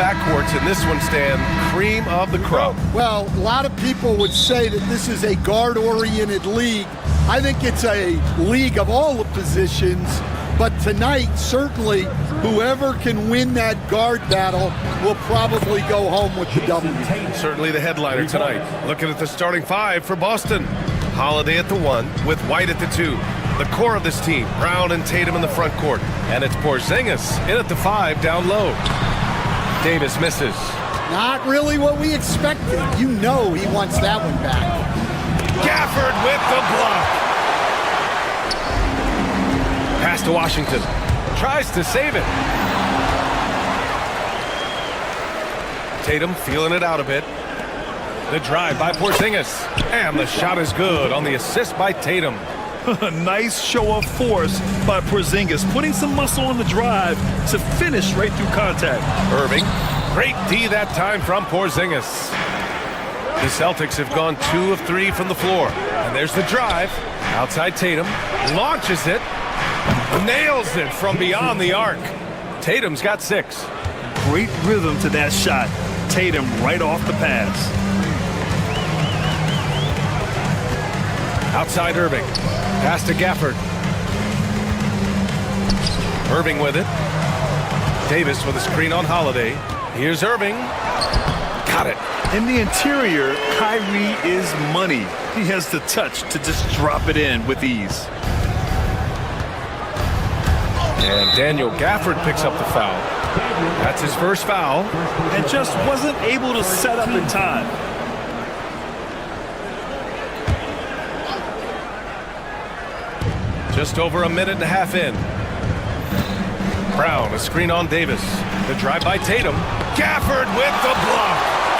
backcourts in this one, Stan. Cream of the crop. Well, a lot of people would say that this is a guard-oriented league. I think it's a league of all the positions, but tonight, certainly, whoever can win that guard battle will probably go home with the W. Certainly the headliner tonight. Looking at the starting five for Boston. Holiday at the 1, with White at the 2. The core of this team, Brown and Tatum in the front court. And it's Porzingis in at the 5 down low. Davis misses. Not really what we expected. You know he wants that one back. Gafford with the block. Pass to Washington. Tries to save it. Tatum feeling it out a bit. The drive by Porzingis. And the shot is good on the assist by Tatum. A nice show of force by Porzingis, putting some muscle on the drive to finish right through contact. Irving, great D that time from Porzingis. The Celtics have gone 2 of 3 from the floor. And there's the drive. Outside Tatum, launches it, nails it from beyond the arc. Tatum's got 6. Great rhythm to that shot. Tatum right off the pass. Outside Irving. Pass to Gafford. Irving with it. Davis with a screen on Holiday. Here's Irving. Got it. In the interior, Kyrie is money. He has the touch to just drop it in with ease. And Daniel Gafford picks up the foul. That's his first foul. And just wasn't able to set up in time. Just over a minute and a half in. Brown, a screen on Davis. The drive by Tatum. Gafford with the block.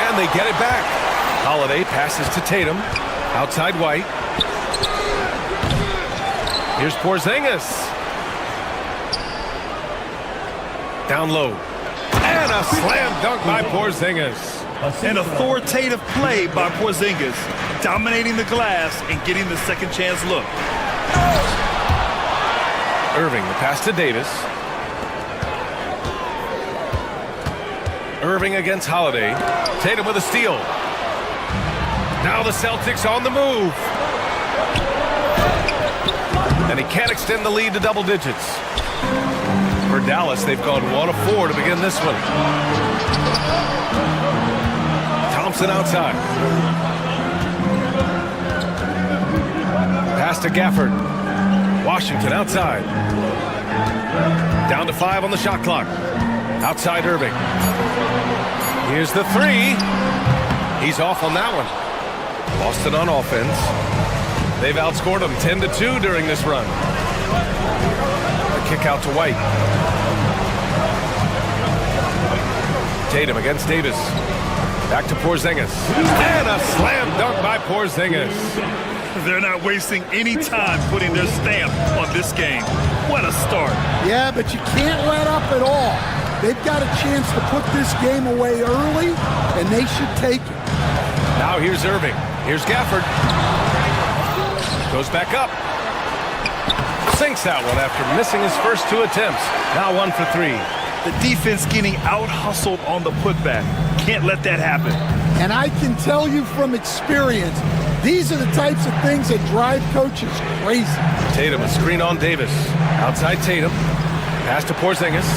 And they get it back. Holiday passes to Tatum. Outside White. Here's Porzingis. Down low. And a slam dunk by Porzingis. An authoritative play by Porzingis, dominating the glass and getting the second chance look. Irving, the pass to Davis. Irving against Holiday. Tatum with a steal. Now the Celtics on the move. And he can't extend the lead to double digits. For Dallas, they've gone 1 of 4 to begin this one. Thompson outside. Pass to Gafford. Washington outside. Down to 5 on the shot clock. Outside Irving. Here's the 3. He's off on that one. Boston on offense. They've outscored them 10-2 during this run. The kick out to White. Tatum against Davis. Back to Porzingis. And a slam dunk by Porzingis. They're not wasting any time putting their stamp on this game. What a start. Yeah, but you can't let up at all. They've got a chance to put this game away early, and they should take it. Now here's Irving. Here's Gafford. Goes back up. Sinks that one after missing his first 2 attempts. Now 1 for 3. The defense getting out-hustled on the putback. Can't let that happen. And I can tell you from experience, these are the types of things that drive coaches crazy. Tatum, a screen on Davis. Outside Tatum. Pass to Porzingis.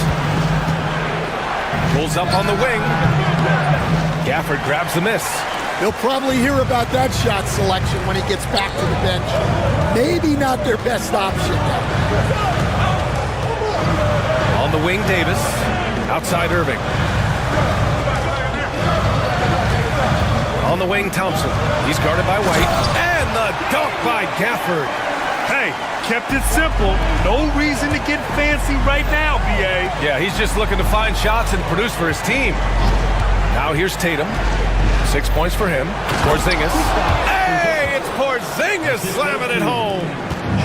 Pulls up on the wing. Gafford grabs the miss. He'll probably hear about that shot selection when he gets back to the bench. Maybe not their best option. On the wing, Davis. Outside Irving. On the wing, Thompson. He's guarded by White. And the dunk by Gafford. Hey, kept it simple. No reason to get fancy right now, B.A. Yeah, he's just looking to find shots and produce for his team. Now here's Tatum. 6 points for him. Porzingis. Hey, it's Porzingis slamming it home.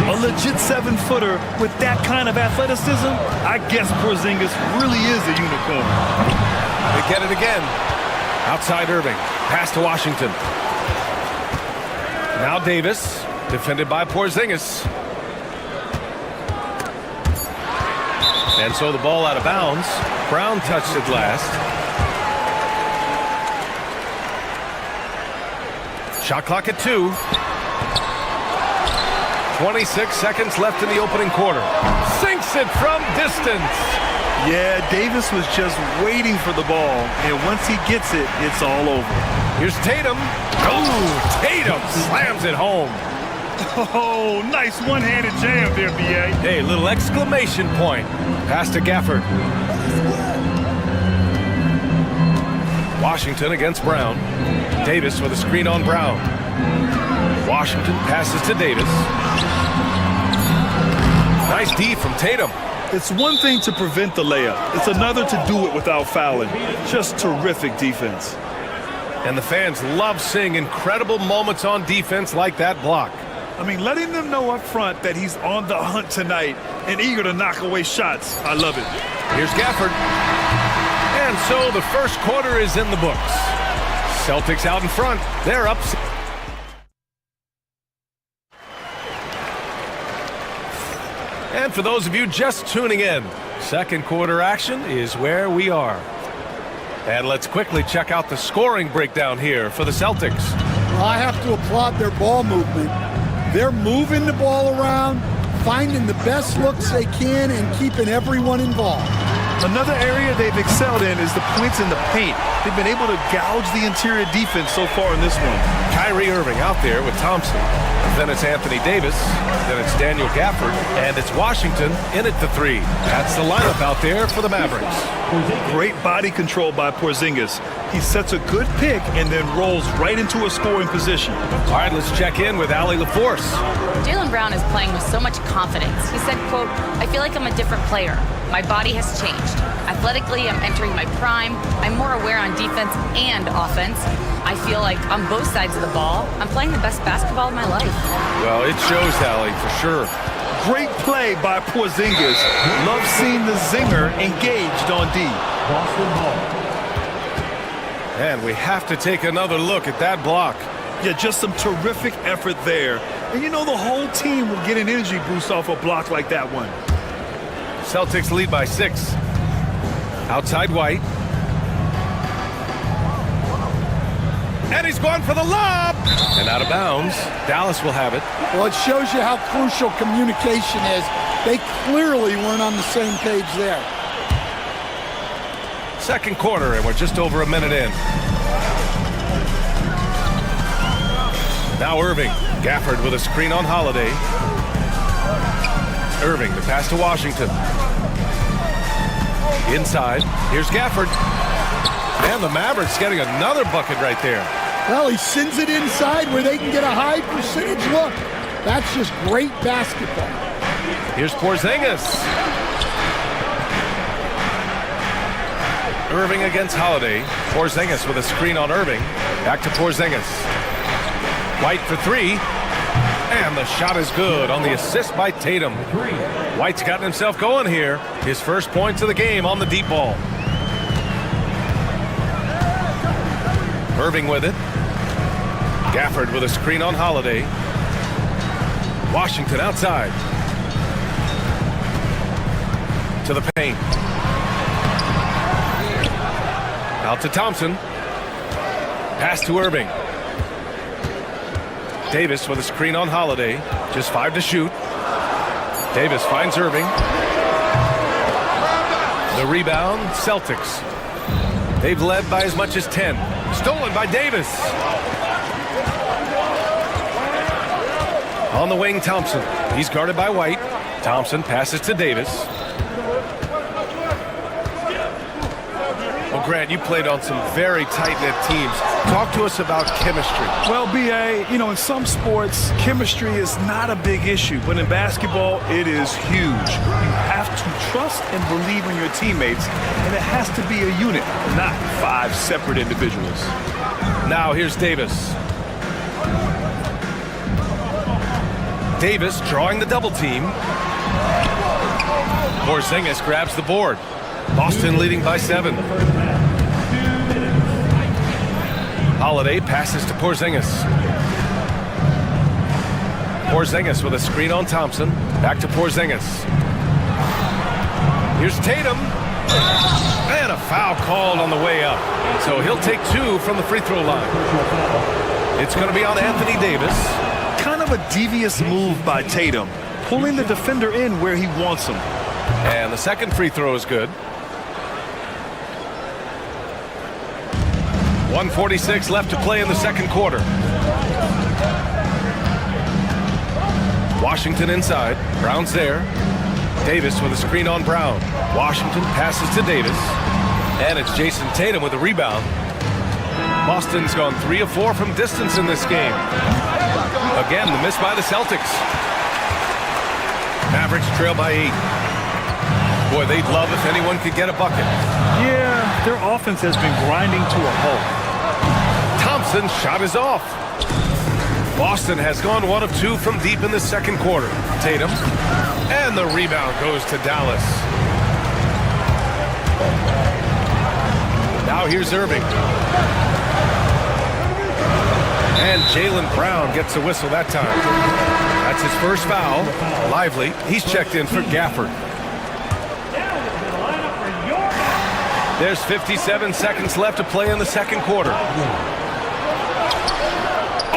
A legit 7-footer with that kind of athleticism, I guess Porzingis really is a unicorn. They get it again. Outside Irving. Pass to Washington. Now Davis. Defended by Porzingis. And so the ball out of bounds. Brown touched it last. Shot clock at 2. 26 seconds left in the opening quarter. Sinks it from distance. Yeah, Davis was just waiting for the ball, and once he gets it, it's all over. Here's Tatum. Oh, Tatum slams it home. Oh, nice one-handed jam there, B.A. Hey, little exclamation point. Pass to Gafford. Washington against Brown. Davis with a screen on Brown. Washington passes to Davis. Nice D from Tatum. It's one thing to prevent the layup. It's another to do it without fouling. Just terrific defense. And the fans love seeing incredible moments on defense like that block. I mean, letting them know up front that he's on the hunt tonight and eager to knock away shots. I love it. Here's Gafford. And so the first quarter is in the books. Celtics out in front. They're up. And for those of you just tuning in, second quarter action is where we are. And let's quickly check out the scoring breakdown here for the Celtics. Well, I have to applaud their ball movement. They're moving the ball around, finding the best looks they can, and keeping everyone involved. Another area they've excelled in is the points in the paint. They've been able to gouge the interior defense so far in this one. Kyrie Irving out there with Thompson. Then it's Anthony Davis. Then it's Daniel Gafford. And it's Washington in at the 3. That's the lineup out there for the Mavericks. Great body control by Porzingis. He sets a good pick and then rolls right into a scoring position. All right, let's check in with Allie LaForce. Jaylen Brown is playing with so much confidence. He said, quote, "I feel like I'm a different player. My body has changed. Athletically, I'm entering my prime. I'm more aware on defense and offense. I feel like on both sides of the ball, I'm playing the best basketball of my life." Well, it shows, Allie, for sure. Great play by Porzingis. Love seeing the zinger engaged on D. And we have to take another look at that block. Yeah, just some terrific effort there. And you know the whole team will get an energy boost off a block like that one. Celtics lead by 6. Outside White. And he's going for the lob. And out of bounds. Dallas will have it. Well, it shows you how crucial communication is. They clearly weren't on the same page there. Second quarter, and we're just over a minute in. Now Irving. Gafford with a screen on Holiday. Irving, the pass to Washington. Inside. Here's Gafford. And the Mavericks getting another bucket right there. Well, he sends it inside where they can get a high percentage look. That's just great basketball. Here's Porzingis. Irving against Holiday. Porzingis with a screen on Irving. Back to Porzingis. White for 3. And the shot is good on the assist by Tatum. White's gotten himself going here. His first points of the game on the deep ball. Irving with it. Gafford with a screen on Holiday. Washington outside. To the paint. Out to Thompson. Pass to Irving. Davis with a screen on Holiday. Just 5 to shoot. Davis finds Irving. The rebound, Celtics. They've led by as much as 10. Stolen by Davis. On the wing, Thompson. He's guarded by White. Thompson passes to Davis. Well, Grant, you played on some very tight-knit teams. Talk to us about chemistry. Well, B.A., in some sports, chemistry is not a big issue. But in basketball, it is huge. You have to trust and believe in your teammates, and it has to be a unit, not 5 separate individuals. Now here's Davis. Davis drawing the double team. Porzingis grabs the board. Boston leading by 7. Holiday passes to Porzingis. Porzingis with a screen on Thompson. Back to Porzingis. Here's Tatum. And a foul called on the way up. So he'll take 2 from the free throw line. It's going to be on Anthony Davis. Kind of a devious move by Tatum, pulling the defender in where he wants him. And the second free throw is good. 1:46 left to play in the second quarter. Washington inside. Brown's there. Davis with a screen on Brown. Washington passes to Davis. And it's Jason Tatum with a rebound. Boston's gone 3 of 4 from distance in this game. Again, the miss by the Celtics. Mavericks trail by 8. Boy, they'd love if anyone could get a bucket. Yeah, their offense has been grinding to a halt. Thompson's shot is off. Boston has gone 1 of 2 from deep in the second quarter. Tatum. And the rebound goes to Dallas. Now here's Irving. And Jaylen Brown gets a whistle that time. That's his first foul. Lively. He's checked in for Gafford. There's 57 seconds left to play in the second quarter.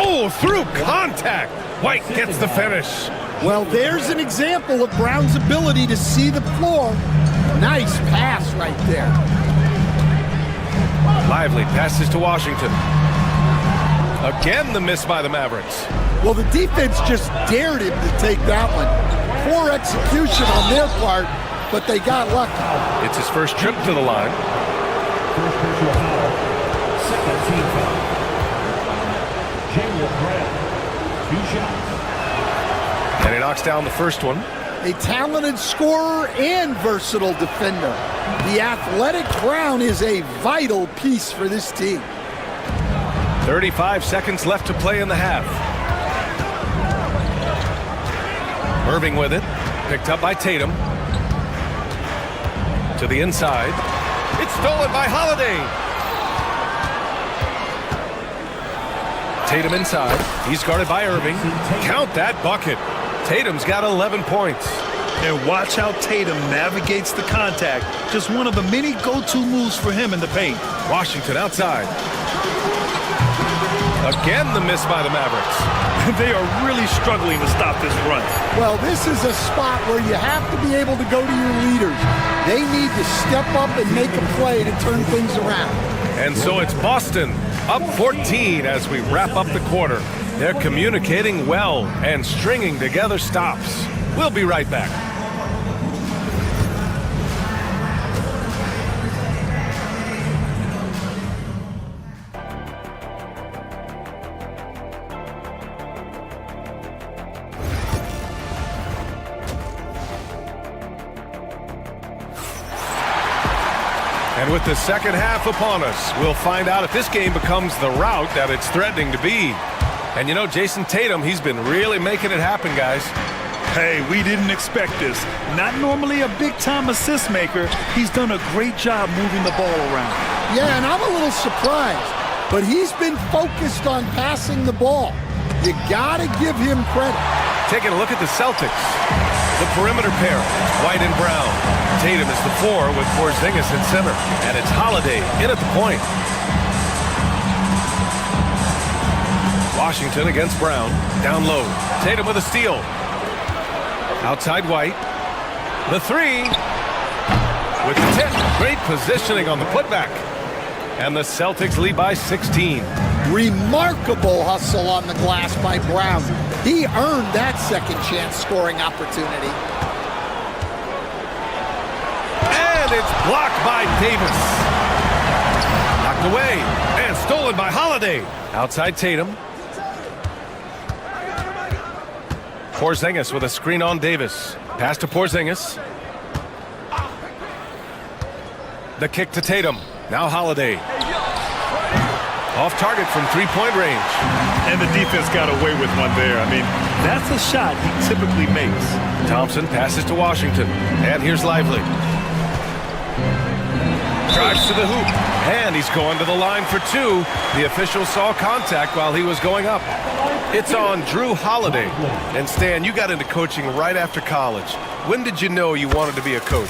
Oh, through contact. White gets the finish. Well, there's an example of Brown's ability to see the floor. Nice pass right there. Lively passes to Washington. Again, the miss by the Mavericks. Well, the defense just dared him to take that one. Poor execution on their part, but they got lucky. It's his first trip to the line. And he knocks down the first one. A talented scorer and versatile defender. The athletic Brown is a vital piece for this team. 35 seconds left to play in the half. Irving with it. Picked up by Tatum. To the inside. It's stolen by Holiday. Tatum inside. He's guarded by Irving. Count that bucket. Tatum's got 11 points. And watch how Tatum navigates the contact. Just one of the many go-to moves for him in the paint. Washington outside. Again, the miss by the Mavericks. They are really struggling to stop this run. Well, this is a spot where you have to be able to go to your leaders. They need to step up and make a play to turn things around. And so it's Boston up 14 as we wrap up the quarter. They're communicating well and stringing together stops. We'll be right back. And with the second half upon us, we'll find out if this game becomes the rout that it's threatening to be. And you know, Jason Tatum, he's been really making it happen, guys. Hey, we didn't expect this. Not normally a big-time assist maker. He's done a great job moving the ball around. Yeah, and I'm a little surprised, but he's been focused on passing the ball. You gotta give him credit. Taking a look at the Celtics. The perimeter pair, White and Brown. Tatum is the 4 with Porzingis in center. And it's Holiday in at the point. Washington against Brown. Down low. Tatum with a steal. Outside White. The 3. With the 10. Great positioning on the putback. And the Celtics lead by 16. Remarkable hustle on the glass by Brown. He earned that second chance scoring opportunity. And it's blocked by Davis. Knocked away and stolen by Holiday. Outside Tatum. Porzingis with a screen on Davis. Pass to Porzingis. The kick to Tatum. Now Holiday. Off target from three-point range. And the defense got away with one there. I mean, that's a shot he typically makes. Thompson passes to Washington. And here's Lively. Drives to the hoop. And he's going to the line for 2. The official saw contact while he was going up. It's on Drew Holiday. And Stan, you got into coaching right after college. When did you know you wanted to be a coach?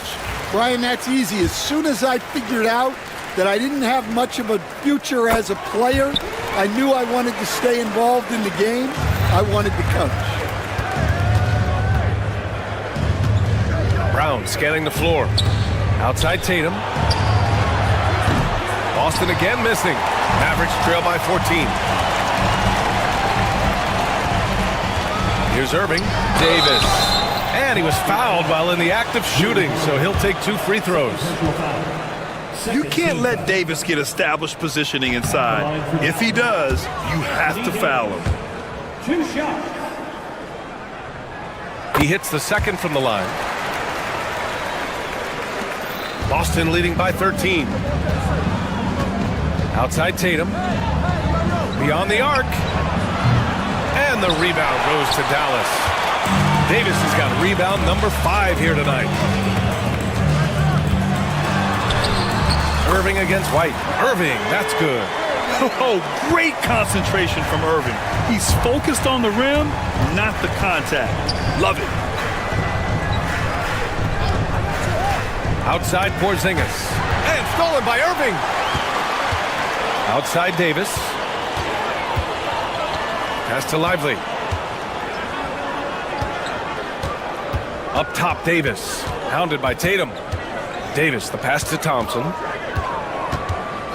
Brian, that's easy. As soon as I figured out that I didn't have much of a future as a player, I knew I wanted to stay involved in the game. I wanted to coach. Brown scanning the floor. Outside Tatum. Boston again missing. Mavericks trail by 14. Here's Irving. Davis. And he was fouled while in the act of shooting, so he'll take 2 free throws. You can't let Davis get established positioning inside. If he does, you have to foul him. 2 shots. He hits the second from the line. Boston leading by 13. Outside Tatum. Beyond the arc. And the rebound goes to Dallas. Davis has got rebound number 5 here tonight. Irving against White. Irving, that's good. Oh, great concentration from Irving. He's focused on the rim, not the contact. Love it. Outside Porzingis. And stolen by Irving. Outside Davis. Pass to Lively. Up top Davis. Hounded by Tatum. Davis, the pass to Thompson.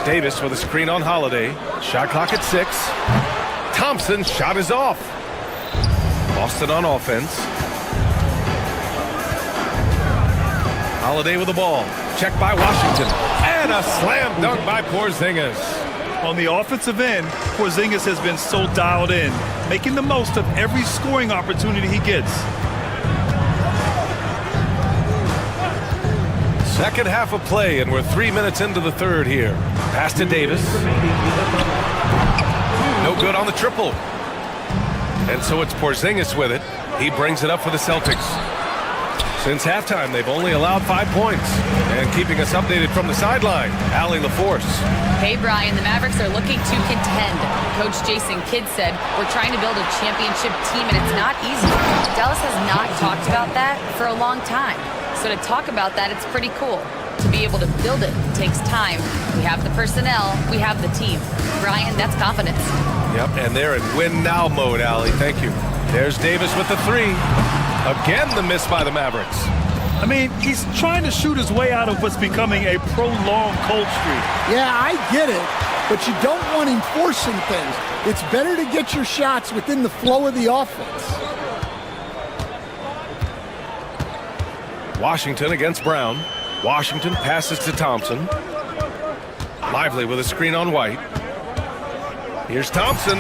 Davis with a screen on Holiday. Shot clock at 6. Thompson's shot is off. Boston on offense. Holiday with the ball. Checked by Washington. And a slam dunk by Porzingis. On the offensive end, Porzingis has been so dialed in, making the most of every scoring opportunity he gets. Second half of play, and we're 3 minutes into the third here. Pass to Davis. No good on the triple. And so it's Porzingis with it. He brings it up for the Celtics. Since halftime, they've only allowed 5 points. And keeping us updated from the sideline, Allie LaForce. Hey, Brian, the Mavericks are looking to contend. Coach Jason Kidd said, we're trying to build a championship team, and it's not easy. Dallas has not talked about that for a long time. So to talk about that, it's pretty cool. To be able to build it takes time. We have the personnel, we have the team. Brian, that's confidence. Yep, and they're in win-now mode, Allie. Thank you. There's Davis with the 3. Again, the miss by the Mavericks. I mean, he's trying to shoot his way out of what's becoming a prolonged cold streak. Yeah, I get it, but you don't want him forcing things. It's better to get your shots within the flow of the offense. Washington against Brown. Washington passes to Thompson. Lively with a screen on White. Here's Thompson.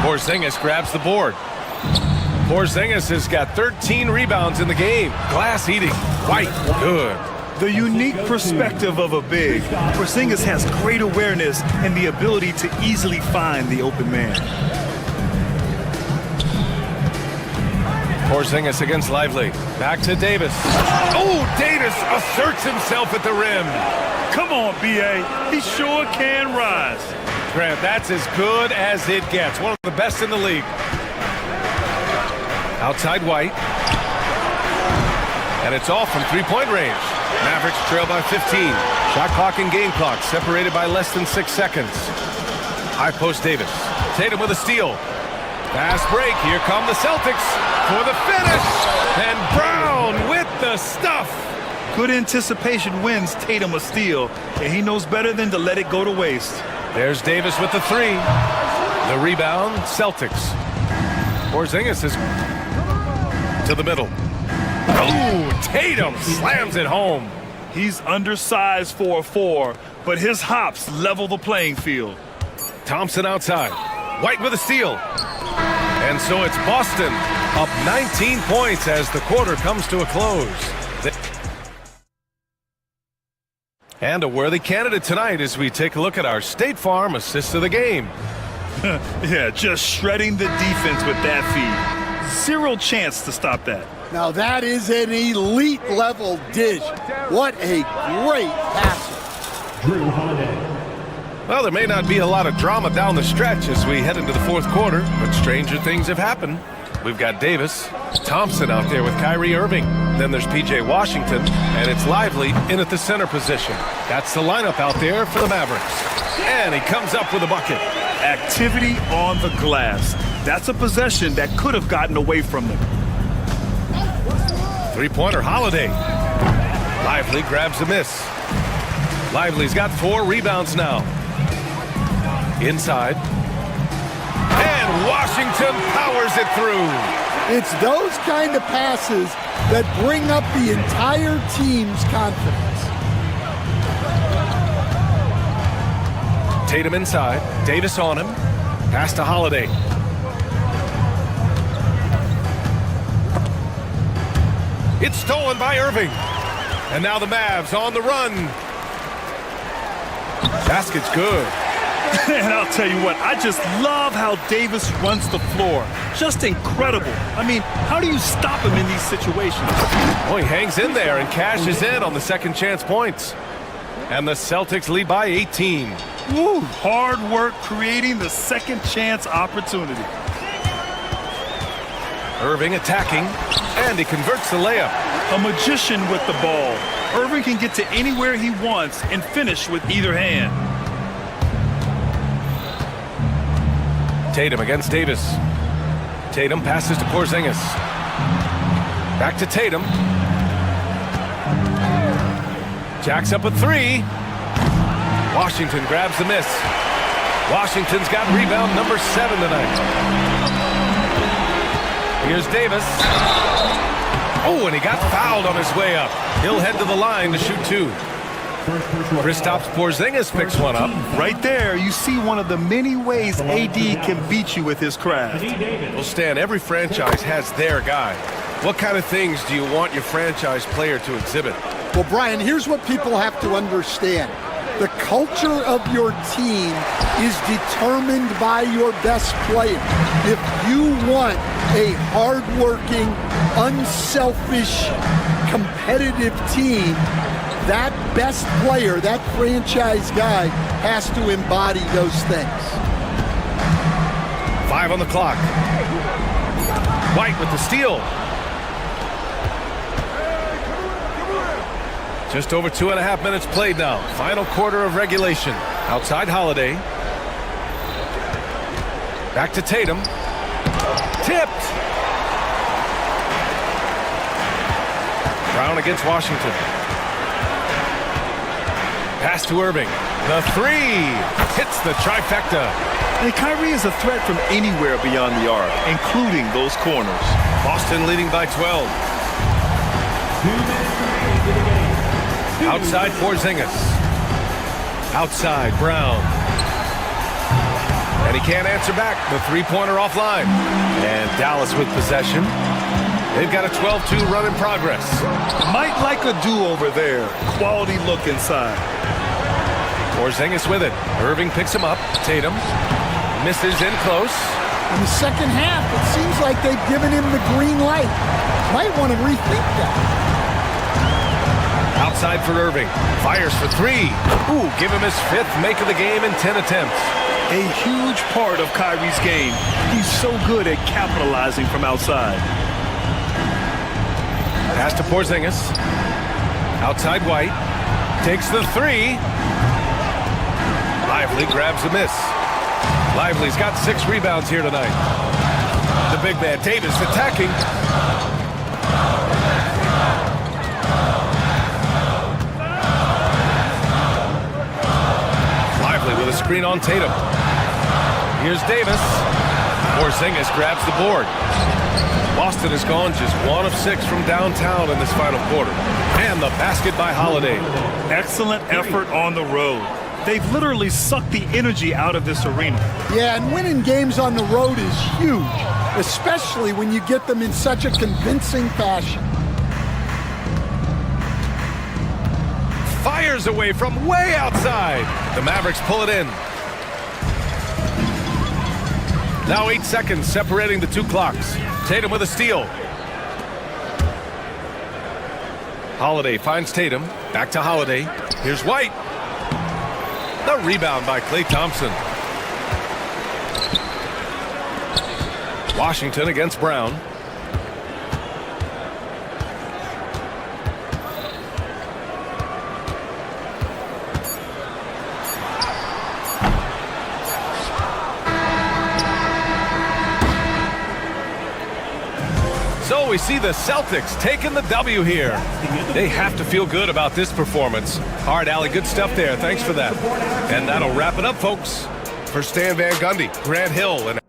Porzingis grabs the board. Porzingis has got 13 rebounds in the game. Glass eating. White, good. The unique perspective of a big. Porzingis has great awareness and the ability to easily find the open man. Porzingis against Lively. Back to Davis. Oh, Davis asserts himself at the rim. Come on, B.A. He sure can rise. Grant, that's as good as it gets. One of the best in the league. Outside White. And it's off from three-point range. Mavericks trail by 15. Shot clock and game clock separated by less than 6 seconds. High post Davis. Tatum with a steal. Fast break. Here come the Celtics for the finish. And Brown with the stuff. Good anticipation wins Tatum a steal, and he knows better than to let it go to waste. There's Davis with the 3. The rebound, Celtics. Porzingis is to the middle. Oh, Tatum slams it home. He's undersized for a 4, but his hops level the playing field. Thompson outside. White with a steal. And so it's Boston up 19 points as the quarter comes to a close. And a worthy candidate tonight as we take a look at our State Farm assist of the game. Yeah, just shredding the defense with that feed. Zero chance to stop that. Now that is an elite level dish. What a great passer. Drew Holiday. Well, there may not be a lot of drama down the stretch as we head into the fourth quarter, but stranger things have happened. We've got Davis, Thompson out there with Kyrie Irving. Then there's P.J. Washington, and it's Lively in at the center position. That's the lineup out there for the Mavericks. And he comes up with a bucket. Activity on the glass. That's a possession that could have gotten away from them. Three-pointer, Holiday. Lively grabs the miss. Lively's got 4 rebounds now. Inside. And Washington powers it through. It's those kind of passes that bring up the entire team's confidence. Tatum inside. Davis on him. Pass to Holiday. It's stolen by Irving. And now the Mavs on the run. Basket's good. And I'll tell you what, I just love how Davis runs the floor. Just incredible. I mean, how do you stop him in these situations? Oh, he hangs in there and cashes in on the second chance points. And the Celtics lead by 18. Woo, hard work creating the second chance opportunity. Irving attacking, and he converts the layup. A magician with the ball. Irving can get to anywhere he wants and finish with either hand. Tatum against Davis. Tatum passes to Porzingis. Back to Tatum. Jacks up a 3. Washington grabs the miss. Washington's got rebound number 7 tonight. Here's Davis. Oh, and he got fouled on his way up. He'll head to the line to shoot 2. Kristaps Porzingis picks one up. Right there, you see one of the many ways AD can beat you with his craft. Well, Stan, every franchise has their guy. What kind of things do you want your franchise player to exhibit? Well, Brian, here's what people have to understand. The culture of your team is determined by your best player. If you want a hardworking, unselfish, competitive team, that best player, that franchise guy, has to embody those things. 5 on the clock. White with the steal. Just over 2.5 minutes played now. Final quarter of regulation. Outside Holiday. Back to Tatum. Tipped. Brown against Washington. Pass to Irving. The 3 hits the trifecta. And Kyrie is a threat from anywhere beyond the arc, including those corners. Boston leading by 12. Outside Porzingis. Outside Brown. And he can't answer back. The 3-pointer offline. And Dallas with possession. They've got a 12-2 run in progress. Might like a do-over there. Quality look inside. Porzingis with it. Irving picks him up. Tatum misses in close. In the second half, it seems like they've given him the green light. Might want to rethink that. Outside for Irving. Fires for 3. Ooh, give him his 5th make of the game in 10 attempts. A huge part of Kyrie's game. He's so good at capitalizing from outside. Pass to Porzingis. Outside White. Takes the 3. Lively grabs the miss. Lively's got 6 rebounds here tonight. The big man Davis attacking. Lively with a screen on Tatum. Here's Davis. Porzingis grabs the board. Boston has gone just 1 of 6 from downtown in this final quarter. And the basket by Holiday. Excellent effort on the road. They've literally sucked the energy out of this arena. Yeah, and winning games on the road is huge, especially when you get them in such a convincing fashion. Fires away from way outside. The Mavericks pull it in. Now 8 seconds separating the 2 clocks. Tatum with a steal. Holiday finds Tatum. Back to Holiday. Here's White. The rebound by Klay Thompson. Washington against Brown. we see the Celtics taking the W here. They have to feel good about this performance. All right, Allie, good stuff there. Thanks for that. And that'll wrap it up, folks. For Stan Van Gundy, Grant Hill, and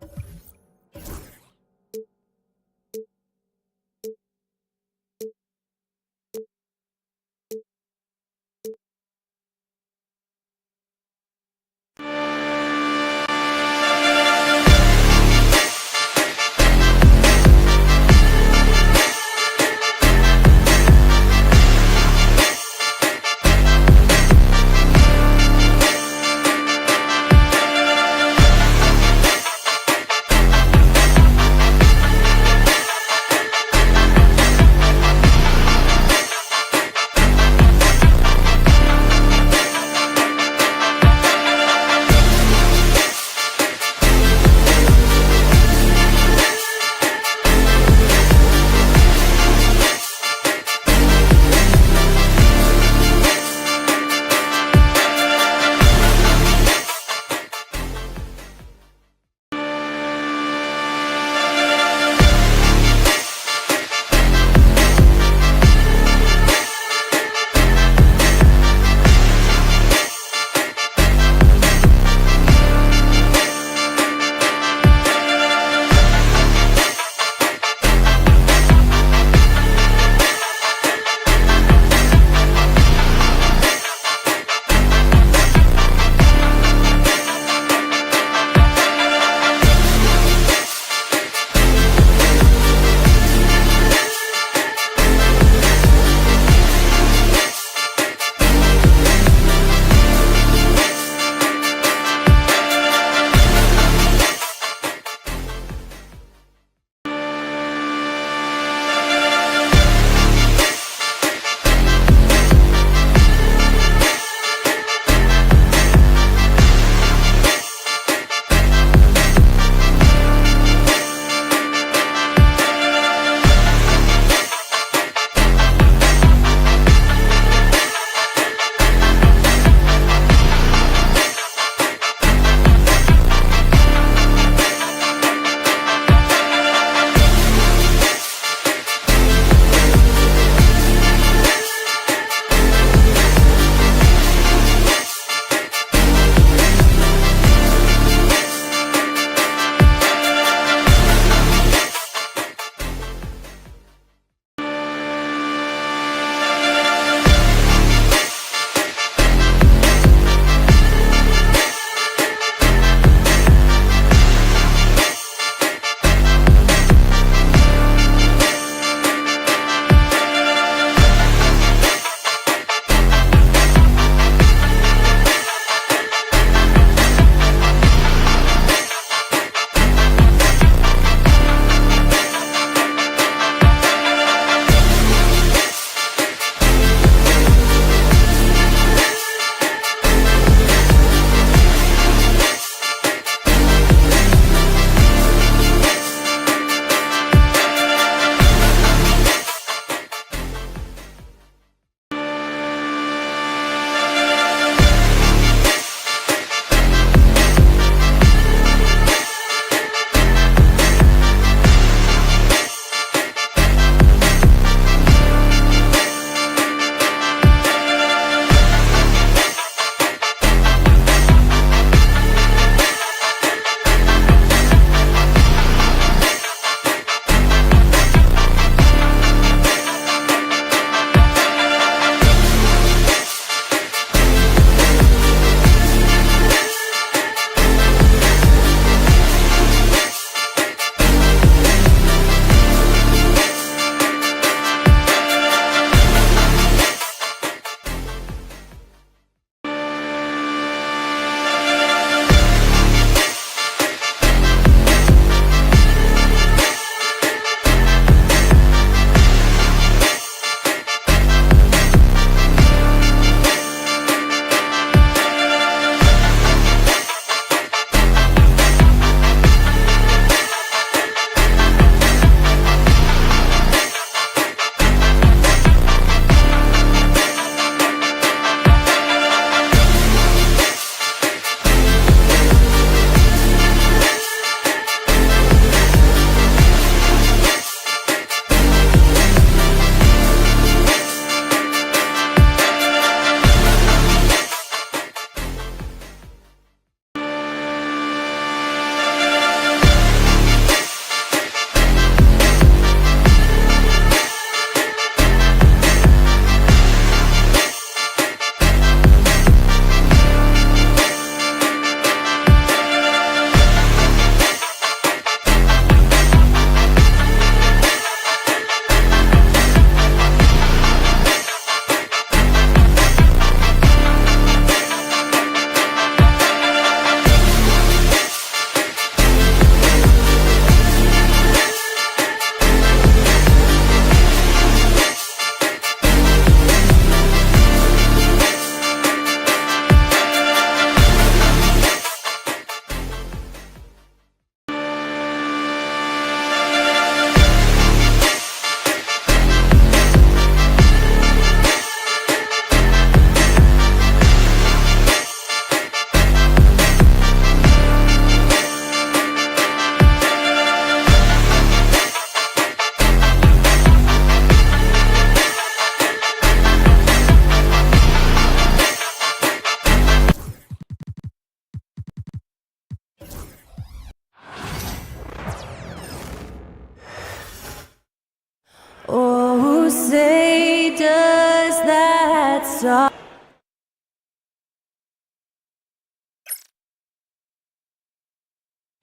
side.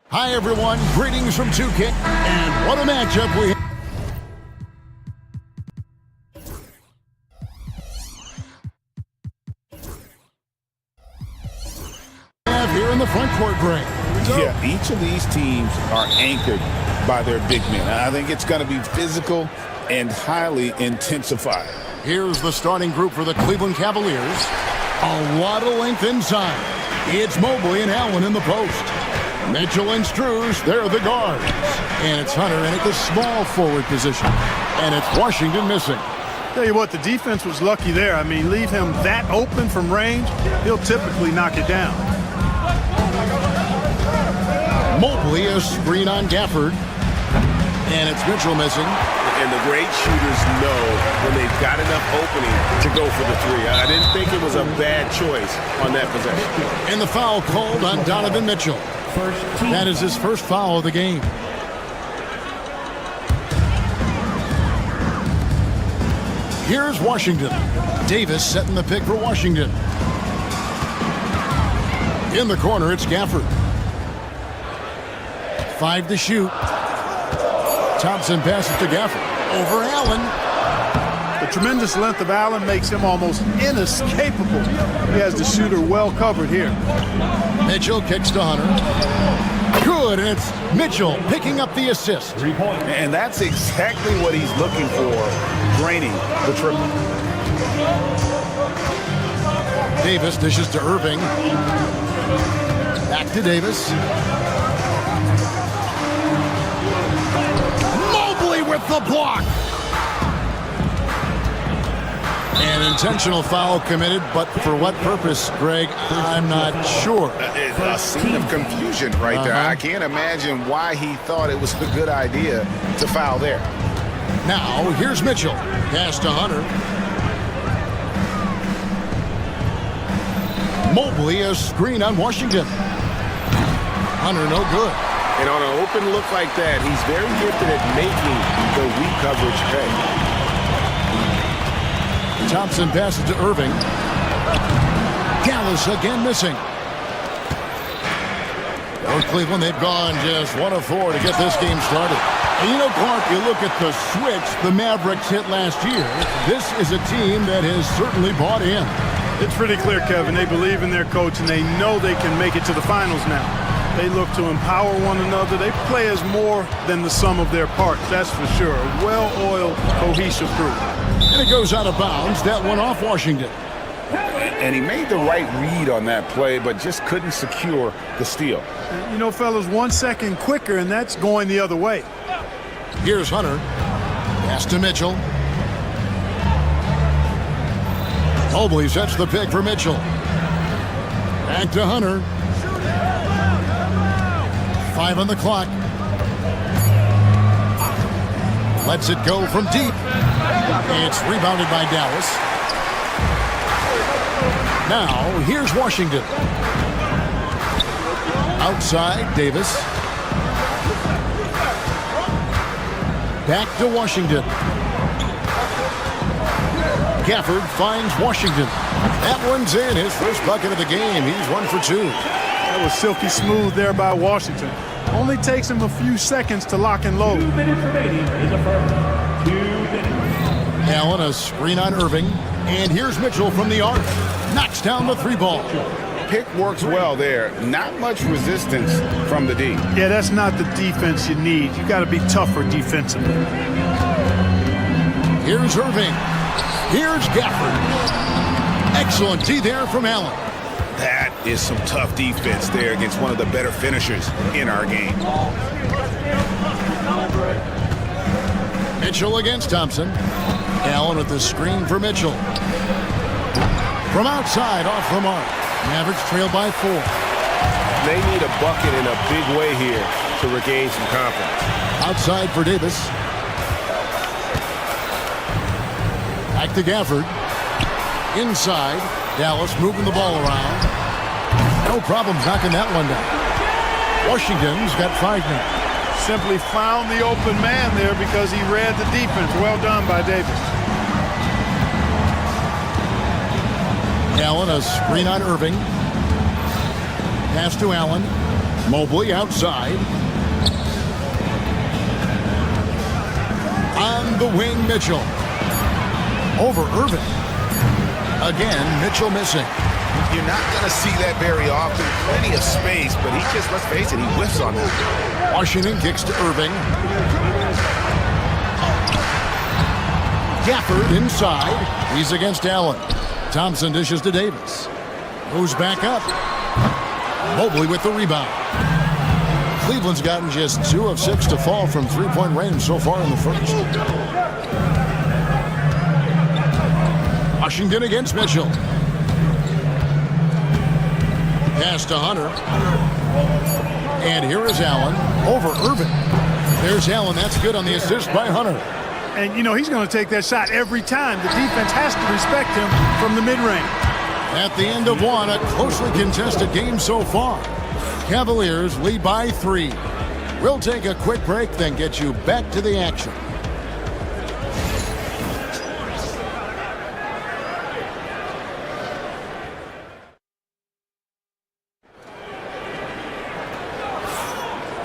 Hi, everyone. Greetings from 2K. And what a matchup we have here in the front court, Greg. Yeah, each of these teams are anchored by their big men. I think it's going to be physical and highly intensified. Here's the starting group for the Cleveland Cavaliers. A lot of length inside. It's Mobley and Allen in the post. Mitchell and Struz, they're the guards. And it's Hunter in at the small forward position. And it's Washington missing. Tell you what, the defense was lucky there. I mean, leave him that open from range, he'll typically knock it down. Mobley, a screen on Gafford. And it's Mitchell missing. And the great shooters know when they've got enough opening to go for the three. I didn't think it was a bad choice on that possession. And the foul called on Donovan Mitchell. That is his first foul of the game. Here's Washington. Davis setting the pick for Washington. In the corner, it's Gafford. 5 to shoot. Thompson passes to Gafford. Over Allen. The tremendous length of Allen makes him almost inescapable. He has the shooter well covered here. Mitchell kicks to Hunter. Good, and it's Mitchell picking up the assist. 3 points. And that's exactly what he's looking for, draining the triple. Davis dishes to Irving. Back to Davis. Mobley with the block. An intentional foul committed, but for what purpose, Greg? I'm not sure. A scene of confusion right there. I can't imagine why he thought it was a good idea to foul there. Now, here's Mitchell. Pass to Hunter. Mobley, a screen on Washington. Hunter, no good. And on an open look like that, he's very gifted at making the weak coverage pay. Thompson passes to Irving. Dallas again missing. For Cleveland, they've gone just 1 of 4 to get this game started. And you know, Clark, you look at the switch the Mavericks hit last year. This is a team that has certainly bought in. It's pretty clear, Kevin. They believe in their coach, and they know they can make it to the finals now. They look to empower one another. They play as more than the sum of their parts, that's for sure. A well-oiled, cohesive group. And it goes out of bounds. That one off Washington. And he made the right read on that play, but just couldn't secure the steal. You know, fellas, 1 second quicker, and that's going the other way. Here's Hunter. Pass to Mitchell. Mobley sets the pick for Mitchell. Back to Hunter. 5 on the clock. Lets it go from deep. It's rebounded by Dallas. Now, here's Washington. Outside, Davis. Back to Washington. Gafford finds Washington. That one's in, his first bucket of the game. He's 1 for 2. That was silky smooth there by Washington. Only takes him a few seconds to lock and load. 2 minutes remaining in the first. 2 minutes. Allen, a screen on Irving. And here's Mitchell from the arc. Knocks down the 3 ball. Pick works well there. Not much resistance from the D. Yeah, that's not the defense you need. You got to be tougher defensively. Here's Irving. Here's Gafford. Excellent D there from Allen. That is some tough defense there against one of the better finishers in our game. Mitchell against Thompson. Allen with the screen for Mitchell. From outside, off the mark. Mavericks trail by 4. They need a bucket in a big way here to regain some confidence. Outside for Davis. Back to Gafford. Inside. Dallas moving the ball around. No problems knocking that one down. Washington's got 5 now. Simply found the open man there because he read the defense. Well done by Davis. Allen, a screen on Irving. Pass to Allen. Mobley outside. On the wing, Mitchell. Over Irving. Again, Mitchell missing. You're not going to see that very often. Plenty of space, but he just, let's face it, he whiffs on that. Washington kicks to Irving. Gafford inside. He's against Allen. Thompson dishes to Davis. Moves back up. Mobley with the rebound. Cleveland's gotten just 2 of 6 to fall from three-point range so far in the first. Washington against Mitchell. Pass to Hunter. And here is Allen over Irving. There's Allen. That's good on the assist by Hunter. And, you know, he's going to take that shot every time. The defense has to respect him from the mid-range. At the end of one, a closely contested game so far. Cavaliers lead by 3. We'll take a quick break, then get you back to the action.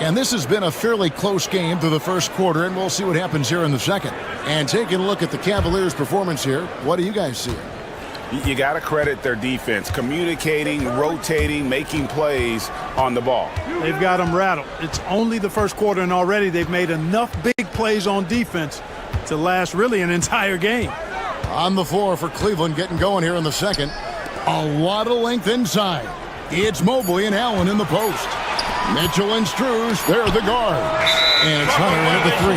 And this has been a fairly close game through the first quarter, and we'll see what happens here in the second. And taking a look at the Cavaliers' performance here, what do you guys see? You got to credit their defense, communicating, rotating, making plays on the ball. They've got them rattled. It's only the first quarter, and already they've made enough big plays on defense to last really an entire game. On the floor for Cleveland, getting going here in the second. A lot of length inside. It's Mobley and Allen in the post. Mitchell and Strus, they're the guards. And it's Hunter in at the 3.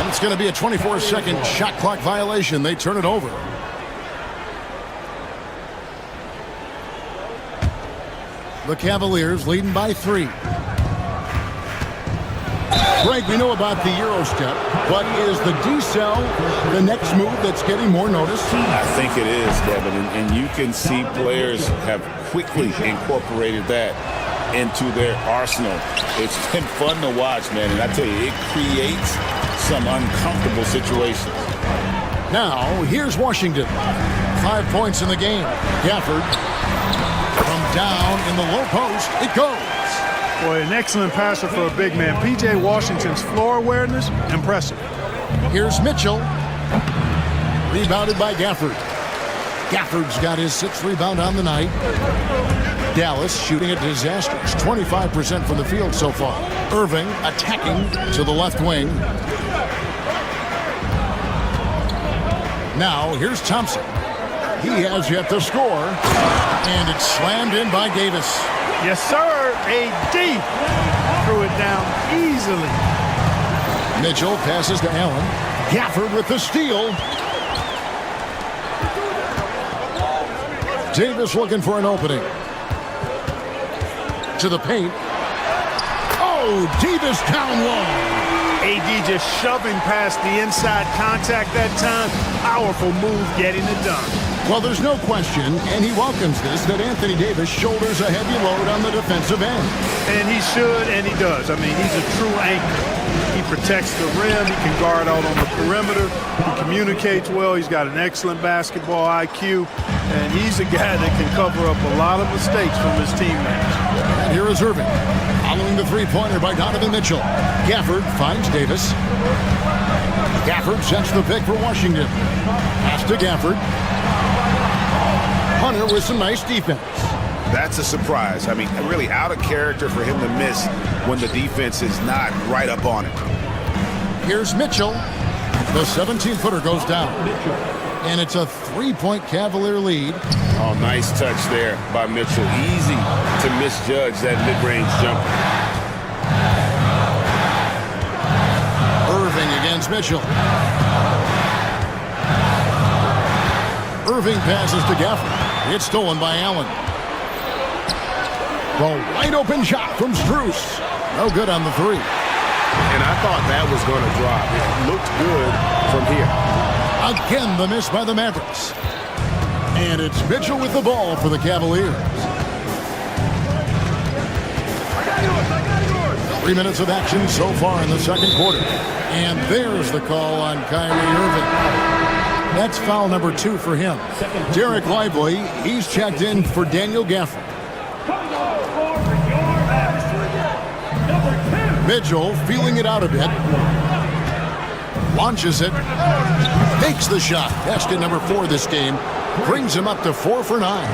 And it's going to be a 24-second shot clock violation. They turn it over. The Cavaliers leading by 3. Greg, we know about the Euro step, but is the D-cell the next move that's getting more notice? I think it is, Devin, and you can see players have quickly incorporated that into their arsenal. It's been fun to watch, man, and I tell you, it creates some uncomfortable situations. Now, here's Washington. 5 points in the game. Gafford from down in the low post. It goes. Boy, an excellent passer for a big man. P.J. Washington's floor awareness, impressive. Here's Mitchell. Rebounded by Gafford. Gafford's got his 6th rebound on the night. Dallas shooting a disastrous 25% from the field so far. Irving attacking to the left wing. Now, here's Thompson. He has yet to score. And it's slammed in by Davis. Yes, sir. AD threw it down easily. Mitchell passes to Allen. Gafford with the steal. Davis looking for an opening. To the paint. Oh, Davis down low. AD just shoving past the inside contact that time. Powerful move getting it done. Well, there's no question, and he welcomes this, that Anthony Davis shoulders a heavy load on the defensive end. And he should, and he does. I mean, he's a true anchor. He protects the rim. He can guard out on the perimeter. He communicates well. He's got an excellent basketball IQ. And he's a guy that can cover up a lot of mistakes from his teammates. And here is Irving. Following the three-pointer by Donovan Mitchell. Gafford finds Davis. Gafford sets the pick for Washington. Pass to Gafford. Hunter with some nice defense. That's a surprise. I mean, really out of character for him to miss when the defense is not right up on it. Here's Mitchell. The 17-footer goes down. And it's a 3-point Cavalier lead. Oh, nice touch there by Mitchell. Easy to misjudge that mid-range jumper. Irving against Mitchell. Irving passes to Gafford. It's stolen by Allen. The wide-open shot from Strus. No good on the 3. And I thought that was going to drop. It looked good from here. Again, the miss by the Mavericks. And it's Mitchell with the ball for the Cavaliers. 3 minutes of action so far in the second quarter. And there's the call on Kyrie Irving. That's foul number 2 for him. Derek Lively, he's checked in for Daniel Gafford. Mitchell feeling it out a bit. Launches it. Makes the shot. Basket number 4 this game. Brings him up to 4 for 9.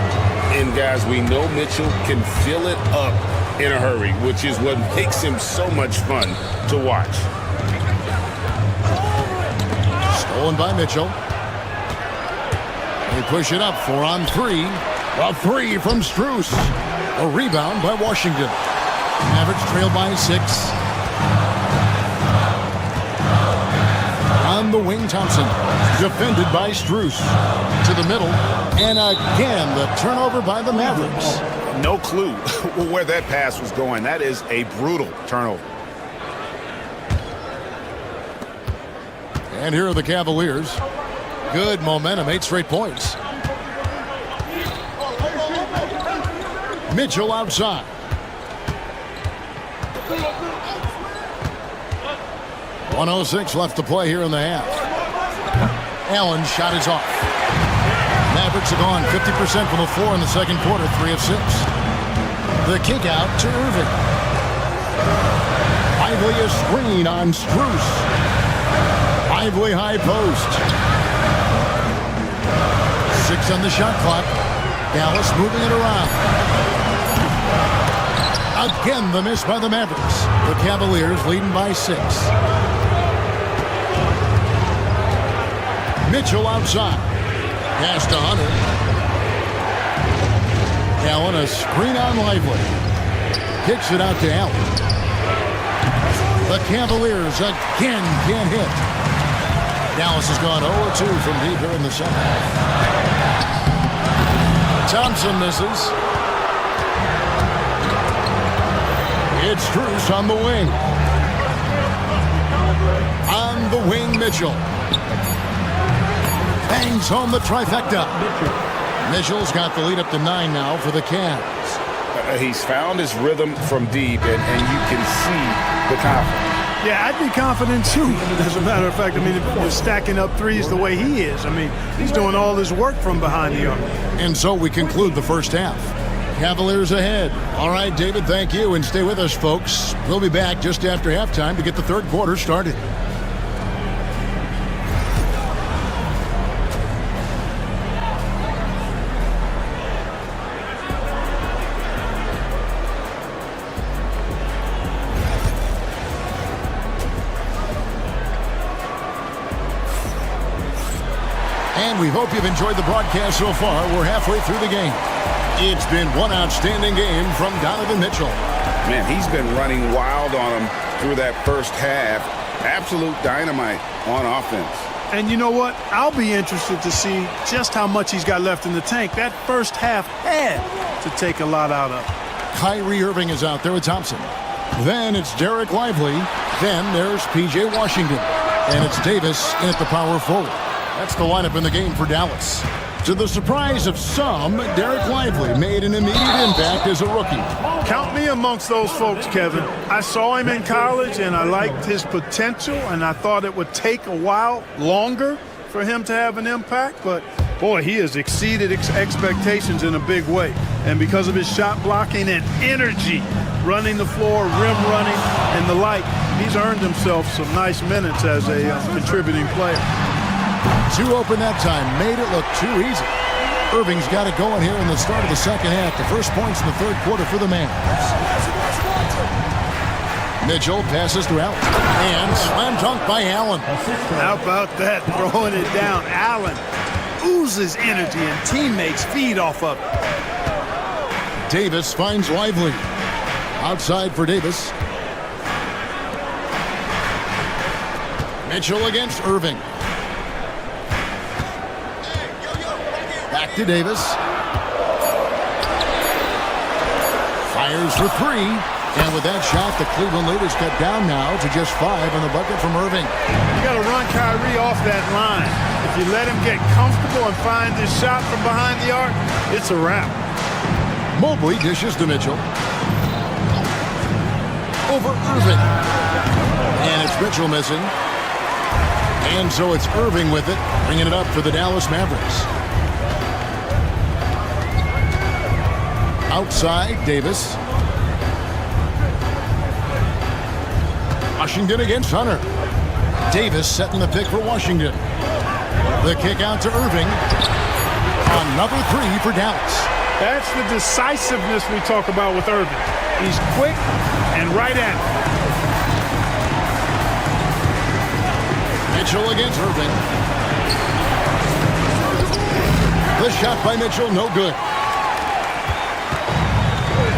And guys, we know Mitchell can fill it up in a hurry, which is what makes him so much fun to watch. Stolen by Mitchell. They push it up 4 on 3. A 3 from Strus. A rebound by Washington. Mavericks trail by 6. On the wing, Thompson. Defended by Strus. To the middle. And again, the turnover by the Mavericks. No clue where that pass was going. That is a brutal turnover. And here are the Cavaliers. Good momentum, 8 straight points. Mitchell outside. .106 left to play here in the half. Allen's shot is off. Mavericks have gone 50% from the floor in the second quarter, 3 of 6. The kick out to Irving. Lively a screen on Strus. Lively high post. 6 on the shot clock. Dallas moving it around. Again, the miss by the Mavericks. The Cavaliers leading by 6. Mitchell outside. Pass to Hunter. Allen a screen on Lively. Kicks it out to Allen. The Cavaliers again can't hit. Dallas has gone 0-2 from deep here in the second. Thompson misses. It's Strus on the wing. On the wing, Mitchell. Bangs home the trifecta. Mitchell's got the lead up to 9 now for the Cavs. He's found his rhythm from deep, and you can see the confidence. Yeah, I'd be confident too. As a matter of fact, I mean, if you're stacking up threes the way he is, I mean, he's doing all his work from behind the arc. And so we conclude the first half. Cavaliers ahead. All right, David, thank you, and stay with us, folks. We'll be back just after halftime to get the third quarter started. And we hope you've enjoyed the broadcast so far. We're halfway through the game. It's been one outstanding game from Donovan Mitchell. Man, he's been running wild on him through that first half. Absolute dynamite on offense. And you know what? I'll be interested to see just how much he's got left in the tank. That first half had to take a lot out of it. Kyrie Irving is out there with Thompson. Then it's Derek Lively. Then there's P.J. Washington. And it's Davis in at the power forward. That's the lineup in the game for Dallas. To the surprise of some, Derek Lively made an immediate impact as a rookie. Count me amongst those folks, Kevin. I saw him in college, and I liked his potential, and I thought it would take a while longer for him to have an impact. But, boy, he has exceeded expectations in a big way. And because of his shot blocking and energy, running the floor, rim running, and the like, he's earned himself some nice minutes as a contributing player. 2 open that time, made it look too easy. Irving's got it going here in the start of the second half. The first points in the third quarter for the Mavs. Mitchell passes to Allen. And slam dunk by Allen. How about that, throwing it down? Allen oozes energy and teammates feed off of it. Davis finds Lively. Outside for Davis. Mitchell against Irving. Back to Davis. Fires for 3. And with that shot, the Cleveland lead is cut down now to just 5 on the bucket from Irving. You got to run Kyrie off that line. If you let him get comfortable and find this shot from behind the arc, it's a wrap. Mobley dishes to Mitchell. Over Irving. And it's Mitchell missing. And so it's Irving with it, bringing it up for the Dallas Mavericks. Outside, Davis. Washington against Hunter. Davis setting the pick for Washington. The kick out to Irving. Another three for Dallas. That's the decisiveness we talk about with Irving. He's quick and right at it. Mitchell against Irving. The shot by Mitchell, no good.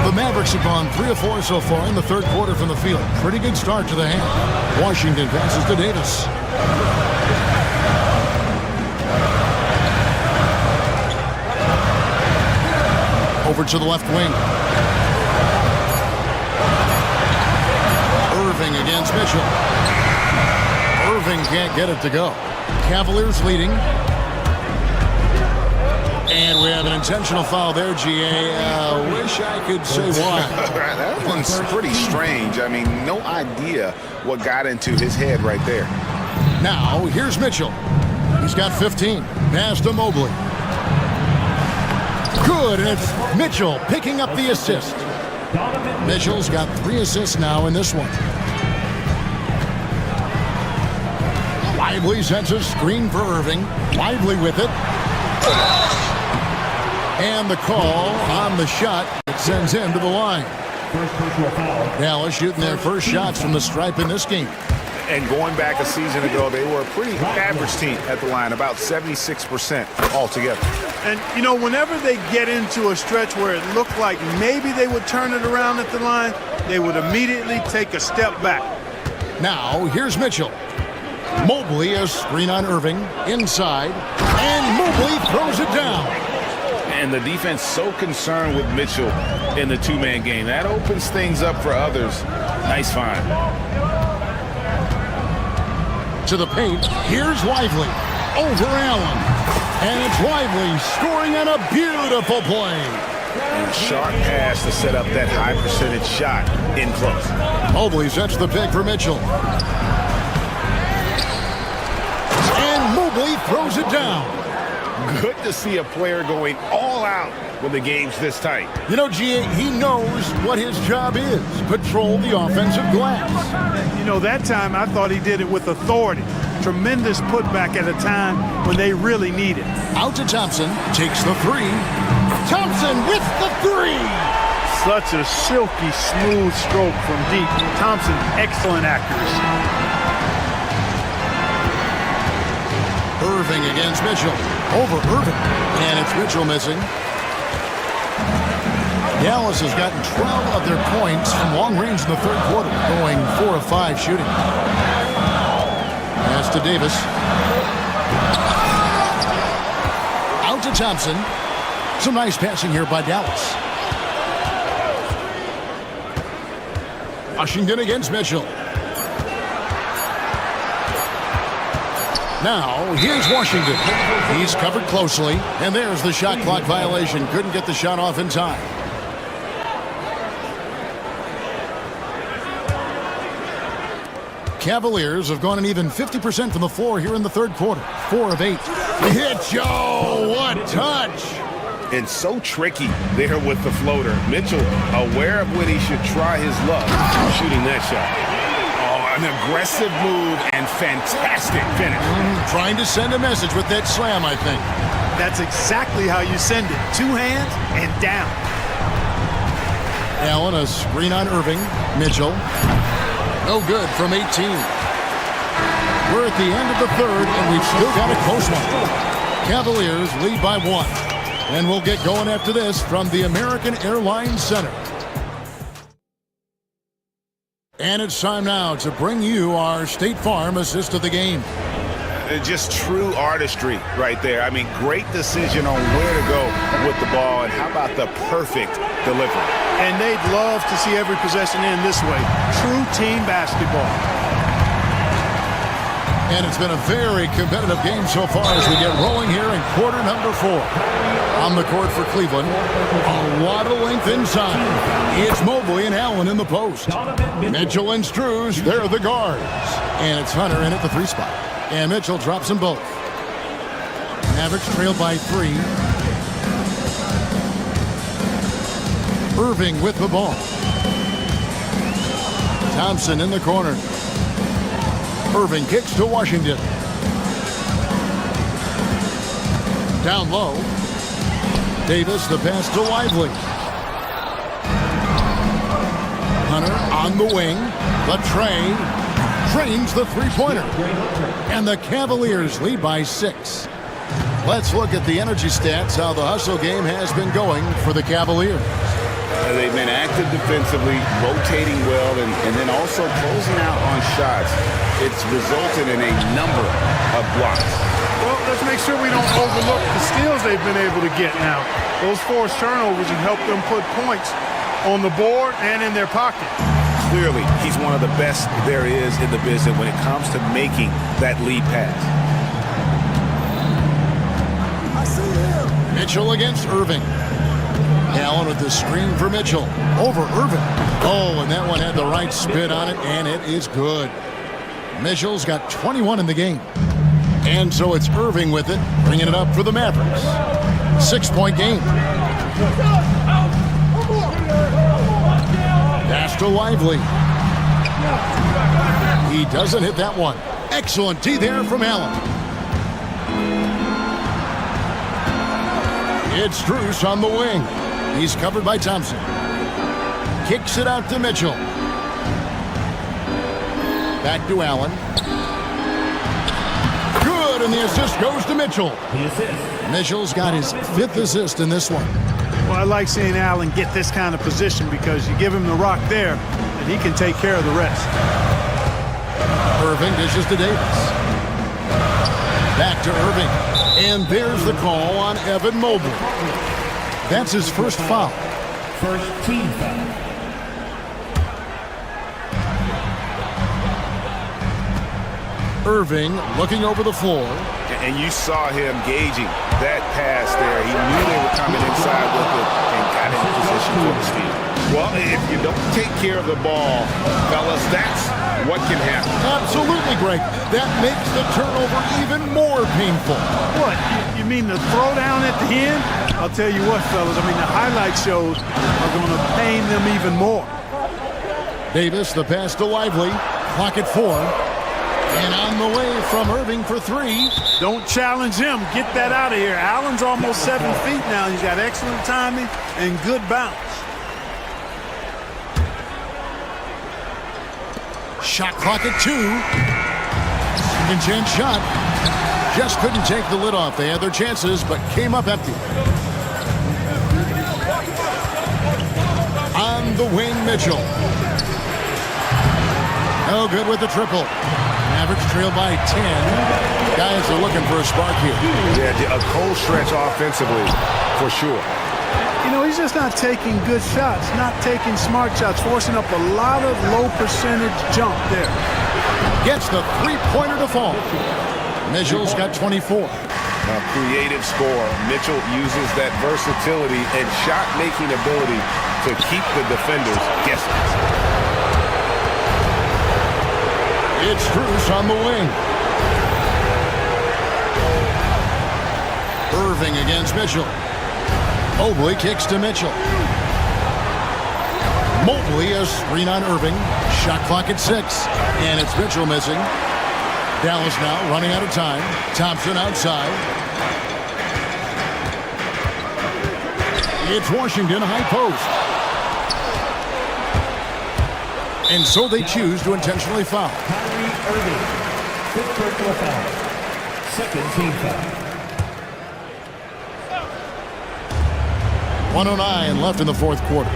The Mavericks have gone 3 of 4 so far in the third quarter from the field. Pretty good start to the hand. Washington passes to Davis. Over to the left wing. Irving against Mitchell. Irving can't get it to go. Cavaliers leading. And we have an intentional foul there, GA. Wish I could say why. That one's pretty strange. I mean, no idea what got into his head right there. Now, here's Mitchell. He's got 15. Pass to Mobley. Good, and it's Mitchell picking up the assist. Mitchell's got 3 assists now in this one. Lively sets a screen for Irving. Lively with it. And the call on the shot that sends him to the line. Dallas shooting their first shots from the stripe in this game. And going back a season ago, they were a pretty average team at the line, about 76% altogether. And, you know, whenever they get into a stretch where it looked like maybe they would turn it around at the line, they would immediately take a step back. Now, here's Mitchell. Mobley, a screen on Irving, inside, and Mobley throws it down. And the defense so concerned with Mitchell in the two-man game. That opens things up for others. Nice find. To the paint, here's Lively. Over Allen. And it's Lively scoring on a beautiful play. And a sharp pass to set up that high percentage shot in close. Mobley sets the pick for Mitchell. And Mobley throws it down. Good to see a player going all out when the game's this tight. You know, GA, he knows what his job is. Patrol the offensive glass. You know, that time I thought he did it with authority. Tremendous putback at a time when they really need it. Out to Thompson. Takes the three. Thompson with the three. Such a silky, smooth stroke from deep. Thompson, excellent accuracy. Irving against Mitchell. Over Irving. And it's Mitchell missing. Dallas has gotten 12 of their points from long range in the third quarter, going 4 of 5 shooting. Pass to Davis. Out to Thompson. Some nice passing here by Dallas. Washington against Mitchell. Now, here's Washington. He's covered closely, and there's the shot clock violation. Couldn't get the shot off in time. Cavaliers have gone an even 50% from the floor here in the third quarter. 4 of 8. Hit Joe! What touch! And so tricky there with the floater. Mitchell aware of when he should try his luck shooting that shot. An aggressive move and fantastic finish. Trying to send a message with that slam, I think. That's exactly how you send it. 2 hands and down. Allen, a screen on Irving. Mitchell. No good from 18. We're at the end of the third, and we've still got a close one. Cavaliers lead by 1. And we'll get going after this from the American Airlines Center. And it's time now to bring you our State Farm assist of the game. Just true artistry right there. I mean, great decision on where to go with the ball, and how about the perfect delivery. And they'd love to see every possession end this way. True team basketball. And it's been a very competitive game so far as we get rolling here in quarter number 4. On the court for Cleveland, a lot of length inside. It's Mobley and Allen in the post. Mitchell and Struz, they're the guards. And it's Hunter in at the 3 spot. And Mitchell drops them both. Mavericks trail by 3. Irving with the ball. Thompson in the corner. Irving kicks to Washington. Down low. Davis, the pass to Lively. Hunter on the wing. Latray drains the three-pointer. And the Cavaliers lead by 6. Let's look at the energy stats, how the hustle game has been going for the Cavaliers. They've been active defensively, rotating well, and then also closing out on shots. It's resulted in a number of blocks. Well, let's make sure we don't overlook the steals they've been able to get now. Those forced turnovers have helped them put points on the board and in their pocket. Clearly, he's one of the best there is in the business when it comes to making that lead pass. Mitchell against Irving. Allen with the screen for Mitchell. Over Irving. Oh, and that one had the right spin on it, and it is good. Mitchell's got 21 in the game. And so it's Irving with it, bringing it up for the Mavericks. 6-point game. Pass to Lively. He doesn't hit that one. Excellent D there from Allen. It's Strus on the wing. He's covered by Thompson. Kicks it out to Mitchell. Back to Allen. Good, and the assist goes to Mitchell. Mitchell's got his 5th assist in this one. Well, I like seeing Allen get this kind of position because you give him the rock there, and he can take care of the rest. Irving dishes to Davis. Back to Irving. And there's the call on Evan Mobley. That's his first foul. First team foul. Irving looking over the floor. And you saw him gauging that pass there. He knew they were coming inside with it and got in position for the steal. Well, if you don't take care of the ball, fellas, that's what can happen. Absolutely, Greg. That makes the turnover even more painful. What? You mean the throwdown at the end? I'll tell you what, fellas. I mean, the highlight shows are going to pain them even more. Davis, the pass to Lively. Clock at 4. And on the way from Irving for 3. Don't challenge him. Get that out of here. Allen's almost 7 feet now. He's got excellent timing and good bounce. Shot clock at 2. Second chance shot. Just couldn't take the lid off. They had their chances, but came up empty. On the wing, Mitchell. No good with the triple. Mavericks trail by 10. Guys are looking for a spark here. Yeah, a cold stretch offensively, for sure. You know, he's just not taking good shots, not taking smart shots, forcing up a lot of low percentage jump there. Gets the three-pointer to fall. Mitchell's got 24. A creative score. Mitchell uses that versatility and shot-making ability to keep the defenders guessing. It's Strus on the wing. Irving against Mitchell. Mobley kicks to Mitchell. Mobley a screen on Irving. Shot clock at 6. And it's Mitchell missing. Dallas now running out of time. Thompson outside. It's Washington high post. And so they choose to intentionally foul. Irving, 5th personal foul. 2nd team foul. 1:09 left in the 4th quarter.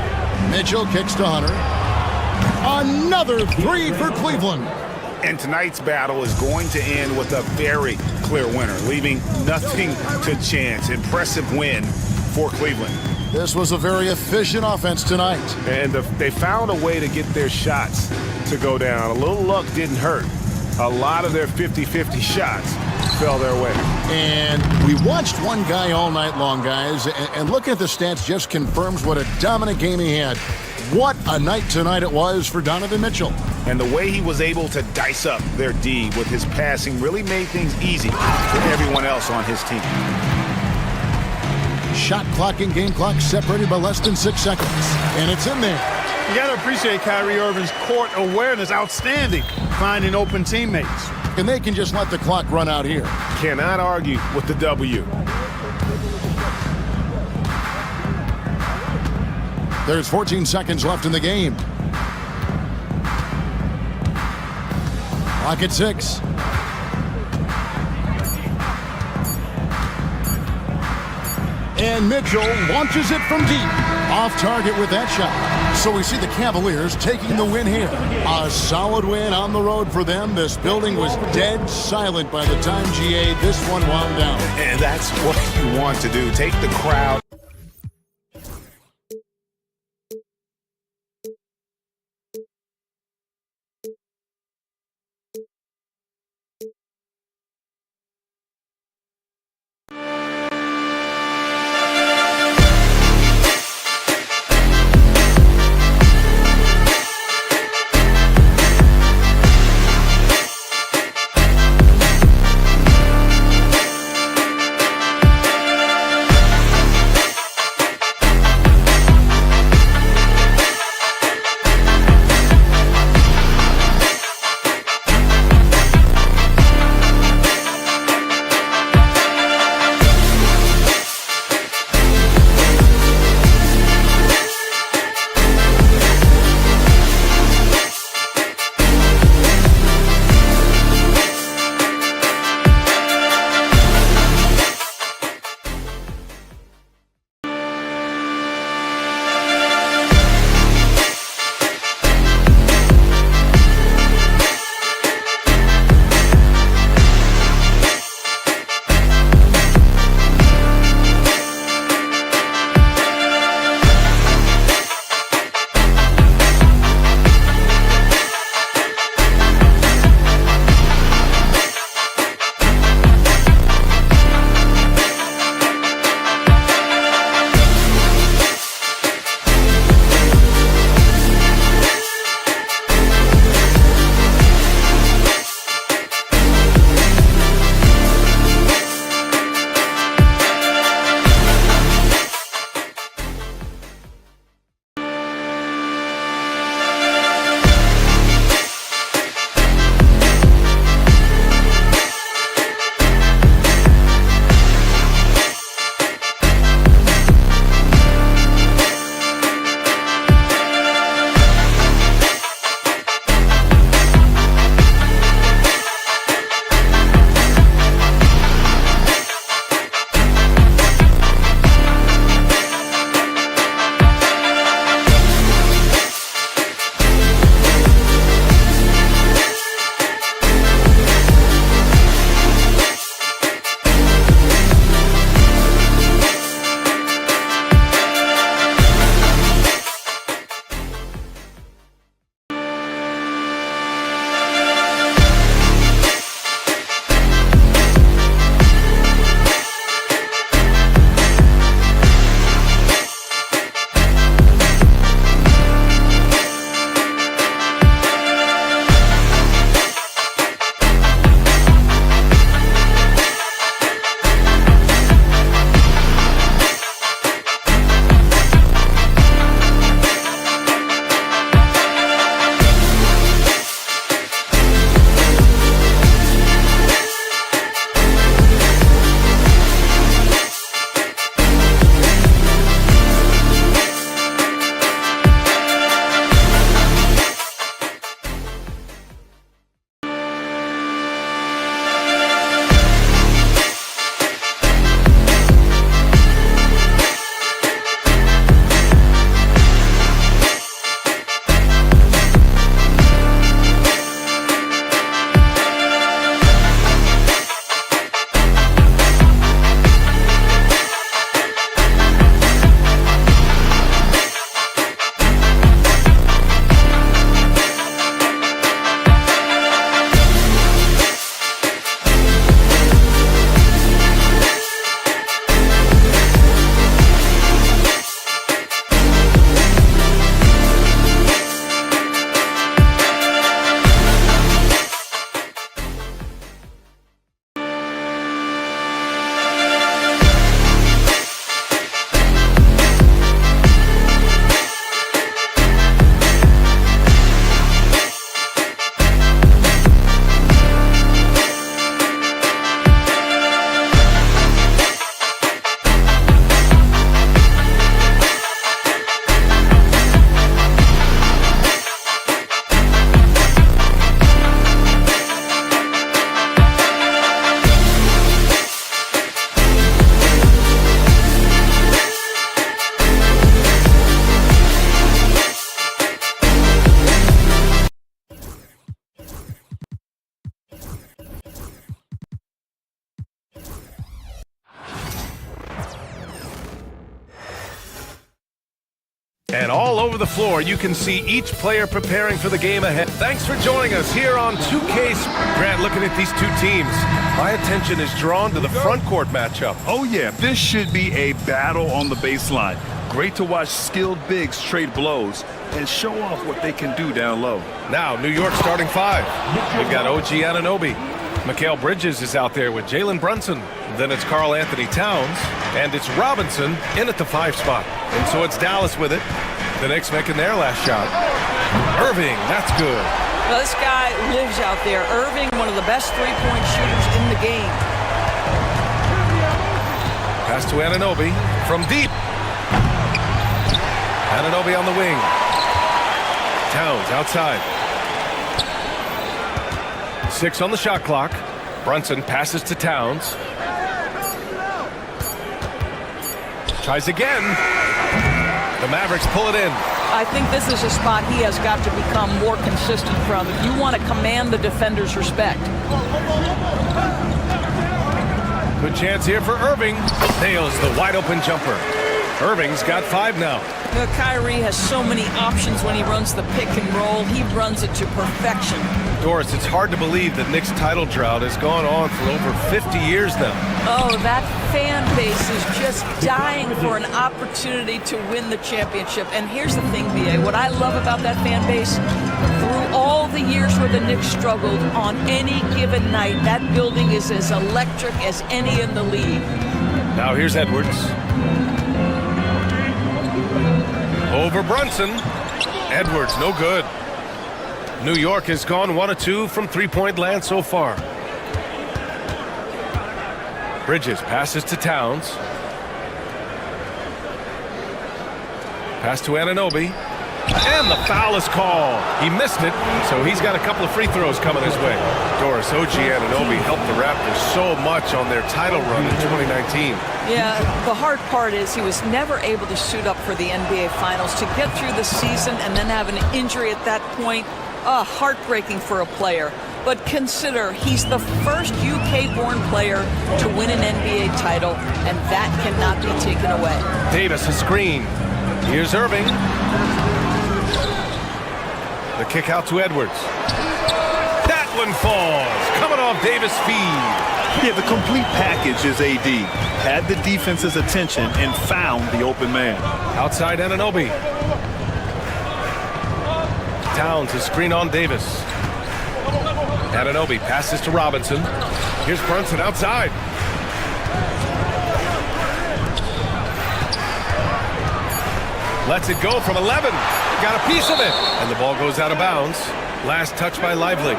Mitchell kicks to Hunter. Another 3 for Cleveland. And tonight's battle is going to end with a very clear winner, leaving nothing to chance. Impressive win for Cleveland. This was a very efficient offense tonight. And they found a way to get their shots to go down. A little luck didn't hurt. A lot of their 50-50 shots fell their way. And we watched one guy all night long, guys, and looking at the stats just confirms what a dominant game he had. What a night tonight it was for Donovan Mitchell. And the way he was able to dice up their D with his passing really made things easy for everyone else on his team. Shot clock and game clock separated by less than 6 seconds. And it's in there. You got to appreciate Kyrie Irving's court awareness. Outstanding. Finding open teammates. And they can just let the clock run out here. Cannot argue with the W. There's 14 seconds left in the game. Clock at 6. And Mitchell launches it from deep. Off target with that shot. So we see the Cavaliers taking the win here. A solid win on the road for them. This building was dead silent by the time GA this one wound down. And that's what you want to do. Take the crowd. And all over the floor, you can see each player preparing for the game ahead. Thanks for joining us here on 2K. Grant, looking at these two teams, my attention is drawn to the front court matchup. Oh, yeah, this should be a battle on the baseline. Great to watch skilled bigs trade blows and show off what they can do down low. Now, New York starting five. We've got OG Anunoby. Mikal Bridges is out there with Jalen Brunson. Then it's Karl Anthony Towns. And it's Robinson in at the 5 spot. And so it's Dallas with it. The Knicks making their last shot. Irving, that's good. Well, this guy lives out there. Irving, one of the best three-point shooters in the game. Pass to Anunoby from deep. Anunoby on the wing. Towns outside. 6 on the shot clock. Brunson passes to Towns. Tries again. The Mavericks pull it in. I think this is a spot he has got to become more consistent from if you want to command the defender's respect. Good chance here for Irving. Nails the wide open jumper. Irving's got 5 now. You know, Kyrie has so many options when he runs the pick and roll. He runs it to perfection. Doris, it's hard to believe that Knicks' title drought has gone on for over 50 years now. Oh, that fan base is just dying for an opportunity to win the championship. And here's the thing, B.A., what I love about that fan base, through all the years where the Knicks struggled, on any given night, that building is as electric as any in the league. Now here's Edwards. Over Brunson. Edwards, no good. New York has gone 1 of 2 from three-point land so far. Bridges passes to Towns. Pass to Anunoby. And the foul is called. He missed it, so he's got a couple of free throws coming his way. Doris, OG Anunoby helped the Raptors so much on their title run in 2019. Yeah, the hard part is he was never able to suit up for the NBA Finals. To get through the season and then have an injury at that point, heartbreaking for a player. But consider, he's the first UK-born player to win an NBA title, and that cannot be taken away. Davis, a screen. Here's Irving. The kick out to Edwards. That one falls. Coming off Davis' feed. Yeah, the complete package is AD. Had the defense's attention and found the open man. Outside Anunoby. Towns, a screen on Davis. Anunoby passes to Robinson. Here's Brunson outside. Lets it go from 11. Got a piece of it. And the ball goes out of bounds. Last touch by Lively.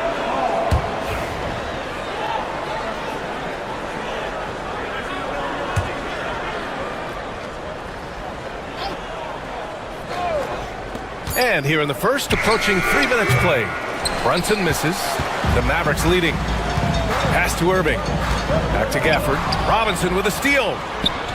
And here in the first, approaching 3 minutes play. Brunson misses. The Mavericks leading. Pass to Irving. Back to Gafford. Robinson with a steal.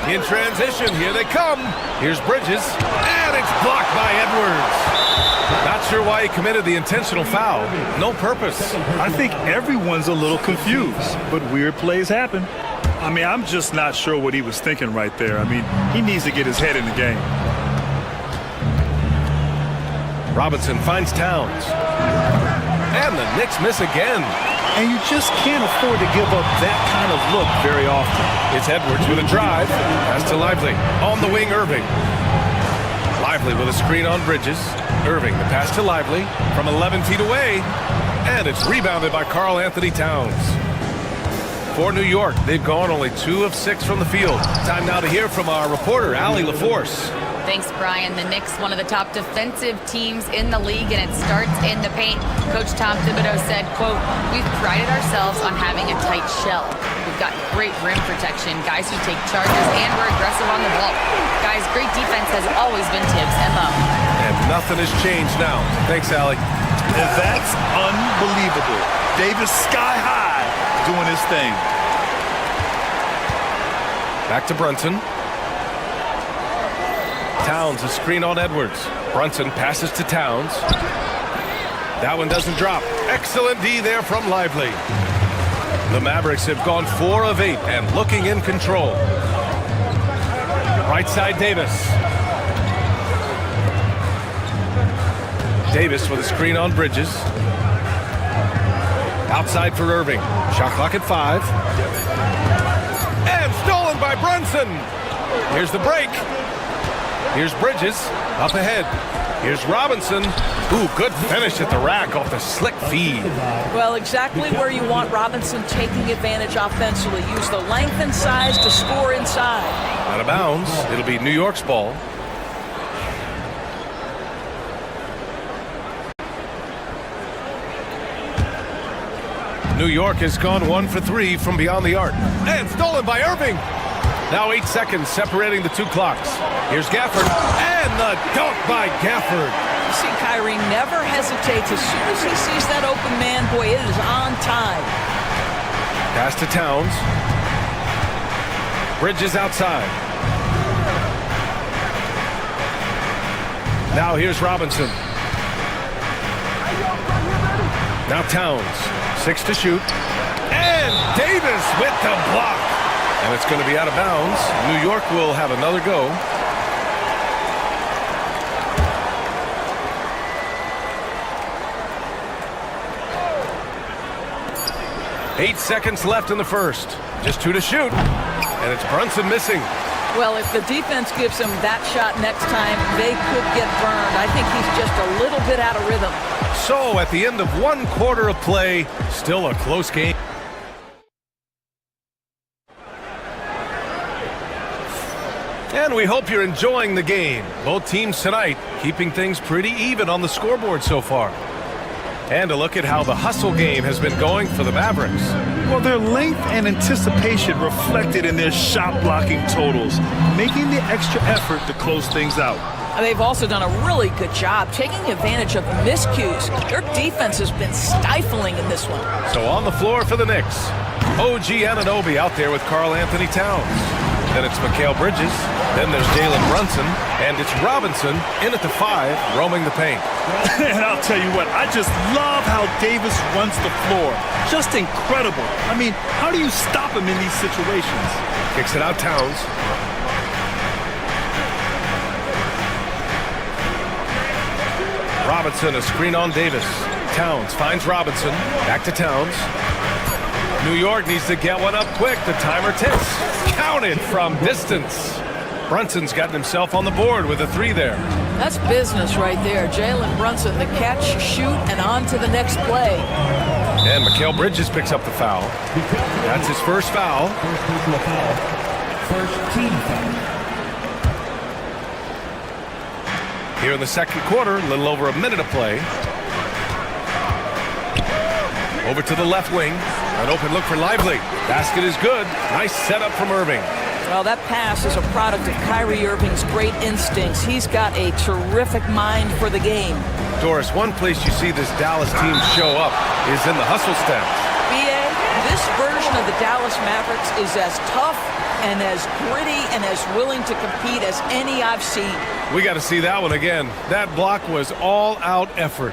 In transition, here they come. Here's Bridges. And it's blocked by Edwards. Not sure why he committed the intentional foul. No purpose. I think everyone's a little confused, but weird plays happen. I mean, I'm just not sure what he was thinking right there. I mean, he needs to get his head in the game. Robinson finds Towns. And the Knicks miss again. And you just can't afford to give up that kind of look very often. It's Edwards with a drive. Pass to Lively. On the wing, Irving. Lively with a screen on Bridges. Irving, the pass to Lively from 11 feet away. And it's rebounded by Karl Anthony Towns. For New York, they've gone only 2 of 6 from the field. Time now to hear from our reporter, Allie LaForce. Thanks, Brian. The Knicks, one of the top defensive teams in the league, and it starts in the paint. Coach Tom Thibodeau said, quote, "We've prided ourselves on having a tight shell. We've got great rim protection, guys who take charges, and we're aggressive on the ball. Guys, great defense has always been Tibbs' MO." And nothing has changed now. Thanks, Allie. And that's unbelievable. Davis sky high doing his thing. Back to Brunson. Towns, a screen on Edwards. Brunson passes to Towns. That one doesn't drop. Excellent D there from Lively. The Mavericks have gone 4 of 8 and looking in control. Right side Davis. Davis with a screen on Bridges. Outside for Irving. Shot clock at 5. And stolen by Brunson. Here's the break. Here's Bridges up ahead. Here's Robinson. Ooh, good finish at the rack off the slick feed. Well, exactly where you want Robinson taking advantage offensively. Use the length and size to score inside. Out of bounds. It'll be New York's ball. New York has gone 1 for 3 from beyond the arc. And stolen by Irving. Now 8 seconds separating the two clocks. Here's Gafford. And the dunk by Gafford. You see Kyrie never hesitates. As soon as he sees that open man, boy, it is on time. Pass to Towns. Bridges outside. Now here's Robinson. Now Towns. 6 to shoot. And Davis with the block. And it's going to be out of bounds. New York will have another go. Eight seconds left in the first. Just 2 to shoot. And it's Brunson missing. Well, if the defense gives him that shot next time, they could get burned. I think he's just a little bit out of rhythm. So at the end of 1 quarter of play, still a close game. And we hope you're enjoying the game. Both teams tonight keeping things pretty even on the scoreboard so far. And a look at how the hustle game has been going for the Mavericks. Well, their length and anticipation reflected in their shot blocking totals, making the extra effort to close things out. They've also done a really good job taking advantage of miscues. Their defense has been stifling in this one. So on the floor for the Knicks, OG Anunoby out there with Karl Anthony Towns. Then it's Mikal Bridges. Then there's Jalen Brunson. And it's Robinson in at the 5, roaming the paint. And I'll tell you what, I just love how Davis runs the floor. Just incredible. I mean, how do you stop him in these situations? Kicks it out Towns. Robinson, a screen on Davis. Towns finds Robinson. Back to Towns. New York needs to get one up quick. The timer ticks. Counted from distance. Brunson's gotten himself on the board with a 3 there. That's business right there. Jalen Brunson, the catch, shoot, and on to the next play. And Mikal Bridges picks up the foul. That's his first foul. First team foul. Here in the second quarter, a little over a minute of play. Over to the left wing. An open look for Lively. Basket is good. Nice setup from Irving. Well, that pass is a product of Kyrie Irving's great instincts. He's got a terrific mind for the game. Doris, one place you see this Dallas team show up is in the hustle stats. B.A., this version of the Dallas Mavericks is as tough and as gritty and as willing to compete as any I've seen. We got to see that one again. That block was all-out effort.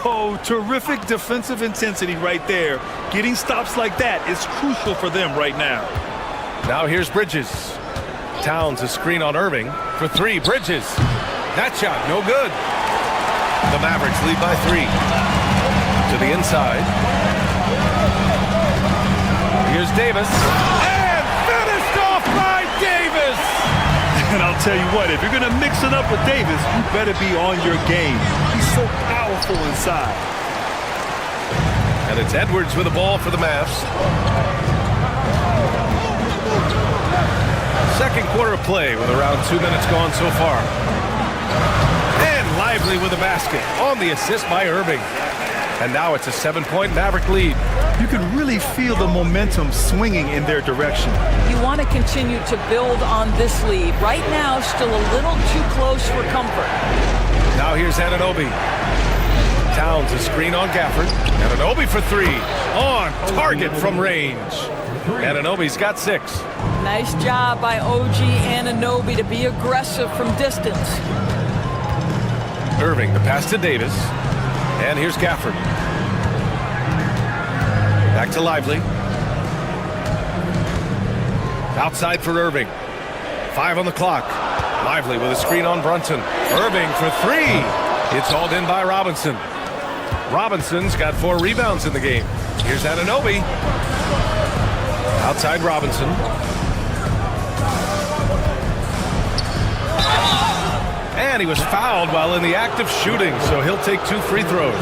Oh, terrific defensive intensity right there. Getting stops like that is crucial for them right now. Now here's Bridges. Towns a screen on Irving for 3. Bridges. That shot, no good. The Mavericks lead by 3. To the inside. Here's Davis. And finished off by Davis. And I'll tell you what, if you're going to mix it up with Davis, you better be on your game. He's so powerful inside. And it's Edwards with the ball for the Mavs. Second quarter of play with around 2 minutes gone so far. And Lively with the basket on the assist by Irving. And now it's a 7-point Maverick lead. You can really feel the momentum swinging in their direction. You want to continue to build on this lead. Right now, still a little too close for comfort. Now here's Anunoby. Towns a screen on Gafford. Anunoby for 3. On target from range. Anunoby's got 6. Nice job by OG Anunoby to be aggressive from distance. Irving, the pass to Davis. And here's Gafford. Back to Lively. Outside for Irving. 5 on the clock. Lively with a screen on Brunson. Irving for 3. It's hauled in by Robinson. Robinson's got 4 rebounds in the game. Here's Anunoby. Outside Robinson. And he was fouled while in the act of shooting, so he'll take 2 free throws.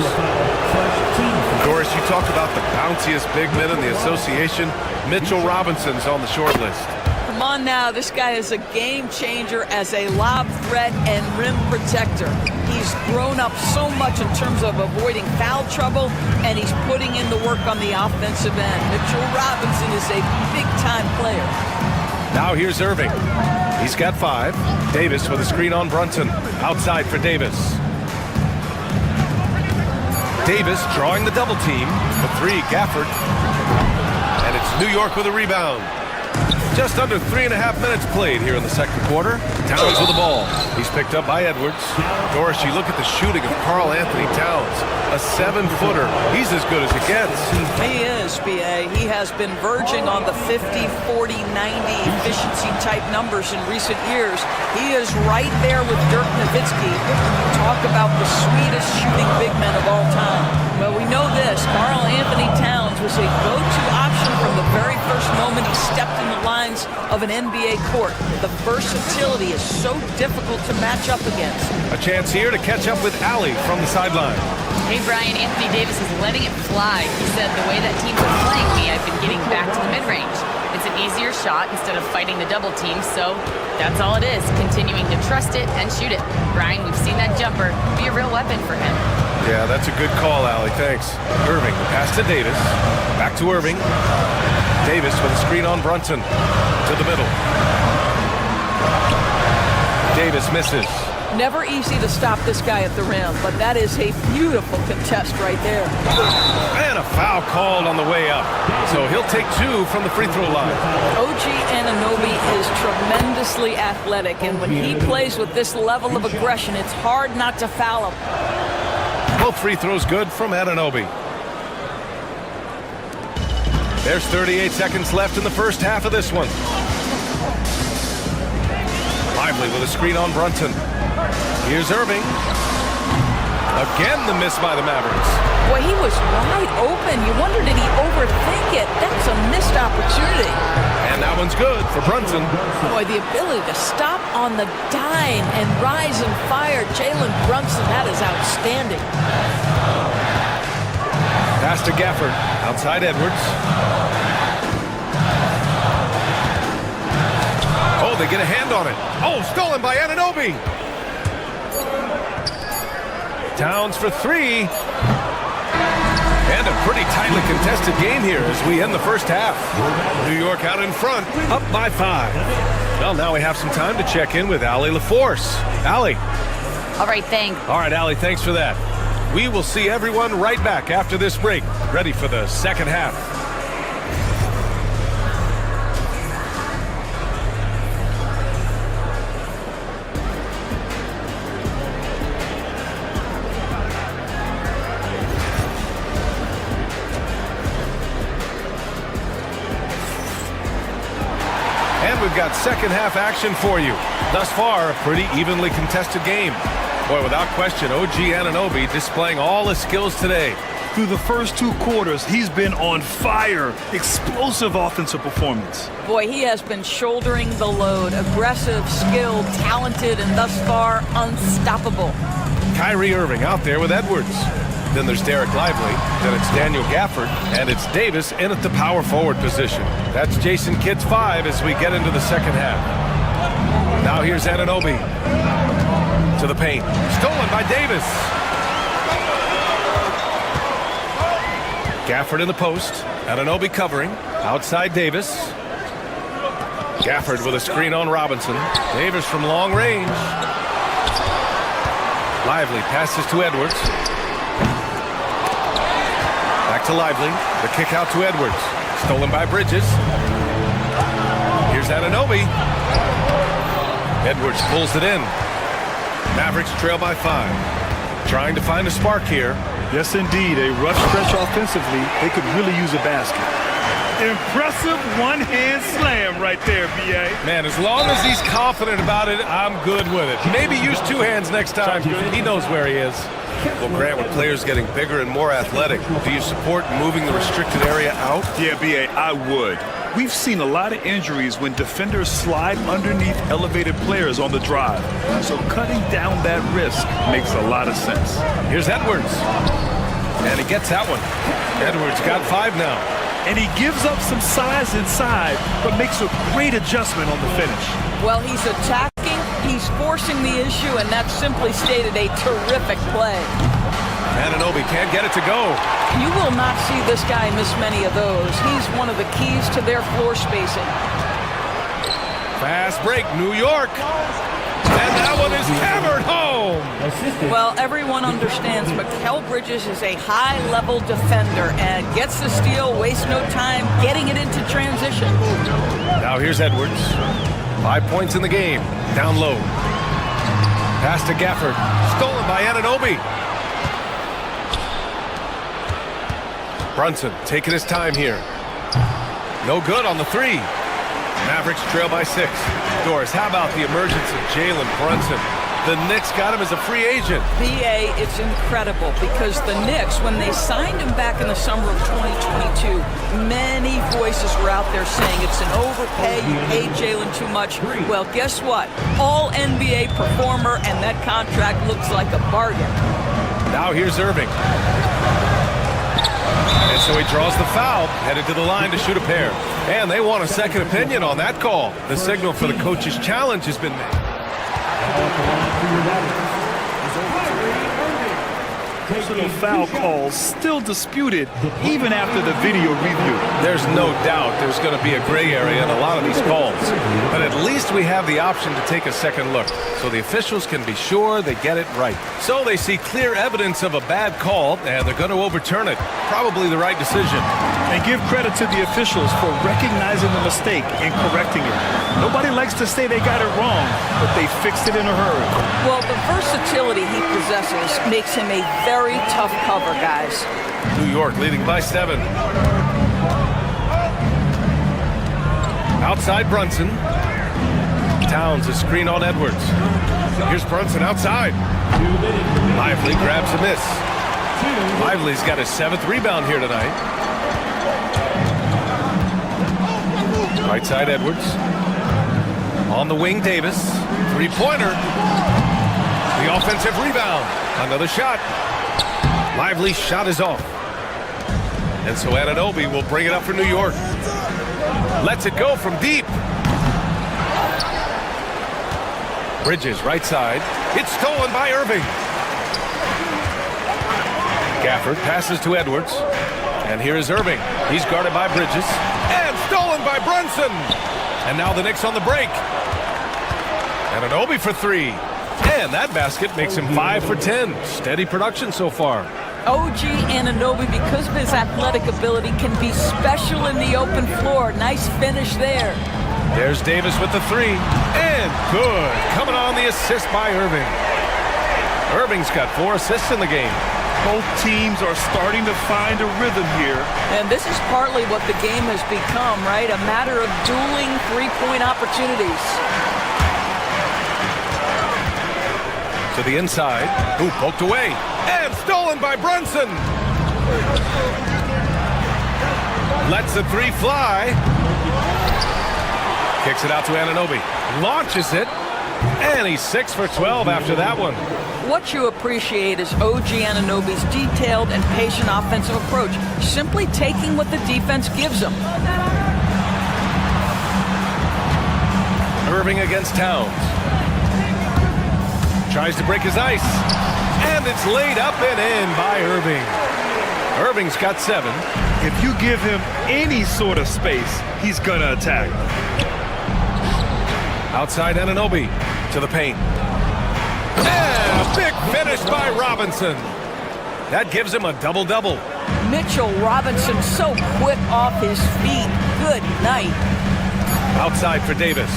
Doris, you talk about the bounciest big men in the association. Mitchell Robinson's on the short list. Come on now, this guy is a game changer as a lob threat and rim protector. He's grown up so much in terms of avoiding foul trouble, and he's putting in the work on the offensive end. Mitchell Robinson is a big-time player. Now here's Irving. He's got 5. Davis with a screen on Brunson. Outside for Davis. Davis drawing the double team. For 3, Gafford. And it's New York with a rebound. Just under 3.5 minutes played here in the second quarter. Towns with the ball. He's picked up by Edwards. Doris, you look at the shooting of Karl Anthony Towns. A 7-footer. He's as good as it gets. He is, B.A. He has been verging on the 50, 40, 90 efficiency type numbers in recent years. He is right there with Dirk Nowitzki. Talk about the sweetest shooting big men of all time. Well, we know this. Karl Anthony Towns was a go-to option from the very first moment he stepped in the lines of an NBA court. The versatility is so difficult to match up against. A chance here to catch up with Allie from the sideline. Hey, Brian, Anthony Davis is letting it fly. He said, the way that teams are playing me, I've been getting back to the mid-range. It's an easier shot instead of fighting the double team, so that's all it is, continuing to trust it and shoot it. Brian, we've seen that jumper be a real weapon for him. Yeah, that's a good call, Allie. Thanks. Irving, pass to Davis. Back to Irving. Davis with a screen on Brunson. To the middle. Davis misses. Never easy to stop this guy at the rim, but that is a beautiful contest right there. And a foul called on the way up. So he'll take 2 from the free throw line. OG Anunoby is tremendously athletic, and when he plays with this level of aggression, it's hard not to foul him. Both free throws good from Anunoby. There's 38 seconds left in the first half of this one. Lively with a screen on Brunson. Here's Irving. Again, the miss by the Mavericks. Boy, he was wide open. You wonder, did he overthink it? That's a missed opportunity. And that one's good for Brunson. Boy, the ability to stop on the dime and rise and fire Jalen Brunson, that is outstanding. Pass to Gafford. Outside Edwards. Oh, they get a hand on it. Oh, stolen by Anunoby. Towns for 3. And a pretty tightly contested game here as we end the first half. New York out in front, up by 5. Well, now we have some time to check in with Allie LaForce. Allie. All right, thanks. All right, Allie, thanks for that. We will see everyone right back after this break, ready for the second half. And we've got second half action for you. Thus far, a pretty evenly contested game. Boy, without question, OG Anunoby displaying all his skills today. Through the first 2 quarters, he's been on fire. Explosive offensive performance. Boy, he has been shouldering the load. Aggressive, skilled, talented, and thus far, unstoppable. Kyrie Irving out there with Edwards. Then there's Derek Lively. Then it's Daniel Gafford. And it's Davis in at the power forward position. That's Jason Kidd's 5 as we get into the second half. Now here's Anunoby. To the paint. Stolen by Davis. Gafford in the post. Anunoby covering. Outside Davis. Gafford with a screen on Robinson. Davis from long range. Lively passes to Edwards. Back to Lively. The kick out to Edwards. Stolen by Bridges. Here's Anunoby. Edwards pulls it in. Mavericks trail by 5. Trying to find a spark here. Yes, indeed. A rough stretch offensively. They could really use a basket. Impressive one-hand slam right there, B.A. Man, as long as he's confident about it, I'm good with it. Maybe use two hands next time. He knows where he is. Well, Grant, with players getting bigger and more athletic, do you support moving the restricted area out? Yeah, B.A., I would. We've seen a lot of injuries when defenders slide underneath elevated players on the drive. So cutting down that risk makes a lot of sense. Here's Edwards. And he gets that one. Edwards got 5 now. And he gives up some size inside, but makes a great adjustment on the finish. Well, he's attacking, he's forcing the issue, and that's simply stated a terrific play. Anunoby can't get it to go. You will not see this guy miss many of those. He's one of the keys to their floor spacing. Fast break, New York. And that one is hammered home. Well, everyone understands Mikal Bridges is a high-level defender and gets the steal, wastes no time getting it into transition. Now here's Edwards. 5 points in the game. Down low. Pass to Gafford. Stolen by Anunoby. Brunson taking his time here. No good on the 3. Mavericks trail by 6. Doris, how about the emergence of Jalen Brunson? The Knicks got him as a free agent. B.A., it's incredible because the Knicks, when they signed him back in the summer of 2022, many voices were out there saying it's an overpay, you paid Jalen too much. Well, guess what? All NBA performer, and that contract looks like a bargain. Now here's Irving. And so he draws the foul, headed to the line to shoot a pair. And they want a second opinion on that call. The signal for the coach's challenge has been made. Personal foul calls still disputed even after the video review. There's no doubt there's going to be a gray area in a lot of these calls. But at least we have the option to take a second look, so the officials can be sure they get it right. So they see clear evidence of a bad call, and they're going to overturn it. Probably the right decision. And give credit to the officials for recognizing the mistake and correcting it. Nobody likes to say they got it wrong, but they fixed it in a hurry. Well, the versatility he possesses makes him a very tough cover, guys. New York leading by 7. Outside Brunson. Towns a screen on Edwards. Here's Brunson outside. Lively grabs a miss. Lively's got his 7th rebound here tonight. Right side Edwards. On the wing Davis. 3-pointer. The offensive rebound. Another shot. Lively's shot is off. And so Anunoby will bring it up for New York. Lets it go from deep. Bridges right side. It's stolen by Irving. Gafford passes to Edwards. And here is Irving. He's guarded by Bridges. And stolen by Brunson. And now the Knicks on the break. Anunoby for 3. And that basket makes him 5 for 10. Steady production so far. OG Anunoby, because of his athletic ability, can be special in the open floor. Nice finish there. There's Davis with the 3. And good. Coming on the assist by Irving. Irving's got 4 assists in the game. Both teams are starting to find a rhythm here. And this is partly what the game has become, right? A matter of dueling three-point opportunities. To the inside. Ooh, poked away. And stolen by Brunson. Lets the 3 fly. Kicks it out to Anunoby. Launches it. And he's 6 for 12 after that one. What you appreciate is OG Anunoby's detailed and patient offensive approach, simply taking what the defense gives him. Irving against Towns. Tries to break his ice. And it's laid up and in by Irving. Irving's got 7. If you give him any sort of space, he's going to attack. Outside Anunoby to the paint. And a big finish by Robinson. That gives him a double-double. Mitchell Robinson so quick off his feet. Good night. Outside for Davis.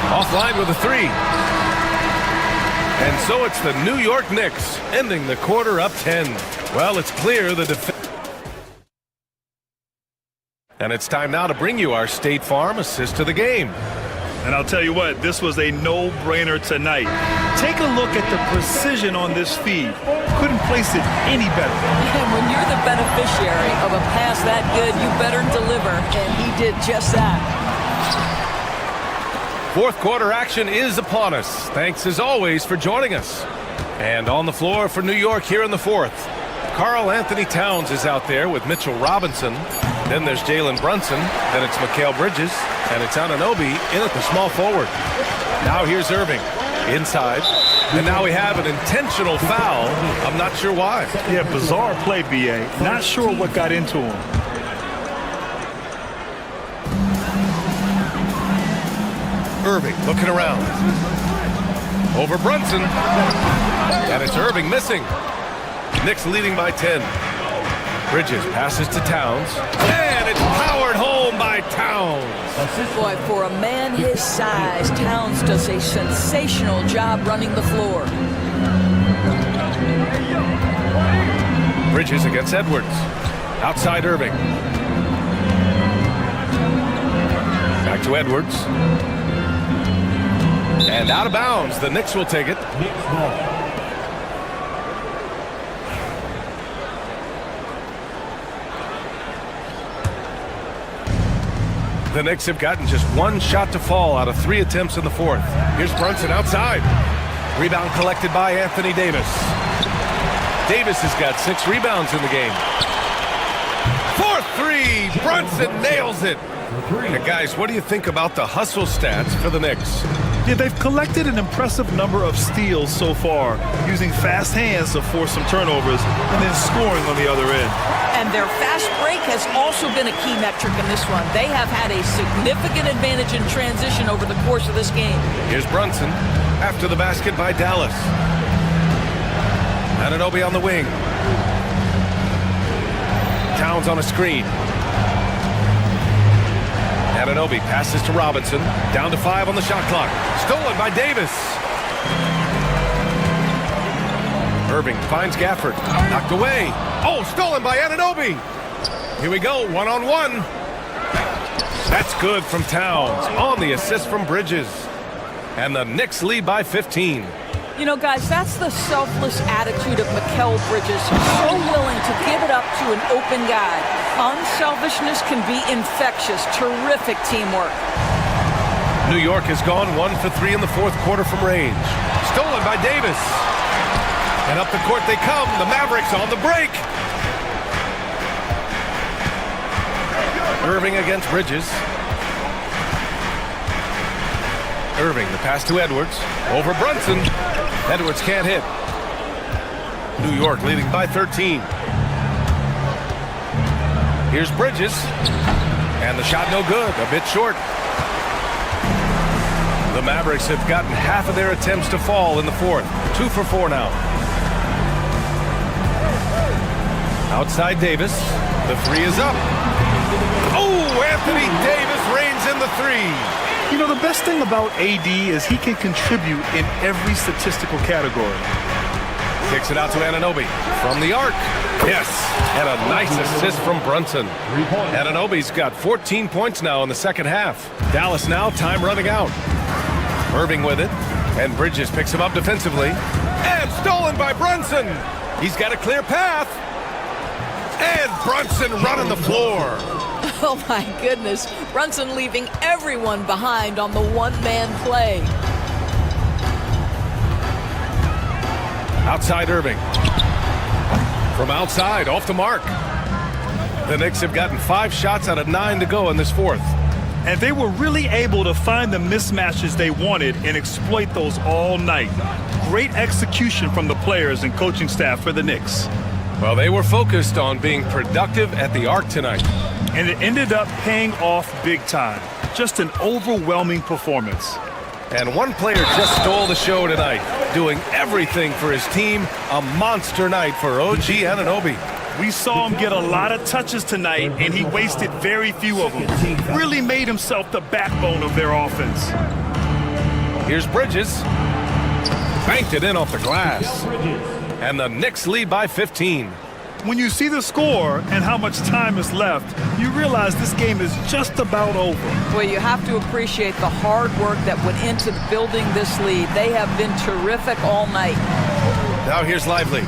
Offline with a 3. And so it's the New York Knicks ending the quarter up 10. Well, it's clear the defense And it's time now to bring you our State Farm assist to the game. And I'll tell you what, this was a no-brainer tonight. Take a look at the precision on this feed. Couldn't place it any better. And when you're the beneficiary of a pass that good, you better deliver, and he did just that. Fourth quarter action is upon us. Thanks as always for joining us. And on the floor for New York here in the fourth, Karl Anthony Towns is out there with Mitchell Robinson. Then there's Jalen Brunson. Then it's Mikal Bridges. And it's Anunoby in at the small forward. Now here's Irving inside. And now we have an intentional foul. I'm not sure why. Yeah, bizarre play, B.A. Not sure what got into him. Irving looking around. Over Brunson. And it's Irving missing. Knicks leading by 10. Bridges passes to Towns. And it's powered home by Towns. Boy, for a man his size, Towns does a sensational job running the floor. Bridges against Edwards. Outside Irving. Back to Edwards. And out of bounds. The Knicks will take it. The Knicks have gotten just one shot to fall out of 3 attempts in the fourth. Here's Brunson outside. Rebound collected by Anthony Davis. Davis has got 6 rebounds in the game. 4-3. Brunson nails it. And guys, what do you think about the hustle stats for the Knicks? Yeah, they've collected an impressive number of steals so far, using fast hands to force some turnovers and then scoring on the other end. And their fast break has also been a key metric in this one. They have had a significant advantage in transition over the course of this game. Here's Brunson after the basket by Dallas. Anunoby on the wing. Towns on a screen. Anunoby passes to Robinson. Down to 5 on the shot clock. Stolen by Davis. Irving finds Gafford. Knocked away. Oh, stolen by Anunoby. Here we go, one-on-one. That's good from Towns. On the assist from Bridges. And the Knicks lead by 15. You know, guys, that's the selfless attitude of Mikal Bridges. So willing to give it up to an open guy. Unselfishness can be infectious. Terrific teamwork. New York has gone 1 for 3 in the fourth quarter from range. Stolen by Davis. And up the court they come. The Mavericks on the break. Irving against Bridges. Irving, the pass to Edwards. Over Brunson. Edwards can't hit. New York leading by 13. Here's Bridges. And the shot no good. A bit short. The Mavericks have gotten half of their attempts to fall in the fourth. 2 for 4 now. Outside Davis. The 3 is up. Oh, Anthony Davis reigns in the 3. You know, the best thing about AD is he can contribute in every statistical category. Kicks it out to Anunoby from the arc. Yes, and a nice assist from Brunson. Anunoby's got 14 points now in the second half. Dallas now, time running out. Irving with it, and Bridges picks him up defensively. And stolen by Brunson. He's got a clear path. And Brunson running the floor. Oh, my goodness. Brunson leaving everyone behind on the one-man play. Outside Irving. From outside, off the mark. The Knicks have gotten 5 shots out of 9 to go in this fourth. And they were really able to find the mismatches they wanted and exploit those all night. Great execution from the players and coaching staff for the Knicks. Well, they were focused on being productive at the arc tonight. And it ended up paying off big time. Just an overwhelming performance. And one player just stole the show tonight, doing everything for his team. A monster night for OG Anunoby. We saw him get a lot of touches tonight, and he wasted very few of them. Really made himself the backbone of their offense. Here's Bridges. Banked it in off the glass. And the Knicks lead by 15. when you see the score and how much time is left, you realize this game is just about over. Well, you have to appreciate the hard work that went into building this lead. They have been terrific all night. Now here's Lively.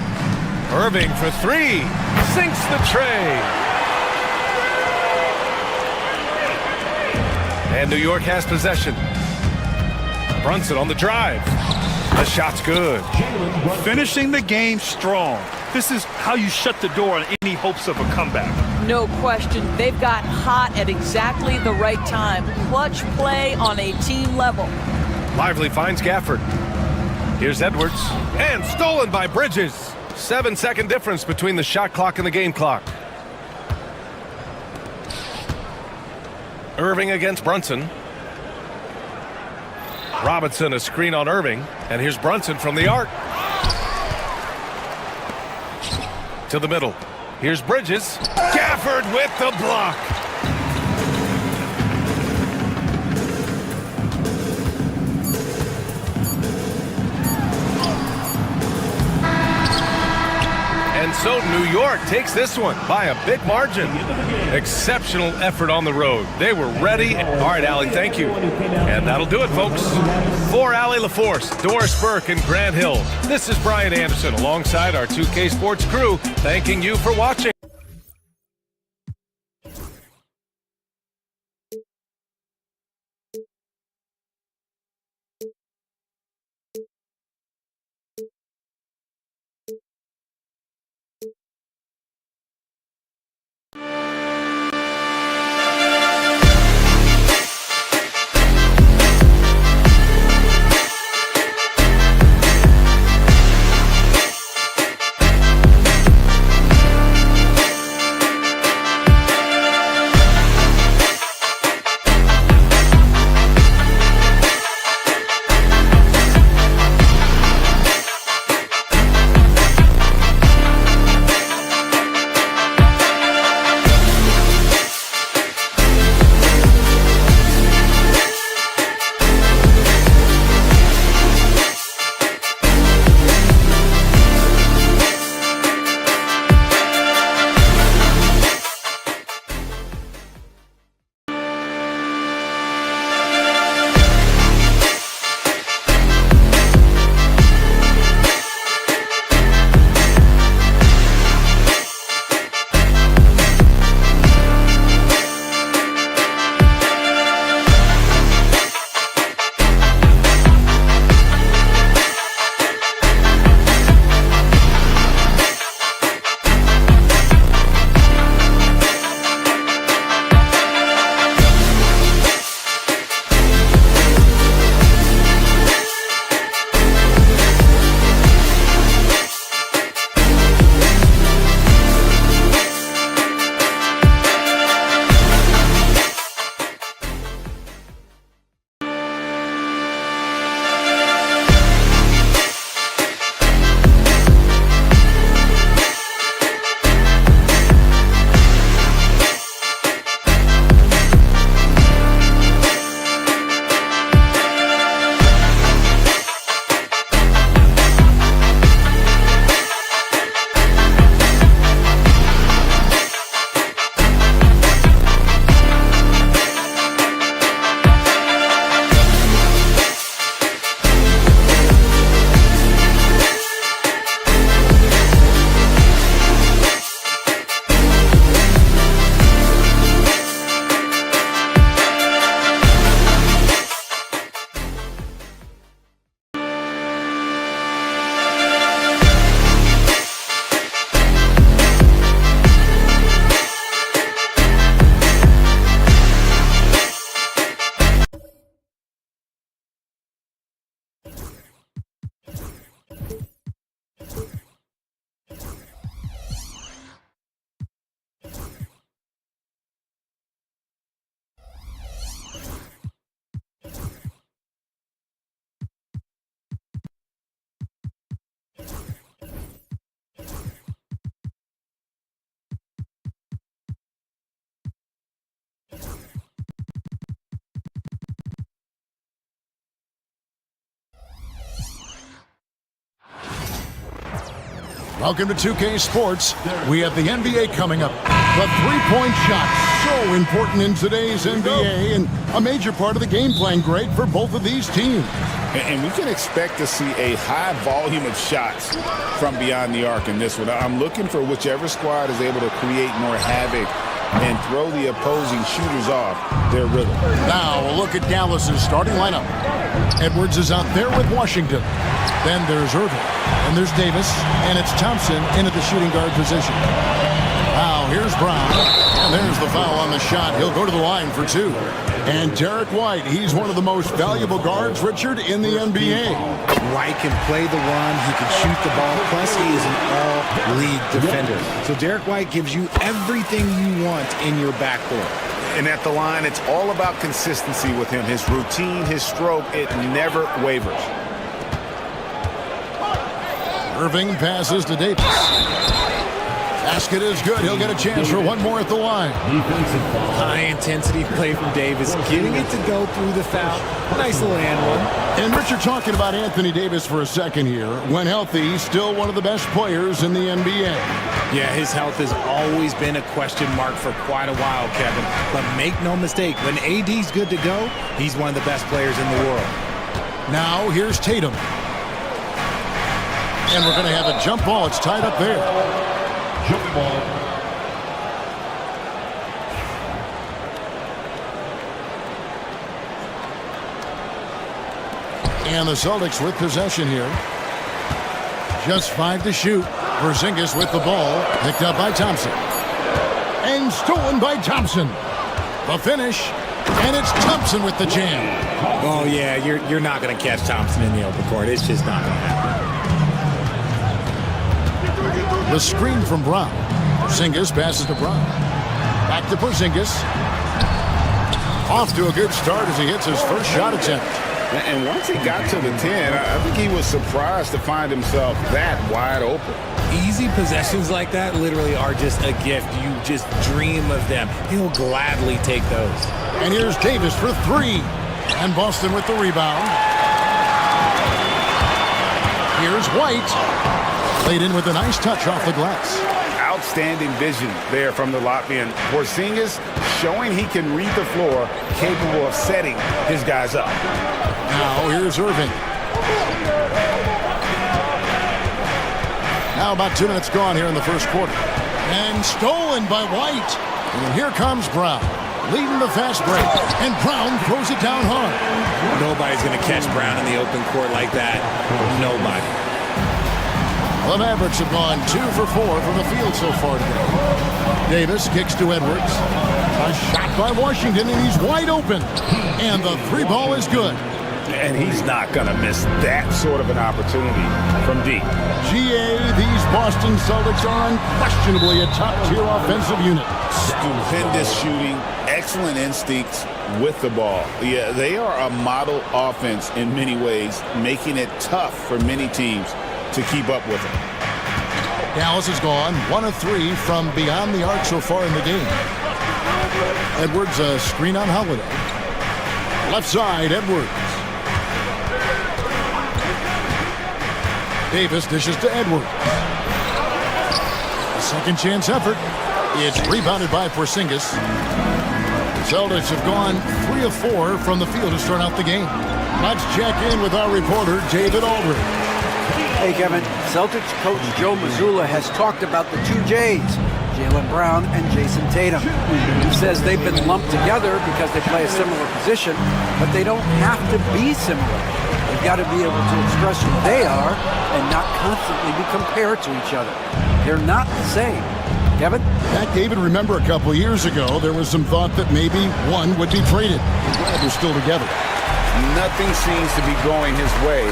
Irving for three. Sinks the tray. And New York has possession. Brunson on the drive. The shot's good. Finishing the game strong. This is how you shut the door on any hopes of a comeback. No question. They've got hot at exactly the right time. Clutch play on a team level. Lively finds Gafford. Here's Edwards. And stolen by Bridges. 7-second difference between the shot clock and the game clock. Irving against Brunson. Robinson a screen on Irving. And here's Brunson from the arc. To the middle. Here's Bridges. Gafford with the block. And so New York takes this one by a big margin. Exceptional effort on the road. They were ready. All right, Allie, thank you. And that'll do it, folks. For Allie LaForce, Doris Burke, and Grant Hill, this is Brian Anderson alongside our 2K Sports crew, thanking you for watching. Welcome to 2K Sports. We have the NBA coming up. The three-point shot, so important in today's NBA and a major part of the game plan, Greg, for both of these teams. And we can expect to see a high volume of shots from beyond the arc in this one. I'm looking for whichever squad is able to create more havoc and throw the opposing shooters off their rhythm. Now, a look at Dallas's starting lineup. Edwards is out there with Washington. Then there's Irving, and there's Davis, and it's Thompson into the shooting guard position. Now, here's Brown, and there's the foul on the shot. He'll go to the line for two. And Derek White, he's one of the most valuable guards, Richard, in the NBA. White can play the one, he can shoot the ball, plus he is an all-league defender. So Derek White gives you everything you want in your backcourt. And at the line, it's all about consistency with him. His routine, his stroke, it never wavers. Irving passes to Davis. Basket is good. He'll get a chance for one more at the line. High-intensity play from Davis, getting it to go through the foul. Nice little and one. And Richard, talking about Anthony Davis for a second here. When healthy, he's still one of the best players in the NBA. Yeah, his health has always been a question mark for quite a while, Kevin. But make no mistake, when AD's good to go, he's one of the best players in the world. Now, here's Tatum. And we're going to have a jump ball. It's tied up there. Jump ball. And the Celtics with possession here. Just 5 to shoot. Porzingis with the ball. Picked up by Thompson. And stolen by Thompson. The finish. And it's Thompson with the jam. Oh, yeah, you're not going to catch Thompson in the open court. It's just not going to happen. The screen from Brown. Porzingis passes to Brown. Back to Porzingis. Off to a good start as he hits his first shot attempt. And once he got to the 10, I think he was surprised to find himself that wide open. Easy possessions like that literally are just a gift. You just dream of them. He'll gladly take those. And here's Davis for 3. And Boston with the rebound. Here's White. Laid in with a nice touch off the glass. Outstanding vision there from the Latvian. Porzingis showing he can read the floor, capable of setting his guys up. Now here's Irving. Now about 2 minutes gone here in the first quarter. And stolen by White. And here comes Brown. Leading the fast break. And Brown throws it down hard. Nobody's going to catch Brown in the open court like that. Nobody. The Mavericks have gone 2 for 4 from the field so far today. Davis kicks to Edwards. A shot by Washington, and he's wide open. And the 3 ball is good. And he's not going to miss that sort of an opportunity from deep. GA, these Boston Celtics are unquestionably a top-tier offensive unit. Stupendous shooting, excellent instincts with the ball. Yeah, they are a model offense in many ways, making it tough for many teams to keep up with them. Dallas has gone 1 of 3 from beyond the arc so far in the game. Edwards, a screen on Holiday. Left side, Edwards. Davis dishes to Edwards. A second chance effort. It's rebounded by Porzingis. The Celtics have gone 3 of 4 from the field to start out the game. Let's check in with our reporter, David Aldridge. Hey, Kevin. Celtics coach Joe Mazzulla has talked about the 2 J's, Jaylen Brown and Jason Tatum. He says they've been lumped together because they play a similar position, but they don't have to be similar. They've got to be able to express who they are and not constantly be compared to each other. They're not the same. Kevin? That, David, remember a couple years ago, there was some thought that maybe one would be traded. I'm glad they're still together. Nothing seems to be going his way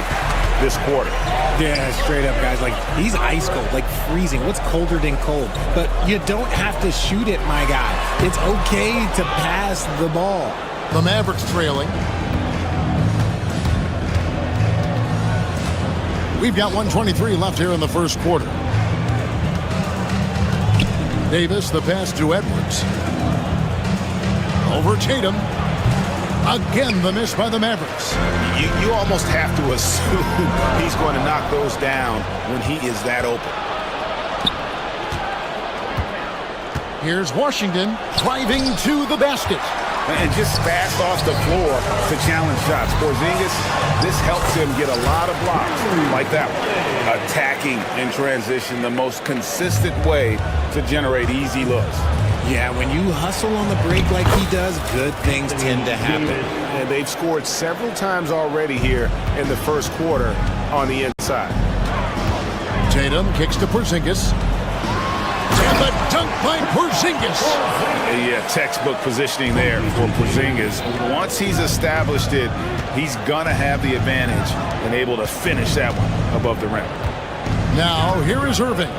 this quarter. Yeah, straight up, guys. Like, he's ice cold, like freezing. What's colder than cold? But you don't have to shoot it, my guy. It's okay to pass the ball. The Mavericks trailing. We've got 1:23 left here in the first quarter. Davis, the pass to Edwards. Over Tatum. Again, the miss by the Mavericks. You almost have to assume he's going to knock those down when he is that open. Here's Washington driving to the basket. And just fast off the floor to challenge shots. Porzingis, this helps him get a lot of blocks like that one. Attacking in transition, the most consistent way to generate easy looks. Yeah, when you hustle on the break like he does, good things tend to happen. And they've scored several times already here in the first quarter on the inside. Tatum kicks to Porzingis. And the dunk by Porzingis. Yeah, textbook positioning there for Porzingis. Once he's established it, he's going to have the advantage and able to finish that one above the rim. Now, here is Irving.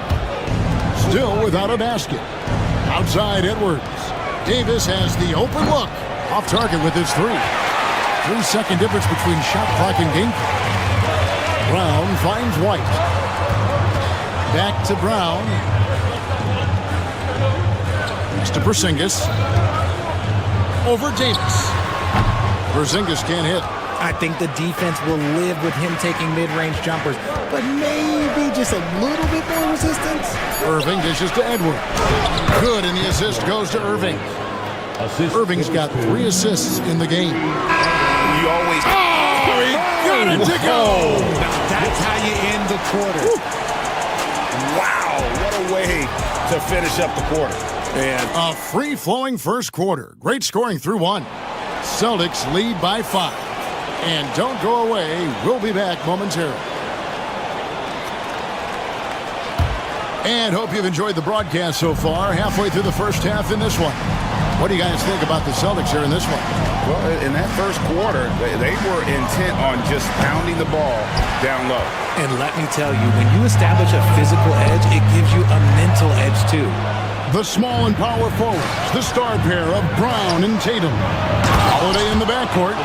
Still without a basket. Outside Edwards. Davis has the open look. Off target with his three. 3-second difference between shot clock and game clock. Brown finds White. Back to Brown. To Porzingis. Over Davis. Porzingis can't hit. I think the defense will live with him taking mid-range jumpers, but maybe just a little bit more resistance. Irving dishes to Edwards. Good, and the assist goes to Irving. Irving's got 3 assists in the game. You always... Oh, he got it to go! That's how you end the quarter. Wow, what a way to finish up the quarter. And a free-flowing first quarter. Great scoring through 1. Celtics lead by 5. And don't go away. We'll be back momentarily. And hope you've enjoyed the broadcast so far. Halfway through the first half in this one. What do you guys think about the Celtics here in this one? Well, in that first quarter, they were intent on just pounding the ball down low. And let me tell you, when you establish a physical edge, it gives you a mental edge too. The small and power forwards, the star pair of Brown and Tatum. Holiday in the backcourt.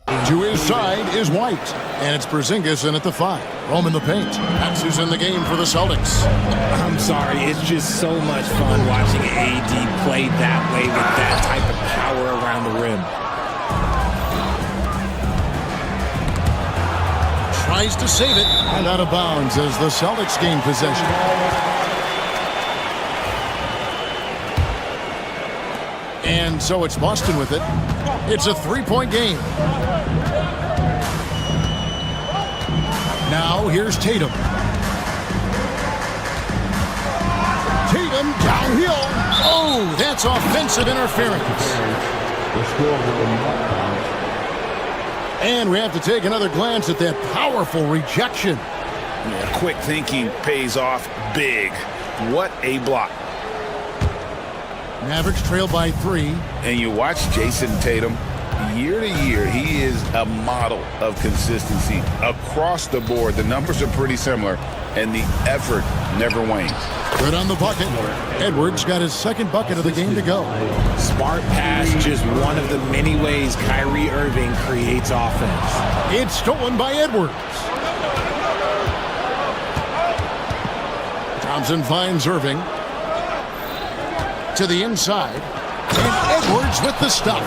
To his side is White, and it's Porzingis in at the 5. Rome in the paint. That's who's in the game for the Celtics. I'm sorry, it's just so much fun watching AD play that way with that type of power around the rim. Tries to save it, and out of bounds as the Celtics gain possession. And so it's Boston with it. It's a 3-point game. Now here's Tatum. Tatum downhill. Oh, that's offensive interference. And we have to take another glance at that powerful rejection. Yeah, quick thinking pays off big. What a block. Mavericks trail by 3. And you watch Jason Tatum. Year to year, he is a model of consistency across the board. The numbers are pretty similar, and the effort never wanes. Good on the bucket. Edwards got his second bucket of the game to go. Smart pass, just one of the many ways Kyrie Irving creates offense. It's stolen by Edwards. Thompson finds Irving. To the inside. And Edwards with the stuff.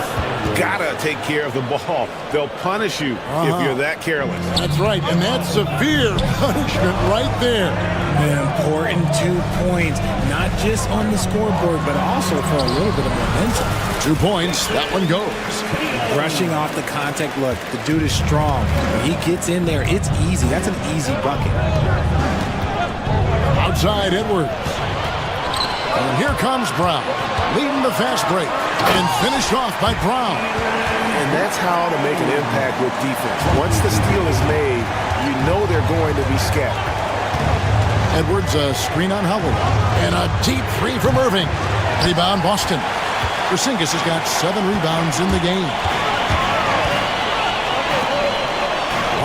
Gotta take care of the ball. They'll punish you if you're that careless. That's right, and that's severe punishment right there. An important 2 points, not just on the scoreboard, but also for a little bit of momentum. 2 points, that one goes. Brushing off the contact, look, the dude is strong. When he gets in there, it's easy. That's an easy bucket. Outside Edwards. And here comes Brown, leading the fast break, and finished off by Brown. And that's how to make an impact with defense. Once the steal is made, you know they're going to be scattered. Edwards, a screen on Howell, and a deep 3 from Irving. Rebound Boston. Porzingis has got 7 rebounds in the game.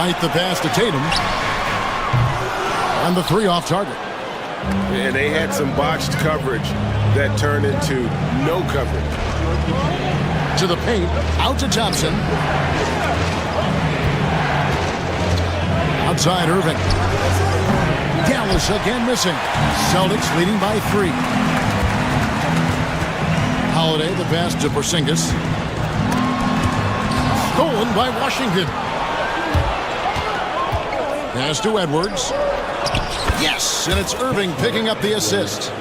Right the pass to Tatum. And the 3 off target. And they had some botched coverage that turned into no coverage. To the paint, out to Thompson. Outside Irving. Dallas again missing. Celtics leading by 3. Holiday, the pass to Porzingis. Stolen by Washington. Pass to Edwards. Yes, and it's Irving picking up the assist.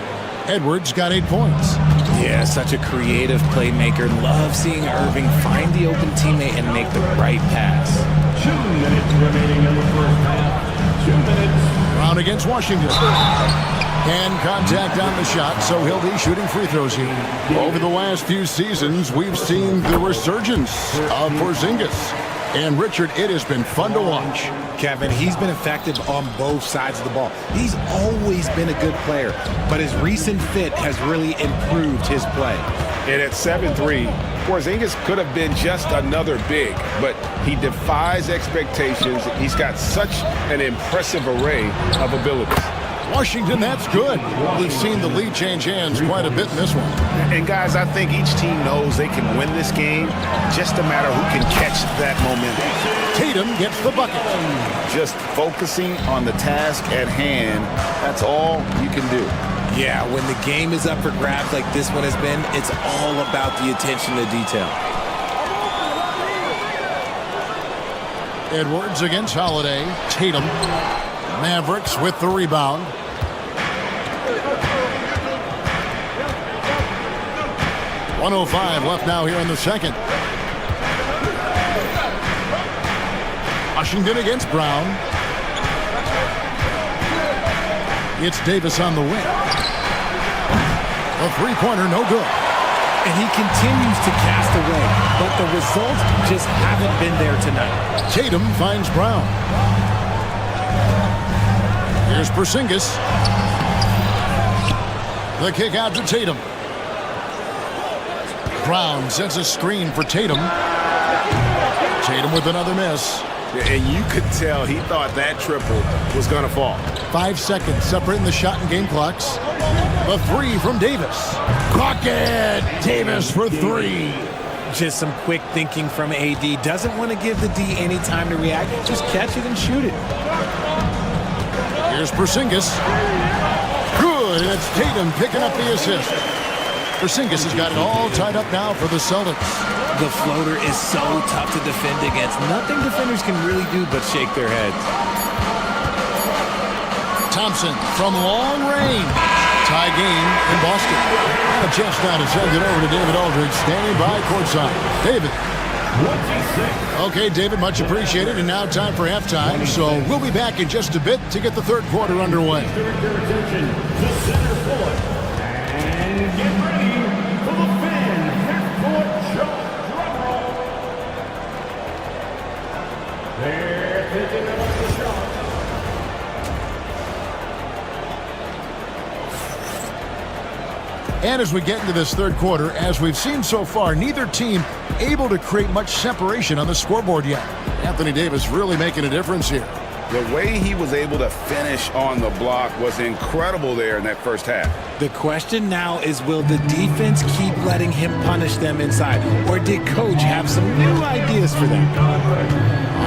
Edwards got 8 points. Yeah, such a creative playmaker. Love seeing Irving find the open teammate and make the right pass. 2 minutes remaining in the first half. 2 minutes. Brown against Washington. Hand contact on the shot, so he'll be shooting free throws here. Over the last few seasons, we've seen the resurgence of Porzingis. And Richard, it has been fun to watch. Kevin, he's been effective on both sides of the ball. He's always been a good player, but his recent fit has really improved his play. And at 7'3", Porzingis could have been just another big, but he defies expectations. He's got such an impressive array of abilities. Washington, that's good. We've seen the lead change hands quite a bit in this one. And guys, I think each team knows they can win this game, just a matter who can catch that momentum. Tatum gets the bucket. Just focusing on the task at hand, that's all you can do. Yeah, when the game is up for grabs like this one has been, it's all about the attention to detail. Edwards against Holiday. Tatum. Mavericks with the rebound. .105 left now here in the second. Washington against Brown. It's Davis on the wing. A three-pointer, no good. And he continues to cast away, but the results just haven't been there tonight. Tatum finds Brown. Here's Porzingis. The kick out to Tatum. Brown sets a screen for Tatum. Tatum with another miss. And you could tell he thought that triple was going to fall. 5 seconds separating the shot and game clocks. The three from Davis. Clock it! Davis for three. Just some quick thinking from AD. Doesn't want to give the D any time to react. Just catch it and shoot it. Here's Porzingis. Good, and it's Tatum picking up the assist. Porzingis has got it all tied up now for the Celtics. The floater is so tough to defend against. Nothing defenders can really do but shake their heads. Thompson from long range. Tie game in Boston. And a chance now to send it over to David Aldridge, standing by courtside. David. Okay, David, much appreciated. And now time for halftime. So we'll be back in just a bit to get the third quarter underway. And get ready for the fan half-court shot. They're picking up the shot. And as we get into this third quarter, as we've seen so far, neither team able to create much separation on the scoreboard yet. Anthony Davis really making a difference here. The way he was able to finish on the block was incredible there in that first half. The question now is, will the defense keep letting him punish them inside? Or did Coach have some new ideas for them?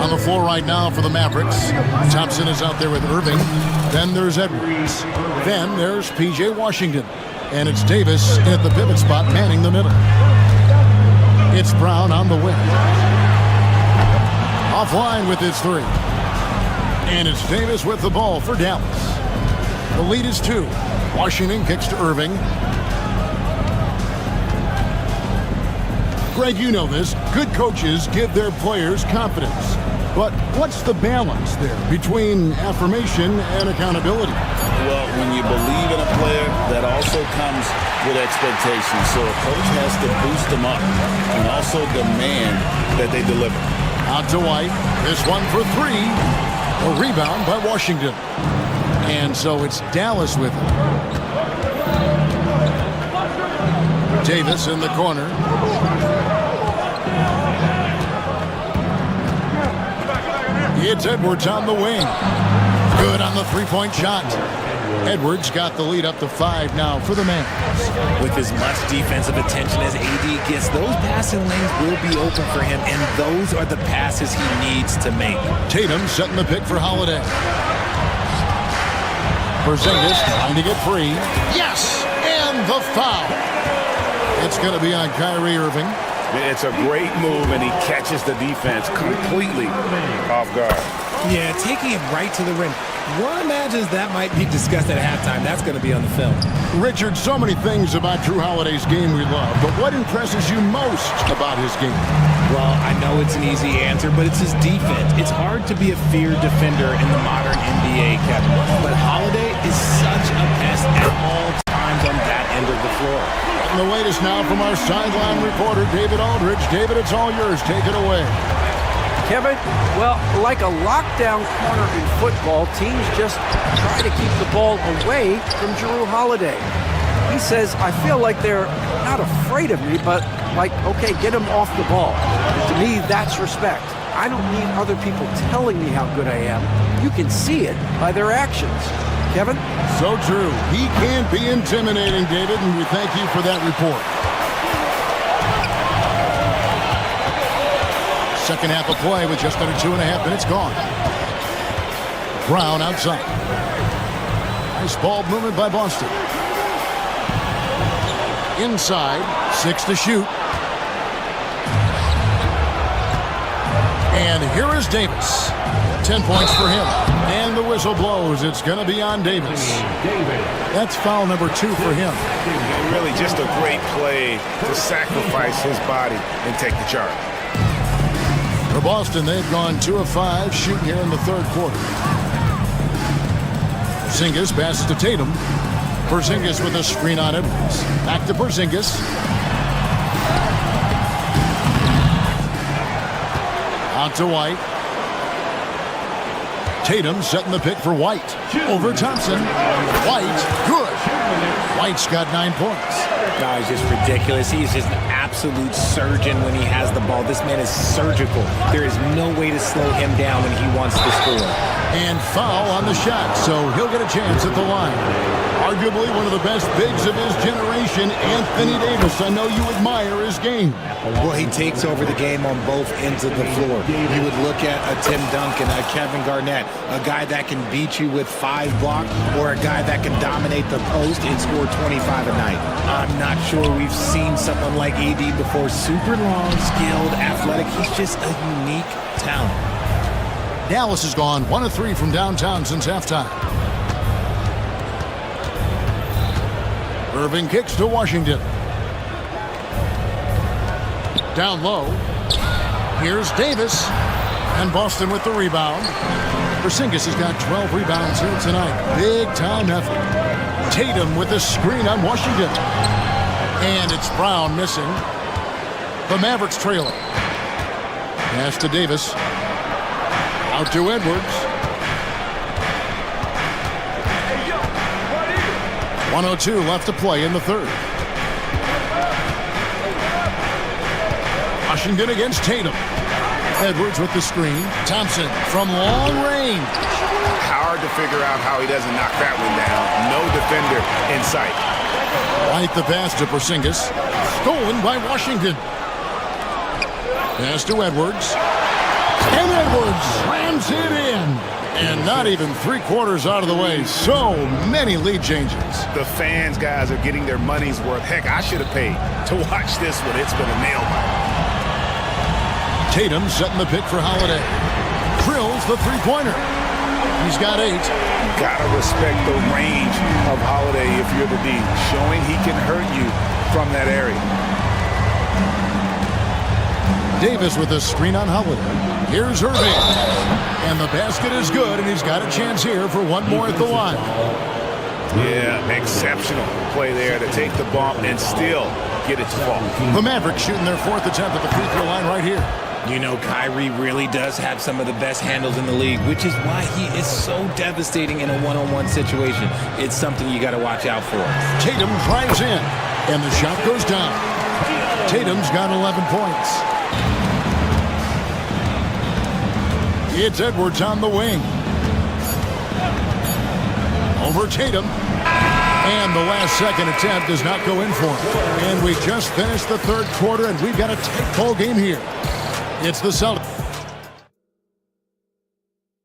On the floor right now for the Mavericks. Thompson is out there with Irving. Then there's Edwards. Then there's P.J. Washington. And it's Davis at the pivot spot, manning the middle. It's Brown on the wing. Offline with his three. And it's Davis with the ball for Dallas. The lead is 2. Washington kicks to Irving. Greg, you know this. Good coaches give their players confidence. But what's the balance there between affirmation and accountability? Well, when you believe in a player, that also comes with expectations. So a coach has to boost them up and also demand that they deliver. Out to White. This one for 3. A rebound by Washington. And so it's Dallas with it. Davis in the corner. It's Edwards on the wing. Good on the three-point shot. Edwards got the lead up to 5 now for the Mavs. With as much defensive attention as AD gets, those passing lanes will be open for him, and those are the passes he needs to make. Tatum setting the pick for Holiday. Porzingis trying to get free. Yes! And the foul. It's going to be on Kyrie Irving. It's a great move, and he catches the defense completely off guard. Yeah, taking it right to the rim. One imagines that might be discussed at halftime. That's going to be on the film. Richard, so many things about Drew Holiday's game we love, but what impresses you most about his game? Well, I know it's an easy answer, but it's his defense. It's hard to be a feared defender in the modern NBA, Kevin. But Holiday is such a pest at all times on that end of the floor. And the latest now from our sideline reporter, David Aldridge. David, it's all yours. Take it away. Kevin, well, like a lockdown corner in football, teams just try to keep the ball away from Jrue Holiday. He says, I feel like they're not afraid of me, but like, okay, get him off the ball. To me, that's respect. I don't need other people telling me how good I am. You can see it by their actions. Kevin? So true. He can be intimidating, David, and we thank you for that report. Second half of play with just under 2.5 minutes gone. Brown outside. Nice ball movement by Boston. Inside, 6 to shoot. And here is Davis. 10 points for him. And the whistle blows. It's going to be on Davis. That's foul number 2 for him. And really just a great play to sacrifice his body and take the charge. For Boston, they've gone 2 of 5 shooting here in the third quarter. Porzingis passes to Tatum. Porzingis with a screen on Edwards. Back to Porzingis. Out to White. Tatum setting the pick for White. Over Thompson. White, good. White's got 9 points. No, he's just ridiculous. He's just an absolute surgeon when he has the ball. This man is surgical. There is no way to slow him down when he wants to score. And foul on the shot, so he'll get a chance at the line. Arguably one of the best bigs of his generation, Anthony Davis. I know you admire his game. Well, he takes over the game on both ends of the floor. You would look at a Tim Duncan, a Kevin Garnett, a guy that can beat you with 5 blocks, or a guy that can dominate the post and score 25 a night. I'm not sure we've seen someone like AD before. Super long, skilled, athletic. He's just a unique talent. Dallas has gone 1 of 3 from downtown since halftime. Irving kicks to Washington. Down low. Here's Davis. And Boston with the rebound. Porzingis has got 12 rebounds here tonight. Big time effort. Tatum with the screen on Washington. And it's Brown missing. The Mavericks trailing. Pass to Davis. Out to Edwards. 1:02 left to play in the third. Washington against Tatum. Edwards with the screen. Thompson from long range. Hard to figure out how he doesn't knock that one down. No defender in sight. White the pass to Porzingis. Stolen by Washington. Pass to Edwards. And Edwards slams it in. And not even 3/4 out of the way. So many lead changes. The fans, guys, are getting their money's worth. Heck, I should have paid to watch this one. It's been a nail biter. Tatum setting the pick for Holiday. Drills the three-pointer. He's got 8. Gotta respect the range of Holiday if you're the D. Showing he can hurt you from that area. Davis with a screen on Holiday. Here's Irving. And the basket is good, and he's got a chance here for one more at the line. Yeah, exceptional play there to take the bump and still get it to fall. The Mavericks shooting their 4th attempt at the free throw line right here. You know, Kyrie really does have some of the best handles in the league, which is why he is so devastating in a one-on-one situation. It's something you got to watch out for. Tatum drives in, and the shot goes down. Tatum's got 11 points. It's Edwards on the wing. Over Tatum. And the last second attempt does not go in for him. And we just finished the third quarter, and we've got a tight ball game here. It's the Celtics.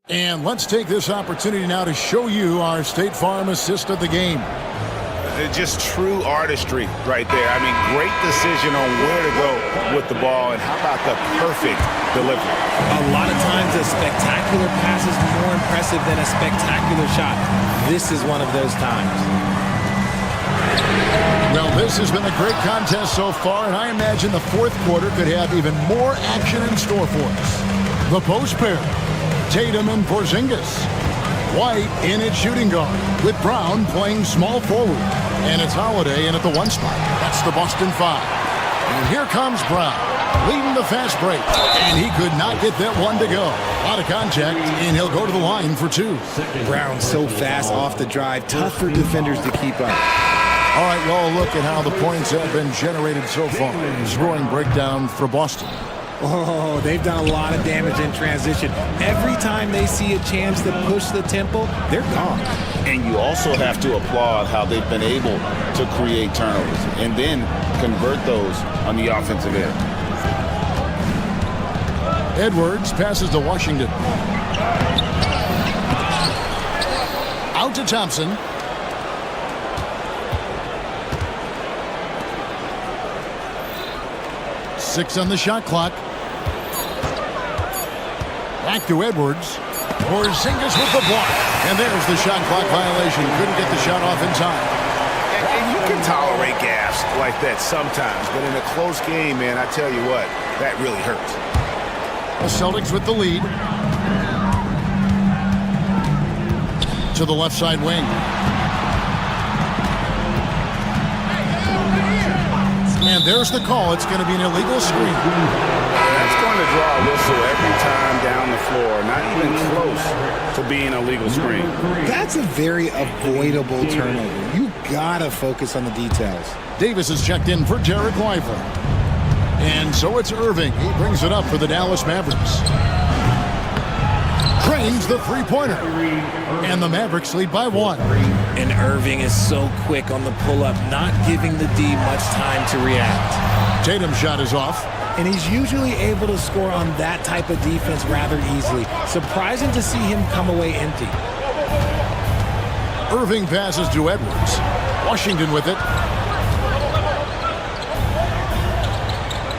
And let's take this opportunity now to show you our State Farm assist of the game. just true artistry right there. I mean, great decision on where to go with the ball, and how about the perfect delivery? A lot of times a spectacular pass is more impressive than a spectacular shot. This is one of those times. Well, this has been a great contest so far, and I imagine the fourth quarter could have even more action in store for us. The post pair, Tatum and Porzingis. White in at shooting guard, with Brown playing small forward. And it's Holiday in at the 1 spot. That's the Boston 5. And here comes Brown, leading the fast break. And he could not get that one to go. A lot of contact, and he'll go to the line for 2. Brown so fast off the drive, tough for defenders to keep up. All right, well, look at how the points have been generated so far. Scoring breakdown for Boston. Oh, they've done a lot of damage in transition. Every time they see a chance to push the tempo, they're gone. And you also have to applaud how they've been able to create turnovers and then convert those on the offensive end. Edwards passes to Washington. Out to Thompson. Six on the shot clock. Back to Edwards. Porzingis with the block. And there's the shot clock violation. Couldn't get the shot off in time. And you can tolerate gaffes like that sometimes, but in a close game, man, I tell you what, that really hurts. The Celtics with the lead. To the left side wing. And there's the call. It's going to be an illegal screen. That's going to draw a whistle every time down the floor. Not even close to being a legal screen. That's a very avoidable turnover. You got to focus on the details. Davis is checked in for Derek Lively. And so it's Irving. He brings it up for the Dallas Mavericks. Cranes the three-pointer. And the Mavericks lead by 1. And Irving is so quick on the pull-up, not giving the D much time to react. Tatum's shot is off. And he's usually able to score on that type of defense rather easily. Surprising to see him come away empty. Irving passes to Edwards. Washington with it.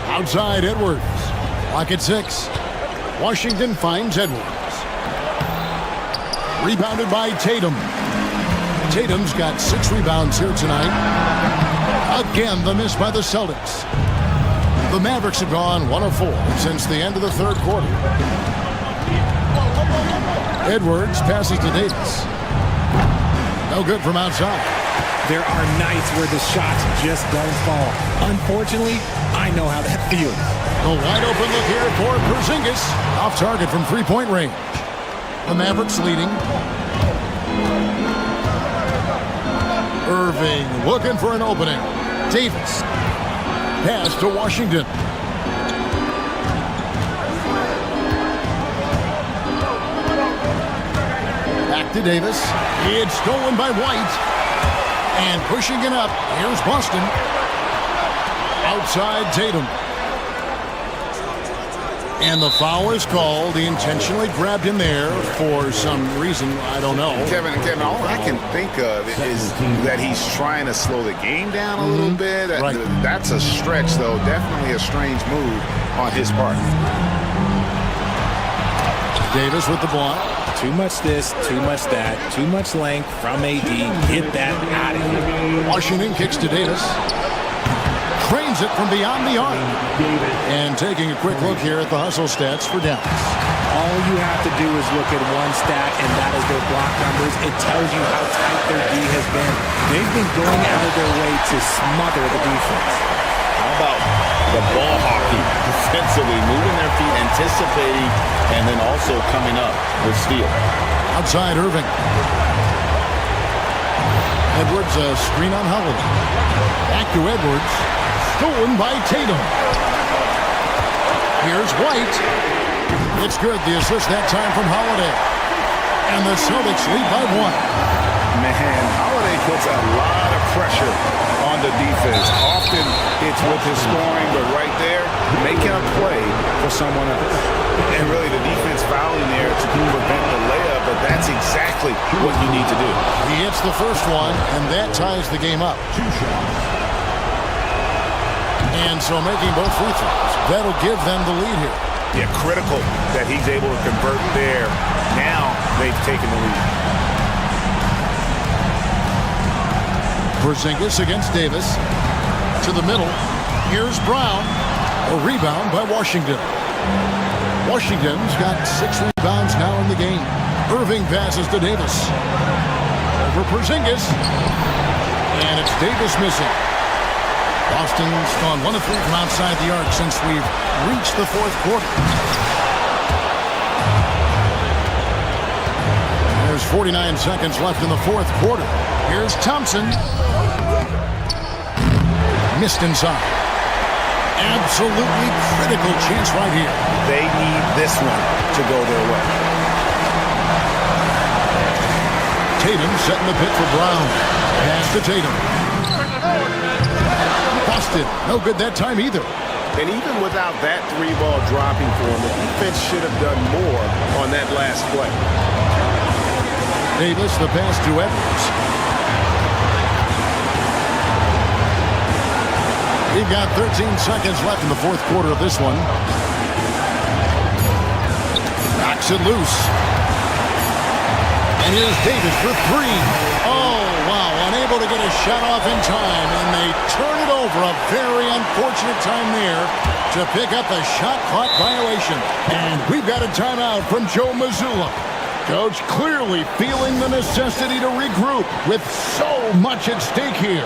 Outside Edwards. Clock at 6. Washington finds Edwards. Rebounded by Tatum. Tatum's got 6 rebounds here tonight. Again, the miss by the Celtics. The Mavericks have gone 1 of 4 since the end of the third quarter. Edwards passes to Davis. No good from outside. There are nights where the shots just don't fall. Unfortunately, I know how that feels. A wide open look here for Porzingis. Off target from three-point range. The Mavericks leading. Irving looking for an opening. Davis. Pass to Washington. Back to Davis. It's stolen by White. And pushing it up. Here's Boston. Outside Tatum. And the foul is called. He intentionally grabbed him there for some reason. I don't know. Kevin, all I can think of is that he's trying to slow the game down a little bit. Right. That's a stretch, though. Definitely a strange move on his part. Davis with the block. Too much this, too much that, too much length from AD. Get that out of here. Washington kicks to Davis. Cranes it from beyond the arc. And taking a quick look here at the hustle stats for Dallas. All you have to do is look at one stat, and that is their block numbers. It tells you how tight their D has been. They've been going out of their way to smother the defense. How about the ball hockey defensively, moving their feet, anticipating, and then also coming up with steal. Outside Irving. Edwards, a screen on Holiday. Back to Edwards. Stolen by Tatum. Here's White. It's good. The assist that time from Holiday. And the Celtics lead by 1. Man, Holiday puts a lot of pressure on the defense. Often it's with his scoring, but right there, making a play for someone else. And really the defense fouling there to prevent the layup, but that's exactly exactly what you need to do. He hits the first one, and that ties the game up. And so making both free throws, that'll give them the lead here. Yeah, critical that he's able to convert there. Now they've taken the lead. Porzingis against Davis. To the middle. Here's Brown. A rebound by Washington. Washington's got 6 rebounds now in the game. Irving passes to Davis. Over Porzingis. And it's Davis missing. Boston's gone 1 of 3 from outside the arc since we've reached the fourth quarter. There's 49 seconds left in the fourth quarter. Here's Thompson. Missed inside. Absolutely critical chance right here. They need this one to go their way. Tatum setting the pick for Brown. Pass to Tatum. Busted. No good that time either. And even without that 3-ball dropping for him, the defense should have done more on that last play. Davis, the pass to Edwards. We've got 13 seconds left in the fourth quarter of this one. Knocks it loose. And here's Davis for 3. Oh, wow. Unable to get a shot off in time. And they turn it over. A very unfortunate time there to pick up a shot clock violation. And we've got a timeout from Joe Mazzulla. Coach clearly feeling the necessity to regroup with so much at stake here.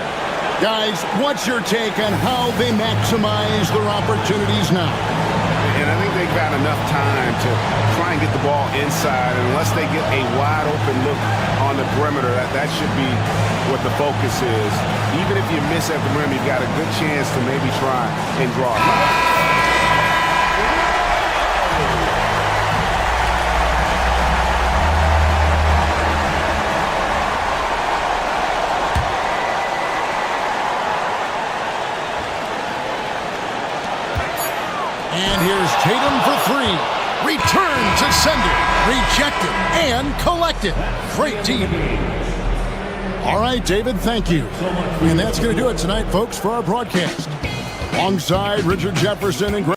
Guys, what's your take on how they maximize their opportunities now? And I think they've got enough time to try and get the ball inside. And unless they get a wide open look on the perimeter, that should be what the focus is. Even if you miss at the rim, you've got a good chance to maybe try and draw a foul. And here's Tatum for 3. Return to sender. Rejected and collected. Great team. All right, David, thank you. And that's going to do it tonight, folks, for our broadcast. Alongside Richard Jefferson and Greg.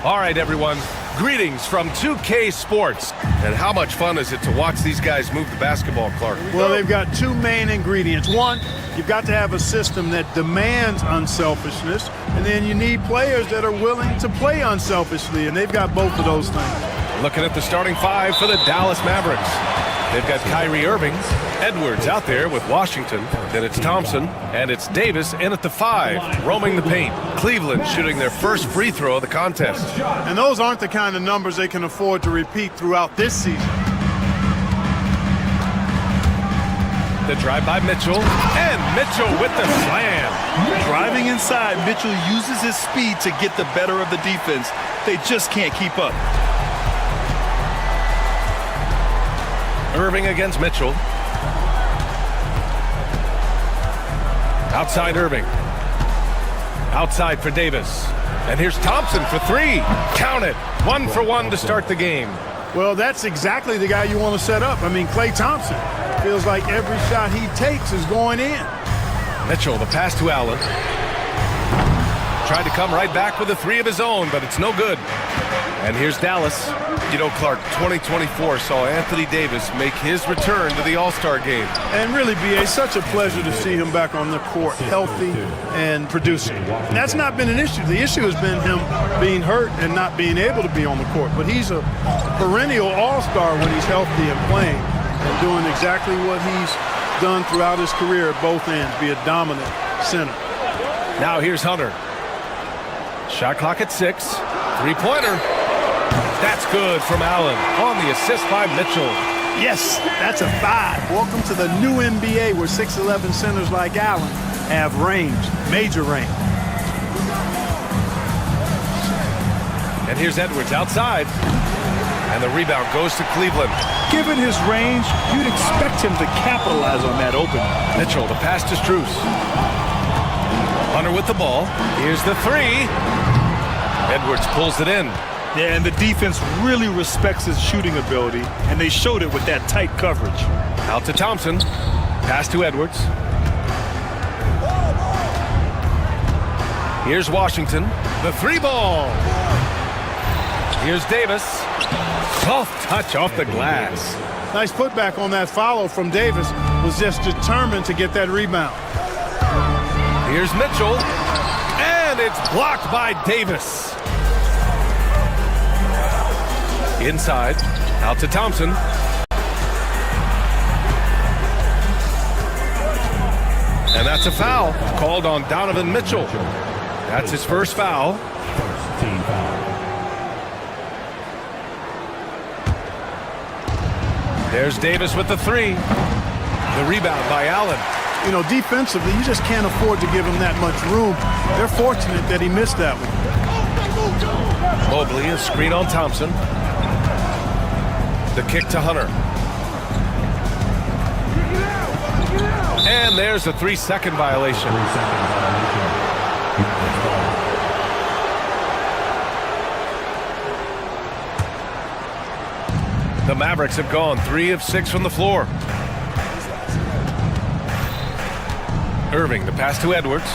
All right, everyone. Greetings from 2K Sports. And how much fun is it to watch these guys move the basketball, Clark? Well, they've got two main ingredients. One, you've got to have a system that demands unselfishness, and then you need players that are willing to play unselfishly, and they've got both of those things. Looking at the starting five for the Dallas Mavericks. They've got Kyrie Irving, Edwards out there with Washington. Then it's Thompson, and it's Davis in at the 5, roaming the paint. Cleveland shooting their first free throw of the contest. And those aren't the kind of numbers they can afford to repeat throughout this season. The drive by Mitchell, and Mitchell with the slam. Driving inside, Mitchell uses his speed to get the better of the defense. They just can't keep up. Irving against Mitchell. Outside Irving. Outside for Davis. And here's Thompson for 3. Count it. 1 for 1 to start the game. Well, that's exactly the guy you want to set up. I mean, Klay Thompson feels like every shot he takes is going in. Mitchell, the pass to Allen. Tried to come right back with a 3 of his own, but it's no good. And here's Dallas. You know, Clark, 2024 saw Anthony Davis make his return to the All-Star game. And really, B.A., such a pleasure to see him back on the court, healthy and producing. And that's not been an issue. The issue has been him being hurt and not being able to be on the court. But he's a perennial All-Star when he's healthy and playing and doing exactly what he's done throughout his career at both ends, be a dominant center. Now here's Hunter. Shot clock at 6. Three-pointer. That's good from Allen on the assist by Mitchell. Yes, that's a 5. Welcome to the new NBA where 6'11 centers like Allen have range, major range. And here's Edwards outside. And the rebound goes to Cleveland. Given his range, you'd expect him to capitalize on that opening. Mitchell, the pass to Strus. Hunter with the ball. Here's the 3. Edwards pulls it in. Yeah, and the defense really respects his shooting ability, and they showed it with that tight coverage. Out to Thompson. Pass to Edwards. Here's Washington. The 3 ball. Here's Davis. Soft touch off the glass. Nice putback on that follow from Davis. Was just determined to get that rebound. Here's Mitchell. And it's blocked by Davis. Inside, out to Thompson. And that's a foul called on Donovan Mitchell. That's his first foul. Team foul. There's Davis with the 3. The rebound by Allen. You know, defensively, you just can't afford to give him that much room. They're fortunate that he missed that one. Mobley, a screen on Thompson. The kick to Hunter. And there's a 3-second violation. The Mavericks have gone 3 of 6 from the floor. Irving, the pass to Edwards.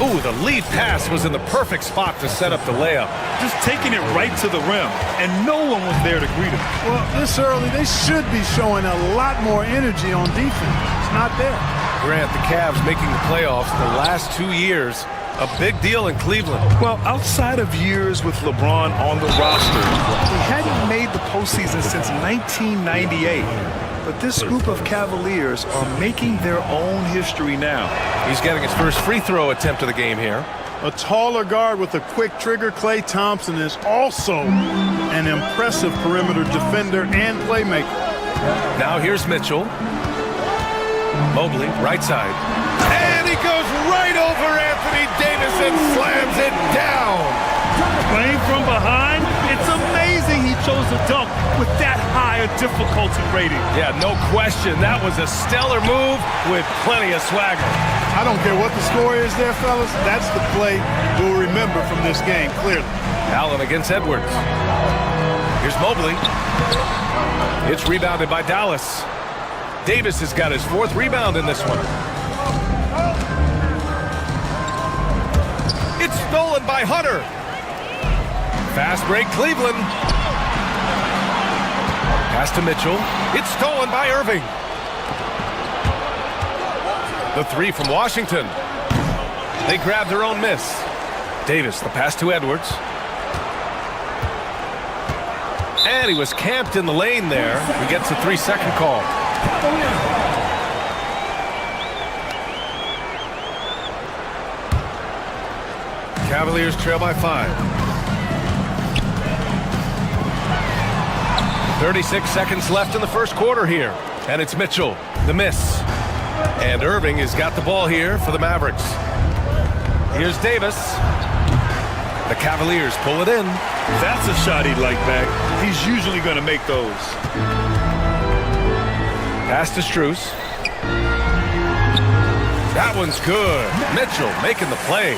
Ooh, the lead pass was in the perfect spot to set up the layup. Just taking it right to the rim, and no one was there to greet him. Well, this early, they should be showing a lot more energy on defense. It's not there. Grant, the Cavs making the playoffs the last 2 years. A big deal in Cleveland. Well, outside of years with LeBron on the roster, he hadn't made the postseason since 1998. But this group of Cavaliers are making their own history now. He's getting his first free throw attempt of the game here. A taller guard with a quick trigger, Klay Thompson, is also an impressive perimeter defender and playmaker. Now here's Mitchell. Mobley, right side. And he goes right over Anthony Davis and slams it down. Playing from behind, it's amazing he chose to dunk with that high a difficulty rating. Yeah, no question. That was a stellar move with plenty of swagger. I don't care what the score is there, fellas. That's the play we'll remember from this game, clearly. Allen against Edwards. Here's Mobley. It's rebounded by Dallas. Davis has got his 4th rebound in this one. It's stolen by Hunter. Fast break, Cleveland. Pass to Mitchell. It's stolen by Irving. The three from Washington. They grab their own miss. Davis, the pass to Edwards. And he was camped in the lane there. He gets a 3-second call. Cavaliers trail by 5. 36 seconds left in the first quarter here. And it's Mitchell, the miss. And Irving has got the ball here for the Mavericks. Here's Davis. The Cavaliers pull it in. That's a shot he'd like back. He's usually going to make those. Pass to Strus. That one's good. Mitchell making the play.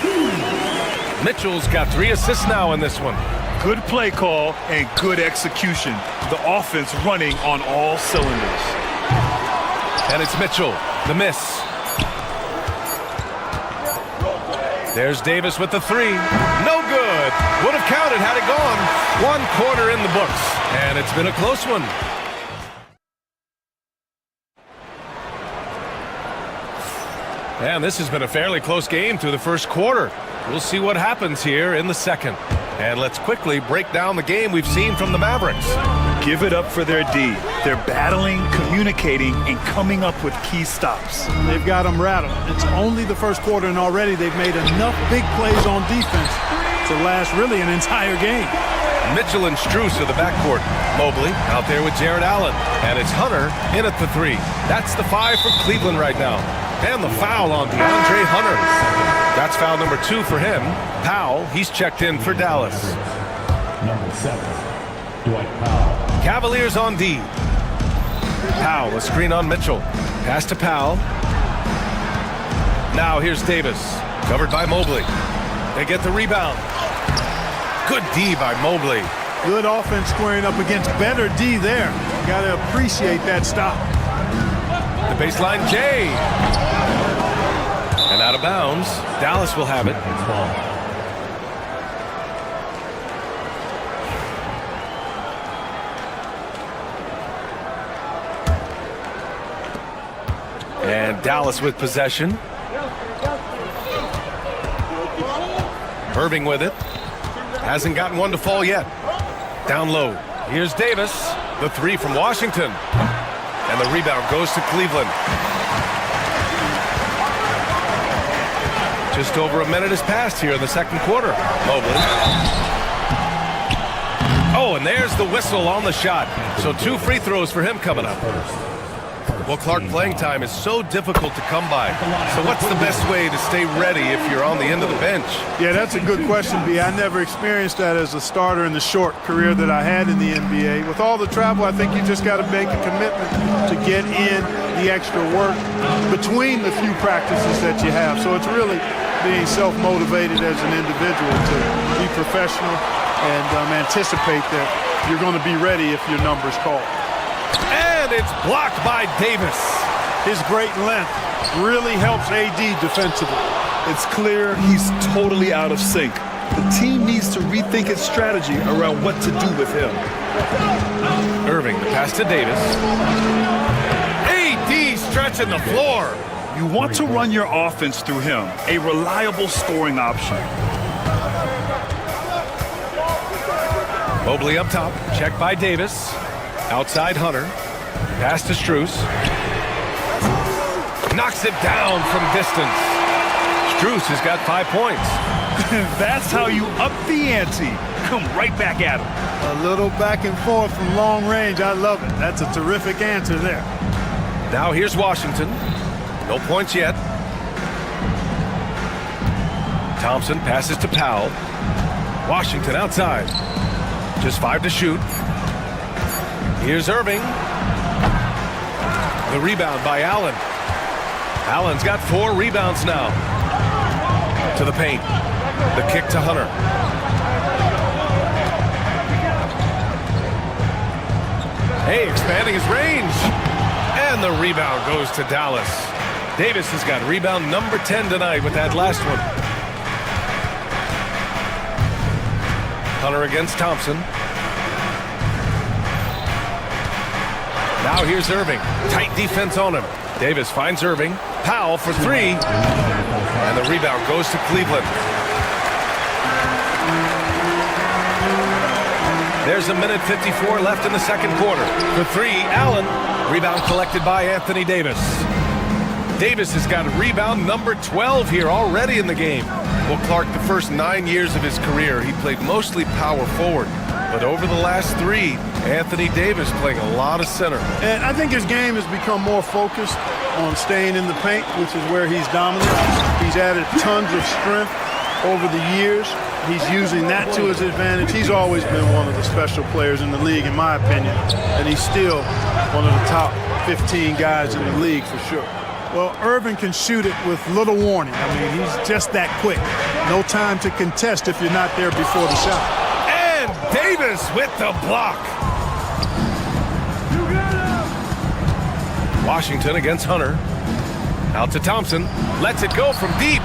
Mitchell's got 3 assists now in this one. Good play call and good execution. The offense running on all cylinders. And it's Mitchell, the miss. There's Davis with the 3. No good. Would have counted had it gone. 1 quarter in the books. And it's been a close one. And this has been a fairly close game through the first quarter. We'll see what happens here in the second. And let's quickly break down the game we've seen from the Mavericks. Give it up for their D. They're battling, communicating, and coming up with key stops. They've got them rattled. It's only the first quarter, and already they've made enough big plays on defense to last really an entire game. Mitchell and Strus are the backcourt. Mobley out there with Jared Allen. And it's Hunter in at the 3. That's the 5 for Cleveland right now. And the foul on DeAndre Hunter. That's foul number 2 for him. Powell, he's checked in for Dallas. Number 7, Dwight Powell. Cavaliers on D. Powell, a screen on Mitchell. Pass to Powell. Now here's Davis, covered by Mobley. They get the rebound. Good D by Mobley. Good offense squaring up against better D there. Got to appreciate that stop. The baseline J. And out of bounds. Dallas will have it. And Dallas with possession. Irving with it. Hasn't gotten one to fall yet. Down low. Here's Davis. The 3 from Washington. And the rebound goes to Cleveland. Just over a minute has passed here in the second quarter. Mobley. Oh, and there's the whistle on the shot. So 2 free throws for him coming up. Well, Clark, playing time is so difficult to come by. So what's the best way to stay ready if you're on the end of the bench? Yeah, that's a good question, B. I never experienced that as a starter in the short career that I had in the NBA. With all the travel, I think you just got to make a commitment to get in the extra work between the few practices that you have. So it's really being self-motivated as an individual to be professional and anticipate that you're going to be ready if your number's called. And it's blocked by Davis. His great length really helps AD defensively. It's clear he's totally out of sync. The team needs to rethink its strategy around what to do with him. Irving, the pass to Davis. AD stretching the floor. You want to run your offense through him, a reliable scoring option. Mobley up top, checked by Davis. Outside Hunter. Pass to Strus. Knocks it down from distance. Strus has got 5 points. That's how you up the ante. Come right back at him. A little back and forth from long range. I love it. That's a terrific answer there. Now here's Washington. No points yet. Thompson passes to Powell. Washington outside. Just 5 to shoot. Here's Irving. The rebound by Allen. Allen's got 4 rebounds now. To the paint. The kick to Hunter. Hey, expanding his range. And the rebound goes to Dallas. Davis has got rebound number 10 tonight with that last one. Hunter against Thompson. Now here's Irving. Tight defense on him. Davis finds Irving. Powell for three. And the rebound goes to Cleveland. There's 1:54 left in the second quarter. For three, Allen. Rebound collected by Anthony Davis. Davis has got rebound number 12 here already in the game. Well, Clark, the first 9 years of his career, he played mostly power forward. But over the last 3, Anthony Davis playing a lot of center. And I think his game has become more focused on staying in the paint, which is where he's dominant. He's added tons of strength over the years. He's using that to his advantage. He's always been one of the special players in the league, in my opinion. And he's still one of the top 15 guys in the league for sure. Well, Irving can shoot it with little warning. I mean, he's just that quick. No time to contest if you're not there before the shot. And Davis with the block. Washington against Hunter. Out to Thompson. Lets it go from deep.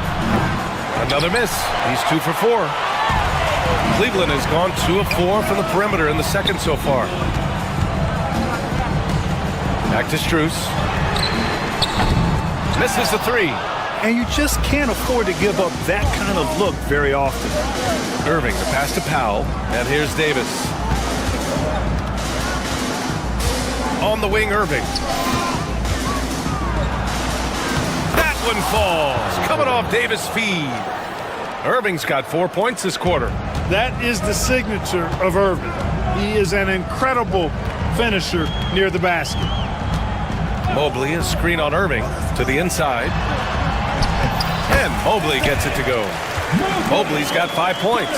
Another miss. He's 2 for 4. Cleveland has gone 2 of 4 from the perimeter in the second so far. Back to Strus. Misses the 3. And you just can't afford to give up that kind of look very often. Irving, the pass to Powell. And here's Davis. On the wing, Irving. That one falls. Coming off Davis' feed. Irving's got 4 points this quarter. That is the signature of Irving. He is an incredible finisher near the basket. Mobley, a screen on Irving to the inside. And Mobley gets it to go. Mobley's got 5 points.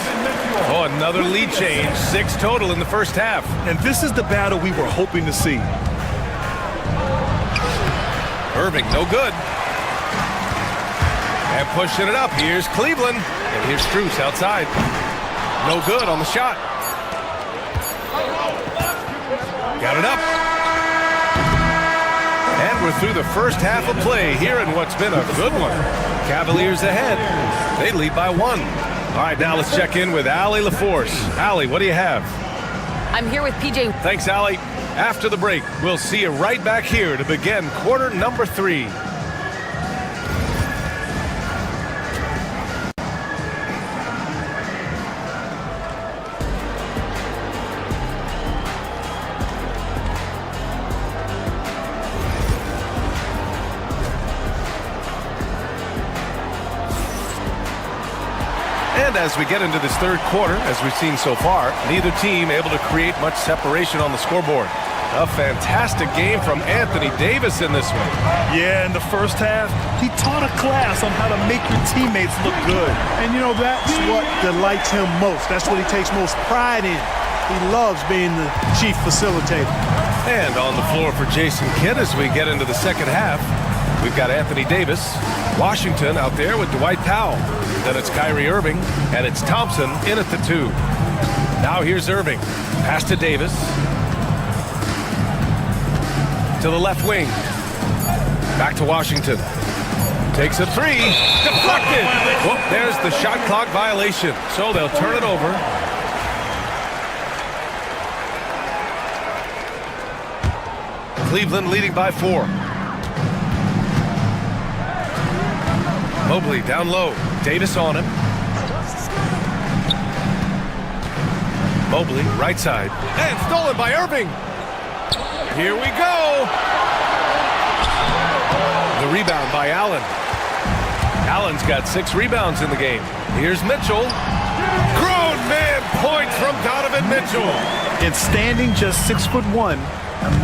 Oh, another lead change. 6 total in the first half. And this is the battle we were hoping to see. Irving, no good. And pushing it up. Here's Cleveland. And here's Strus outside. No good on the shot. Got it up. And we're through the first half of play here in what's been a good one. Cavaliers ahead. They lead by 1. All right, now let's check in with Allie LaForce. Allie, what do you have? I'm here with PJ. Thanks, Allie. After the break, we'll see you right back here to begin quarter number 3. And as we get into this third quarter, as we've seen so far, neither team able to create much separation on the scoreboard. A fantastic game from Anthony Davis in this one. Yeah, in the first half, he taught a class on how to make your teammates look good. And, you know, that's what delights him most. That's what he takes most pride in. He loves being the chief facilitator. And on the floor for Jason Kidd as we get into the second half, we've got Anthony Davis, Washington out there with Dwight Powell. Then it's Kyrie Irving, and it's Thompson in at the 2. Now here's Irving. Pass to Davis. To the left wing. Back to Washington. Takes a 3. Deflected. Well, there's the shot clock violation. So they'll turn it over. Cleveland leading by 4. Mobley down low. Davis on him. Mobley, right side. And stolen by Irving. Here we go. The rebound by Allen. Allen's got 6 rebounds in the game. Here's Mitchell. Grown man points from Donovan Mitchell. And standing just 6'1",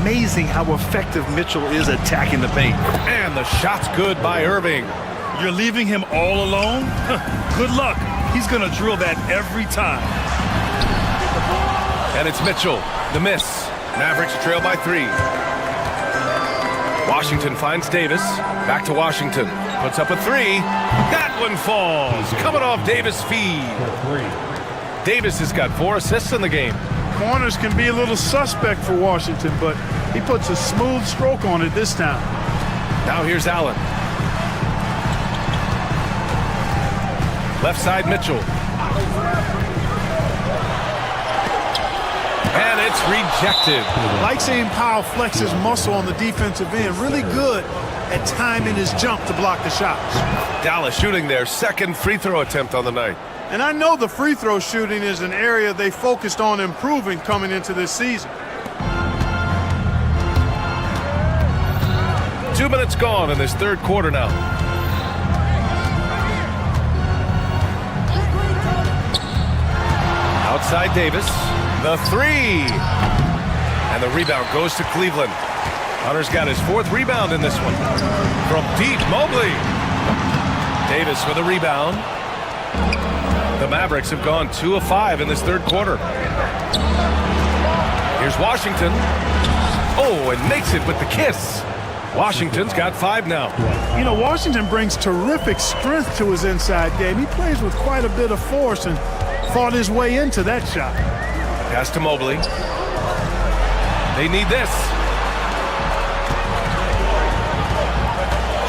amazing how effective Mitchell is attacking the paint. And the shot's good by Irving. You're leaving him all alone? Good luck. He's going to drill that every time. And it's Mitchell. The miss. Mavericks trail by 3. Washington finds Davis. Back to Washington. Puts up a 3. That one falls. Coming off Davis' feed. Davis has got 4 assists in the game. Corners can be a little suspect for Washington, but he puts a smooth stroke on it this time. Now here's Allen. Left side, Mitchell. it's rejected. Like seeing Powell flex his muscle on the defensive end. Really good at timing his jump to block the shots. Dallas shooting their second free throw attempt on the night. And I know the free throw shooting is an area they focused on improving coming into this season. 2 minutes gone in this third quarter now. Outside Davis, the three. And the rebound goes to Cleveland. Hunter's got his fourth rebound in this one. From deep, Mobley. Davis with a rebound. The Mavericks have gone 2 of 5 in this third quarter. Here's Washington. Oh, and makes it with the kiss. Washington's got 5 now. You know, Washington brings terrific strength to his inside game. He plays with quite a bit of force and fought his way into that shot. Pass to Mobley. They need this.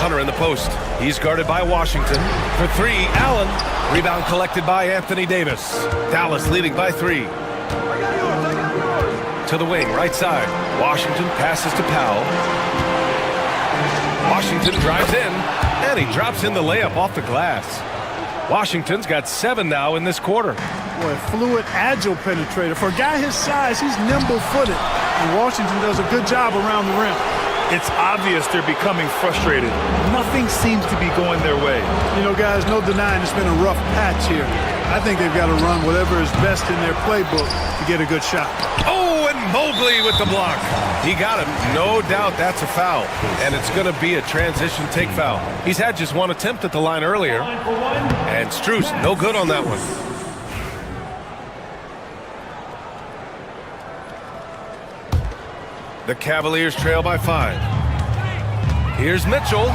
Hunter in the post. He's guarded by Washington. For 3, Allen. Rebound collected by Anthony Davis. Dallas leading by 3. To the wing, right side. Washington passes to Powell. Washington drives in, and he drops in the layup off the glass. Washington's got 7 now in this quarter. Boy, fluid, agile penetrator. For a guy his size, he's nimble-footed. And Washington does a good job around the rim. It's obvious they're becoming frustrated. Nothing seems to be going their way. You know, guys, no denying it's been a rough patch here. I think they've got to run whatever is best in their playbook to get a good shot. Oh, and Mobley with the block. He got him. No doubt that's a foul. And it's going to be a transition take foul. He's had just 1 attempt at the line earlier. And Strus, no good on that one. The Cavaliers trail by 5. Here's Mitchell.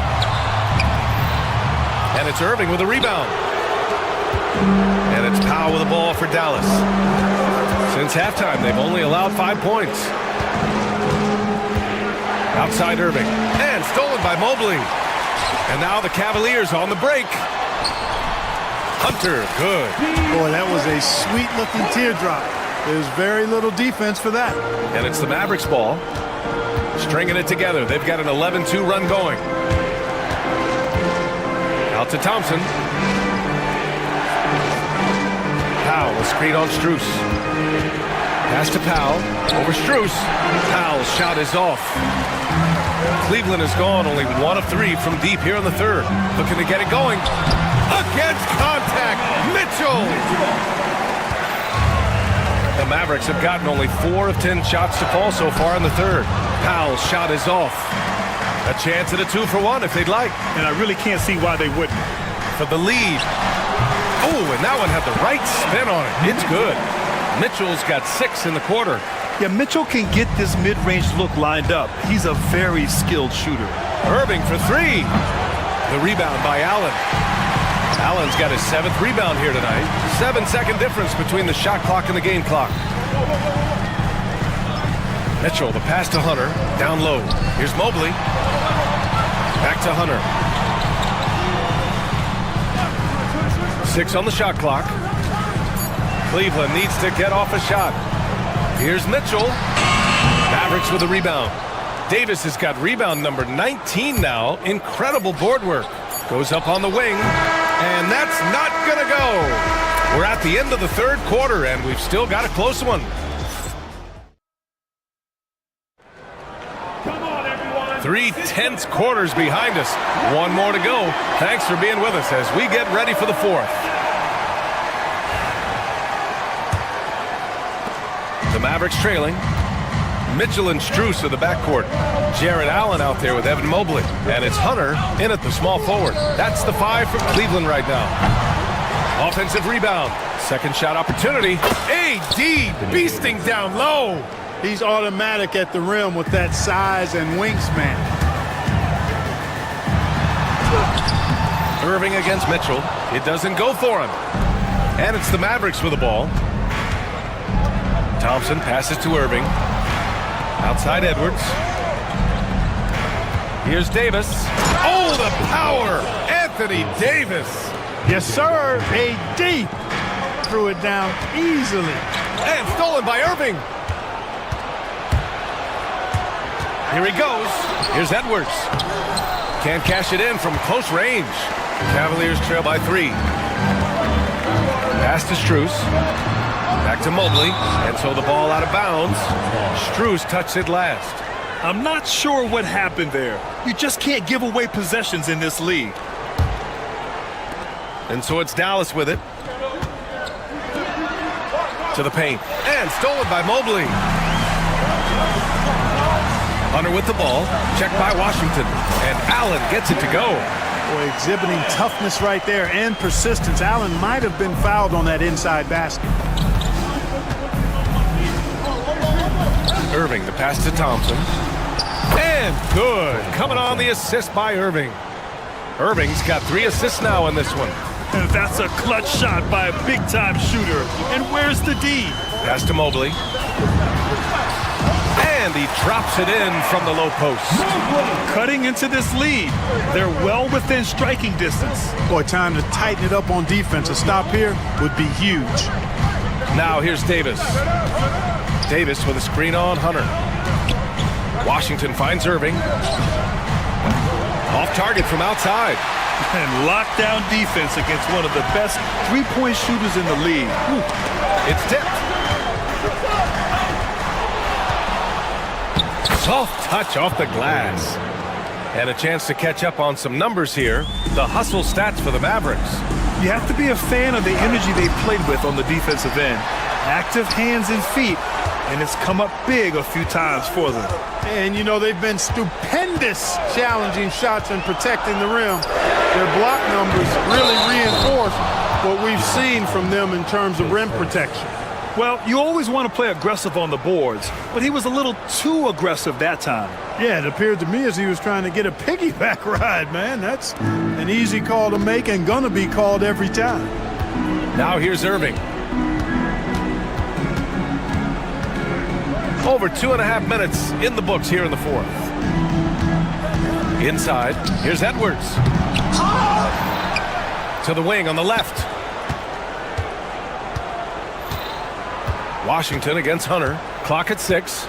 And it's Irving with a rebound. And it's Powell with the ball for Dallas. Since halftime, they've only allowed 5 points. Outside Irving. And stolen by Mobley. And now the Cavaliers on the break. Hunter, good. Boy, that was a sweet-looking teardrop. There's very little defense for that. And it's the Mavericks ball. Stringing it together. They've got an 11-2 run going. Out to Thompson. Powell, a screen on Strus. Pass to Powell. Over Strus. Powell's shot is off. Cleveland has gone only 1 of 3 from deep here in the third. Looking to get it going. Against contact. Mitchell. The Mavericks have gotten only 4 of 10 shots to fall so far in the third. Powell's shot is off. A chance at a 2-for-1 if they'd like. And I really can't see why they wouldn't. For the lead. Oh, and that one had the right spin on it. It's good. Mitchell's got 6 in the quarter. Yeah, Mitchell can get this mid-range look lined up. He's a very skilled shooter. Irving for 3. The rebound by Allen. Allen's got his 7th rebound here tonight. 7-second difference between the shot clock and the game clock. Mitchell, the pass to Hunter. Down low. Here's Mobley. Back to Hunter. 6 on the shot clock. Cleveland needs to get off a shot. Here's Mitchell. Mavericks with a rebound. Davis has got rebound number 19 now. Incredible board work. Goes up on the wing. And that's not going to go. We're at the end of the third quarter, and we've still got a close one. Come on, everyone. 3 tense quarters behind us. 1 more to go. Thanks for being with us as we get ready for the fourth. The Mavericks trailing. Mitchell and Strus are the backcourt. Jarrett Allen out there with Evan Mobley. And it's Hunter in at the small forward. That's the 5 from Cleveland right now. Offensive rebound. Second shot opportunity. AD beasting down low. He's automatic at the rim with that size and wingspan. Irving against Mitchell. It doesn't go for him. And it's the Mavericks with the ball. Thompson passes to Irving. Outside Edwards. Here's Davis. Oh, the power! Anthony Davis. Yes, sir. AD threw it down easily. And stolen by Irving. Here he goes. Here's Edwards. Can't cash it in from close range. Cavaliers trail by 3. Pass to Strus. Back to Mobley. And so the ball out of bounds. Strus touched it last. I'm not sure what happened there. You just can't give away possessions in this league. And so it's Dallas with it. To the paint. And stolen by Mobley. Hunter with the ball. Checked by Washington. And Allen gets it to go. Boy, exhibiting toughness right there and persistence. Allen might have been fouled on that inside basket. Irving, the pass to Thompson. And good. Coming on the assist by Irving. Irving's got 3 assists now in this one. And that's a clutch shot by a big-time shooter. And where's the D? Pass to Mobley. And he drops it in from the low post. Cutting into this lead. They're well within striking distance. Boy, time to tighten it up on defense. A stop here would be huge. Now here's Davis. Davis with a screen on Hunter. Washington finds Irving. Off target from outside. And lockdown defense against one of the best three-point shooters in the league. It's tipped. Soft touch off the glass. And a chance to catch up on some numbers here. The hustle stats for the Mavericks. You have to be a fan of the energy they played with on the defensive end. Active hands and feet, and it's come up big a few times for them. And, you know, they've been stupendous challenging shots and protecting the rim. Their block numbers really reinforce what we've seen from them in terms of rim protection. Well, you always want to play aggressive on the boards, but he was a little too aggressive that time. Yeah, it appeared to me as he was trying to get a piggyback ride, man. That's an easy call to make and gonna be called every time. Now here's Irving. Over 2.5 minutes in the books here in the 4th. Inside, here's Edwards. To the wing on the left. Washington against Hunter. Clock at 6.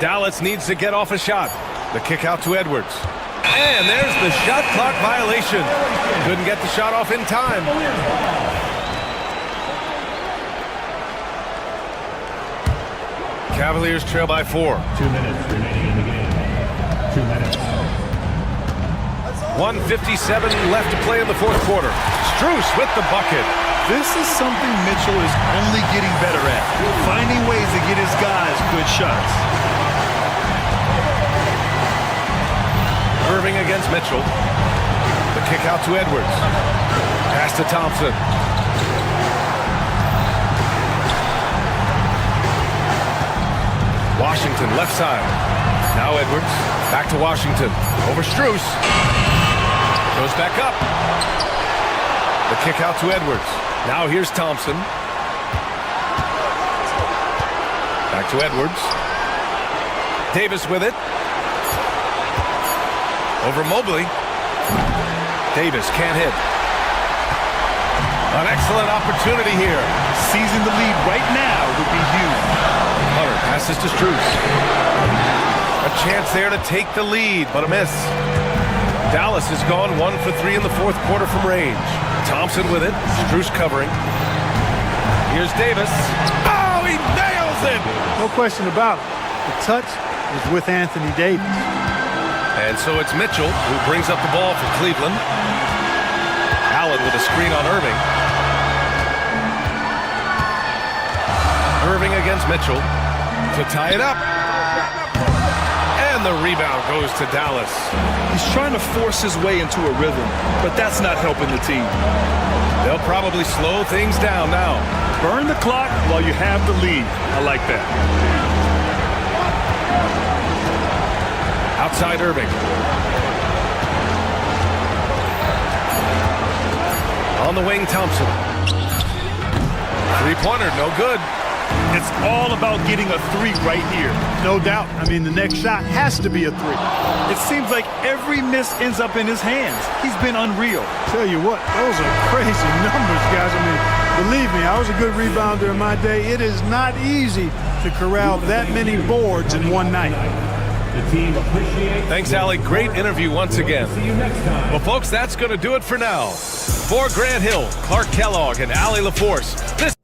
Dallas needs to get off a shot. The kick out to Edwards. And there's the shot clock violation. Couldn't get the shot off in time. Cavaliers trail by 4. 2 minutes remaining in the game. 2 minutes. 1:57 left to play in the 4th quarter. Strus with the bucket. This is something Mitchell is only getting better at, finding ways to get his guys good shots. Irving against Mitchell. The kick out to Edwards. Pass to Thompson. Washington left side. Now Edwards. Back to Washington. Over Strus. Goes back up. The kick out to Edwards. Now here's Thompson. Back to Edwards. Davis with it. Over Mobley. Davis can't hit. An excellent opportunity here. Seizing the lead right now would be huge. Hunter passes to Strus. A chance there to take the lead, but a miss. Dallas has gone 1 for 3 in the 4th quarter from range. Thompson with it. Strus covering. Here's Davis. Oh, he nails it! No question about it. The touch is with Anthony Davis. And so it's Mitchell who brings up the ball for Cleveland. Allen with a screen on Irving. Irving against Mitchell to tie it up. And the rebound goes to Dallas. He's trying to force his way into a rhythm, but that's not helping the team. They'll probably slow things down now. Burn the clock while you have the lead. I like that. Outside Irving. On the wing, Thompson. Three-pointer, no good. It's all about getting a 3 right here. No doubt. I mean, the next shot has to be a 3. It seems like every miss ends up in his hands. He's been unreal. Tell you what, those are crazy numbers, guys. I mean, believe me, I was a good rebounder in my day. It is not easy to corral that many boards in one night. The team appreciates. Thanks, Allie. Great interview once again. See you next time. Well, folks, that's going to do it for now. For Grant Hill, Clark Kellogg, and Allie LaForce, this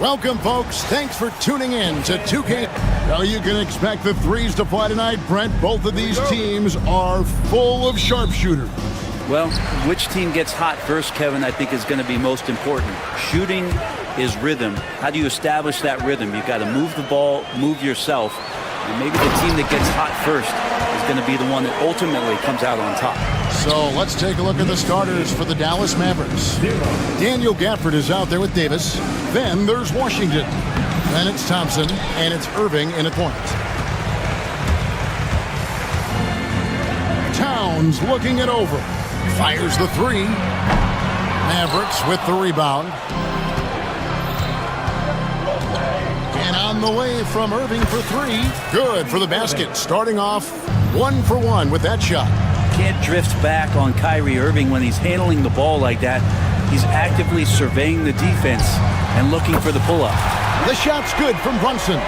Welcome, folks. Thanks for tuning in to 2K. Now, you can expect the threes to fly tonight, Brent. Both of these teams are full of sharpshooters. Well, which team gets hot first, Kevin, I think is going to be most important. Shooting is rhythm. How do you establish that rhythm? You've got to move the ball, move yourself, and maybe the team that gets hot first is going to be the one that ultimately comes out on top. So let's take a look at the starters for the Dallas Mavericks. Daniel Gafford is out there with Davis. Then there's Washington. Then it's Thompson, and it's Irving in at point. Towns looking it over. Fires the three. Mavericks with the rebound. And on the way from Irving for three. Good for the basket. Starting off 1 for 1 with that shot. Can't drift back on Kyrie Irving when he's handling the ball like that. He's actively surveying the defense and looking for the pull-up. The shot's good from Brunson.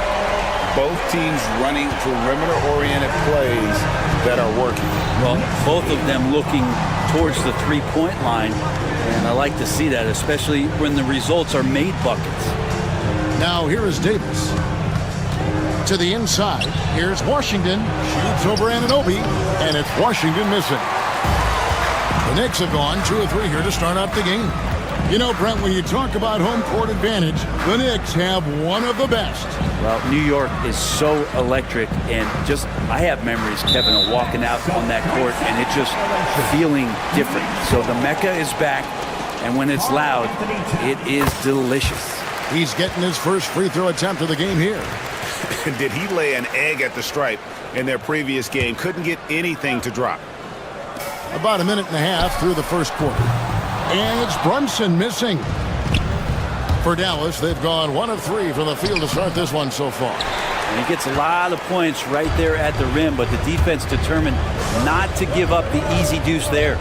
Both teams running perimeter-oriented plays that are working. Well, both of them looking towards the three-point line, and I like to see that, especially when the results are made buckets. Now here is Davis. To the inside, here's Washington. Shoots over Anunoby, and it's Washington missing. The Knicks have gone 2 of 3 here to start out the game. You know, Brent, when you talk about home court advantage, the Knicks have one of the best. Well, New York is so electric, and just, I have memories, Kevin, of walking out on that court and it just feeling different. So the Mecca is back, and when it's loud, it is delicious. He's getting his first free throw attempt of the game here. Did he lay an egg at the stripe in their previous game? Couldn't get anything to drop. About a minute and a half through the first quarter. And it's Brunson missing. For Dallas, they've gone 1 of 3 from the field to start this one so far. And he gets a lot of points right there at the rim, but the defense determined not to give up the easy deuce there.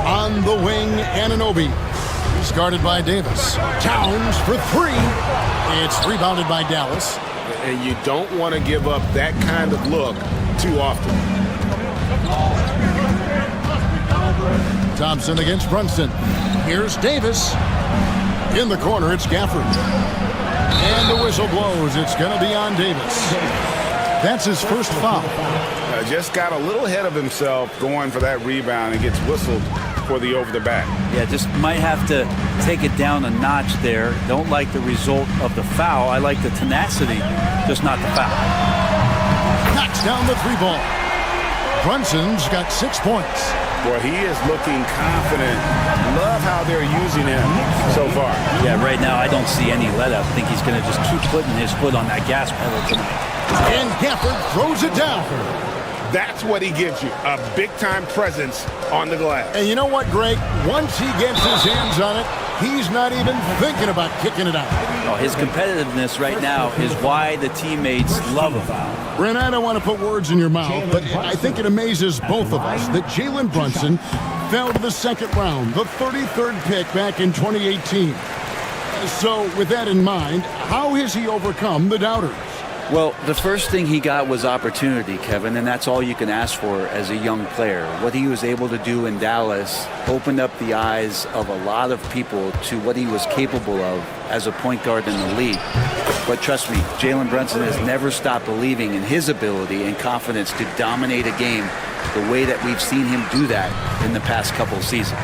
On the wing, Anunoby. He's guarded by Davis. Towns for 3. It's rebounded by Dallas. And you don't want to give up that kind of look too often. Thompson against Brunson. Here's Davis. In the corner, it's Gafford. And the whistle blows. It's going to be on Davis. That's his first foul. Just got a little ahead of himself going for that rebound and gets whistled for the over-the-back. Yeah, just might have to take it down a notch there. Don't like the result of the foul. I like the tenacity, just not the foul. Knocks down the 3-ball. Brunson's got 6 points. Boy, he is looking confident. Love how they're using him so far. Yeah, right now I don't see any let-up. I think he's going to just keep putting his foot on that gas pedal tonight. And Gafford throws it down. That's what he gives you, a big-time presence on the glass. And you know what, Greg? Once he gets his hands on it, he's not even thinking about kicking it out. Oh, his competitiveness right now is why the teammates love him. Brent, I don't want to put words in your mouth, but I think it amazes both of us that Jalen Brunson fell to the second round, the 33rd pick back in 2018. So with that in mind, how has he overcome the doubters? Well, the first thing he got was opportunity, Kevin, and that's all you can ask for as a young player. What he was able to do in Dallas opened up the eyes of a lot of people to what he was capable of as a point guard in the league. But trust me, Jalen Brunson has never stopped believing in his ability and confidence to dominate a game the way that we've seen him do that in the past couple of seasons.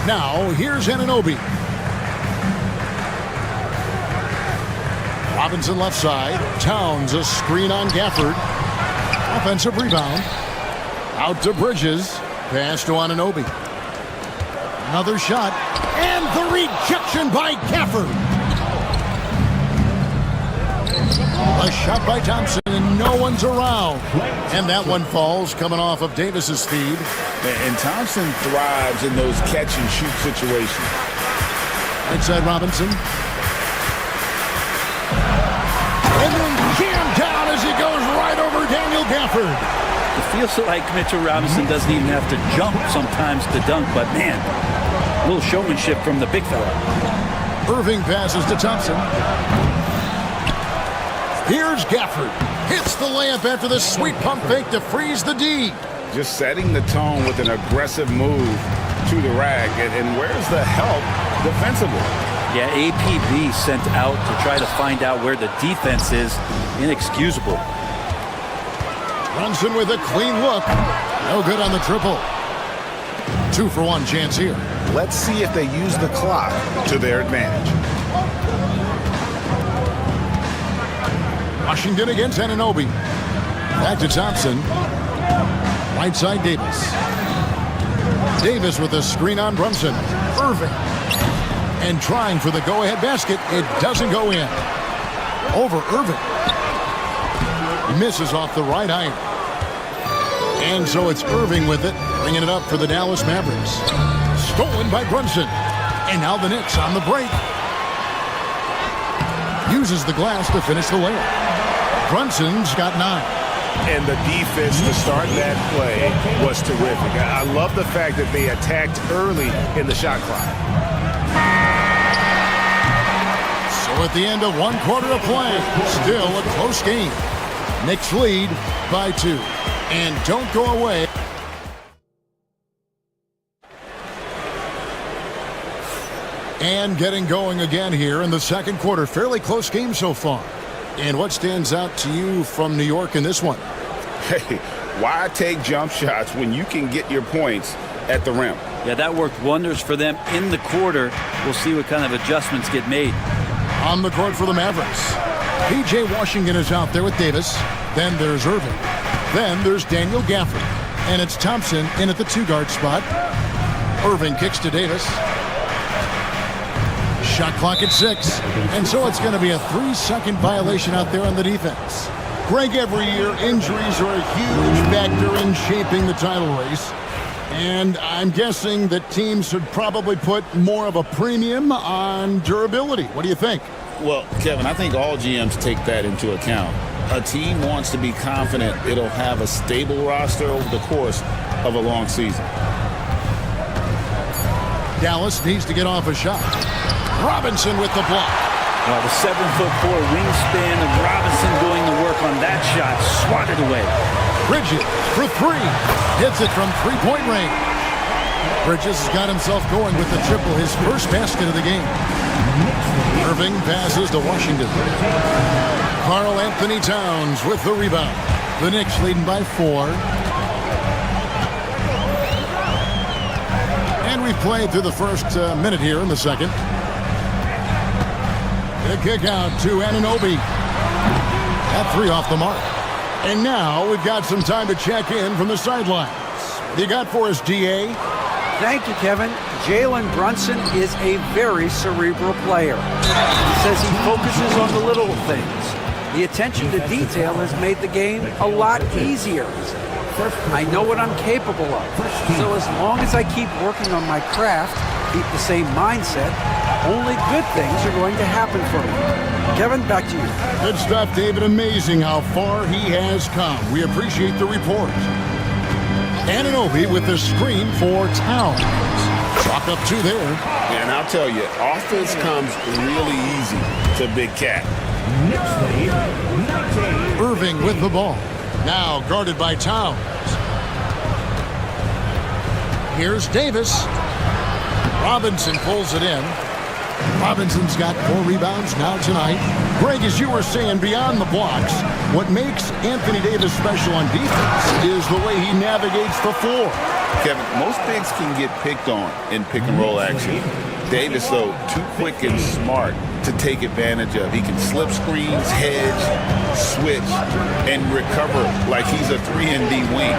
Now, here's Anunoby. Robinson left side. Towns a screen on Gafford. Offensive rebound. Out to Bridges. Pass to Anunoby. Another shot. And the rejection by Gafford. A shot by Thompson, and no one's around. And that one falls coming off of Davis's feed. And Thompson thrives in those catch-and-shoot situations. Right side Robinson. And then jammed down as he goes right over Daniel Gafford. It feels like Mitchell Robinson doesn't even have to jump sometimes to dunk, but man, a little showmanship from the big fella. Irving passes to Thompson. Here's Gafford. Hits the layup after the sweet pump fake to freeze the D. Just setting the tone with an aggressive move to the rack. And where's the help defensively? Yeah, APB sent out to try to find out where the defense is. Inexcusable. Brunson with a clean look. No good on the triple. 2-for-1 chance here. Let's see if they use the clock to their advantage. Washington against Anunoby. Back to Thompson. Right side Davis. Davis with a screen on Brunson. Irving. And trying for the go-ahead basket. It doesn't go in. Over Irving. Misses off the right iron. And so it's Irving with it, bringing it up for the Dallas Mavericks. Stolen by Brunson. And now the Knicks on the break. Uses the glass to finish the layup. Brunson's got 9. And the defense to start that play was terrific. I love the fact that they attacked early in the shot clock. So at the end of 1 quarter of play, still a close game. Knicks lead by 2. And don't go away. And getting going again here in the second quarter. Fairly close game so far. And what stands out to you from New York in this one? Hey, why take jump shots when you can get your points at the rim? Yeah, that worked wonders for them in the quarter. We'll see what kind of adjustments get made. On the court for the Mavericks. P.J. Washington is out there with Davis. Then there's Irving. Then there's Daniel Gafford. And it's Thompson in at the 2-guard spot. Irving kicks to Davis. Shot clock at 6. And so it's going to be a 3-second violation out there on the defense. Greg, every year injuries are a huge factor in shaping the title race. And I'm guessing that teams should probably put more of a premium on durability. What do you think? Well, Kevin, I think all GMs take that into account. A team wants to be confident it'll have a stable roster over the course of a long season. Dallas needs to get off a shot. Robinson with the block. The 7'4" wingspan of Robinson doing the work on that shot. Swatted away. Bridges for 3. Hits it from 3-point range. Bridges has got himself going with the triple, his first basket of the game. Irving passes to Washington. Karl Anthony Towns with the rebound. The Knicks leading by 4. And we've played through the first minute here in the second. The kick out to Anunoby. That 3 off the mark. And now we've got some time to check in from the sidelines. What do you got for us, DA? Thank you, Kevin. Jalen Brunson is a very cerebral player. He says he focuses on the little things. The attention to detail has made the game a lot easier. I know what I'm capable of. So as long as I keep working on my craft, keep the same mindset, only good things are going to happen for me. Kevin, back to you. Good stuff, David. Amazing how far he has come. We appreciate the report. Anunoby with the screen for Towns. Chalk up 2 there. And I'll tell you, offense comes really easy to Big Cat. Irving with the ball. Now guarded by Towns. Here's Davis. Robinson pulls it in. Robinson's got 4 rebounds now tonight. Greg, as you were saying, beyond the blocks, what makes Anthony Davis special on defense is the way he navigates the floor. Kevin, most bigs can get picked on in pick-and-roll action. Davis, though, too quick and smart to take advantage of. He can slip screens, hedge, switch, and recover like he's a 3-and-D wing.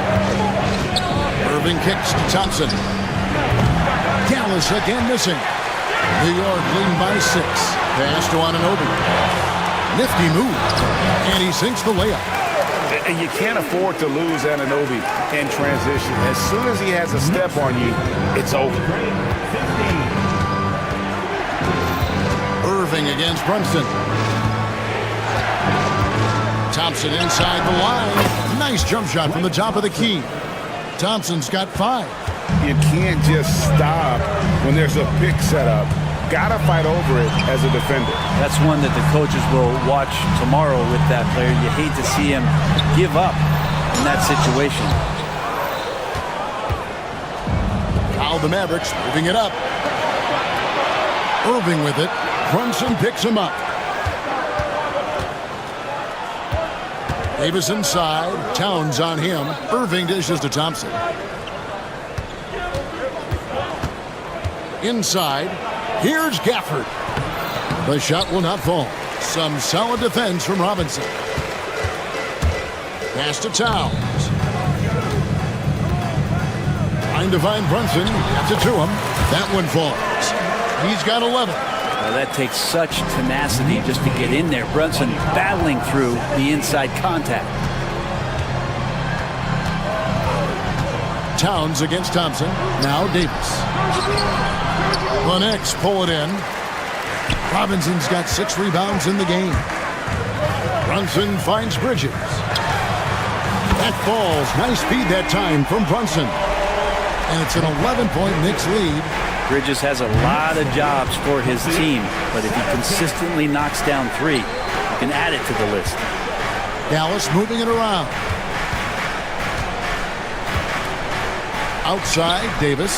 Irving kicks to Thompson. Dallas again missing. New York leading by 6. Pass to Anunoby. Nifty move. And he sinks the layup. And you can't afford to lose Anunoby in transition. As soon as he has a step on you, it's over. Irving against Brunson. Thompson inside the line. Nice jump shot from the top of the key. Thompson's got 5. You can't just stop when there's a pick set up. Gotta fight over it as a defender. That's one that the coaches will watch tomorrow with that player. You hate to see him give up in that situation. Now the Mavericks moving it up. Irving with it. Brunson picks him up. Davis inside. Towns on him. Irving dishes to Thompson. Inside. Here's Gafford. The shot will not fall. Some solid defense from Robinson. Pass to Towns. Trying to find Brunson. Gets it to him. That one falls. He's got 11. Well, that takes such tenacity just to get in there. Brunson battling through the inside contact. Towns against Thompson. Now Davis. The Knicks pull it in. Robinson's got 6 rebounds in the game. Brunson finds Bridges. That falls. Nice speed that time from Brunson. And it's an 11-point Knicks lead. Bridges has a lot of jobs for his team, but if he consistently knocks down 3, you can add it to the list. Dallas moving it around. Outside, Davis.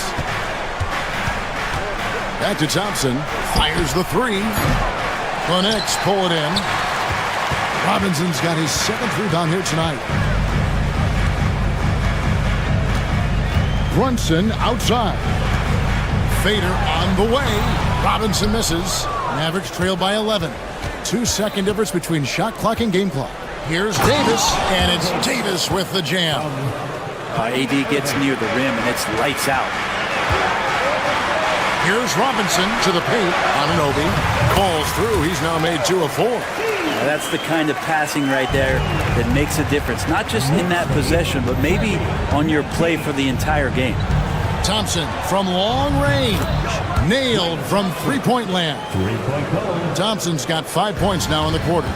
Back to Thompson. Fires the 3. The Knicks pull it in. Robinson's got his 7th rebound here tonight. Brunson outside. Fader on the way. Robinson misses. Mavericks trail by 11. 2-second difference between shot clock and game clock. Here's Davis, and it's Davis with the jam. AD gets near the rim, and it's lights out. Here's Robinson to the paint. Anunoby calls through. He's now made 2 of 4. Now that's the kind of passing right there that makes a difference, not just in that possession, but maybe on your play for the entire game. Thompson from long range. Nailed from three-point land. Thompson's got 5 points now in the quarter.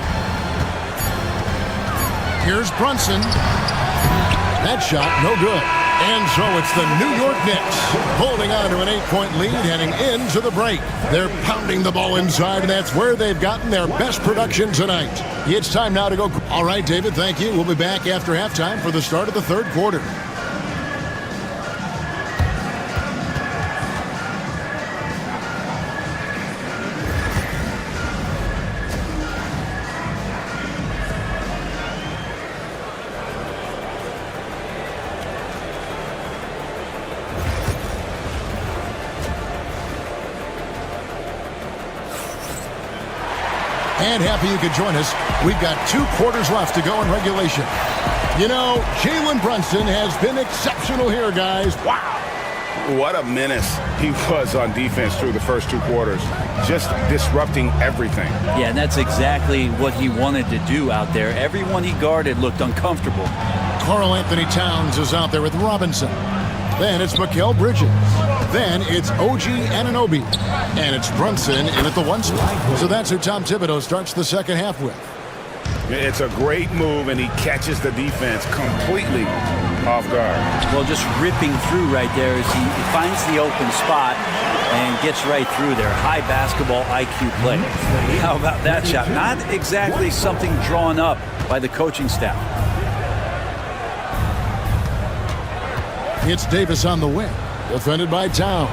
Here's Brunson. That shot, no good. And so it's the New York Knicks holding on to an 8-point lead heading into the break. They're pounding the ball inside, and that's where they've gotten their best production tonight. It's time now to go. All right, David, thank you. We'll be back after halftime for the start of the third quarter. And happy you could join us. We've got 2 quarters left to go in regulation. You know, Jalen Brunson has been exceptional here, guys. Wow. What a menace he was on defense through the first 2 quarters. Just disrupting everything. Yeah, and that's exactly what he wanted to do out there. Everyone he guarded looked uncomfortable. Karl Anthony Towns is out there with Robinson. Then it's Mikal Bridges. Then it's OG Anunoby. And it's Brunson in at the 1 spot. So that's who Tom Thibodeau starts the second half with. It's a great move, and he catches the defense completely off guard. Well, just ripping through right there as he finds the open spot and gets right through there. High basketball IQ play. How about that shot? Not exactly something drawn up by the coaching staff. It's Davis on the wing. Defended by Towns.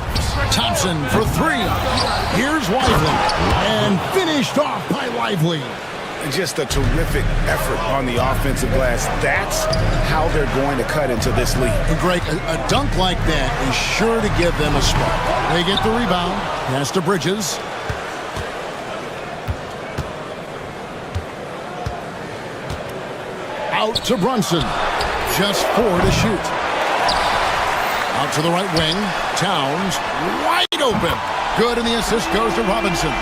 Thompson for 3. Here's Lively. And finished off by Lively. Just a terrific effort on the offensive glass. That's how they're going to cut into this league. And Greg, a dunk like that is sure to give them a spark. They get the rebound. Pass to Bridges. Out to Brunson. Just 4 to shoot. Out to the right wing. Towns wide open. Good, and the assist goes to Robinson.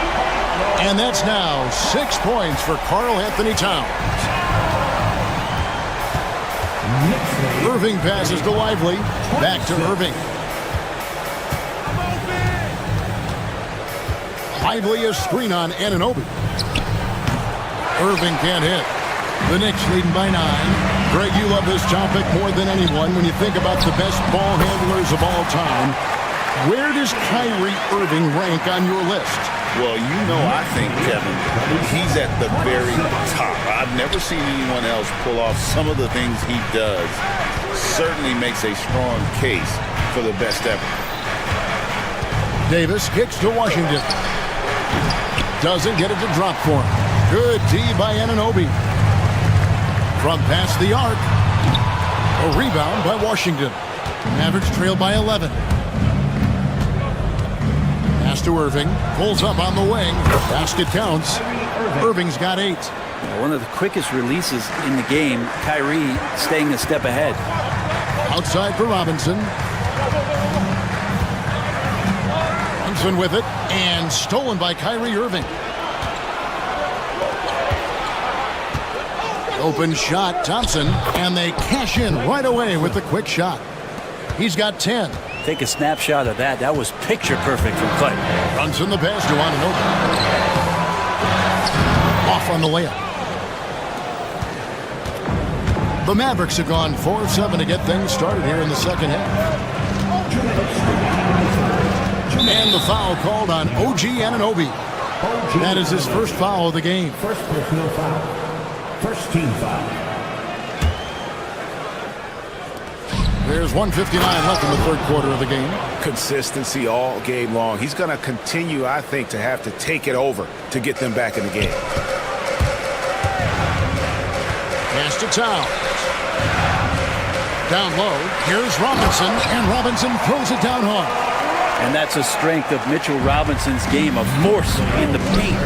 And that's now 6 points for Karl Anthony Towns. Irving passes to Lively. Back to Irving. Lively a screen on Anunoby. Irving can't hit. The Knicks leading by 9. Greg, you love this topic more than anyone. When you think about the best ball handlers of all time, where does Kyrie Irving rank on your list? Well, you know, I think, Kevin, he's at the very top. I've never seen anyone else pull off some of the things he does. Certainly makes a strong case for the best ever. Davis kicks to Washington. Doesn't get it to drop for him. Good D by Anunoby. From past the arc. A rebound by Washington. Mavericks trail by 11. Pass to Irving. Pulls up on the wing. Basket counts. Irving's got 8. One of the quickest releases in the game. Kyrie staying a step ahead. Outside for Robinson. Robinson with it. And stolen by Kyrie Irving. Open shot, Thompson. And they cash in right away with the quick shot. He's got 10. Take a snapshot of that. That was picture perfect from Clay. Brunson the pass to Anunoby. Off on the layup. The Mavericks have gone 4 of 7 to get things started here in the second half. And the foul called on OG Anunoby. That is his first foul of the game. First personal foul. First team foul. There's 1:59 left in the third quarter of the game. Consistency all game long. He's going to continue, I think, to have to take it over to get them back in the game. Pass to Towns. Down low. Here's Robinson, and Robinson throws it down hard. And that's a strength of Mitchell Robinson's game of force in the paint.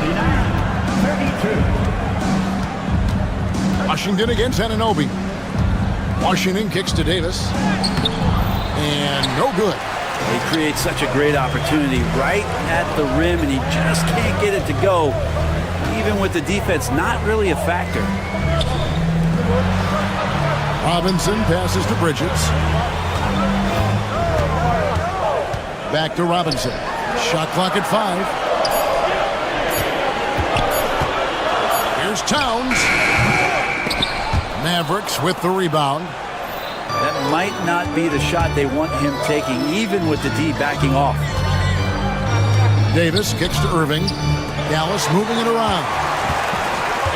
32. Washington against Anunoby. Washington kicks to Davis. And no good. He creates such a great opportunity right at the rim, and he just can't get it to go. Even with the defense not really a factor. Robinson passes to Bridges. Back to Robinson. Shot clock at 5. Here's Towns. Mavericks with the rebound. That might not be the shot they want him taking, even with the D backing off. Davis kicks to Irving. Dallas moving it around.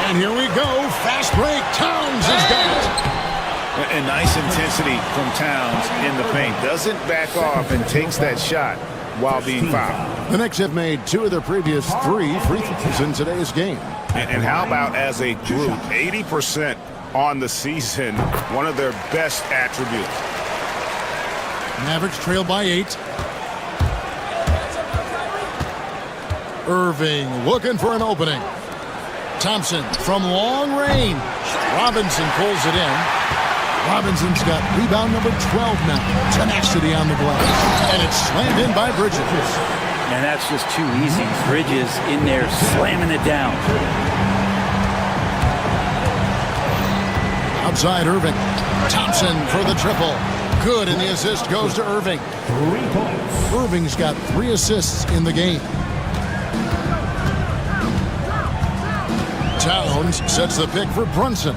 And here we go. Fast break. Towns has got it. A nice intensity from Towns in the paint. Doesn't back off and takes that shot while being fouled. The Knicks have made 2 of their previous 3 free throws in today's game. And how about as a group, 80% on the season, one of their best attributes. Mavericks trail by 8. Irving looking for an opening. Thompson from long range. Robinson pulls it in. Robinson's got rebound number 12 now. Tenacity on the glass. And it's slammed in by Bridges. And that's just too easy. Bridges in there slamming it down. Outside Irving. Thompson for the triple. Good, and the assist goes to Irving. 3 points. Irving's got 3 assists in the game. Towns sets the pick for Brunson.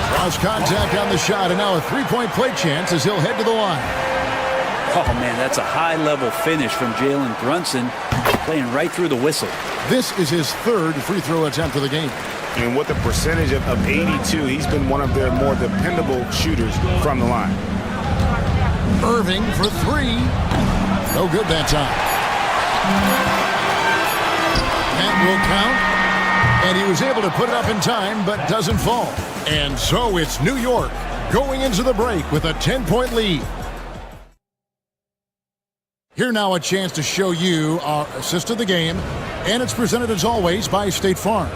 Draws contact on the shot, and now a 3-point play chance as he'll head to the line. Oh, man, that's a high-level finish from Jalen Brunson, playing right through the whistle. This is his 3rd free throw attempt of the game. And with a percentage of 82, he's been one of their more dependable shooters from the line. Irving for 3. No good that time. That will count. And he was able to put it up in time, but doesn't fall. And so it's New York going into the break with a 10-point lead. Here now a chance to show you our assist of the game. And it's presented as always by State Farm.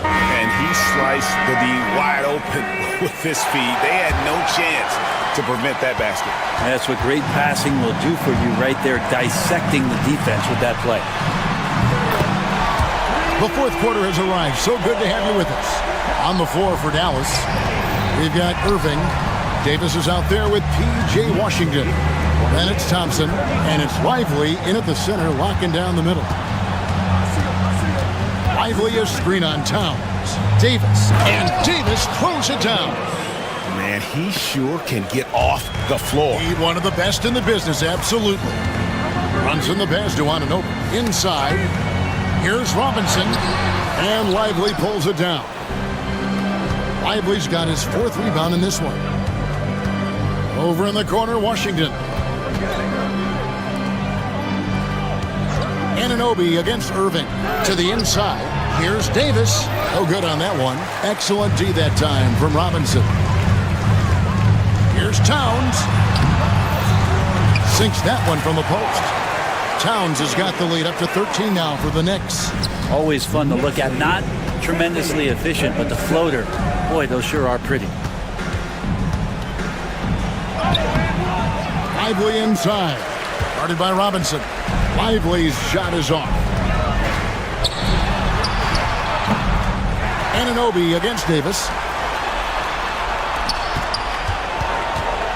And he sliced the D wide open with his feet. They had no chance to prevent that basket. That's what great passing will do for you right there, dissecting the defense with that play. The fourth quarter has arrived. So good to have you with us. On the floor for Dallas, we've got Irving. Davis is out there with P.J. Washington. Then it's Thompson, and it's Lively in at the center, locking down the middle. Lively a screen on Towns. Davis, and Davis throws it down. Man, he sure can get off the floor. He's one of the best in the business, absolutely. Runs in the pass to Anunoby. Inside. Here's Robinson, and Lively pulls it down. Lively's got his 4th rebound in this one. Over in the corner, Washington. Anunoby against Irving. To the inside. Here's Davis. No good on that one. Excellent D that time from Robinson. Here's Towns. Sinks that one from the post. Towns has got the lead up to 13 now for the Knicks. Always fun to look at. Not tremendously efficient, but the floater, boy, those sure are pretty. Lively inside. Guarded by Robinson. Lively's shot is off. Anunoby against Davis.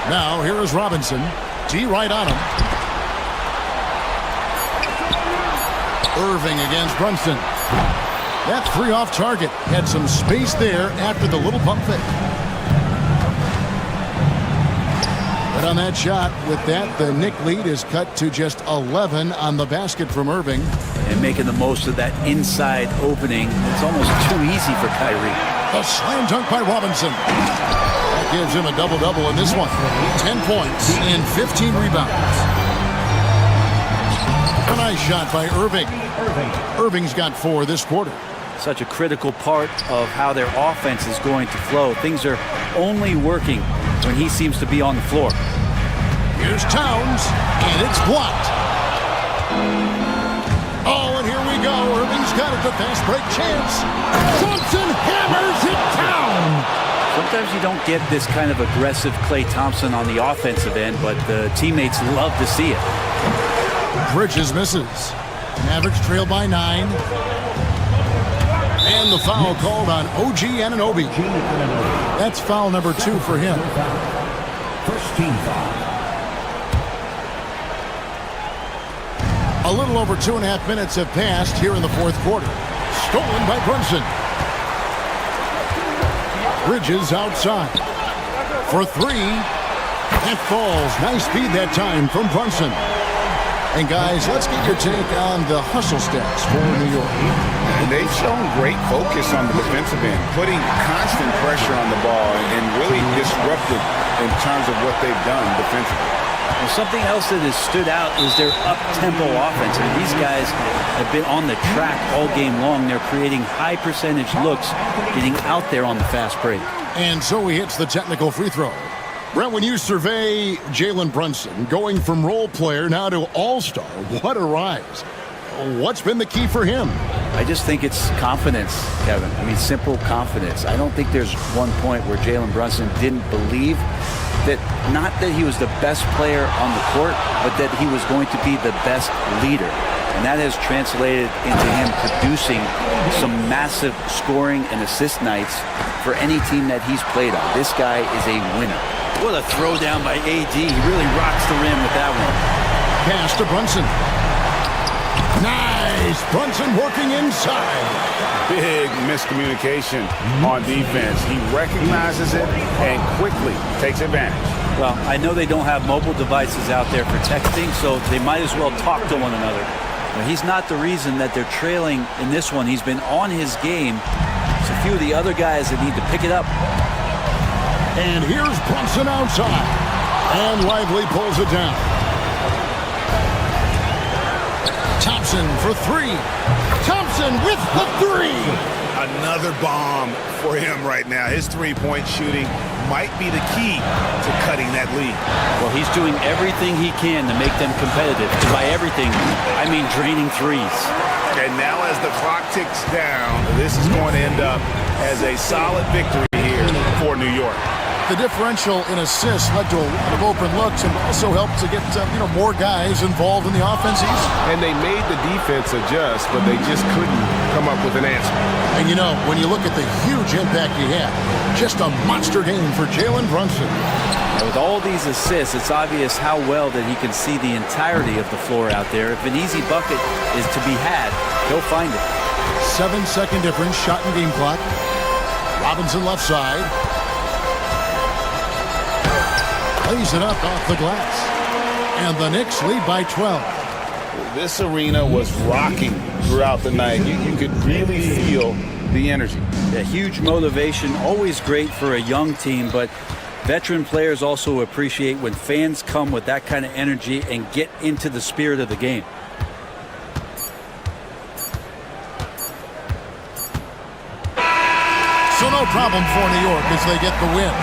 Now here is Robinson. D right on him. Irving against Brunson. That three off target. Had some space there after the little pump fake. But on that shot, with that, the Knick lead is cut to just 11 on the basket from Irving. And making the most of that inside opening. It's almost too easy for Kyrie. A slam dunk by Robinson. That gives him a double-double in this one. 10 points and 15 rebounds. A nice shot by Irving. Irving's got 4 this quarter. Such a critical part of how their offense is going to flow. Things are only working when he seems to be on the floor. Here's Towns, and it's blocked. Oh, and here we go. Irving's got it, the fast break chance. Thompson hammers it down. Sometimes you don't get this kind of aggressive Klay Thompson on the offensive end, but the teammates love to see it. Bridges misses. Mavericks trail by 9. And the foul called on OG Anunoby. That's foul number 2 for him. First team foul. A little over 2.5 minutes have passed here in the fourth quarter. Stolen by Brunson. Bridges outside. For 3. It falls. Nice feed that time from Brunson. And guys, let's get your take on the hustle stats for New York. And they've shown great focus on the defensive end, putting constant pressure on the ball and really disruptive in terms of what they've done defensively. Well, something else that has stood out is their up-tempo offense. I mean, these guys have been on the track all game long. They're creating high-percentage looks, getting out there on the fast break. And so he hits the technical free throw. Brent, when you survey Jalen Brunson, going from role player now to all-star, what a rise. What's been the key for him? I just think it's confidence, Kevin. I mean, simple confidence. I don't think there's one point where Jalen Brunson didn't believe that, not that he was the best player on the court, but that he was going to be the best leader. And that has translated into him producing some massive scoring and assist nights for any team that he's played on. This guy is a winner. What a throwdown by AD. He really rocks the rim with that one. Pass to Brunson. Nice. Brunson working inside. Big miscommunication on defense. He recognizes it and quickly takes advantage. Well, I know they don't have mobile devices out there for texting, so they might as well talk to one another. But he's not the reason that they're trailing in this one. He's been on his game. It's a few of the other guys that need to pick it up. And here's Brunson outside. And Lively pulls it down. Thompson for 3. Thompson with the 3. Another bomb for him right now. His three-point shooting might be the key to cutting that lead. Well, he's doing everything he can to make them competitive. And by everything, I mean draining threes. And now as the clock ticks down, this is going to end up as a solid victory here for New York. The differential in assists led to a lot of open looks and also helped to get more guys involved in the offense. And they made the defense adjust, but they just couldn't come up with an answer. And when you look at the huge impact he had, just a monster game for Jalen Brunson. And with all these assists, it's obvious how well that he can see the entirety of the floor out there. If an easy bucket is to be had, he'll find it. 7-second difference, shot and game clock. Robinson left side. Plays it up off the glass. And the Knicks lead by 12. This arena was rocking throughout the night. You could really feel the energy. A huge motivation, always great for a young team, but veteran players also appreciate when fans come with that kind of energy and get into the spirit of the game. no problem for New York as they get the win.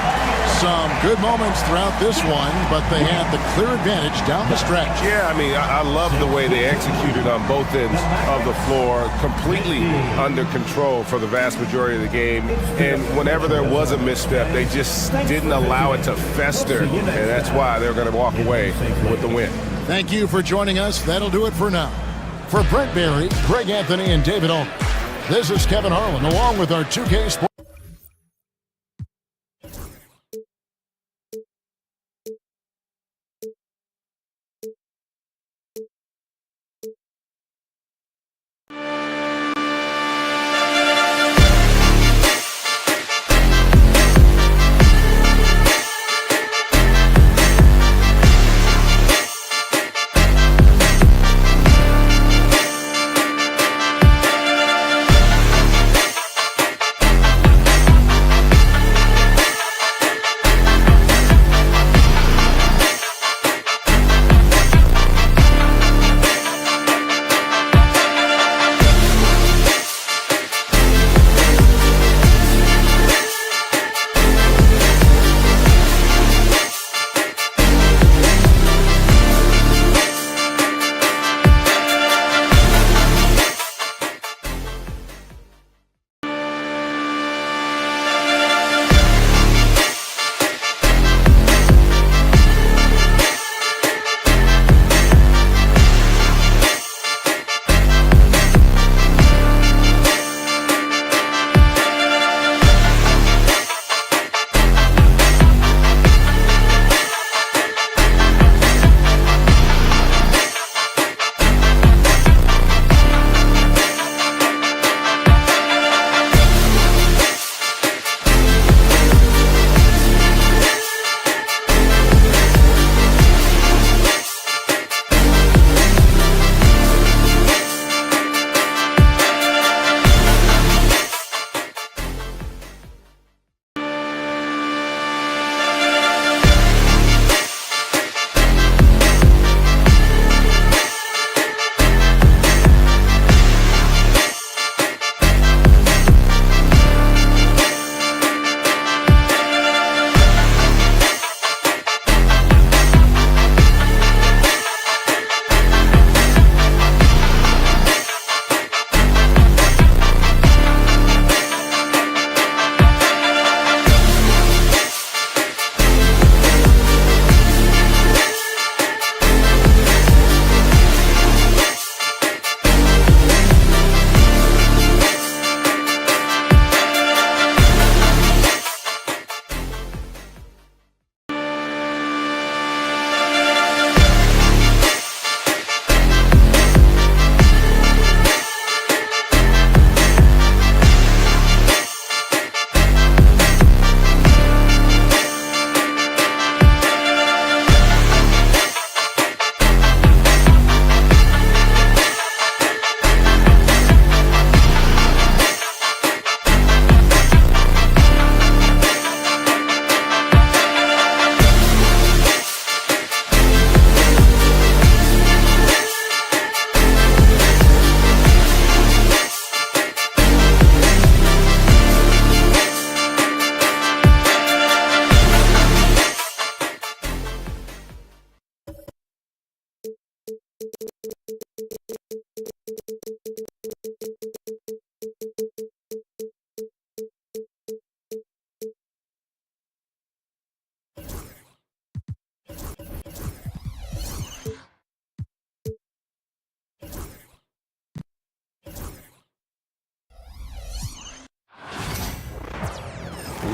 Some good moments throughout this one, but they had the clear advantage down the stretch. Yeah, I mean, I love the way they executed on both ends of the floor, completely under control for the vast majority of the game. And whenever there was a misstep, they just didn't allow it to fester, and that's why they're going to walk away with the win. Thank you for joining us. That'll do it for now. For Brent Barry, Greg Anthony, and David Olney, this is Kevin Harlan, along with our 2K Sports.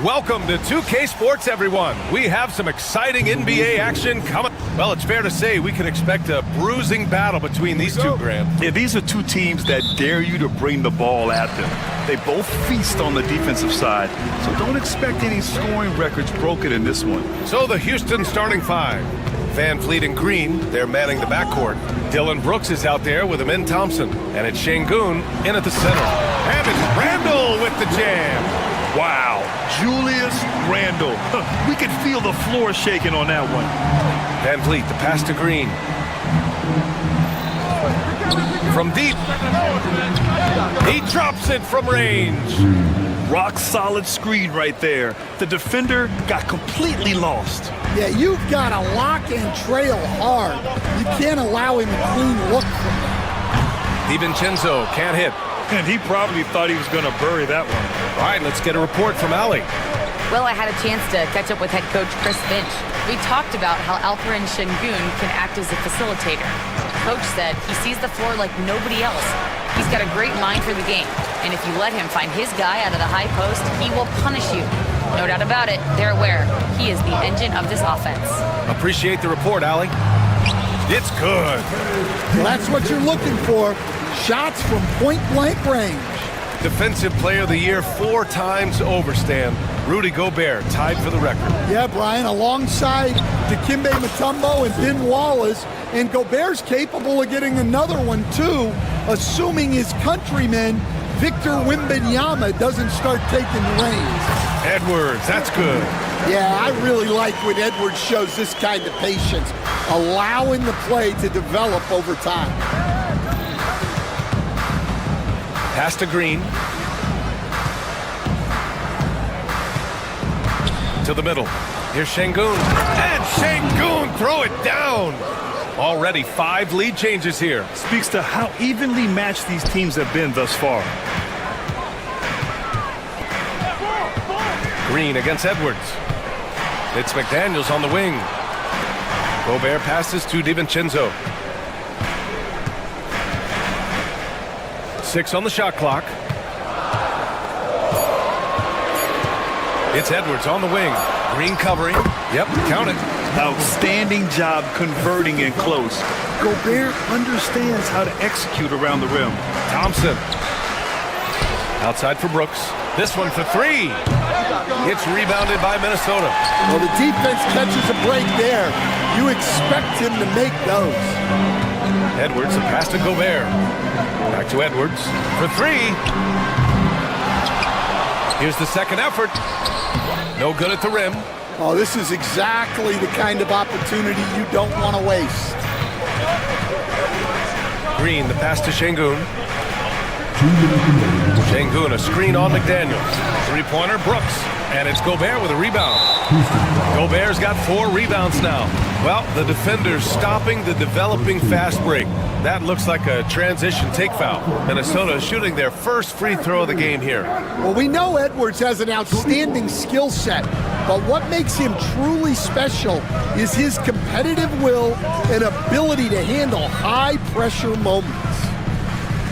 Welcome to 2K Sports, everyone. We have some exciting NBA action coming. Well, it's fair to say we can expect a bruising battle between these two, Grant. Yeah, these are two teams that dare you to bring the ball at them. They both feast on the defensive side, so don't expect any scoring records broken in this one. So the Houston starting five. Van Fleet and Green, they're manning the backcourt. Dylan Brooks is out there with Amin Thompson. And it's Şengün in at the center. And it's Randle with the jam. Wow, Julius Randle. We could feel the floor shaking on that one. Van Fleet, the pass to Green. From deep. He drops it from range. rock-solid screen right there. The defender got completely lost. Yeah, you've got to lock and trail hard. You can't allow him a clean look from that. DiVincenzo can't hit. And he probably thought he was going to bury that one. All right, let's get a report from Ali. Well, I had a chance to catch up with head coach Chris Finch. We talked about how Alperen Şengün can act as a facilitator. Coach said he sees the floor like nobody else. He's got a great mind for the game, and if you let him find his guy out of the high post, he will punish you. No doubt about it, they're aware he is the engine of this offense. Appreciate the report, Ali. It's good. Well, that's what you're looking for. Shots from point-blank range. Defensive Player of the Year 4 times over, Stan. Rudy Gobert tied for the record. Yeah, Brian, alongside Dikembe Mutombo and Ben Wallace, and Gobert's capable of getting another one, too, assuming his countryman, Victor Wembanyama, doesn't start taking the reins. Edwards, that's good. Yeah, I really like when Edwards shows this kind of patience, allowing the play to develop over time. Pass to Green. To the middle. Here's Şengün. And Şengün, throw it down. Already 5 lead changes here. Speaks to how evenly matched these teams have been thus far. Green against Edwards. It's McDaniels on the wing. Gobert passes to DiVincenzo. 6 on the shot clock. It's Edwards on the wing. Green covering. Yep, count it. Outstanding job converting in close. Gobert understands how to execute around the rim. Thompson. Outside for Brooks. This one for 3. It's rebounded by Minnesota. Well, the defense catches a break there. You expect him to make those. Edwards, a pass to Gobert. Back to Edwards for 3. Here's the second effort. No good at the rim. Oh, this is exactly the kind of opportunity you don't want to waste. Green, the pass to Şengün. Şengün, a screen on McDaniels. 3-pointer, Brooks. And it's Gobert with a rebound. Gobert's got 4 rebounds now. Well, the defender's stopping the developing fast break. That looks like a transition take foul. Minnesota is shooting their first free throw of the game here. Well, we know Edwards has an outstanding skill set, but what makes him truly special is his competitive will and ability to handle high-pressure moments.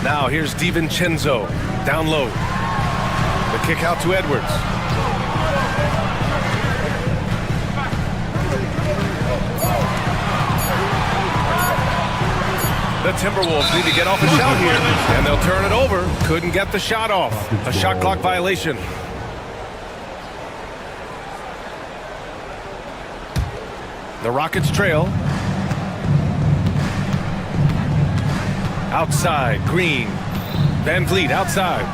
Now here's DiVincenzo, down low. The kick out to Edwards. The Timberwolves need to get off a shot here, and they'll turn it over. Couldn't get the shot off. A shot clock violation. The Rockets trail. Outside, Green. Van Vliet outside.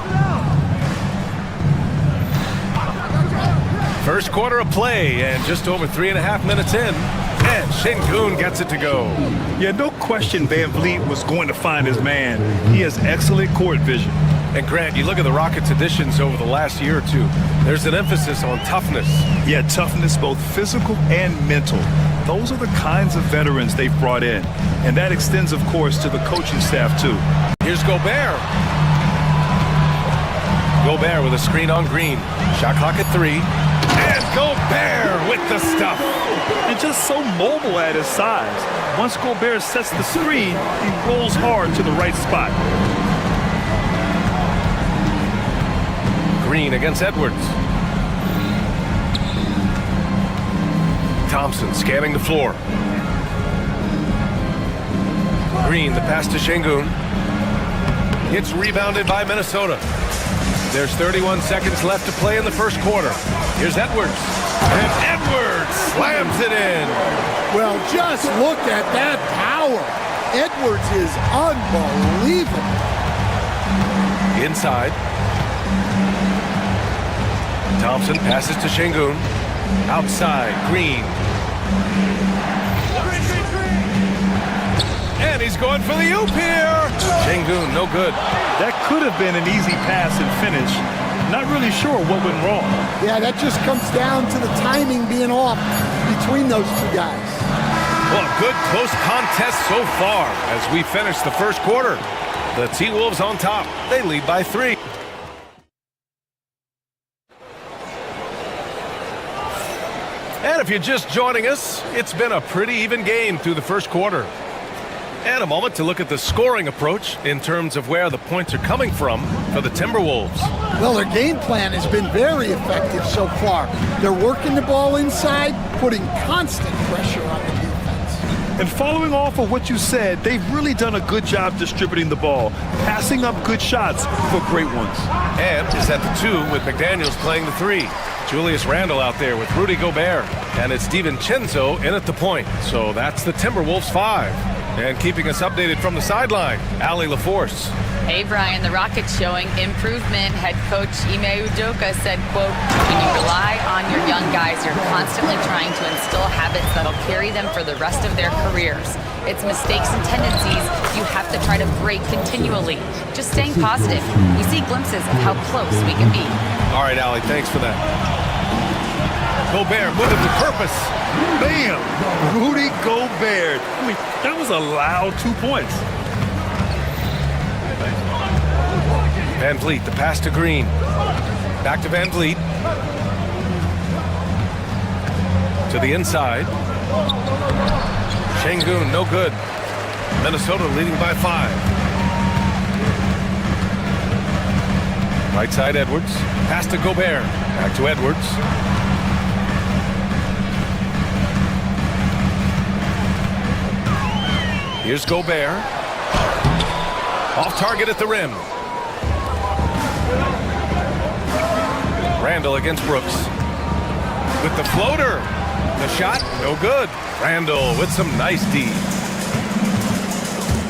First quarter of play, and just over 3.5 minutes in. And Şengün gets it to go. Yeah, no question Van Vliet was going to find his man. He has excellent court vision. And Grant, you look at the Rockets' additions over the last year or two. There's an emphasis on toughness. Yeah, toughness, both physical and mental. Those are the kinds of veterans they've brought in. And that extends, of course, to the coaching staff, too. Here's Gobert. Gobert with a screen on Green. Shot clock at 3. And Gobert with the stuff. And just so mobile at his size. Once Gobert sets the screen, he rolls hard to the right spot. Green against Edwards. Thompson scanning the floor. Green, the pass to Şengün. It's rebounded by Minnesota. There's 31 seconds left to play in the first quarter. Here's Edwards. And Edwards slams it in. Well, just look at that power. Edwards is unbelievable. Inside. Thompson passes to Şengün. Outside, Green. And he's going for the oop here. Şengün, no good. That could have been an easy pass and finish. Not really sure what went wrong. Yeah, that just comes down to the timing being off between those two guys. Well, good close contest so far as we finish the first quarter. The T-Wolves on top. They lead by 3. And if you're just joining us, it's been a pretty even game through the first quarter. And a moment to look at the scoring approach in terms of where the points are coming from for the Timberwolves. Well, their game plan has been very effective so far. They're working the ball inside, putting constant pressure on the defense. And following off of what you said, they've really done a good job distributing the ball, passing up good shots for great ones. And is at the 2 with McDaniels playing the 3. Julius Randle out there with Rudy Gobert. And it's DiVincenzo in at the point. So that's the Timberwolves 5. And keeping us updated from the sideline, Allie LaForce. Hey, Brian, the Rockets showing improvement. Head coach Ime Udoka said, quote, when you rely on your young guys, you're constantly trying to instill habits that'll carry them for the rest of their careers. It's mistakes and tendencies you have to try to break continually. Just staying positive. We see glimpses of how close we can be. All right, Allie, thanks for that. Gobert moving with purpose. Bam! Rudy Gobert. I mean, that was a loud 2 points. Van Vliet, the pass to Green. Back to Van Vliet. To the inside. Şengün, no good. Minnesota leading by 5. Right side, Edwards. Pass to Gobert. Back to Edwards. Here's Gobert. Off target at the rim. Randle against Brooks. With the floater. The shot, no good. Randle with some nice D.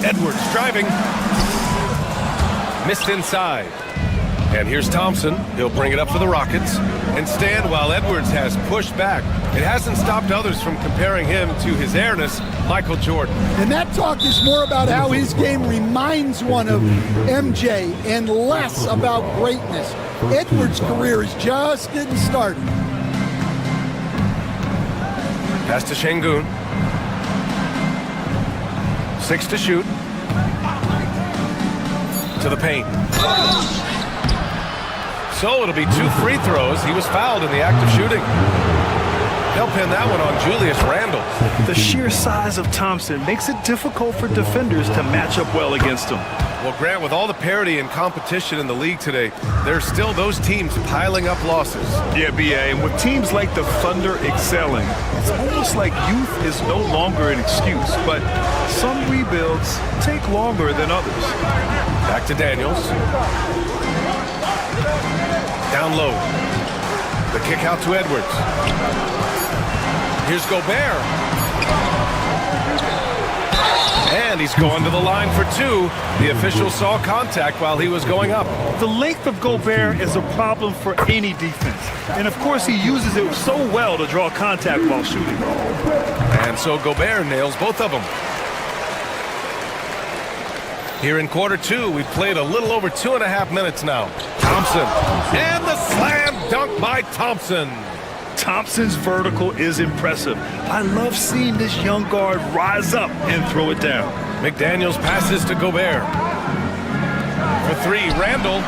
Edwards driving. Missed inside. And here's Thompson. He'll bring it up for the Rockets and stand while Edwards has pushed back. It hasn't stopped others from comparing him to his airness, Michael Jordan. And that talk is more about how his game reminds one of MJ and less about greatness. Edwards' career is just getting started. Pass to Şengün. 6 to shoot. To the paint. So it'll be 2 free throws. He was fouled in the act of shooting. They'll pin that one on Julius Randle. The sheer size of Thompson makes it difficult for defenders to match up well against him. Well, Grant, with all the parity and competition in the league today, there's still those teams piling up losses. Yeah, B.A., and with teams like the Thunder excelling, it's almost like youth is no longer an excuse, but some rebuilds take longer than others. Back to Daniels. Down low. The kick out to Edwards. Here's Gobert. And he's going to the line for 2. The official saw contact while he was going up. The length of Gobert is a problem for any defense. And of course he uses it so well to draw contact while shooting. And so Gobert nails both of them. Here in quarter 2, we've played a little over 2.5 minutes now. Thompson. And the slam dunk by Thompson. Thompson's vertical is impressive. I love seeing this young guard rise up and throw it down. McDaniels passes to Gobert. For 3, Randle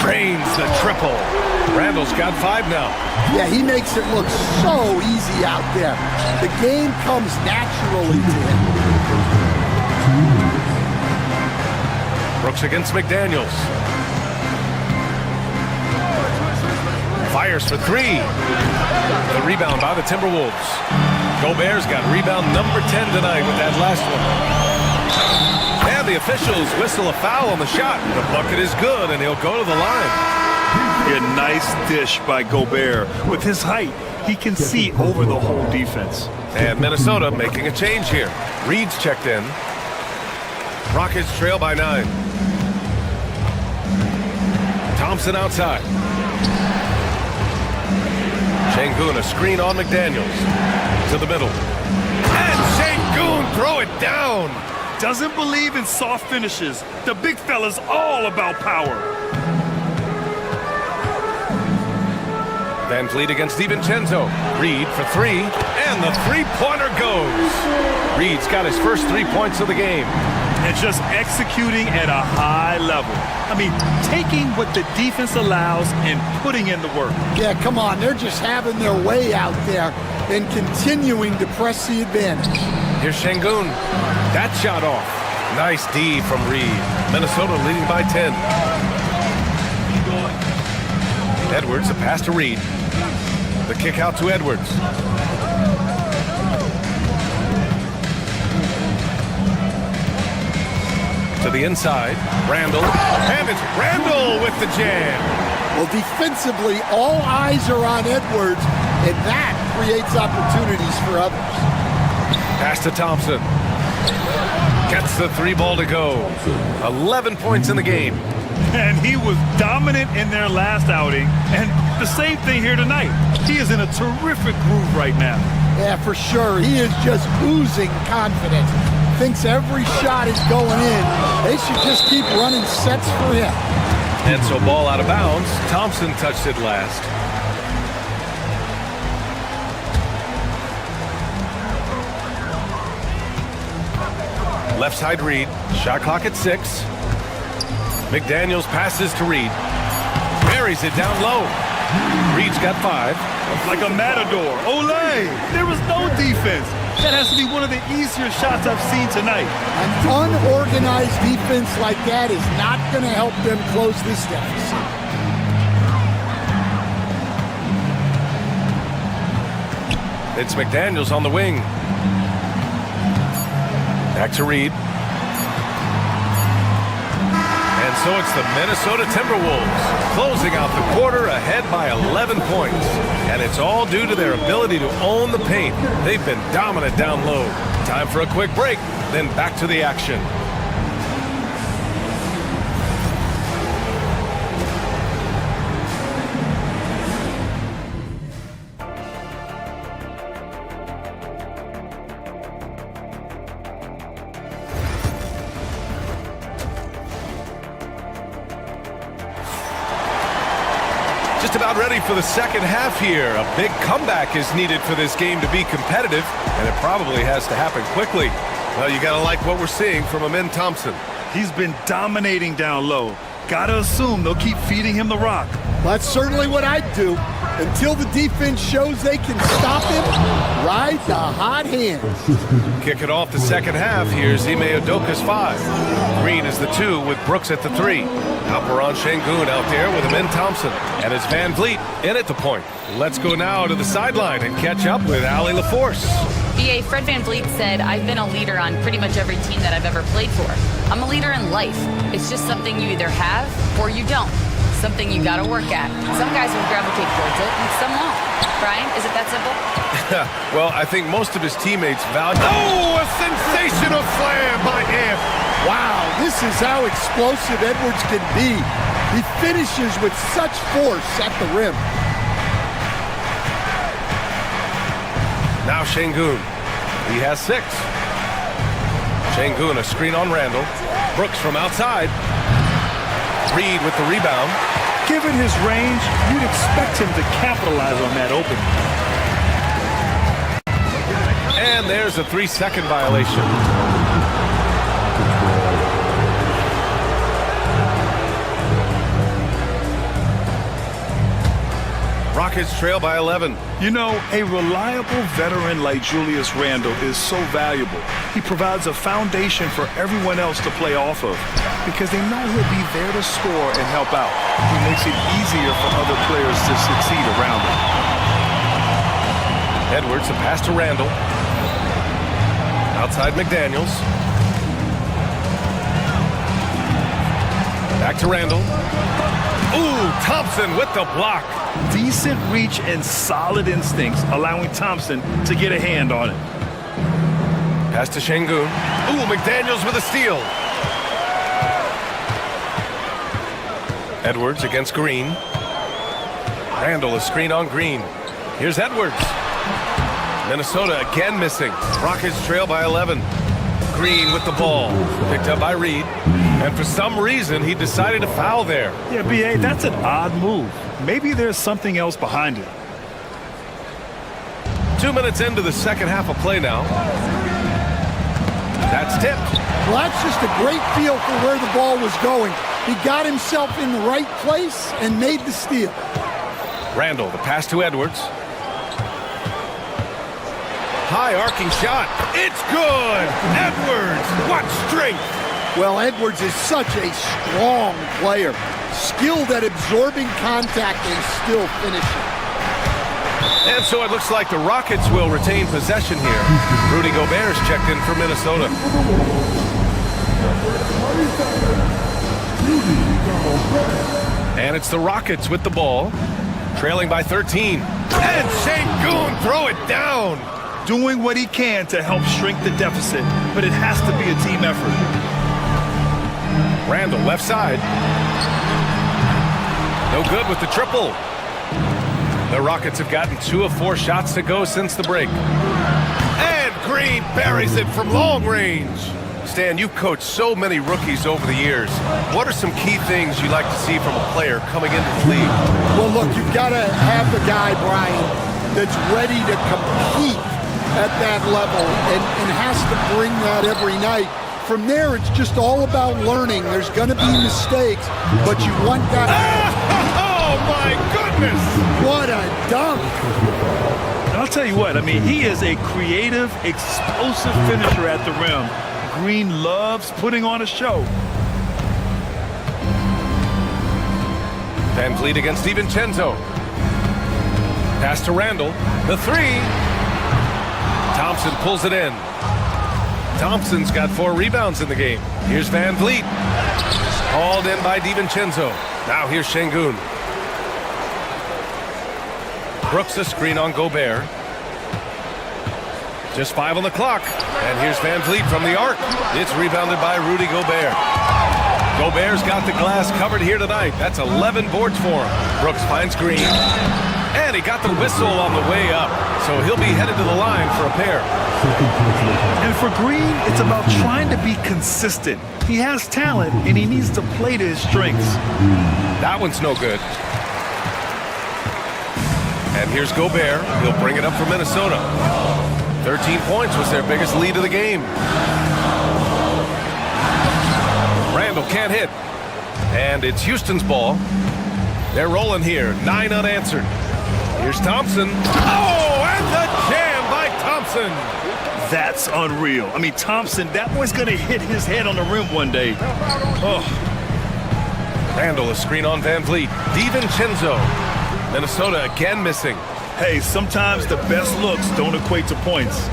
drains the triple. Randle's got 5 now. Yeah, he makes it look so easy out there. The game comes naturally to him. Brooks against McDaniels. Fires for 3. The rebound by the Timberwolves. Gobert's got rebound number 10 tonight with that last one. And the officials whistle a foul on the shot. The bucket is good, and he'll go to the line. A nice dish by Gobert. With his height, he can see over the whole defense. And Minnesota making a change here. Reed's checked in. Rockets trail by 9. Thompson outside. Şengün, a screen on McDaniels. To the middle. And Şengün throw it down. doesn't believe in soft finishes. The big fella's all about power. Van Vliet against DiVincenzo. Reed for three, and the three-pointer goes. Reed's got his first 3 points of the game. And just executing at a high level. I mean, taking what the defense allows and putting in the work. Yeah, come on. They're just having their way out there and continuing to press the advantage. Here's Şengün. That shot off. Nice D from Reed. Minnesota leading by 10. Edwards, a pass to Reed. The kick out to Edwards. To the inside, Randall, and it's Randall with the jam. Well, defensively, all eyes are on Edwards, and that creates opportunities for others. Pass to Thompson. Gets the three ball to go. 11 points in the game. And he was dominant in their last outing, and the same thing here tonight. He is in a terrific groove right now. Yeah, for sure. He is just oozing confidence. Thinks every shot is going in. They should just keep running sets for him. And so ball out of bounds. Thompson touched it last. Left side Reed. Shot clock at 6. McDaniels passes to Reed. Buries it down low. Reed's got 5. Like a matador. Olay! There was no defense. That has to be one of the easier shots I've seen tonight. An unorganized defense like that is not going to help them close this deficit. It's McDaniels on the wing. Back to Reed. And so it's the Minnesota Timberwolves closing out the quarter ahead by 11 points. And it's all due to their ability to own the paint. They've been dominant down low. Time for a quick break, then back to the action. Just about ready for the second half here. A big comeback is needed for this game to be competitive, and it probably has to happen quickly. Well, you gotta like what we're seeing from Amin Thompson. He's been dominating down low. Gotta assume they'll keep feeding him the rock. Well, that's certainly what I'd do. Until the defense shows they can stop him, ride the hot hand. Kick it off the second half. Here's Ime Udoka's 5. Green is the 2 with Brooks at the 3. Alperen Şengün out there with Amin Thompson. And it's Van Vliet in at the point. Let's go now to the sideline and catch up with Allie LaForce. BA, Fred Van Vliet said, I've been a leader on pretty much every team that I've ever played for. I'm a leader in life. It's just something you either have or you don't. Something you gotta work at. Some guys will gravitate towards it and some won't. Brian, is it that simple? Well, I think most of his teammates value. Oh, a sensational slam by Amp. Wow, this is how explosive Edwards can be. He finishes with such force at the rim. Now Şengün. He has 6. Şengün, a screen on Randall. Brooks from outside. Reed with the rebound. Given his range, you'd expect him to capitalize on that opening. And there's a 3-second violation. Rockets trail by 11. You know, a reliable veteran like Julius Randle is so valuable. He provides a foundation for everyone else to play off of because they know he'll be there to score and help out. He makes it easier for other players to succeed around him. Edwards, a pass to Randall. Outside McDaniels. Back to Randall. Ooh, Thompson with the block. Decent reach and solid instincts, allowing Thompson to get a hand on it. Pass to Şengün. Ooh, McDaniels with a steal. Edwards against Green. Randall, a screen on Green. Here's Edwards. Minnesota again missing. Rockets trail by 11. Green with the ball. Picked up by Reed. And for some reason, he decided to foul there. Yeah, B.A., that's an odd move. Maybe there's something else behind it. 2 minutes into the second half of play now. That's tipped. Well, that's just a great feel for where the ball was going. He got himself in the right place and made the steal. Randall, the pass to Edwards. High arcing shot. It's good. Edwards, what strength. Well, Edwards is such a strong player. Skilled at absorbing contact and still finishing. And so it looks like the Rockets will retain possession here. Rudy Gobert's checked in for Minnesota. And it's the Rockets with the ball, trailing by 13. And Sengun throw it down. Doing what he can to help shrink the deficit, but it has to be a team effort. Randall, left side. No good with the triple. The Rockets have gotten 2 of 4 shots to go since the break. And Green buries it from long range. Stan, you've coached so many rookies over the years. What are some key things you like to see from a player coming into the league? Well, look, you've got to have the guy, Brian, that's ready to compete at that level and has to bring that every night. From there, it's just all about learning. There's going to be mistakes, but you want that. Oh, my goodness! What a dunk! And I'll tell you what, I mean, he is a creative, explosive finisher at the rim. Green loves putting on a show. Van Vliet against DiVincenzo. Pass to Randall. The 3. Thompson pulls it in. Thompson's got 4 rebounds in the game. Here's Van Vliet. Hauled in by DiVincenzo. Now here's Sengun. Brooks a screen on Gobert. Just 5 on the clock. And here's Van Vliet from the arc. It's rebounded by Rudy Gobert. Gobert's got the glass covered here tonight. That's 11 boards for him. Brooks finds Green. And he got the whistle on the way up. So he'll be headed to the line for a pair. And for Green, it's about trying to be consistent. He has talent, and he needs to play to his strengths. That one's no good. And here's Gobert. He'll bring it up for Minnesota. 13 points was their biggest lead of the game. Randall can't hit. And it's Houston's ball. They're rolling here. 9 unanswered. Here's Thompson. Oh, and the jam by Thompson. That's unreal. I mean, Thompson, that boy's going to hit his head on the rim one day. Oh. Randall, a screen on Van Vliet. DiVincenzo. Minnesota again missing. Hey, sometimes the best looks don't equate to points.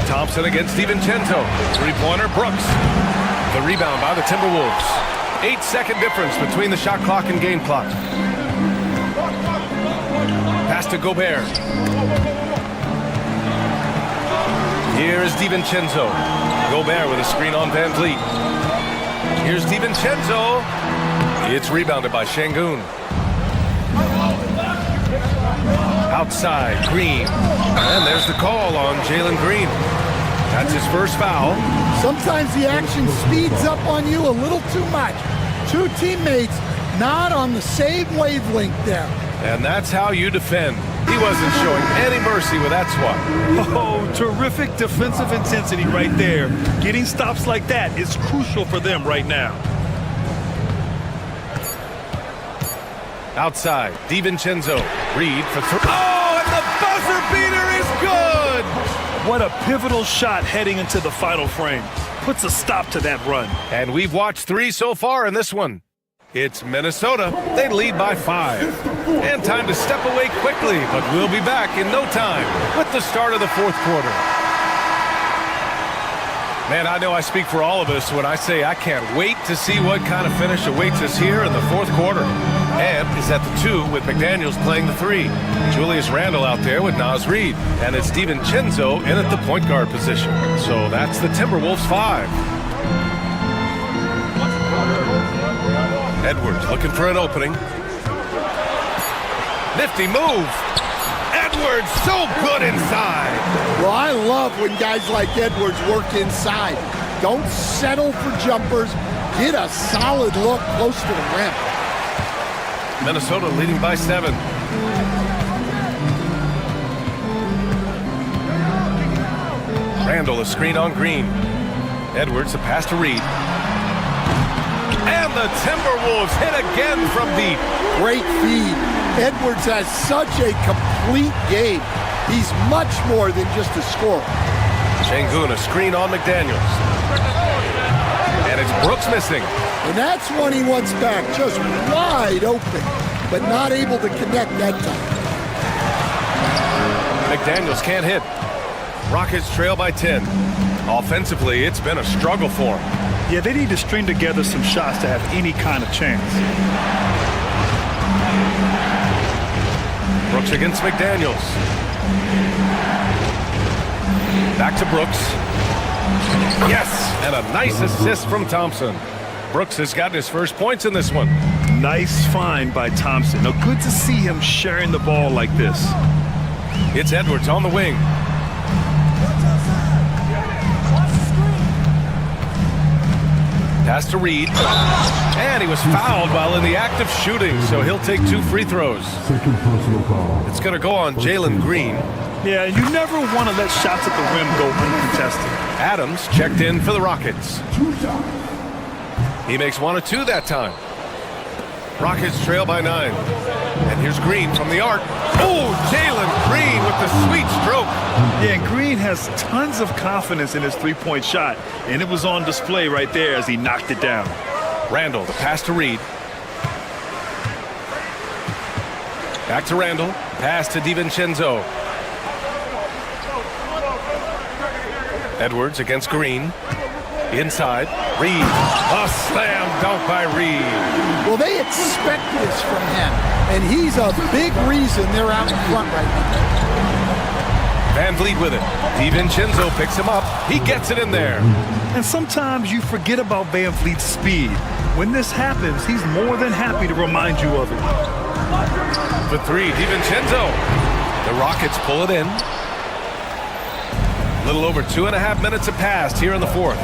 Thompson against DiVincenzo. 3-pointer, Brooks. The rebound by the Timberwolves. 8-second difference between the shot clock and game clock. Pass to Gobert. Here is DiVincenzo. Gobert with a screen on Van Vliet. Here's DiVincenzo. It's rebounded by Sengun. Outside, Green. And there's the call on Jalen Green. That's his first foul. Sometimes the action speeds up on you a little too much. 2 teammates not on the same wavelength there. And that's how you defend. He wasn't showing any mercy with that swat. Oh, terrific defensive intensity right there. Getting stops like that is crucial for them right now. Outside, DiVincenzo. Reed for 3. Oh, and the buzzer beater is good! What a pivotal shot heading into the final frame. Puts a stop to that run. And we've watched 3 so far in this one. It's Minnesota. They lead by 5. And time to step away quickly, but we'll be back in no time with the start of the 4th quarter. Man, I know I speak for all of us when I say I can't wait to see what kind of finish awaits us here in the 4th quarter. Amp is at the 2 with McDaniels playing the 3. Julius Randle out there with Naz Reid. And it's DiVincenzo in at the point guard position. So that's the Timberwolves 5. Edwards looking for an opening. Nifty move. And Edwards, so good inside. Well, I love when guys like Edwards work inside. Don't settle for jumpers. Get a solid look close to the rim. Minnesota leading by 7. Randall, a screen on Green. Edwards, a pass to Reed. And the Timberwolves hit again from deep. Great feed. Edwards has such a complete game. He's much more than just a scorer. Şengün, a screen on McDaniels. And it's Brooks missing. And that's one he wants back, just wide open, but not able to connect that time. McDaniels can't hit. Rockets trail by 10. Offensively, it's been a struggle for them. Yeah, they need to string together some shots to have any kind of chance. Brooks against McDaniels. Back to Brooks. Yes, and a nice assist from Thompson. Brooks has gotten his first points in this one. Nice find by Thompson. Now, good to see him sharing the ball like this. It's Edwards on the wing. Pass to Reed. And he was fouled while in the act of shooting, so he'll take 2 free throws. It's going to go on Jalen Green. Yeah, you never want to let shots at the rim go uncontested. Adams checked in for the Rockets. He makes 1 of 2 that time. Rockets trail by 9. And here's Green from the arc. Oh, Jalen Green with the sweet stroke. Yeah, Green has tons of confidence in his three-point shot, and it was on display right there as he knocked it down. Randall, the pass to Reed. Back to Randall. Pass to DiVincenzo. Edwards against Green. Inside. Reed. A slam dunk by Reed. Well, they expect this from him, and he's a big reason they're out in front right now. Van Vliet with it. DiVincenzo picks him up. He gets it in there. And sometimes you forget about Van Vliet's speed. When this happens, he's more than happy to remind you of it. For 3, DiVincenzo. The Rockets pull it in. A little over 2.5 minutes have passed here in the 4th.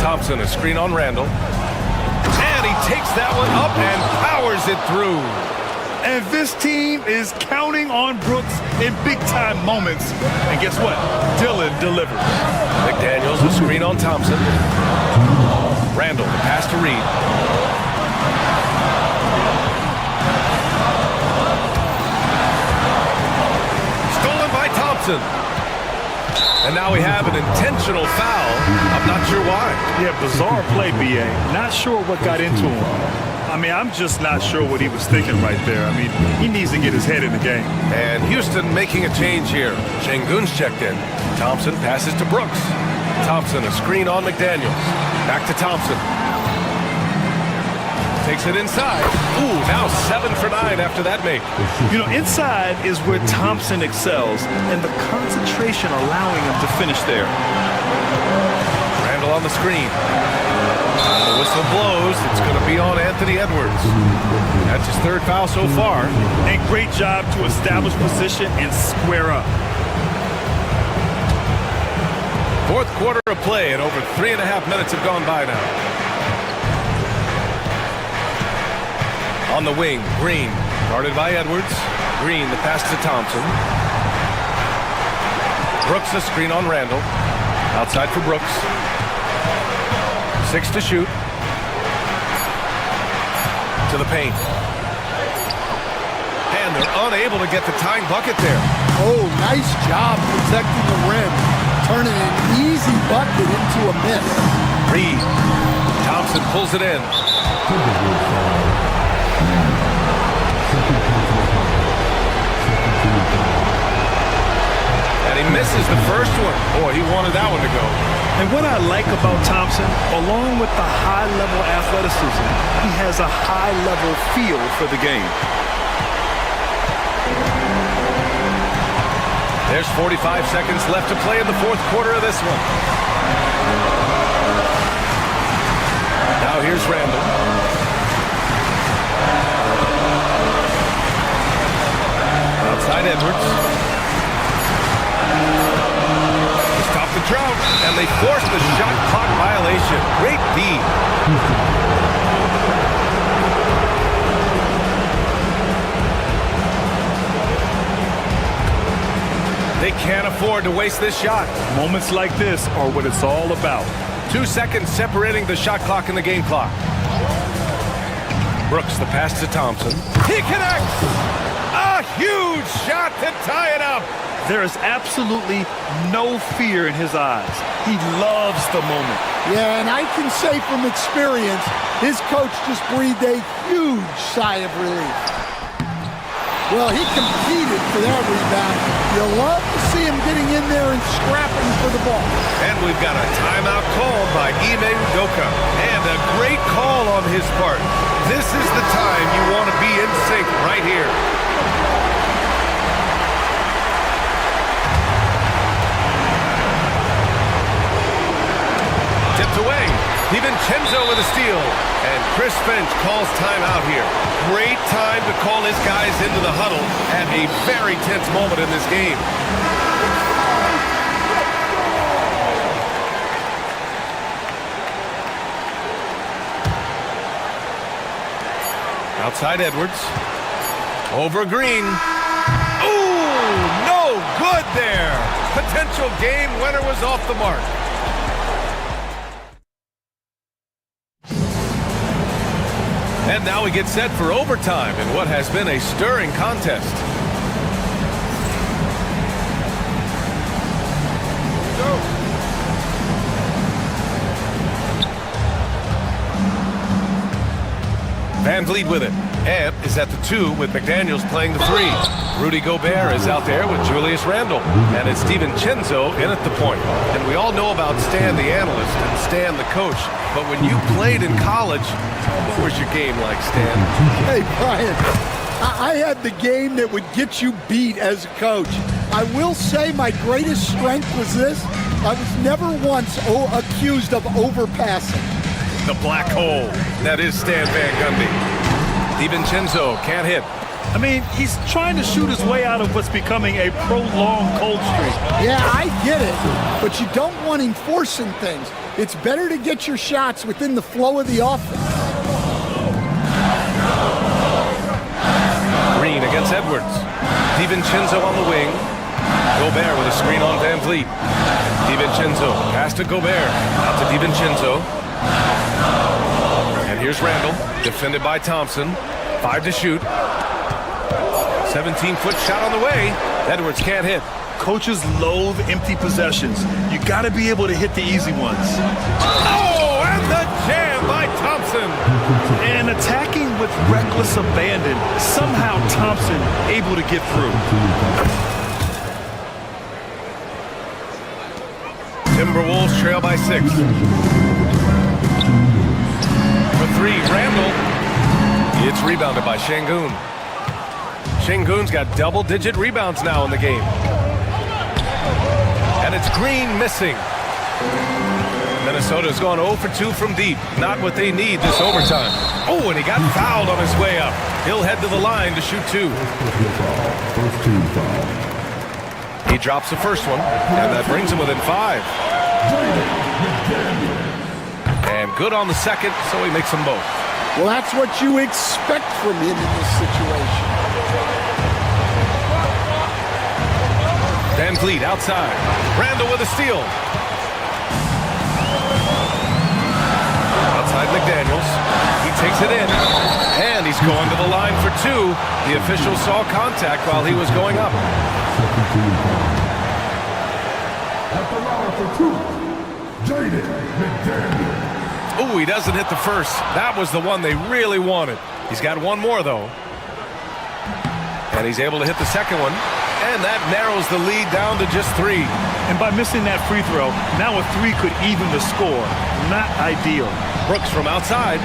Thompson, a screen on Randall. And he takes that one up and powers it through. And this team is counting on Brooks in big-time moments. And guess what? Dillon delivered. McDaniels, a screen on Thompson. Randall, the pass to Reed. Stolen by Thompson. And now we have an intentional foul. I'm not sure why. Yeah, bizarre play, B.A. Not sure what got into him. I mean, I'm just not sure what he was thinking right there. I mean, he needs to get his head in the game. And Houston making a change here. Şengün's checked in. Thompson passes to Brooks. Thompson, a screen on McDaniels. Back to Thompson. Takes it inside. Ooh, now 7 for 9 after that make. You know, inside is where Thompson excels, and the concentration allowing him to finish there. Randall on the screen. The whistle blows. It's going to be on Anthony Edwards. That's his 3rd foul so far. And great job to establish position and square up. 4th quarter of play, and over 3.5 minutes have gone by now. On the wing, Green, guarded by Edwards. Green, the pass to Thompson. Brooks, a screen on Randall. Outside for Brooks. 6 to shoot. To the paint. And they're unable to get the tying bucket there. Oh, nice job protecting the rim. Turning an easy bucket into a miss. Reed. Thompson pulls it in. And he misses the first one. Boy, he wanted that one to go. And what I like about Thompson, along with the high-level athleticism, he has a high-level feel for the game. There's 45 seconds left to play in the 4th quarter of this one. Now here's Randall. They can't afford to waste this shot. Moments like this are what it's all about. 2 seconds separating the shot clock and the game clock. Brooks, the pass to Thompson. He connects! A huge shot to tie it up. There is absolutely no fear in his eyes. He loves the moment. Yeah, and I can say from experience, his coach just breathed a huge sigh of relief. Well, he competed for that rebound. You love to see him getting in there and scrapping for the ball. And we've got a timeout called by Ime Udoka. And a great call on his part. This is the time you want to be in sync right here. Tipped away. DiVincenzo with a steal. And Chris Finch calls timeout here. Great time to call his guys into the huddle at a very tense moment in this game. Outside Edwards. Over Green. Ooh, no good there. Potential game winner was off the mark. And now we get set for overtime in what has been a stirring contest. Van Vliet with it. Ant is at the 2 with McDaniels playing the 3. Rudy Gobert is out there with Julius Randle. And it's DiVincenzo in at the point. And we all know about Stan the analyst and Stan the coach. But when you played in college, what was your game like, Stan? Hey, Brian, I had the game that would get you beat as a coach. I will say my greatest strength was this. I was never once accused of overpassing. The black hole. That is Stan Van Gundy. DiVincenzo can't hit. I mean, he's trying to shoot his way out of what's becoming a prolonged cold streak. Yeah, I get it, but you don't want him forcing things. It's better to get your shots within the flow of the offense. Green against Edwards. DiVincenzo on the wing. Gobert with a screen on Van Vliet. DiVincenzo pass to Gobert. Out to DiVincenzo. And here's Randle, defended by Thompson. 5 to shoot. 17-foot shot on the way. Edwards can't hit. Coaches loathe empty possessions. You got to be able to hit the easy ones. Oh, and the jam by Thompson. And attacking with reckless abandon. Somehow Thompson able to get through. Timberwolves trail by 6. For 3, Randle. It's rebounded by Şengün. Şengün's got double-digit rebounds now in the game. And it's Green missing. Minnesota's gone 0 for 2 from deep. Not what they need this overtime. Oh, and he got fouled on his way up. He'll head to the line to shoot 2. He drops the first one, and that brings him within 5. And good on the second, so he makes them both. Well, that's what you expect from him in this situation. Van Vliet outside. Randle with a steal. Outside McDaniels. He takes it in. And he's going to the line for 2. The official saw contact while he was going up. At the line for 2, Jaden McDaniels. Oh, he doesn't hit the first. That was the one they really wanted. He's got one more, though. And he's able to hit the second one. And that narrows the lead down to just 3. And by missing that free throw, now a 3 could even the score. Not ideal. Brooks from outside.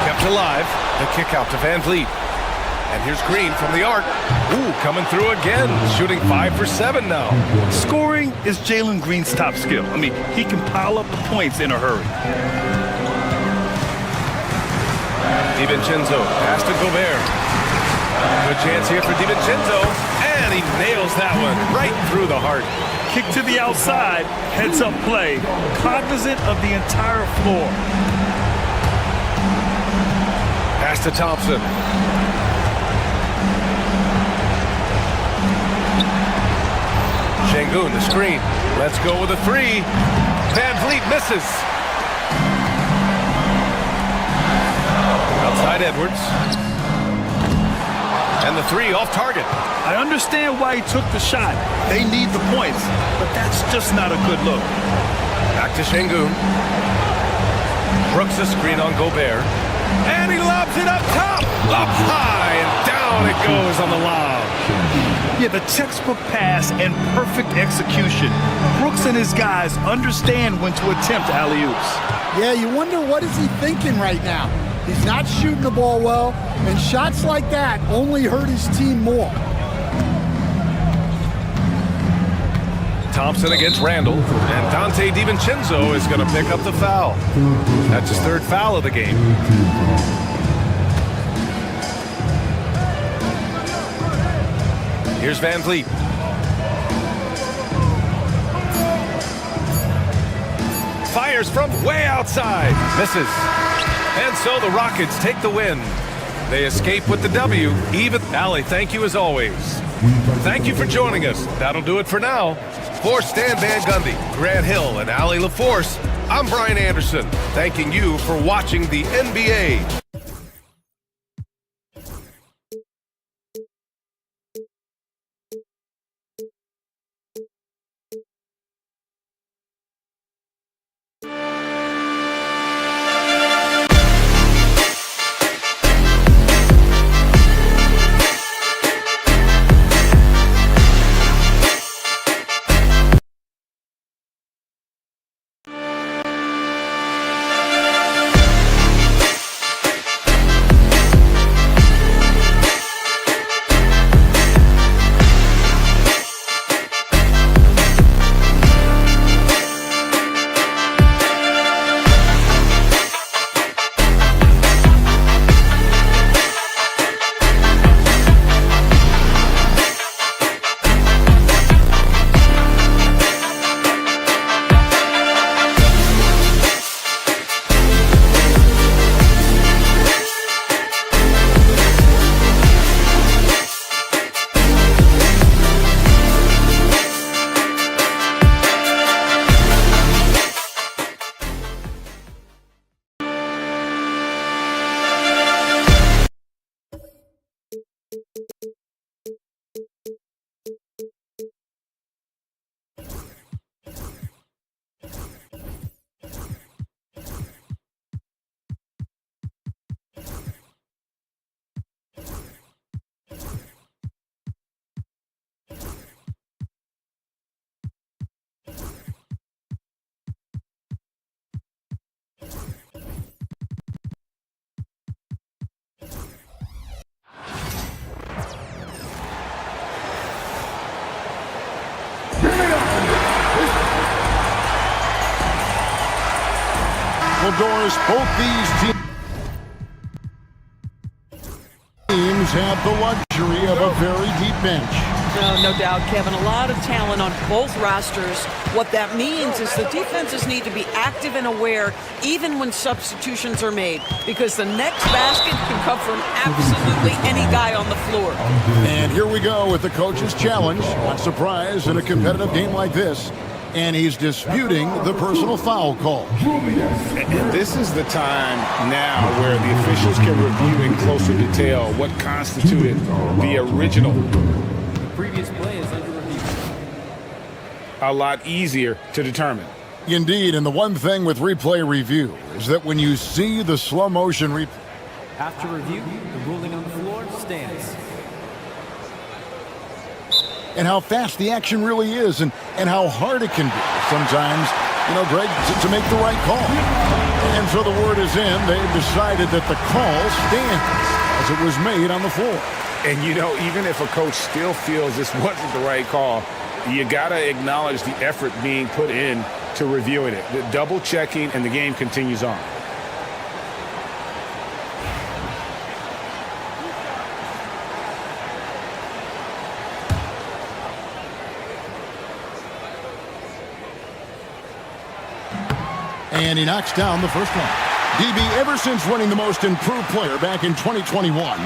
Kept alive. The kick out to Van Vliet. And here's Green from the arc. Ooh, coming through again. Shooting 5 for 7 now. Scoring is Jalen Green's top skill. I mean, he can pile up the points in a hurry. DiVincenzo, pass to Gobert. Good chance here for DiVincenzo. And he nails that one right through the heart. Kick to the outside, heads up play. Cognizant of the entire floor. Pass to Thompson. Şengün, the screen. Let's go with a three. Van Vliet misses. Outside Edwards. And the three off target. I understand why he took the shot. They need the points, but that's just not a good look. Back to Şengün. Brooks a screen on Gobert. And he lobs it up top. Up high and down it goes on the lob. Yeah, the textbook pass and perfect execution. Brooks and his guys understand when to attempt alley-oops. Yeah, you wonder what is he thinking right now. He's not shooting the ball well, and shots like that only hurt his team more. Thompson against Randall, and Dante DiVincenzo is going to pick up the foul. That's his third foul of the game. Here's Van Vliet. Fires from way outside. Misses. And so the Rockets take the win. They escape with the W. Even Allie, thank you as always. Thank you for joining us. That'll do it for now. For Stan Van Gundy, Grant Hill, and Allie LaForce, I'm Brian Anderson, thanking you for watching the NBA. Well, Doris, both these teams have the luxury of a very deep bench. No doubt, Kevin. A lot of talent on both rosters. What that means is the defenses need to be active and aware even when substitutions are made, because the next basket can come from absolutely any guy on the floor. And here we go with the coach's challenge. Not surprised in a competitive game like this. And he's disputing the personal foul call. And this is the time now where the officials can review in closer detail what constituted the original. The previous play is under review. A lot easier to determine. Indeed, and the one thing with replay review is that when you see the slow motion replay. After review, the ruling on the floor stands. And how fast the action really is, and how hard it can be sometimes, Greg, to make the right call. And so the word is in. They've decided that the call stands as it was made on the floor. And, even if a coach still feels this wasn't the right call, you got to acknowledge the effort being put in to reviewing it. The double checking, and the game continues on. And he knocks down the first one. DB, ever since winning the most improved player back in 2021,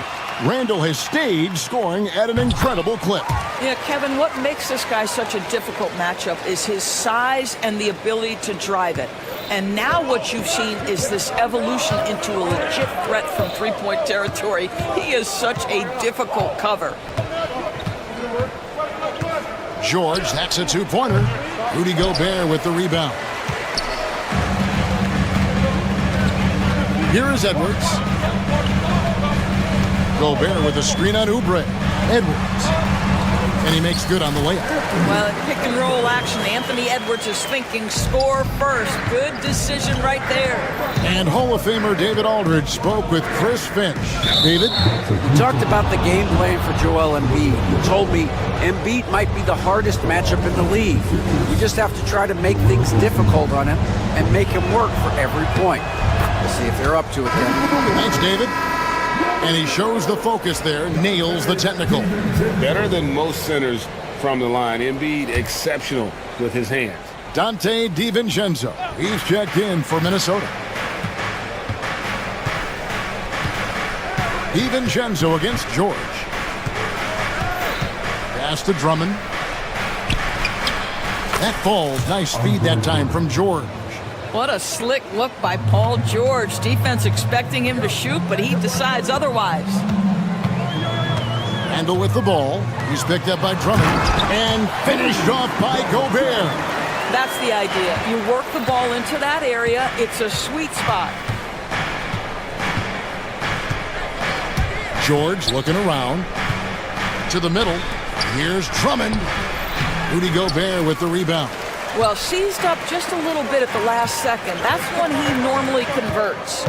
Randall has stayed scoring at an incredible clip. Yeah, Kevin, what makes this guy such a difficult matchup is his size and the ability to drive it. And now what you've seen is this evolution into a legit threat from three-point territory. He is such a difficult cover. George, that's a two-pointer. Rudy Gobert with the rebound. Here is Edwards. Gobert with a screen on Oubre. Edwards. And he makes good on the layup. Well, pick and roll action. Anthony Edwards is thinking score first. Good decision right there. And Hall of Famer David Aldridge spoke with Chris Finch. David? We talked about the game plan for Joel Embiid. He told me Embiid might be the hardest matchup in the league. We just have to try to make things difficult on him and make him work for every point. We'll see if they're up to it then. Thanks, David. And he shows the focus there, nails the technical. Better than most centers from the line. Embiid exceptional with his hands. Dante DiVincenzo. He's checked in for Minnesota. DiVincenzo against George. Pass to Drummond. That falls. Nice speed that time from George. What a slick look by Paul George. Defense expecting him to shoot, but he decides otherwise. Randall with the ball. He's picked up by Drummond and finished off by Gobert. That's the idea. You work the ball into that area. It's a sweet spot. George looking around to the middle. Here's Drummond. Rudy Gobert with the rebound. Well, seized up just a little bit at the last second. That's when he normally converts.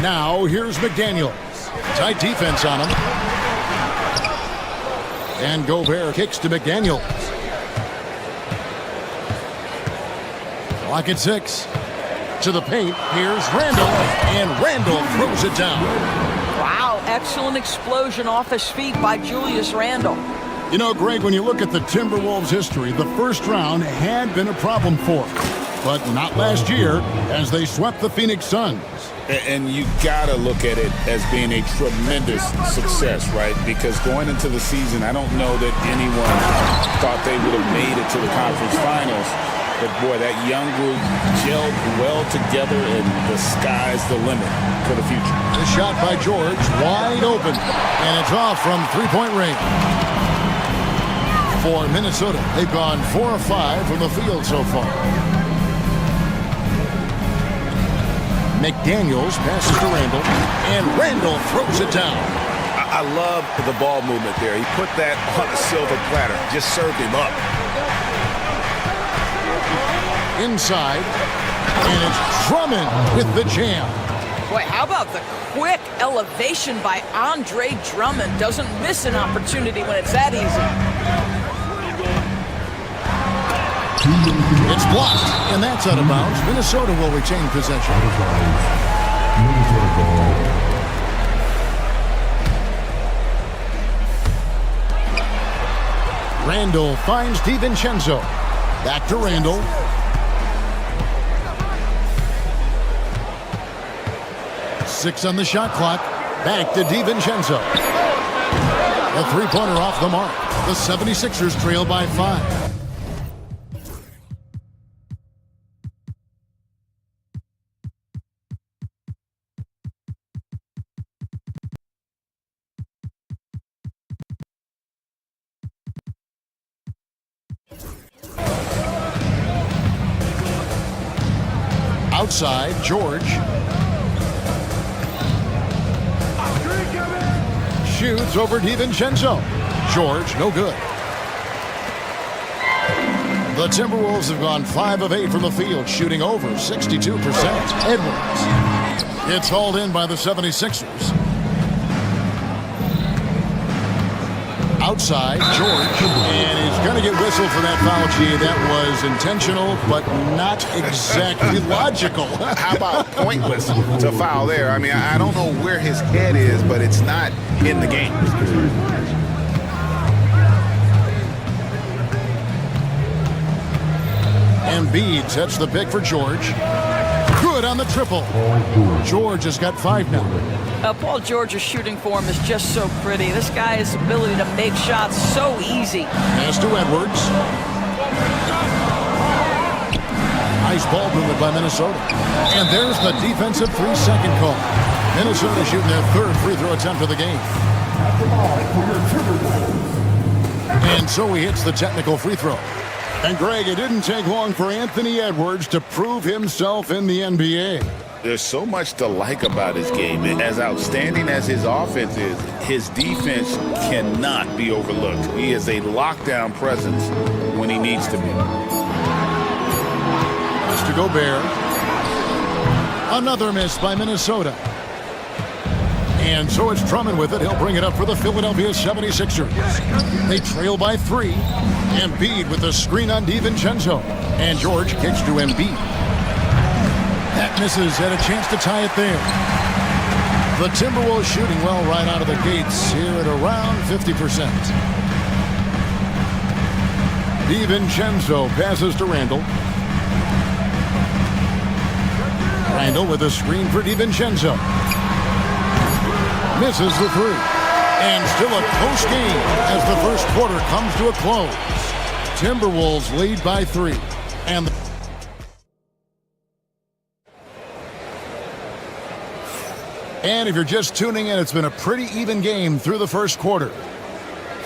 Now, here's McDaniels. Tight defense on him. And Gobert kicks to McDaniels. Clock at 6. To the paint. Here's Randall. And Randall throws it down. Wow, excellent explosion off his feet by Julius Randle. You know, Greg, when you look at the Timberwolves' history, the first round had been a problem for them. But not last year, as they swept the Phoenix Suns. And you got to look at it as being a tremendous success, right? Because going into the season, I don't know that anyone thought they would have made it to the conference finals. But, boy, that young group gelled well together, and the sky's the limit for the future. The shot by George, wide open. And it's off from three-point range. For Minnesota, they've gone 4 of 5 from the field so far. McDaniels passes to Randall, and Randall throws it down. I love the ball movement there. He put that on a silver platter, just served him up. Inside, and it's Drummond with the jam. Boy, how about the quick elevation by Andre Drummond? Doesn't miss an opportunity when it's that easy. It's blocked, and that's out of bounds. Minnesota will retain possession. Randall finds DiVincenzo. Back to Randall. Six on the shot clock. Back to DiVincenzo. A three-pointer off the mark. The 76ers trail by 5. Outside, George. Shoots over DiVincenzo. George, no good. The Timberwolves have gone 5 of 8 from the field, shooting over 62%. Edwards. It's hauled in by the 76ers. Outside, George, and he's going to get whistled for that foul, G. That was intentional, but not exactly logical. How about pointless to foul there? I mean, I don't know where his head is, but it's not in the game. And Embiid sets the pick for George. Good on the triple. George has got 5 now. Paul George's shooting form is just so pretty. This guy's ability to make shots so easy. Pass to Edwards. Nice ball movement by Minnesota. And there's the defensive 3-second call. Minnesota shooting their 3rd free throw attempt of the game. And so he hits the technical free throw. And Greg, it didn't take long for Anthony Edwards to prove himself in the NBA. There's so much to like about his game. As outstanding as his offense is, his defense cannot be overlooked. He is a lockdown presence when he needs to be. To Gobert. Another miss by Minnesota. And so it's Drummond with it. He'll bring it up for the Philadelphia 76ers. They trail by 3. Embiid with the screen on DiVincenzo. And George kicks to Embiid. That misses. Had a chance to tie it there. The Timberwolves shooting well right out of the gates here at around 50%. DiVincenzo passes to Randall. Randall with a screen for DiVincenzo. Misses the 3. And still a close game as the first quarter comes to a close. Timberwolves lead by 3. And if you're just tuning in, it's been a pretty even game through the first quarter.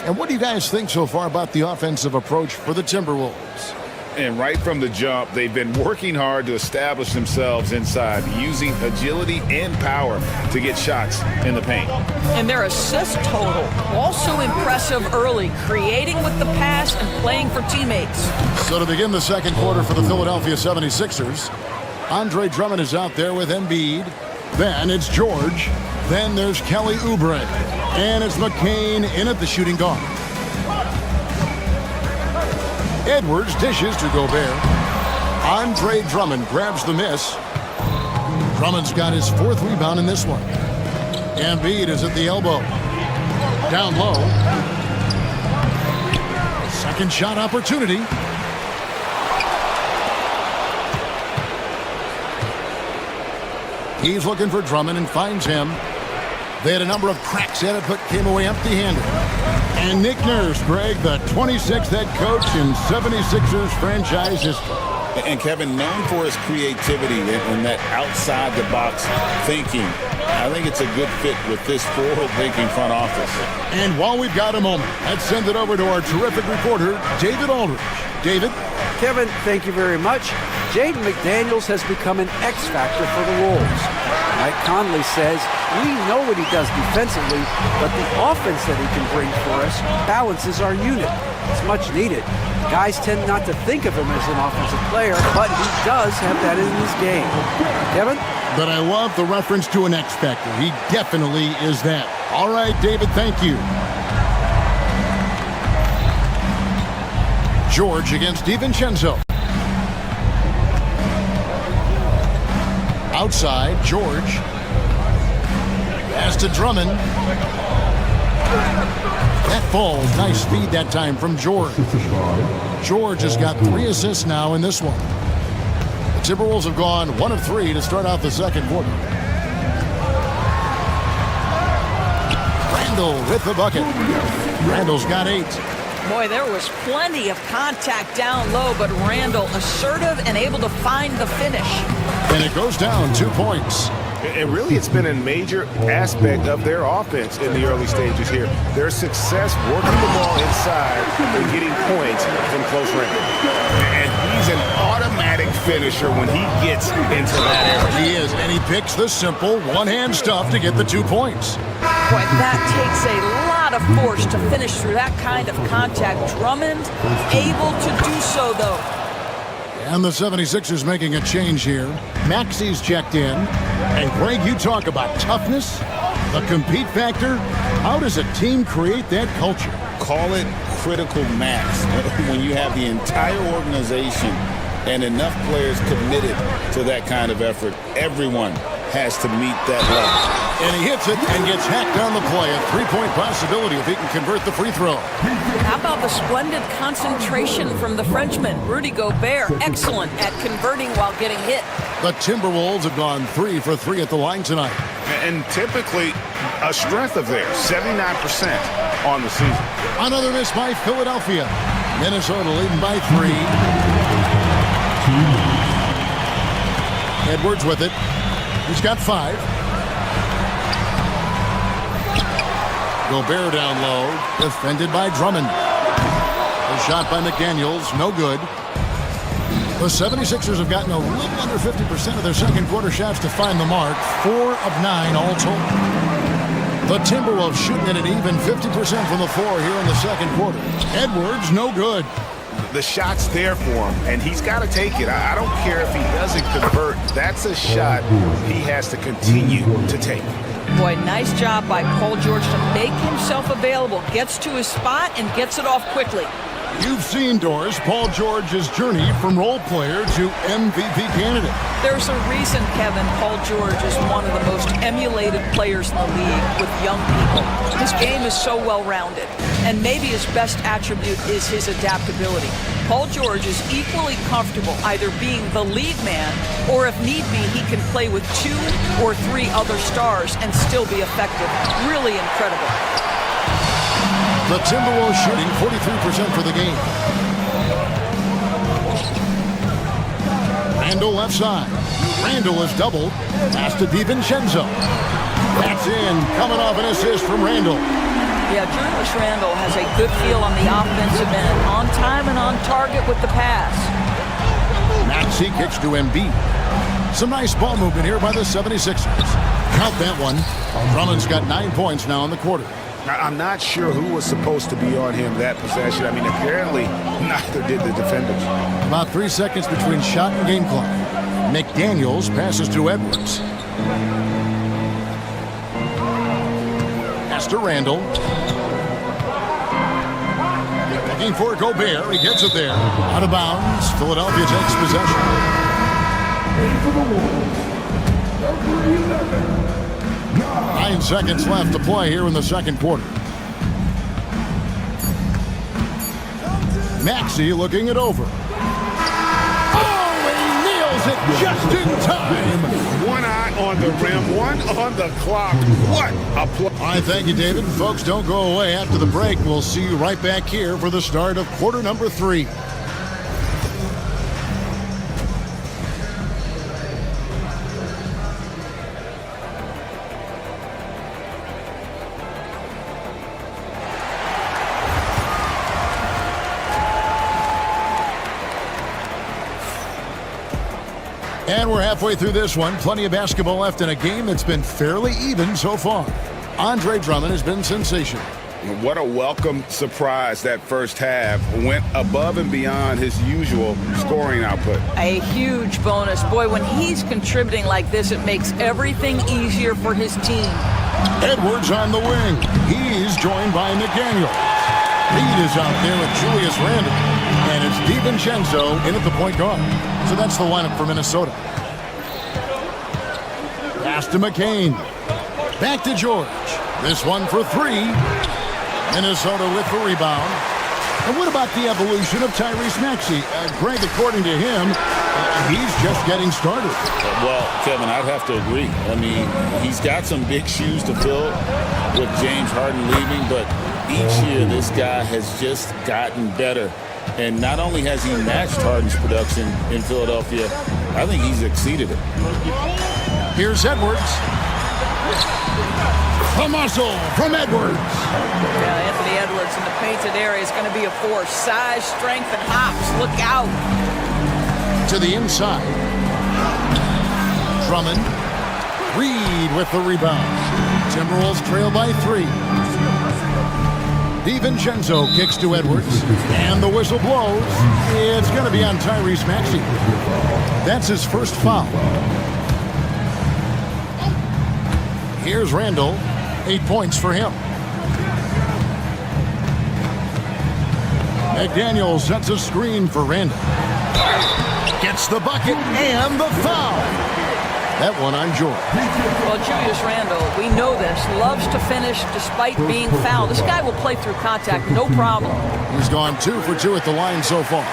And what do you guys think so far about the offensive approach for the Timberwolves? And right from the jump, they've been working hard to establish themselves inside, using agility and power to get shots in the paint. And their assist total, also impressive early, creating with the pass and playing for teammates. So to begin the second quarter for the Philadelphia 76ers, Andre Drummond is out there with Embiid. Then it's George. Then there's Kelly Oubre. And it's McCain in at the shooting guard. Edwards dishes to Gobert. Andre Drummond grabs the miss. Drummond's got his 4th rebound in this one. Embiid is at the elbow. Down low. Second shot opportunity. He's looking for Drummond and finds him. They had a number of cracks at it, but came away empty-handed. And Nick Nurse, Greg, the 26th head coach in 76ers franchise history. And Kevin, known for his creativity and that outside-the-box thinking, I think it's a good fit with this forward-thinking front office. And while we've got a moment, let's send it over to our terrific reporter, David Aldridge. David? Kevin, thank you very much. Jaden McDaniels has become an X factor for the Wolves. Mike Conley says, we know what he does defensively, but the offense that he can bring for us balances our unit. It's much needed. Guys tend not to think of him as an offensive player, but he does have that in his game. Kevin? But I love the reference to an X factor. He definitely is that. All right, David, thank you. George against DiVincenzo. Outside, George. Pass to Drummond. That falls. Nice speed that time from George. George has got 3 assists now in this one. The Timberwolves have gone 1 of 3 to start out the second quarter. Randall with the bucket. Randall's got 8. Boy, there was plenty of contact down low, but Randall assertive and able to find the finish. And it goes down 2 points. And really, it's been a major aspect of their offense in the early stages here. Their success working the ball inside and getting points from close range. And he's an automatic finisher when he gets into that area. He is, and he picks the simple one-hand stuff to get the 2 points. Boy, that takes a lot of force to finish through that kind of contact. Drummond able to do so, though. And the 76ers making a change here. Maxi's checked in. And Greg, you talk about toughness, the compete factor. How does a team create that culture? Call it critical mass. When you have the entire organization and enough players committed to that kind of effort, everyone has to meet that level. And he hits it and gets hacked on the play. A 3-point possibility if he can convert the free throw. How about the splendid concentration from the Frenchman? Rudy Gobert, excellent at converting while getting hit. The Timberwolves have gone 3 for 3 at the line tonight. And typically a strength of theirs, 79% on the season. Another miss by Philadelphia. Minnesota leading by 3. Edwards with it. He's got 5. Gobert down low, defended by Drummond. A shot by McDaniels, no good. The 76ers have gotten a little under 50% of their second quarter shots to find the mark. 4 of 9 all told. The Timberwolves shooting at an even 50% from the floor here in the second quarter. Edwards, no good. The shot's there for him, and he's got to take it. I don't care if he doesn't convert. That's a shot he has to continue to take. Boy, nice job by Paul George to make himself available. Gets to his spot and gets it off quickly. You've seen, Doris, Paul George's journey from role player to MVP candidate. There's a reason, Kevin, Paul George is one of the most emulated players in the league with young people. His game is so well-rounded, and maybe his best attribute is his adaptability. Paul George is equally comfortable either being the lead man, or if need be, he can play with 2 or 3 other stars and still be effective. Really incredible. The Timberwolves shooting 43% for the game. Randall left side. Randall is doubled. Pass to DiVincenzo. That's in. Coming off an assist from Randall. Yeah, Julius Randle has a good feel on the offensive end. On time and on target with the pass. Maxey kicks to Embiid. Some nice ball movement here by the 76ers. Count that one. Drummond's got 9 points now in the quarter. I'm not sure who was supposed to be on him that possession. I mean, apparently neither did the defenders. About 3 seconds between shot and game clock. McDaniels passes to Edwards. Pass to Randall. Looking for Gobert. He gets it there. Out of bounds. Philadelphia takes possession. 9 seconds left to play here in the second quarter. Maxey looking it over. Oh, and he nails it just in time. One eye on the rim, one on the clock. What a play. All right, thank you, David. Folks, don't go away. After the break, we'll see you right back here for the start of quarter number 3. And we're halfway through this one. Plenty of basketball left in a game that's been fairly even so far. Andre Drummond has been sensational. What a welcome surprise that first half. Went above and beyond his usual scoring output. A huge bonus. Boy, when he's contributing like this, it makes everything easier for his team. Edwards on the wing. He's joined by McDaniels. Reed is out there with Julius Randle. And it's DiVincenzo in at the point guard. So that's the lineup for Minnesota. Pass to McCain. Back to George. This one for 3. Minnesota with the rebound. And what about the evolution of Tyrese Maxey? Greg, according to him, he's just getting started. Well, Kevin, I'd have to agree. I mean, he's got some big shoes to fill with James Harden leaving, but each year this guy has just gotten better. And not only has he matched Harden's production in Philadelphia, I think he's exceeded it. Here's Edwards. A muscle from Edwards. Yeah, Anthony Edwards in the painted area is going to be a force. Size, strength, and hops. Look out. To the inside. Drummond. Reed with the rebound. Timberwolves trail by 3. DiVincenzo kicks to Edwards. And the whistle blows. It's going to be on Tyrese Maxey. That's his first foul. Here's Randall. 8 points for him. McDaniels sets a screen for Randall. Gets the bucket and the foul. That one on George. Well, Julius Randle, we know this, loves to finish despite being fouled. This guy will play through contact, no problem. He's gone 2 for 2 at the line so far.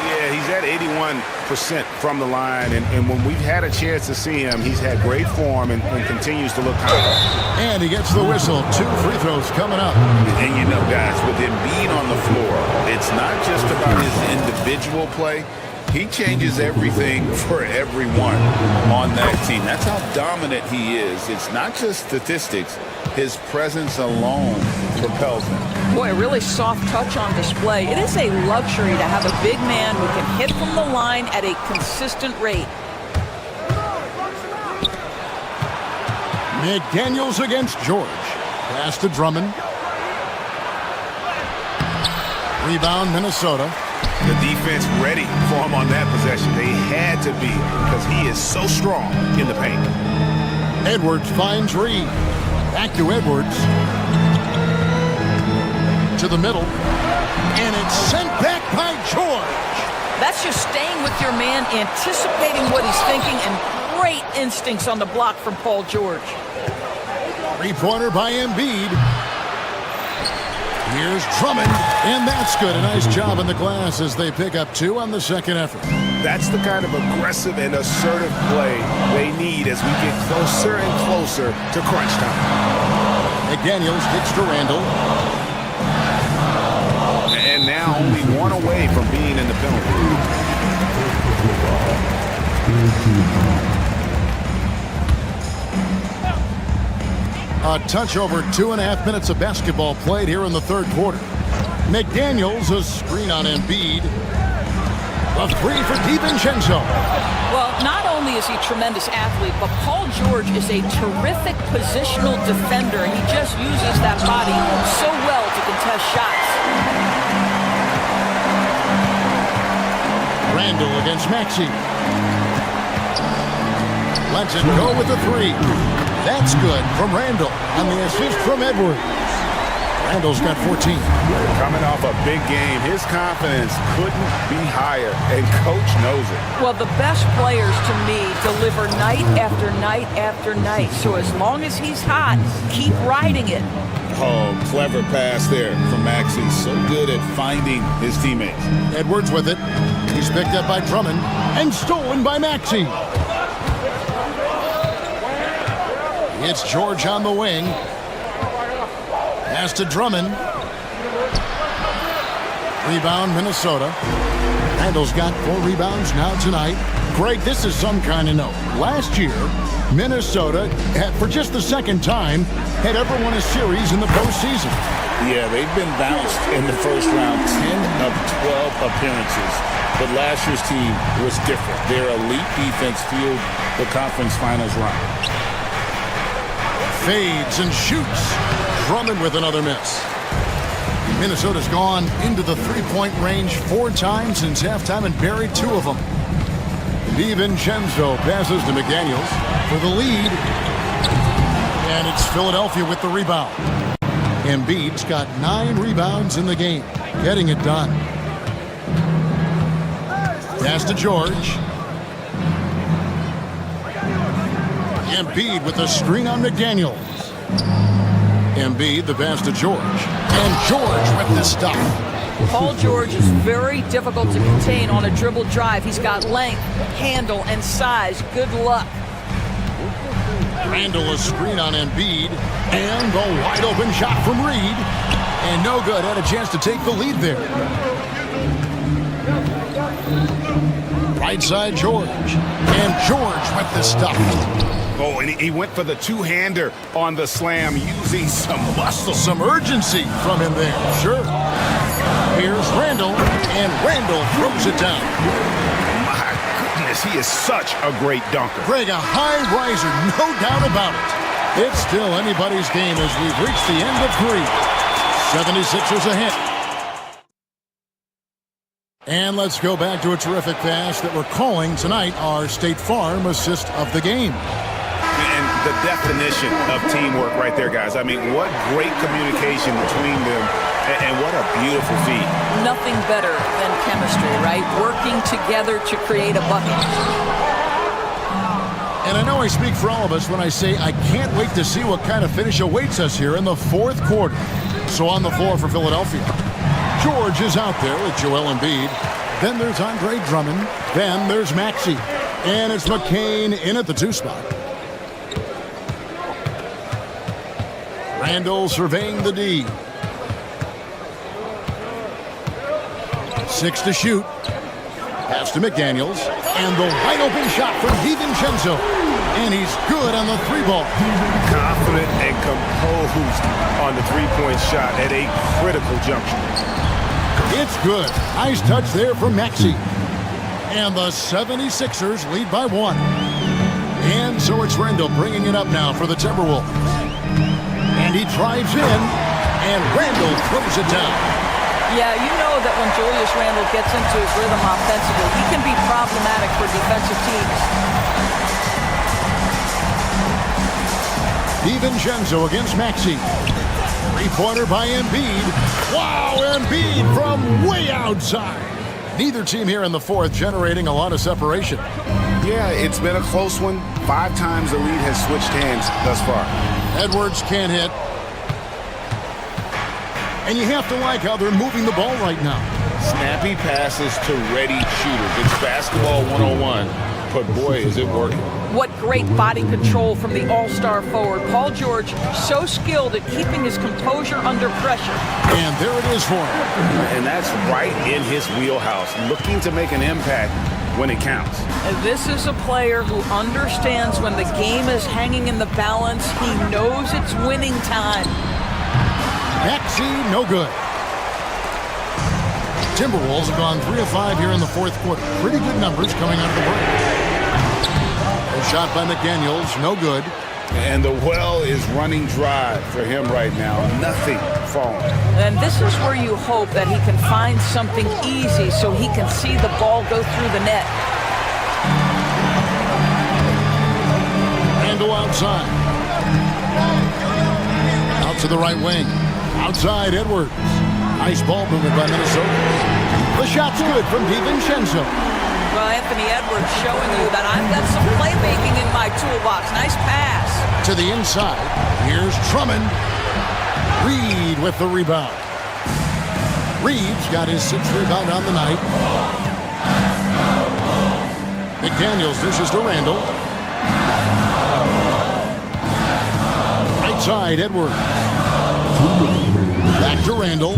Yeah, he's at 81% from the line, and when we've had a chance to see him, he's had great form and continues to look confident. And he gets the whistle. 2 free throws coming up. And you know, guys, with him being on the floor, it's not just about his individual play. He changes everything for everyone on that team. That's how dominant he is. It's not just statistics. His presence alone propels him. Boy, a really soft touch on display. It is a luxury to have a big man who can hit from the line at a consistent rate. McDaniels against George. Pass to Drummond. Rebound, Minnesota. The defense ready for him on that possession. They had to be because he is so strong in the paint. Edwards finds Reed. Back to Edwards. To the middle. And it's sent back by George. That's just staying with your man, anticipating what he's thinking, and great instincts on the block from Paul George. 3-pointer by Embiid. Here's Drummond, and that's good. A nice job in the glass as they pick up 2 on the second effort. That's the kind of aggressive and assertive play they need as we get closer and closer to crunch time. McDaniels kicks to Randle. And now only 1 away from being in the penalty. A touch over 2.5 minutes of basketball played here in the third quarter. McDaniels, a screen on Embiid. A 3 for DiVincenzo. Well, not only is he a tremendous athlete, but Paul George is a terrific positional defender. He just uses that body so well to contest shots. Randle against Maxey. Lets it go with the 3. That's good from Randle on the assist from Edwards. Randle's got 14. Coming off a big game, his confidence couldn't be higher, and coach knows it. Well, the best players, to me, deliver night after night after night. So as long as he's hot, keep riding it. Oh, clever pass there from Maxey. So good at finding his teammates. Edwards with it. He's picked up by Drummond and stolen by Maxey. It's George on the wing. Pass to Drummond. Rebound, Minnesota. Randle's got 4 rebounds now tonight. Greg, this is some kind of note. Last year, Minnesota, for just the second time, had ever won a series in the postseason. Yeah, they've been bounced in the first round, 10 of 12 appearances. But last year's team was different. Their elite defense fueled the conference finals run. Fades and shoots. Drummond with another miss. Minnesota's gone into the 3-point range 4 times since halftime and buried 2 of them. DiVincenzo passes to McDaniels for the lead. And it's Philadelphia with the rebound. Embiid's got 9 rebounds in the game, getting it done. Pass to George. Embiid with a screen on McDaniels. Embiid, the pass to George. And George with the stop. Paul George is very difficult to contain on a dribble drive. He's got length, handle, and size. Good luck. Randle a screen on Embiid. And the wide open shot from Reed. And no good. Had a chance to take the lead there. Right side George. And George with the stop. Oh, and he went for the 2-hander on the slam, using some muscle. Some urgency from him there, sure. Here's Randle, and Randle throws it down. My goodness, he is such a great dunker. Greg, a high riser, no doubt about it. It's still anybody's game as we've reached the end of 3. 76ers ahead. And let's go back to a terrific pass that we're calling tonight our State Farm assist of the game. And the definition of teamwork right there, guys. I mean, what great communication between them, and what a beautiful feat. Nothing better than chemistry, right? Working together to create a bucket. And I know I speak for all of us when I say I can't wait to see what kind of finish awaits us here in the fourth quarter. So on the floor for Philadelphia, George is out there with Joel Embiid. Then there's Andre Drummond. Then there's Maxey. And it's McCain in at the 2 spot. Randall surveying the D. 6 to shoot. Pass to McDaniels. And the wide open shot from DiVincenzo. And he's good on the 3-ball. Confident and composed on the 3-point shot at a critical juncture. It's good. Nice touch there from Maxey. And the 76ers lead by 1. And so it's Randall bringing it up now for the Timberwolves. And he drives in. And Randall throws it down. Yeah, you know that when Julius Randle gets into his rhythm offensively, he can be problematic for defensive teams. DiVincenzo against Maxey. 3-pointer by Embiid. Wow, Embiid from way outside. Neither team here in the fourth generating a lot of separation. Yeah, it's been a close one. 5 times the lead has switched hands thus far. Edwards can't hit. And you have to like how they're moving the ball right now. Snappy passes to ready shooters. It's basketball 101, but boy, is it working. What great body control from the all-star forward. Paul George, so skilled at keeping his composure under pressure. And there it is for him. And that's right in his wheelhouse, looking to make an impact when it counts. And this is a player who understands when the game is hanging in the balance. He knows it's winning time. Maxey, no good. Timberwolves have gone 3 of 5 here in the fourth quarter. Pretty good numbers coming out of the break. A shot by McDaniels, no good. And the well is running dry for him right now. Nothing falling. And this is where you hope that he can find something easy so he can see the ball go through the net. Randall outside. Out to the right wing. Outside, Edwards. Nice ball movement by Minnesota. The shot's good from DiVincenzo. Well, Anthony Edwards showing you that I've got some playmaking in my toolbox. Nice pass. To the inside. Here's Drummond. Reed with the rebound. Reed's got his 6th rebound on the night. McDaniels dishes to Randall. Right side, Edwards. Back to Randall.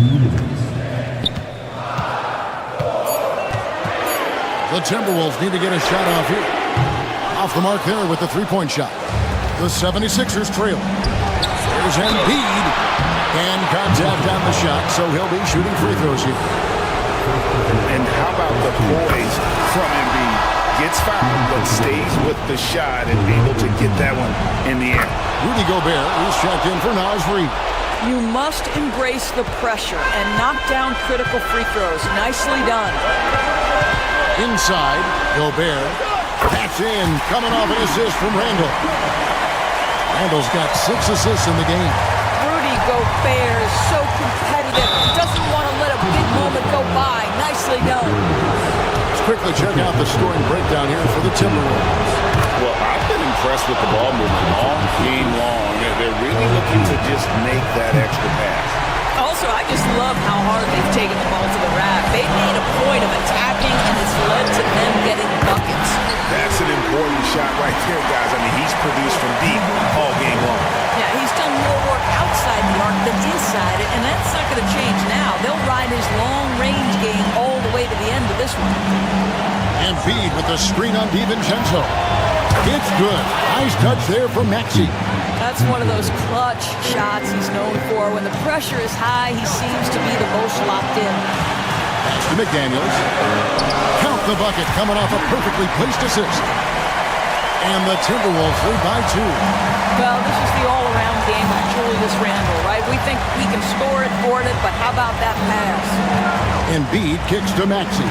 The Timberwolves need to get a shot off here. Off the mark there with the 3-point shot. The 76ers trail. There's Embiid. And contact on the shot, so he'll be shooting free throws here. And how about the poise from Embiid? Gets fouled, but stays with the shot and able to get that one in the air. Rudy Gobert is checked in for Naz Reid. You must embrace the pressure and knock down critical free throws. Nicely done. Inside, Gobert. That's in, coming off an assist from Randall. Randall's got 6 assists in the game. Rudy Gobert is so competitive. Doesn't want to let a big moment go by. Nicely done. Let's quickly check out the scoring breakdown here for the Timberwolves. Well, I've been impressed with the ball movement all game long. They're really looking to just make that extra pass. Also, I just love how hard they've taken the ball to the rack. They made a point of attacking, and it's led to them getting buckets. That's an important shot right there, guys. I mean, he's produced from deep all game long. Yeah, he's done more work outside the arc than inside it, and that's not going to change now. They'll ride his long-range game all the way to the end of this one. Embiid with the screen on DiVincenzo. It's good. Nice touch there from Maxey. That's one of those clutch shots he's known for. When the pressure is high, he seems to be the most locked in. Pass to McDaniels. Count the bucket coming off a perfectly placed assist. And the Timberwolves lead by 2. Well, this is the all-around game of Julius Randle, right? We think he can score it, board it, but how about that pass? Embiid kicks to Maxey.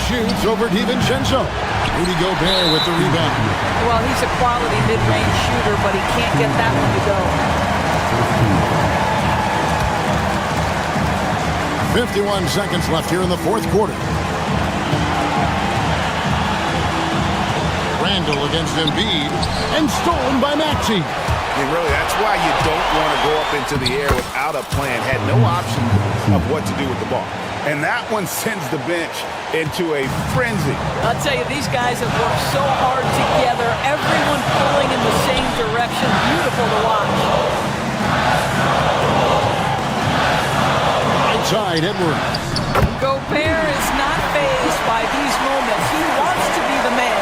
Shoots over DiVincenzo. Rudy Gobert with the rebound. Well, he's a quality mid-range shooter, but he can't get that one to go. 51 seconds left here in the fourth quarter. against Embiid, and stolen by Maxey. And really, that's why you don't want to go up into the air without a plan. Had no option of what to do with the ball. And that one sends the bench into a frenzy. I'll tell you, these guys have worked so hard together. Everyone pulling in the same direction. Beautiful to watch. Right side, Edwards. Gobert is not fazed by these moments. He wants to be the man.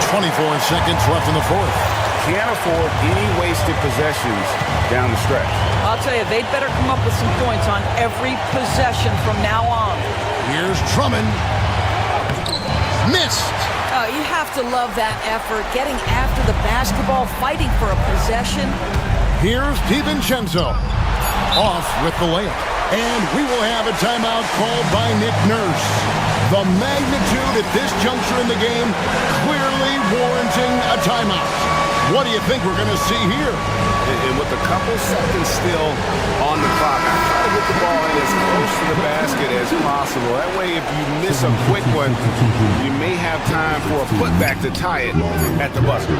24 seconds left in the fourth. Can't afford any wasted possessions down the stretch. I'll tell you, they'd better come up with some points on every possession from now on. Here's Drummond. Missed. Oh, you have to love that effort, getting after the basketball, fighting for a possession. Here's DiVincenzo. Off with the layup. And we will have a timeout called by Nick Nurse. The magnitude at this juncture in the game clearly warranting a timeout. What do you think we're going to see here? And with a couple seconds still on the clock, I try to get the ball in as close to the basket as possible. That way, if you miss a quick one, you may have time for a putback to tie it at the buzzer.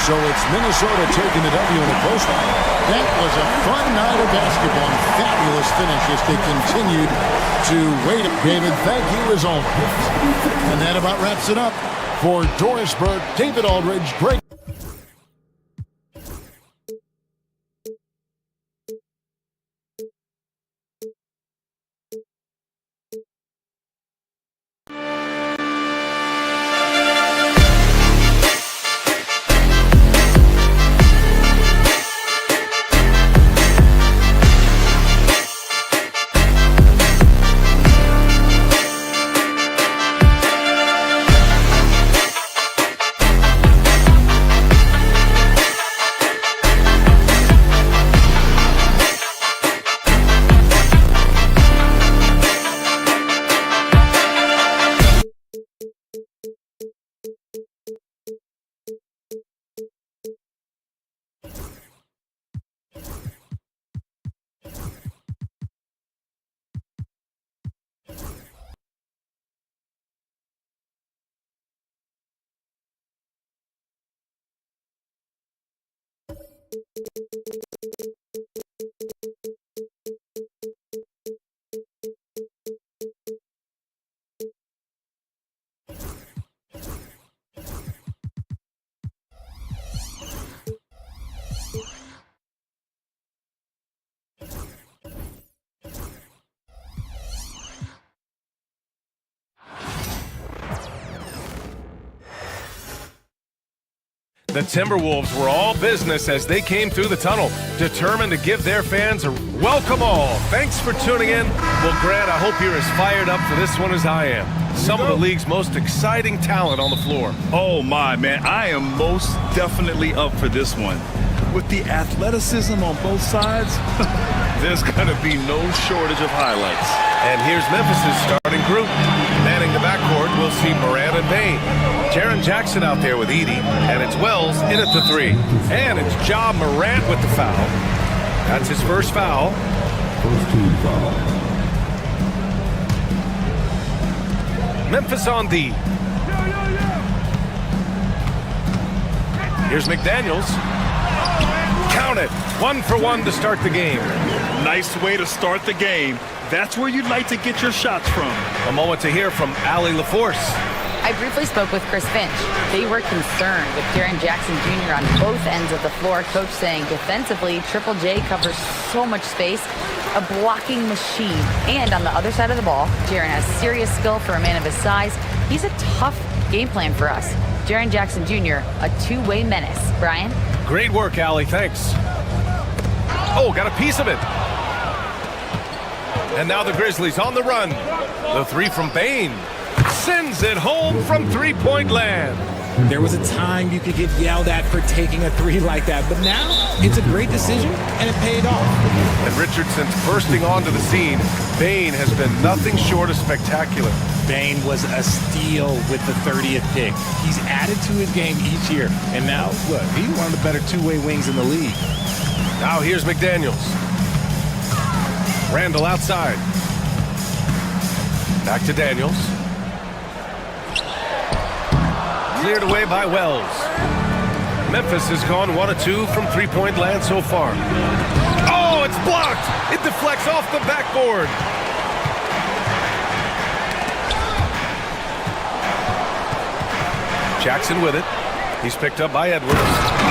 So it's Minnesota taking the W in a close one. That was a fun night of basketball and fabulous finish as they continued to wait. David, thank you as always. And that about wraps it up. For Doris Burke, David Aldridge, great. The Timberwolves were all business as they came through the tunnel, determined to give their fans a welcome all. Thanks for tuning in. Well, Grant, I hope you're as fired up for this one as I am. Some of the league's most exciting talent on the floor. Oh, my, man. I am most definitely up for this one. With the athleticism on both sides, there's going to be no shortage of highlights. And here's Memphis' starting group. Manning the backcourt, we'll see Morant and Payne. Jaren Jackson out there with Edey, and it's Wells in at the three. And it's Ja Morant with the foul. That's his first foul. First team foul. Memphis on D. Here's McDaniels. Count it. 1 for 1 to start the game. Nice way to start the game. That's where you'd like to get your shots from. A moment to hear from Allie LaForce. I briefly spoke with Chris Finch. They were concerned with Jaren Jackson Jr. on both ends of the floor. Coach saying defensively, Triple J covers so much space, a blocking machine. And on the other side of the ball, Jaren has serious skill for a man of his size. He's a tough game plan for us. Jaren Jackson Jr., a two-way menace. Brian? Great work, Allie. Thanks. Oh, got a piece of it. And now the Grizzlies on the run. The three from Bane. Sends it home from three-point land. There was a time you could get yelled at for taking a three like that, but now it's a great decision and it paid off. And Richardson's bursting onto the scene. Bane has been nothing short of spectacular. Bane was a steal with the 30th pick. He's added to his game each year, and now, look, he's one of the better two-way wings in the league. Now here's McDaniels. Randall outside. Back to Daniels. cleared away by Wells. Memphis has gone 1 of 2 from three-point land so far. Oh, it's blocked! It deflects off the backboard. Jackson with it. He's picked up by Edwards.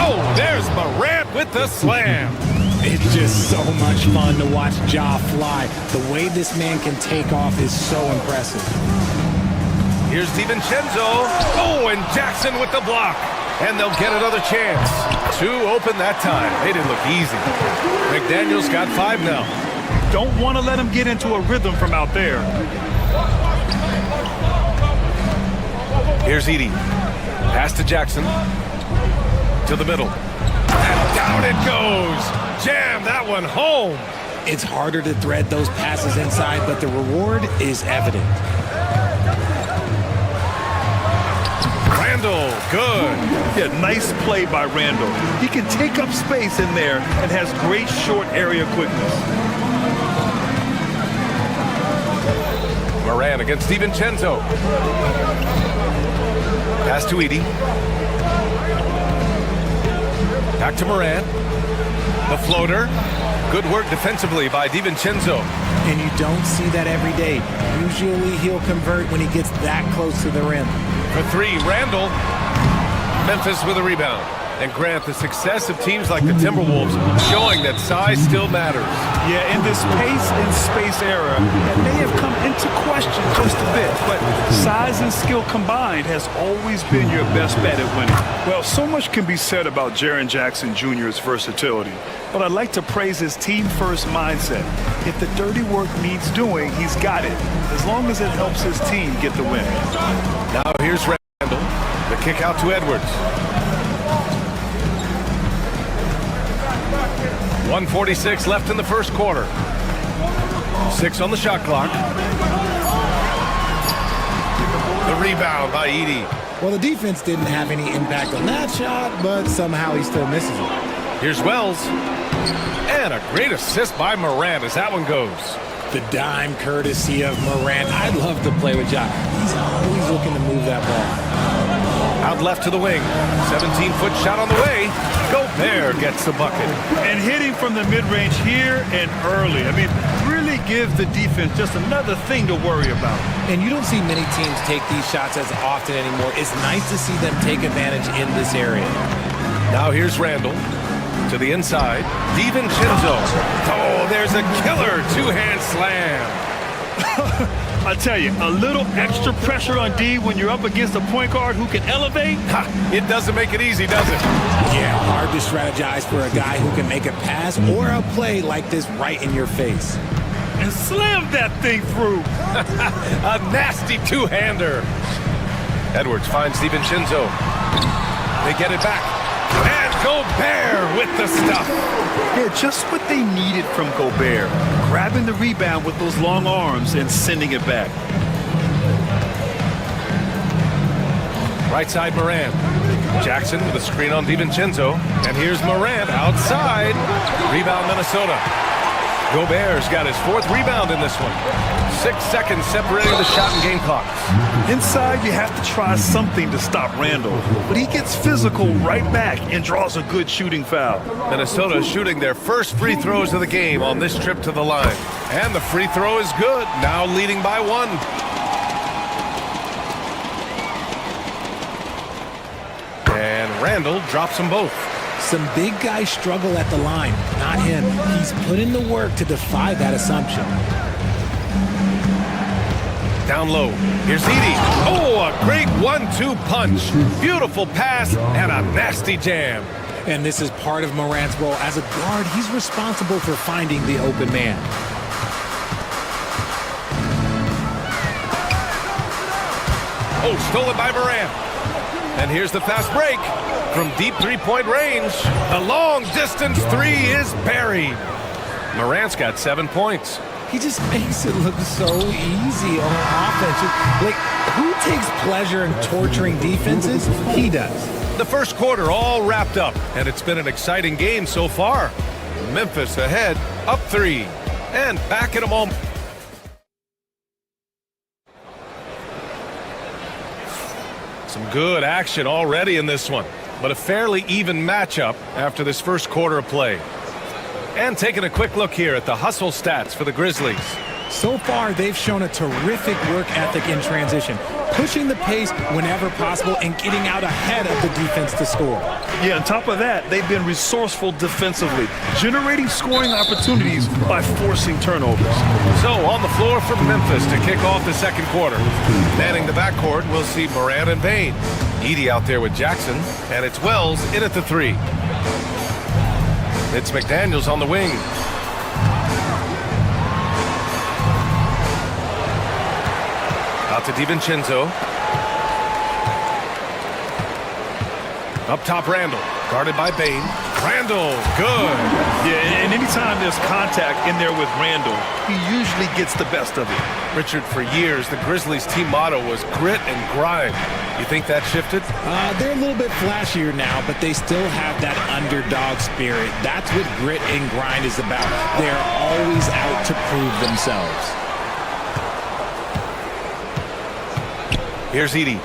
Oh, there's Morant with the slam. It's just so much fun to watch Ja fly. The way this man can take off is so impressive. Here's DiVincenzo. Oh, and Jackson with the block. And they'll get another chance. 2 open that time. They didn't look easy. McDaniel's got 5 now. Don't want to let him get into a rhythm from out there. Here's Edey. Pass to Jackson. To the middle. And down it goes. Jam that one home. It's harder to thread those passes inside, but the reward is evident. Randall, good. Yeah, nice play by Randall. He can take up space in there and has great short area quickness. Moran against DiVincenzo. Pass to Edey. Back to Moran. The floater. Good work defensively by DiVincenzo. And you don't see that every day. Usually he'll convert when he gets that close to the rim. For 3, Randall. Memphis with a rebound. And Grant, the success of teams like the Timberwolves showing that size still matters. Yeah, in this pace and space era, that may have come into question just a bit, but size and skill combined has always been your best bet at winning. Well, so much can be said about Jaren Jackson Jr.'s versatility, but I'd like to praise his team-first mindset. If the dirty work needs doing, he's got it, as long as it helps his team get the win. Now here's Randall. The kick out to Edwards. 1:46 left in the first quarter. 6 on the shot clock. The rebound by Edey. Well, the defense didn't have any impact on that shot, but somehow he still misses it. Here's Wells. And a great assist by Morant as that one goes. The dime courtesy of Morant. I'd love to play with Ja. He's always looking to move that ball. Out left to the wing. 17-foot shot on the way. Gobert gets the bucket. And hitting from the mid-range here and early. I mean, really give the defense just another thing to worry about. And you don't see many teams take these shots as often anymore. It's nice to see them take advantage in this area. Now here's Randall. To the inside. DiVincenzo. Oh, there's a killer two-hand slam. I tell you, a little extra pressure on D when you're up against a point guard who can elevate. It doesn't make it easy, does it? Yeah, hard to strategize for a guy who can make a pass or a play like this right in your face. And slam that thing through. A nasty two-hander. Edwards finds DiVincenzo. They get it back. And Gobert with the stuff. Yeah, just what they needed from Gobert. Grabbing the rebound with those long arms and sending it back. Right side Morant. Jackson with a screen on DiVincenzo. And here's Morant outside. Rebound Minnesota. Gobert's got his 4th rebound in this one. 6 seconds separating the shot and game clock. Inside, you have to try something to stop Randall. But he gets physical right back and draws a good shooting foul. Minnesota shooting their first free throws of the game on this trip to the line. And the free throw is good, now leading by 1. And Randall drops them both. Some big guys struggle at the line, not him. He's put in the work to defy that assumption. Down low. Here's Edey. Oh, a great 1-2 punch. Beautiful pass and a nasty jam. And this is part of Morant's role. As a guard, he's responsible for finding the open man. Oh, stolen by Morant. And here's the fast break. From deep three-point range, the long-distance 3 is buried. Morant's got 7 points. He just makes it look so easy on offense. Like, who takes pleasure in torturing defenses? He does. The first quarter all wrapped up, and it's been an exciting game so far. Memphis ahead, up 3, and back in a moment. Some good action already in this one, but a fairly even matchup after this first quarter of play. And taking a quick look here at the hustle stats for the Grizzlies. So far, they've shown a terrific work ethic in transition, pushing the pace whenever possible and getting out ahead of the defense to score. Yeah, on top of that, they've been resourceful defensively, generating scoring opportunities by forcing turnovers. So on the floor for Memphis to kick off the second quarter. Manning the backcourt, we'll see Moran and Bain. Edey out there with Jackson, and it's Wells in at the 3. It's McDaniels on the wing. Out to DiVincenzo. Up top, Randall. Guarded by Bain. Randall, good. Yeah, and anytime there's contact in there with Randall, he usually gets the best of it. Richard, for years, the Grizzlies' team motto was grit and grind. You think that shifted? They're a little bit flashier now, but they still have that underdog spirit. That's what grit and grind is about. They're always out to prove themselves. Here's Edey.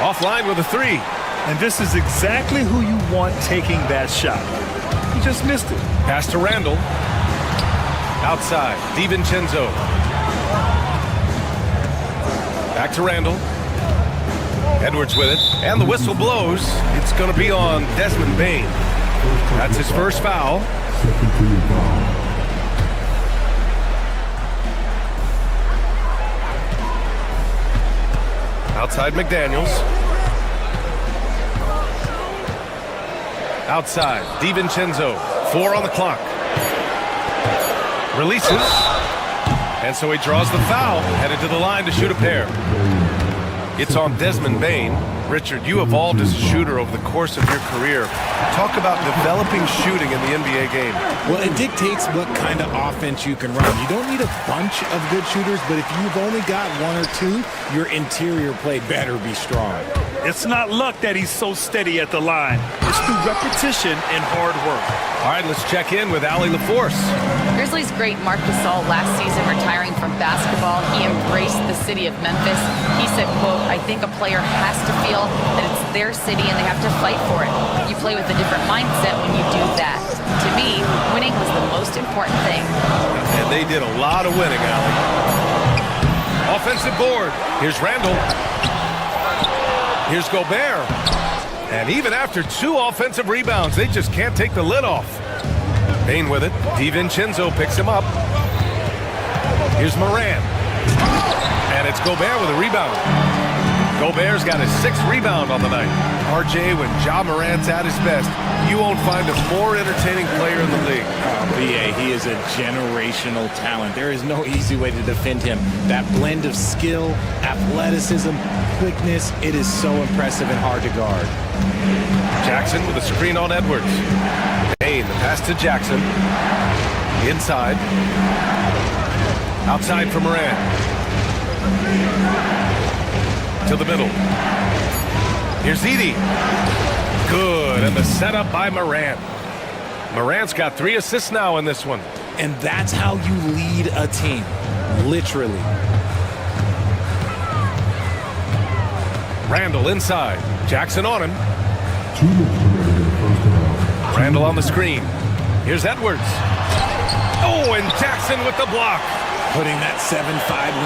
Offline with a 3. And this is exactly who you want taking that shot. He just missed it. Pass to Randall. Outside, DiVincenzo. Back to Randall. Edwards with it. And the whistle blows. It's going to be on Desmond Bain. That's his first foul. Outside McDaniels. Outside, DiVincenzo. 4 on the clock. Releases. And so he draws the foul. Headed to the line to shoot a pair. It's on Desmond Bain. Richard, you evolved as a shooter over the course of your career. Talk about developing shooting in the NBA game. Well, it dictates what kind of offense you can run. You don't need a bunch of good shooters, but if you've only got 1 or 2, your interior play better be strong. It's not luck that he's so steady at the line. It's through repetition and hard work. All right, let's check in with Allie LaForce. Grizzlies great Marc Gasol last season retiring from basketball. He embraced the city of Memphis. He said, quote, I think a player has to feel that it's their city and they have to fight for it. You play with a different mindset when you do that. To me, winning was the most important thing. And they did a lot of winning, Allie. Offensive board. Here's Randall. Here's Gobert. And even after 2 offensive rebounds, they just can't take the lid off. Bain with it. DiVincenzo picks him up. Here's Moran. And it's Gobert with a rebound. Gobert's got his 6th rebound on the night. RJ, when Ja Morant's at his best, you won't find a more entertaining player in the league. BA, he is a generational talent. There is no easy way to defend him. That blend of skill, athleticism, quickness, it is so impressive and hard to guard. Jackson with a screen on Edwards. Bain, the pass to Jackson. Inside. Outside for Moran. To the middle. Here's Edey. Good, and the setup by Moran. Morant's got 3 assists now in this one. And that's how you lead a team, literally. Randall inside. Jackson on him. Randall on the screen. Here's Edwards. Oh, and Jackson with the block. Putting that 7'5"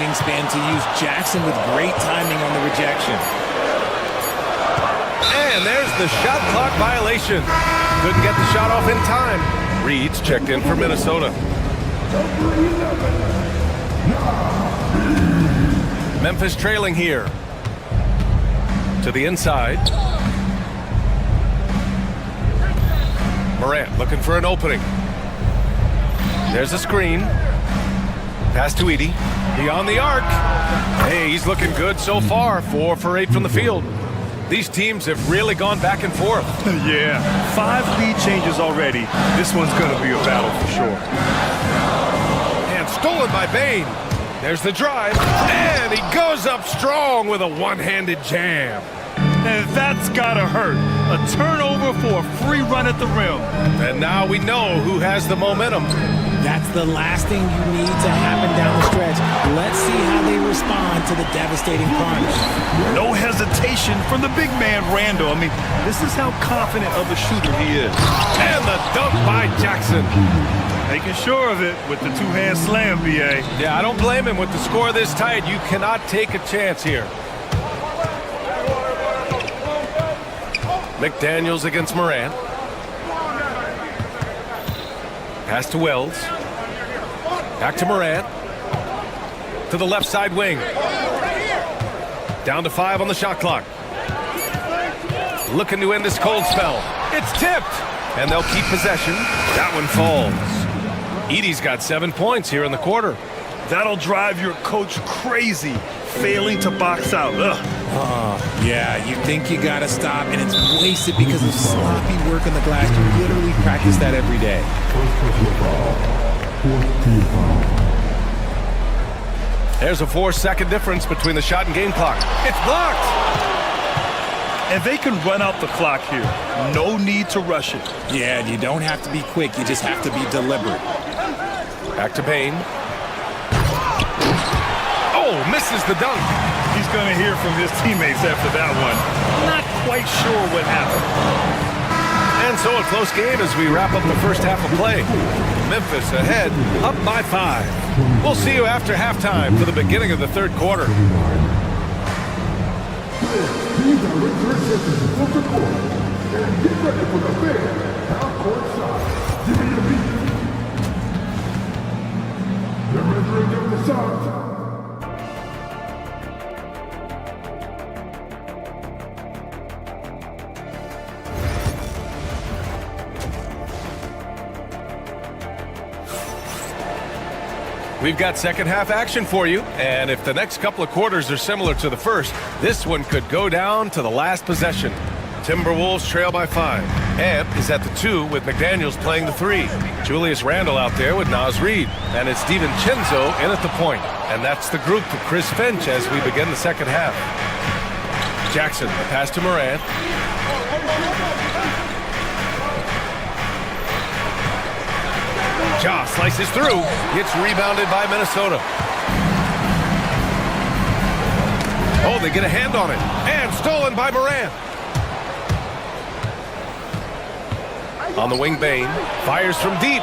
wingspan to use. Jackson with great timing on the rejection. And there's the shot clock violation. Couldn't get the shot off in time. Reed's checked in for Minnesota. Memphis trailing here. To the inside. Morant looking for an opening. There's a screen. Pass to Edey. Beyond the arc. Hey, he's looking good so far. 4 for 8 from the field. These teams have really gone back and forth. Yeah, 5 lead changes already. This one's going to be a battle for sure. And stolen by Bain. There's the drive. And he goes up strong with a one-handed jam. And that's got to hurt. A turnover for a free run at the rim. And now we know who has the momentum. That's the last thing you need to happen down the stretch. Let's see how they respond into the devastating punch. No hesitation from the big man, Randall. I mean, this is how confident of a shooter he is. And the dunk by Jackson. Making sure of it with the two-hand slam, B.A. Yeah, I don't blame him. With the score this tight, you cannot take a chance here. McDaniels against Morant. Pass to Wells. Back to Morant. To the left side wing. Down to 5 on the shot clock. Looking to end this cold spell. It's tipped. And they'll keep possession. That one falls. Edey's got 7 points here in the quarter. That'll drive your coach crazy, failing to box out. Yeah, you think you gotta stop, and it's wasted because of sloppy work on the glass. You literally practice that every day. There's a 4-second difference between the shot and game clock. It's blocked! And they can run out the clock here. No need to rush it. Yeah, and you don't have to be quick. You just have to be deliberate. Back to Payne. Oh, misses the dunk. He's going to hear from his teammates after that one. Not quite sure what happened. And so a close game as we wrap up the first half of play. Memphis ahead, up by 5. We'll see you after halftime for the beginning of the third quarter. We've got second half action for you, and if the next couple of quarters are similar to the first, this one could go down to the last possession. Timberwolves trail by 5. Amp is at the 2 with McDaniels playing the 3. Julius Randle out there with Naz Reid, and it's DiVincenzo in at the point. And that's the group for Chris Finch as we begin the second half. Jackson, the pass to Morant. Ja slices through. Gets rebounded by Minnesota. Oh, they get a hand on it. And stolen by Morant. On the wing, Bane. Fires from deep.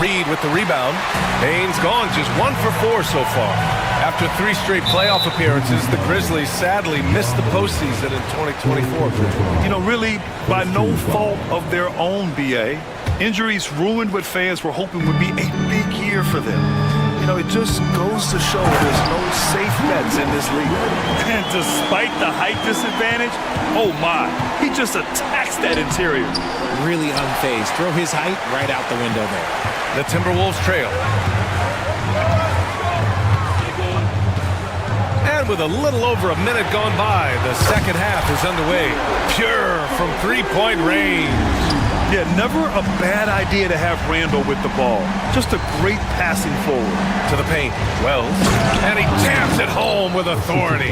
Reed with the rebound. Bane's gone just 1 for 4 so far. After 3 straight playoff appearances, the Grizzlies sadly missed the postseason in 2024. You know, really, by no fault of their own, B.A. Injuries ruined what fans were hoping would be a big year for them. You know, it just goes to show there's no safe bets in this league. And despite the height disadvantage, oh my, he just attacks that interior. Really unfazed. Throw his height right out the window there. The Timberwolves trail. And with a little over a minute gone by, the second half is underway. Pure from 3-point range. Yeah, never a bad idea to have Randall with the ball. Just a great passing forward. To the paint, Wells. And he taps it home with authority.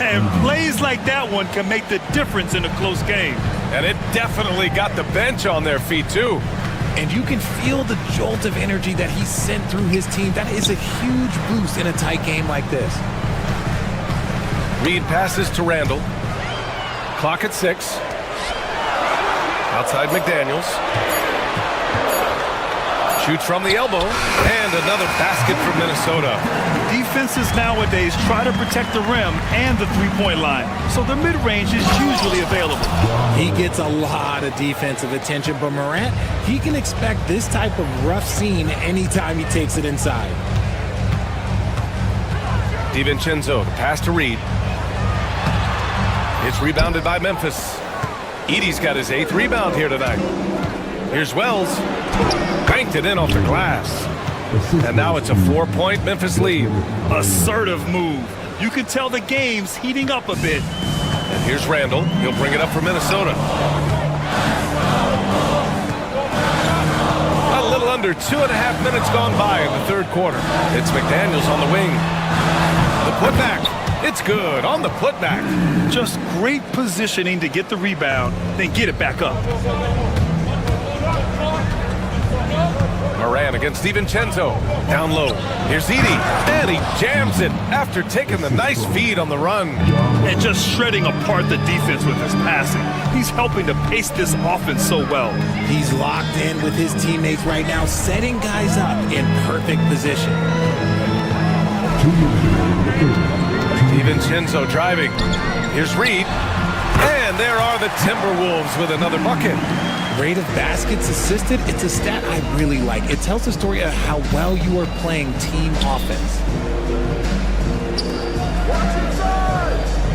And plays like that one can make the difference in a close game. And it definitely got the bench on their feet, too. And you can feel the jolt of energy that he sent through his team. That is a huge boost in a tight game like this. Reed passes to Randall. Clock at 6. Outside McDaniels. Shoots from the elbow. And another basket from Minnesota. Defenses nowadays try to protect the rim and the three-point line, so the mid-range is usually available. He gets a lot of defensive attention, but Morant, he can expect this type of rough scene anytime he takes it inside. DiVincenzo, the pass to Reed. It's rebounded by Memphis. Edey's got his 8th rebound here tonight. Here's Wells. Banked it in off the glass. And now it's a 4-point Memphis lead. Assertive move. You can tell the game's heating up a bit. And here's Randall. He'll bring it up for Minnesota. A little under 2.5 minutes gone by in the third quarter. It's McDaniels on the wing. The putback. It's good on the putback. Just great positioning to get the rebound, then get it back up. Moran against DiVincenzo. Down low. Here's Edie. And he jams it after taking the nice feed on the run. And just shredding apart the defense with his passing. He's helping to pace this offense so well. He's locked in with his teammates right now, setting guys up in perfect position. DiVincenzo driving. Here's Reed. And there are the Timberwolves with another bucket. Rate of baskets assisted, it's a stat I really like. It tells the story of how well you are playing team offense.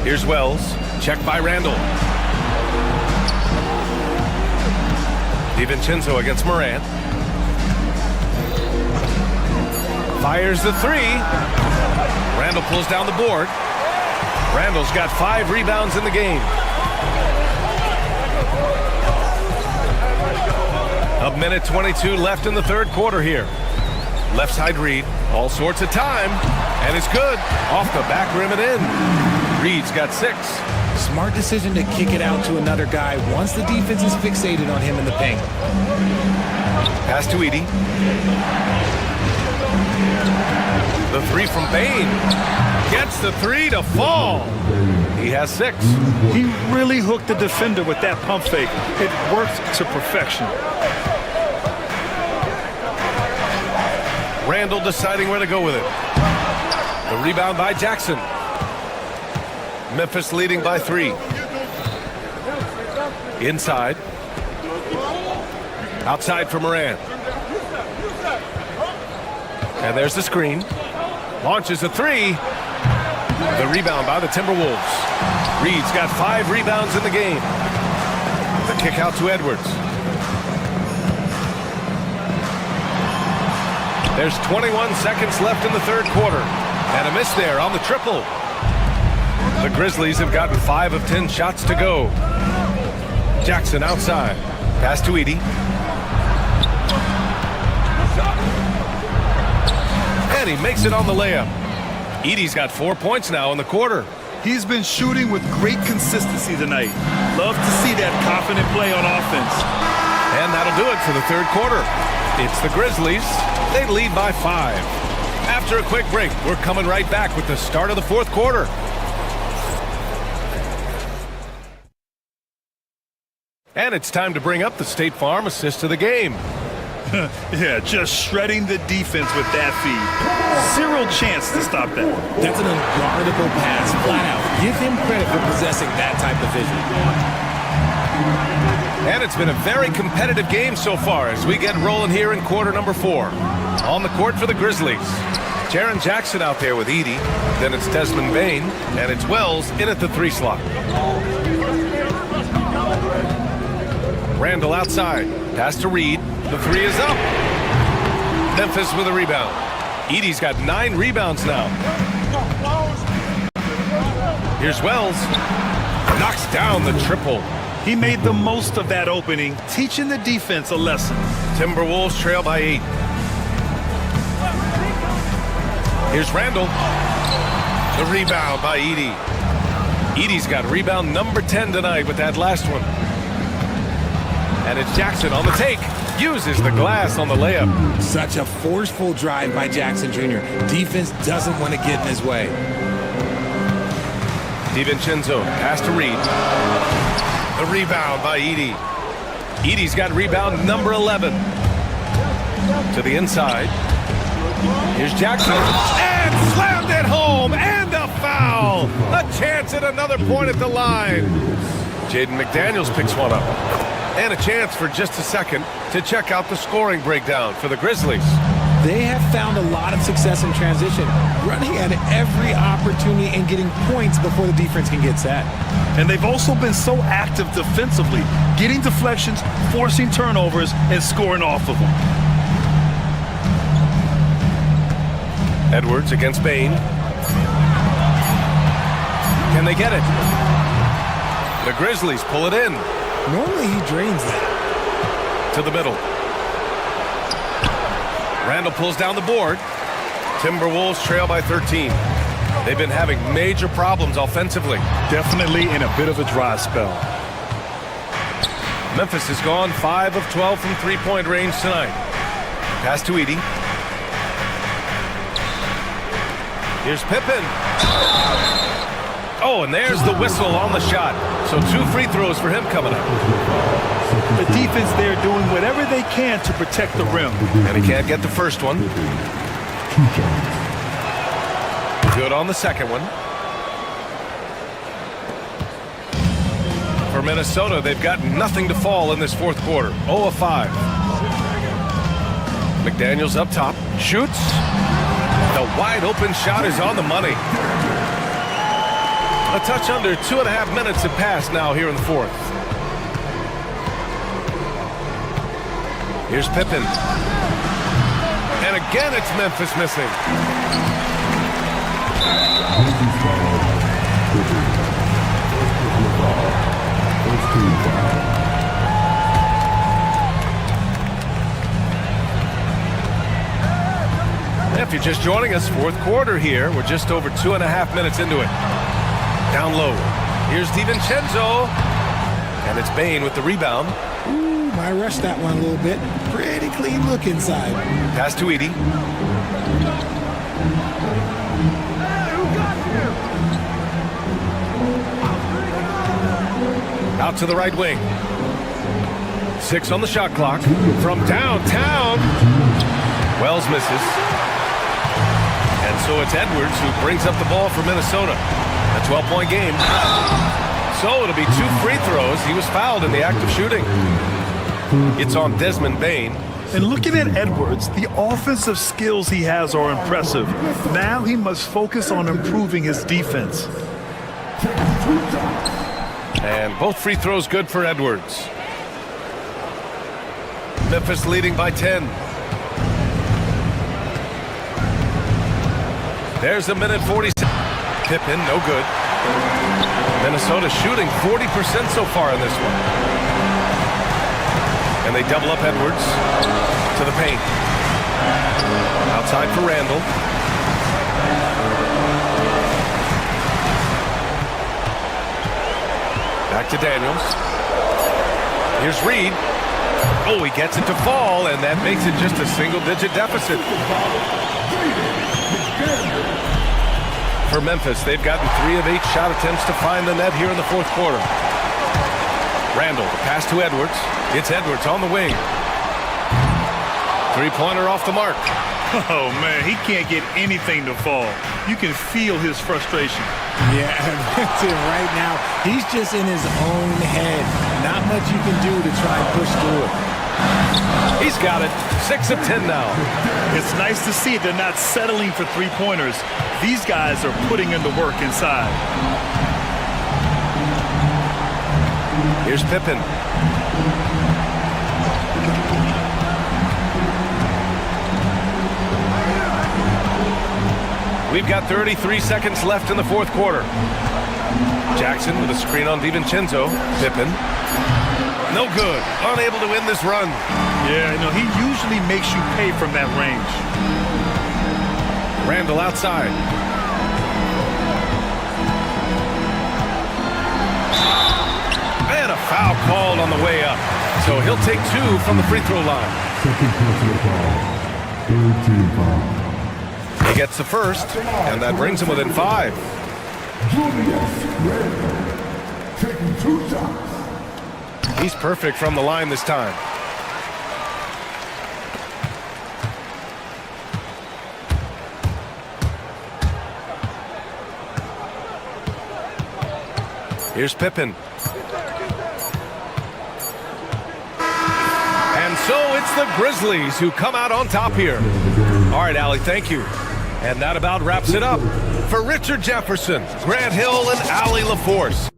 Here's Wells. Check by Randall. DiVincenzo against Moran. Fires the three. Randall pulls down the board. Randall's got 5 rebounds in the game. A minute 22 left in the third quarter here. Left side Reed, all sorts of time, and it's good. Off the back rim and in. Reed's got 6. Smart decision to kick it out to another guy once the defense is fixated on him in the paint. Pass to Edie. The three from Bain. Gets the 3 to fall. He has 6. He really hooked the defender with that pump fake. It worked to perfection. Randall deciding where to go with it. The rebound by Jackson. Memphis leading by 3. Inside. Outside for Moran. And there's the screen. Launches a 3. The rebound by the Timberwolves. Reed's got 5 rebounds in the game. The kick out to Edwards. There's 21 seconds left in the third quarter. And a miss there on the triple. The Grizzlies have gotten 5 of 10 shots to go. Jackson outside. Pass to Edie. And he makes it on the layup. Edie's got 4 points now in the quarter. He's been shooting with great consistency tonight. Love to see that confident play on offense. And that'll do it for the third quarter. It's the Grizzlies. They lead by 5. After a quick break, we're coming right back with the start of the fourth quarter. And it's time to bring up the State Farm assist of the game. Yeah, just shredding the defense with that feed. Zero chance to stop that. That's an unguardable pass, flat out. Give him credit for possessing that type of vision. And it's been a very competitive game so far as we get rolling here in quarter number 4. On the court for the Grizzlies. Jaren Jackson out there with Edie. Then it's Desmond Bain. And it's Wells in at the 3 slot. Randall outside. Pass to Reed. The 3 is up. Memphis with a rebound. Edie's got 9 rebounds now. Here's Wells. Knocks down the triple. He made the most of that opening, teaching the defense a lesson. Timberwolves trail by 8. Here's Randall. The rebound by Edie. Edie's got rebound number 10 tonight with that last one. And it's Jackson on the take. Uses the glass on the layup. Such a forceful drive by Jackson Jr. Defense doesn't want to get in his way. DiVincenzo, pass to Reed. The rebound by Edie. Edie's got rebound number 11. To the inside. Here's Jackson. And slammed it home. And a foul. A chance at another point at the line. Jaden McDaniels picks one up. And a chance for just a second to check out the scoring breakdown for the Grizzlies. They have found a lot of success in transition, running at every opportunity and getting points before the defense can get set. And they've also been so active defensively, getting deflections, forcing turnovers, and scoring off of them. Edwards against Bain. Can they get it? The Grizzlies pull it in. Normally he drains that. To the middle. Randall pulls down the board. Timberwolves trail by 13. They've been having major problems offensively. Definitely in a bit of a dry spell. Memphis has gone 5 of 12 from three-point range tonight. Pass to Edie. Here's Pippen. Oh, and there's the whistle on the shot. So 2 free throws for him coming up. The defense there doing whatever they can to protect the rim. And he can't get the first one. Good on the second one. For Minnesota, they've got nothing to fall in this fourth quarter. 0 of 5. McDaniels up top. Shoots. The wide open shot is on the money. A touch under 2.5 minutes have passed now here in the fourth. Here's Pippen. And again, it's Memphis missing. If you're just joining us, fourth quarter here. We're just over 2.5 minutes into it. Down low. Here's DiVincenzo. And it's Bain with the rebound. Ooh, might rush that one a little bit. Pretty clean look inside. Pass to Edie. Out to the right wing. 6 on the shot clock. From downtown. Wells misses. And so it's Edwards who brings up the ball for Minnesota. A 12-point game. So it'll be 2 free throws. He was fouled in the act of shooting. It's on Desmond Bain. And looking at Edwards, the offensive skills he has are impressive. Now he must focus on improving his defense. And both free throws good for Edwards. Memphis leading by 10. There's a minute 40. Pippen, no good. Minnesota shooting 40% so far in this one. And they double up Edwards to the paint. Outside for Randall. Back to Daniels. Here's Reed. Oh, he gets it to fall, and that makes it just a single-digit deficit. For Memphis, they've gotten 3 of 8 shot attempts to find the net here in the fourth quarter. Randall, the pass to Edwards. It's Edwards on the wing. 3-pointer off the mark. Oh, man, he can't get anything to fall. You can feel his frustration. Yeah, that's it right now. He's just in his own head. Not much you can do to try and push through it. He's got it. 6 of 10 now. It's nice to see they're not settling for 3-pointers. These guys are putting in the work inside. Here's Pippen. We've got 33 seconds left in the fourth quarter. Jackson with a screen on DiVincenzo. Pippen. No good. Unable to win this run. Yeah, he usually makes you pay from that range. Randall outside. And a foul called on the way up. So he'll take 2 from the free throw line. He gets the first, and that brings him within 5. He's perfect from the line this time. Here's Pippen. And so it's the Grizzlies who come out on top here. All right, Allie, thank you. And that about wraps it up. For Richard Jefferson, Grant Hill, and Allie LaForce.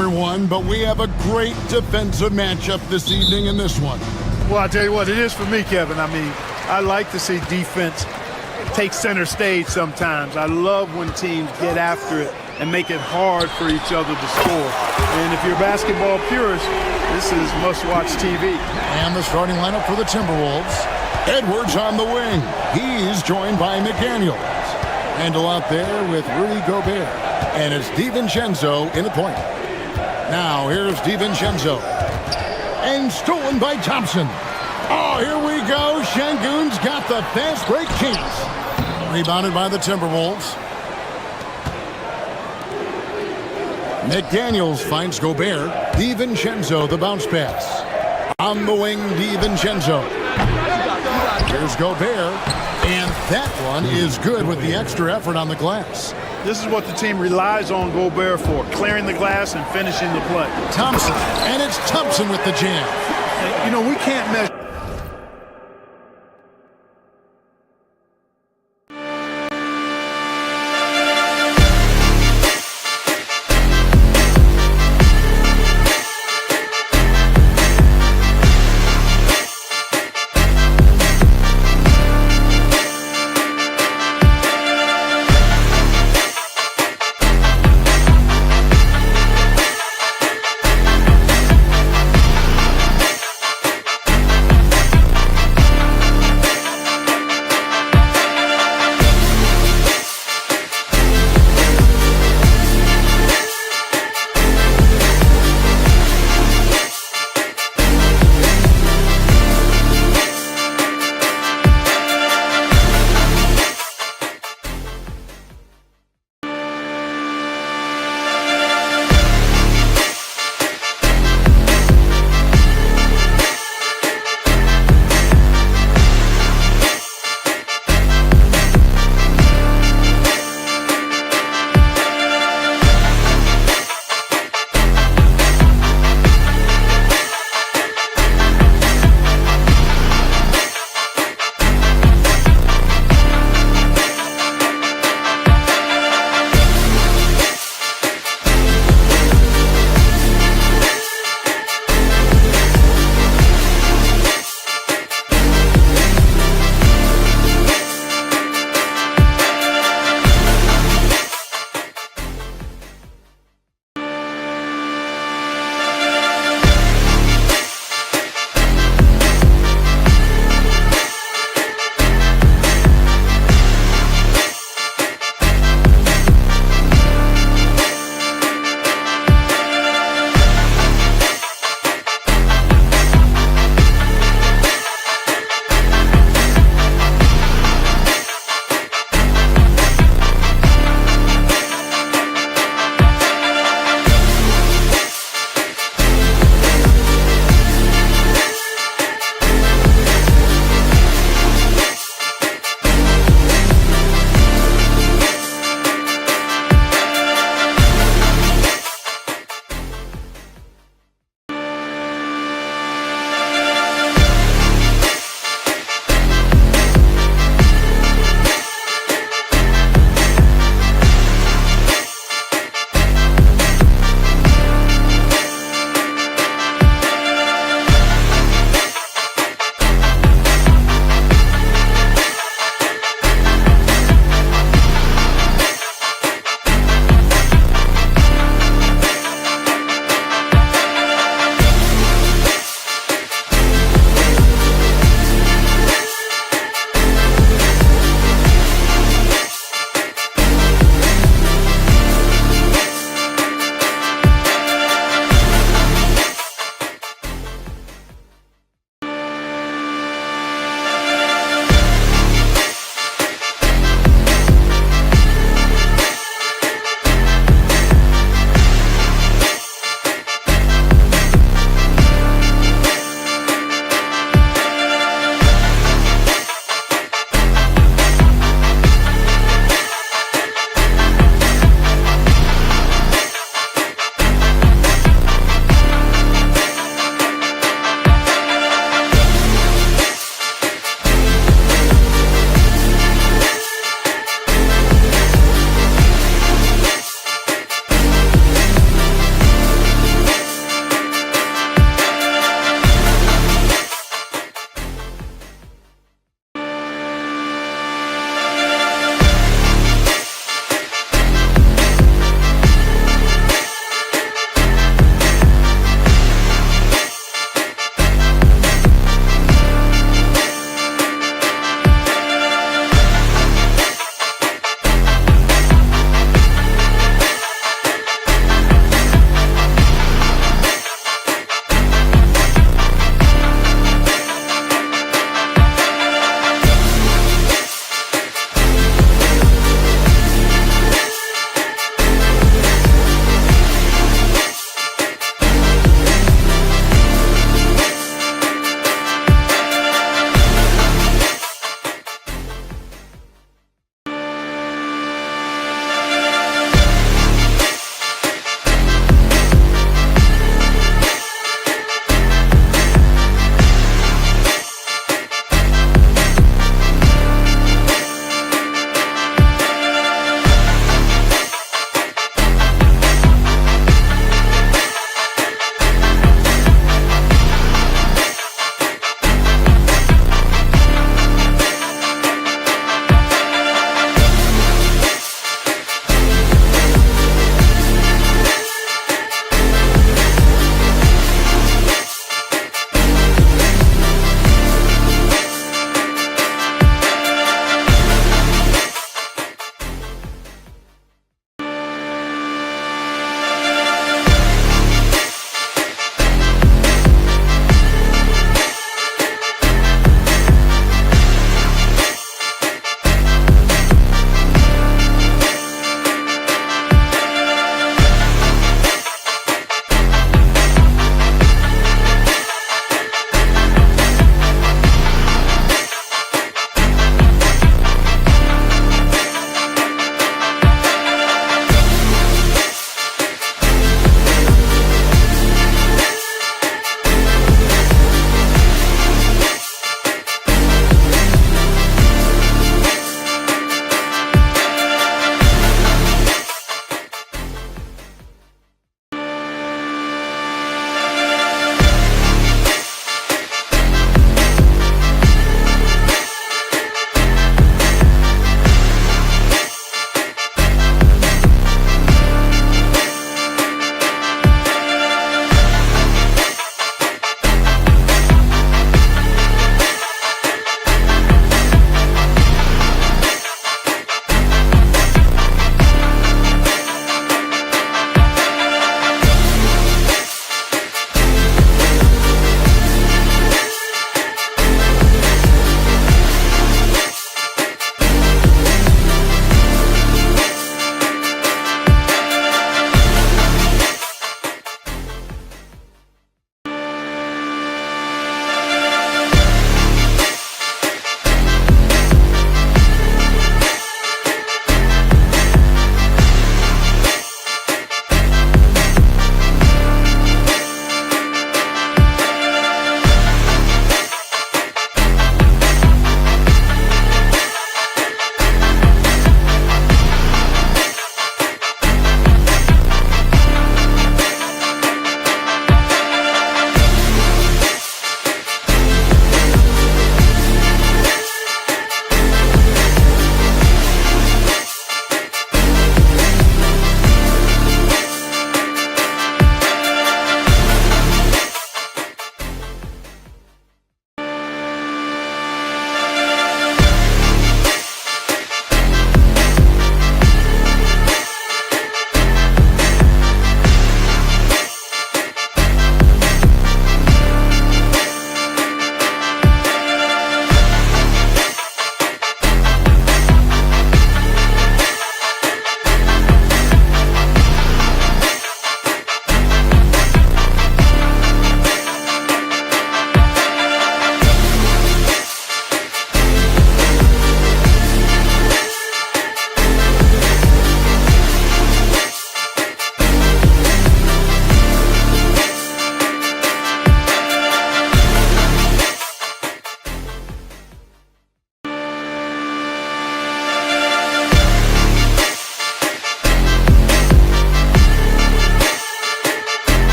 everyone, but we have a great defensive matchup this evening in this one. Well, I'll tell you what, it is for me, Kevin. I mean, I like to see defense take center stage sometimes. I love when teams get after it and make it hard for each other to score. And if you're a basketball purist, this is must-watch TV. And the starting lineup for the Timberwolves. Edwards on the wing. He's joined by McDaniels. Handle out there with Rudy Gobert. And it's DiVincenzo in the point. Now here's DiVincenzo. And stolen by Thompson. Oh, here we go. Şengün's got the fast break chance. Rebounded by the Timberwolves. McDaniels finds Gobert. DiVincenzo the bounce pass. On the wing, DiVincenzo. Here's Gobert. And that one is good with the extra effort on the glass. This is what the team relies on Gobert for, clearing the glass and finishing the play. Thompson, and it's Thompson with the jam. And, you know, we can't measure.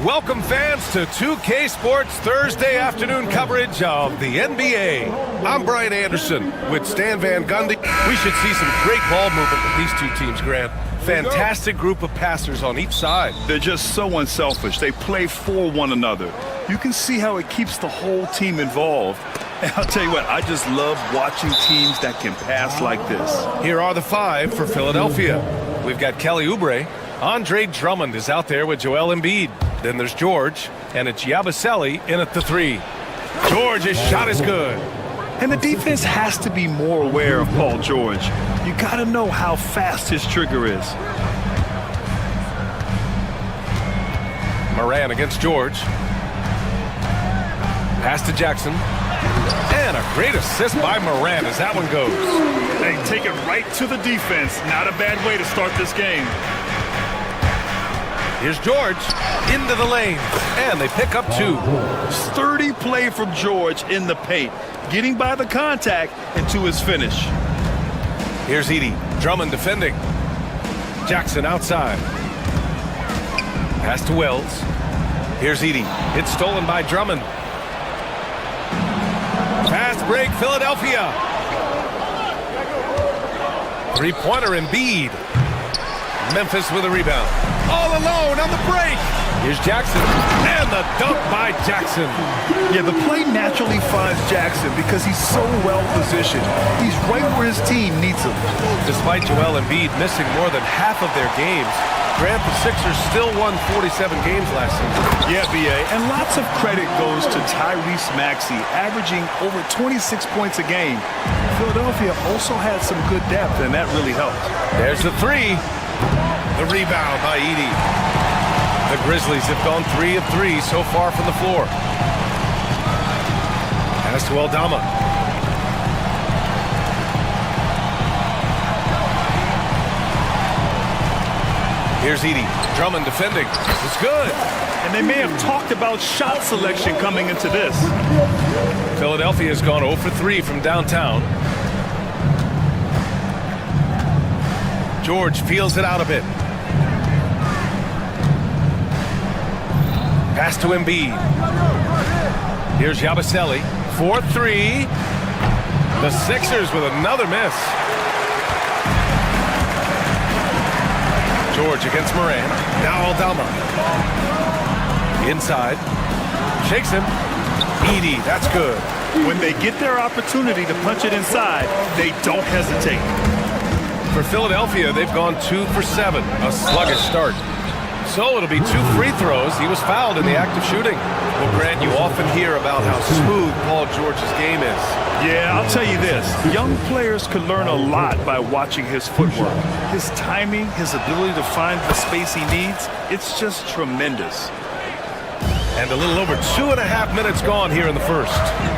Welcome fans to 2K Sports Thursday afternoon coverage of the NBA. I'm Brian Anderson with Stan Van Gundy. We should see some great ball movement with these two teams, Grant. Fantastic group of passers on each side. They're just so unselfish. They play for one another. You can see how it keeps the whole team involved. And I'll tell you what, I just love watching teams that can pass like this. Here are the five for Philadelphia. We've got Kelly Oubre. Andre Drummond is out there with Joel Embiid. Then there's George, and it's Yabusele in at the three. George's shot is good. And the defense has to be more aware of Paul George. You got to know how fast his trigger is. Moran against George. Pass to Jackson. And a great assist by Moran as that one goes. Hey, take it right to the defense. Not a bad way to start this game. Here's George into the lane, and they pick up two. Sturdy play from George in the paint, getting by the contact and to his finish. Here's Edey. Drummond defending. Jackson outside. Pass to Wells. Here's Edey. It's stolen by Drummond. Fast break, Philadelphia. Three-pointer Embiid. Memphis with a rebound. All alone on the break. Here's Jackson, and the dunk by Jackson. Yeah, the play naturally finds Jackson because he's so well positioned. He's right where his team needs him. Despite Joel Embiid missing more than half of their games, Grant, the Sixers still won 47 games last season. Yeah, B.A., and lots of credit goes to Tyrese Maxey, averaging over 26 points a game. Philadelphia also had some good depth, and that really helped. There's the three. The rebound by Edey. The Grizzlies have gone 3 of 3 so far from the floor. Pass to Aldama. Here's Edey. Drummond defending. It's good. And they may have talked about shot selection coming into this. Philadelphia has gone 0 for 3 from downtown. George feels it out a bit. Pass to Embiid. Here's Yabusele. 4-3. The Sixers with another miss. George against Moran. Now Aldama. Inside. Shakes him. Edey, that's good. When they get their opportunity to punch it inside, they don't hesitate. For Philadelphia, they've gone 2 for 7. A sluggish start. So it'll be 2 free throws. He was fouled in the act of shooting. Well, Grant, you often hear about how smooth Paul George's game is. Yeah, I'll tell you this. Young players could learn a lot by watching his footwork. His timing, his ability to find the space he needs, it's just tremendous. And a little over 2.5 minutes gone here in the first.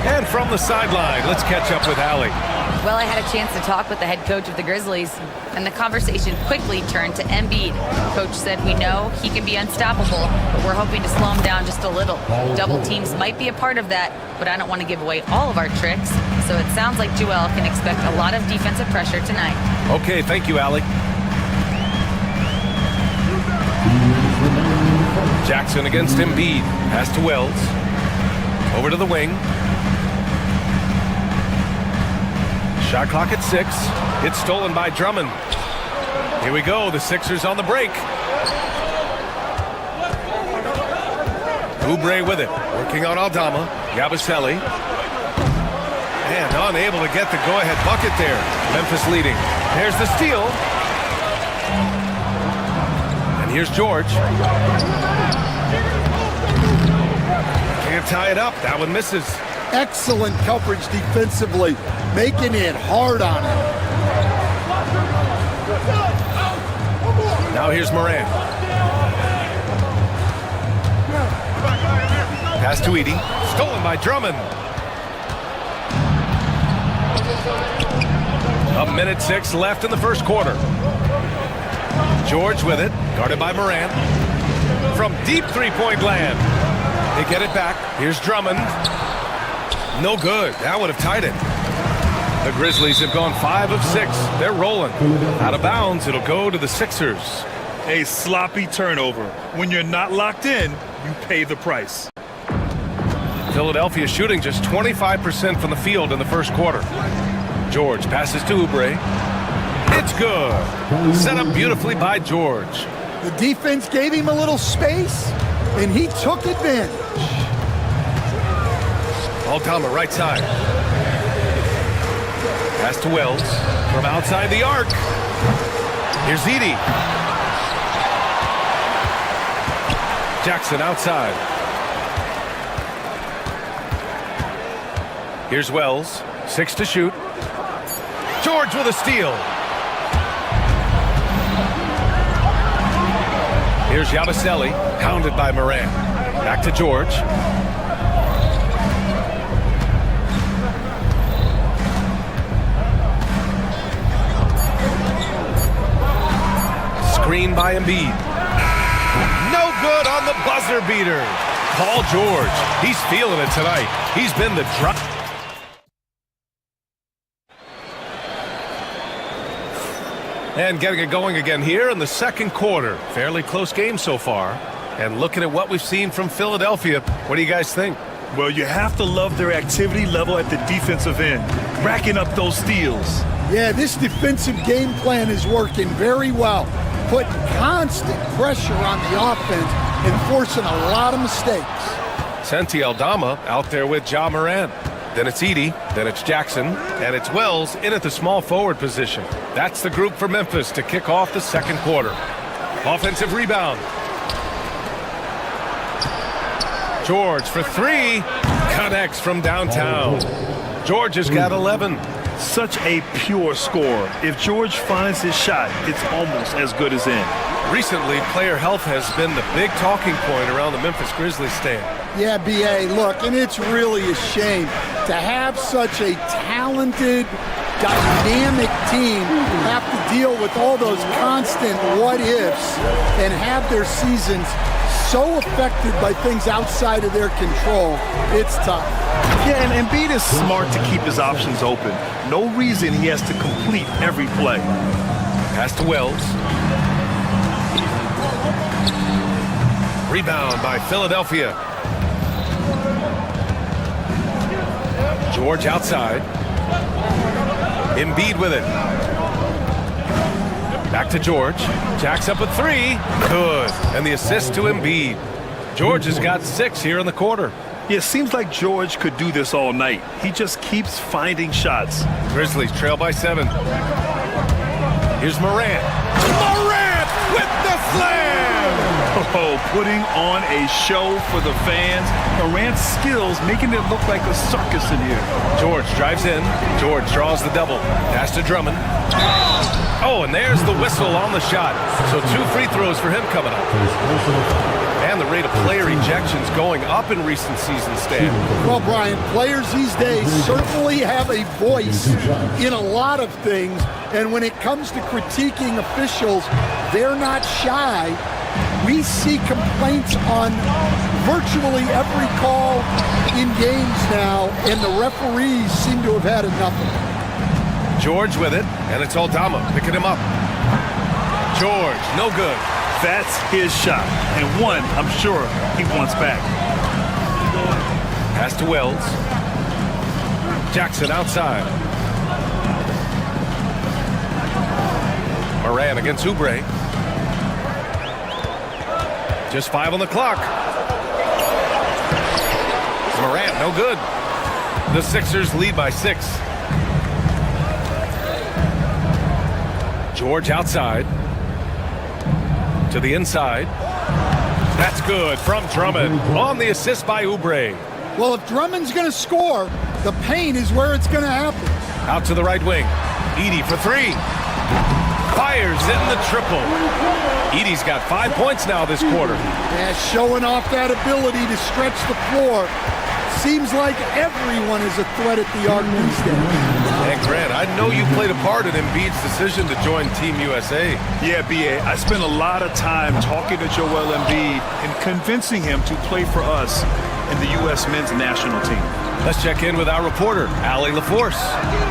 And from the sideline, let's catch up with Allie. Well, I had a chance to talk with the head coach of the Grizzlies, and the conversation quickly turned to Embiid. Coach said, we know he can be unstoppable, but we're hoping to slow him down just a little. Double teams might be a part of that, but I don't want to give away all of our tricks. So it sounds like Joel can expect a lot of defensive pressure tonight. Okay, thank you, Allie. Jackson against Embiid. Pass to Wells. Over to the wing. Shot clock at 6. It's stolen by Drummond. Here we go. The Sixers on the break. Oubre with it. Working on Aldama. Yabusele. And unable to get the go-ahead bucket there. Memphis leading. There's the steal. And here's George. Can't tie it up. That one misses. Excellent coverage defensively, making it hard on him. Now here's Moran. Pass to Edey. Stolen by Drummond. 1:06 left in the first quarter. George with it. Guarded by Moran. From deep three-point land. They get it back. Here's Drummond. No good. That would have tied it. The Grizzlies have gone 5 of 6. They're rolling. Out of bounds. It'll go to the Sixers. A sloppy turnover. When you're not locked in, you pay the price. Philadelphia shooting just 25% from the field in the first quarter. George passes to Oubre. It's good. Set up beautifully by George. The defense gave him a little space, and he took advantage. Aldama right side. Pass to Wells from outside the arc. Here's Edey. Jackson outside. Here's Wells. 6 to shoot. George with a steal. Here's Yabusele, hounded by Moran. Back to George. Screen by Embiid. No good on the buzzer beater. Paul George. He's feeling it tonight. He's been the drop. And getting it going again here in the second quarter. Fairly close game so far. And looking at what we've seen from Philadelphia, what do you guys think? Well, you have to love their activity level at the defensive end, racking up those steals. Yeah, this defensive game plan is working very well, putting constant pressure on the offense and forcing a lot of mistakes. Santi Aldama out there with Ja Morant. Then it's Edey, then it's Jackson, and it's Wells in at the small forward position. That's the group for Memphis to kick off the second quarter. Offensive rebound. George for 3. Connects from downtown. George has got 11. Such a pure score. If George finds his shot, it's almost as good as in. Recently, player health has been the big talking point around the Memphis Grizzlies stand. Yeah, B.A., look, and it's really a shame to have such a talented, dynamic team have to deal with all those constant what-ifs and have their seasons so affected by things outside of their control. It's tough. Yeah, and Embiid is smart to keep his options open. No reason he has to complete every play. Pass to Wells. Rebound by Philadelphia. George outside. Embiid with it. Back to George. Jacks up a 3. Good. And the assist to Embiid. George has got 6 here in the quarter. Yeah, it seems like George could do this all night. He just keeps finding shots. Grizzlies trail by 7. Here's Morant. Morant with the slam! Oh, putting on a show for the fans. Morant's skills making it look like a circus in here. George drives in. George draws the double. Pass to Drummond. Oh, and there's the whistle on the shot. So 2 free throws for him coming up. And the rate of player ejections going up in recent seasons, Stan. Well, Brian, players these days certainly have a voice in a lot of things. And when it comes to critiquing officials, they're not shy. We see complaints on virtually every call in games now, and the referees seem to have had enough of it. George with it, and it's Aldama picking him up. George, no good. That's his shot, and one I'm sure he wants back. Pass to Wells. Jackson outside. Moran against Oubre. Just 5 on the clock. Morant, no good. The Sixers lead by 6. George outside. To the inside. That's good from Drummond. On the assist by Oubre. Well, if Drummond's going to score, the paint is where it's going to happen. Out to the right wing. Edey for 3. Fires in the triple. Edey's got 5 points now this quarter. Yeah, showing off that ability to stretch the floor. Seems like everyone is a threat at the arc these days. And Grant, I know you played a part in Embiid's decision to join Team USA. Yeah, B.A., I spent a lot of time talking to Joel Embiid and convincing him to play for us in the U.S. men's national team. Let's check in with our reporter, Allie LaForce.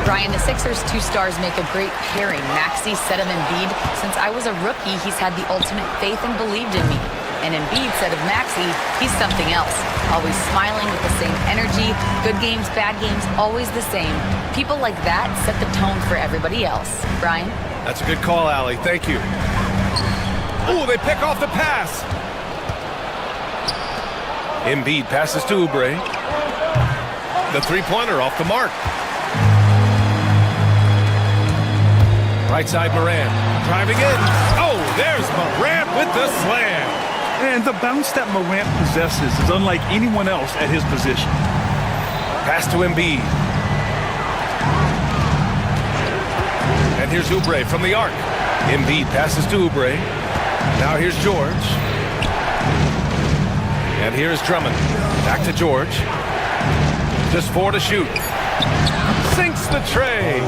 Brian, the Sixers' two stars make a great pairing. Maxey said of Embiid, since I was a rookie, he's had the ultimate faith and believed in me. And Embiid said of Maxey, he's something else. Always smiling with the same energy. Good games, bad games, always the same. People like that set the tone for everybody else. Brian? That's a good call, Allie. Thank you. Oh, they pick off the pass. Embiid passes to Oubre. The three-pointer off the mark. Right side, Morant. Driving in. Oh, there's Morant with the slam. And the bounce that Morant possesses is unlike anyone else at his position. Pass to Embiid. And here's Oubre from the arc. Embiid passes to Oubre. Now here's George. And here's Drummond. Back to George. Just 4 to shoot. Sinks the tray.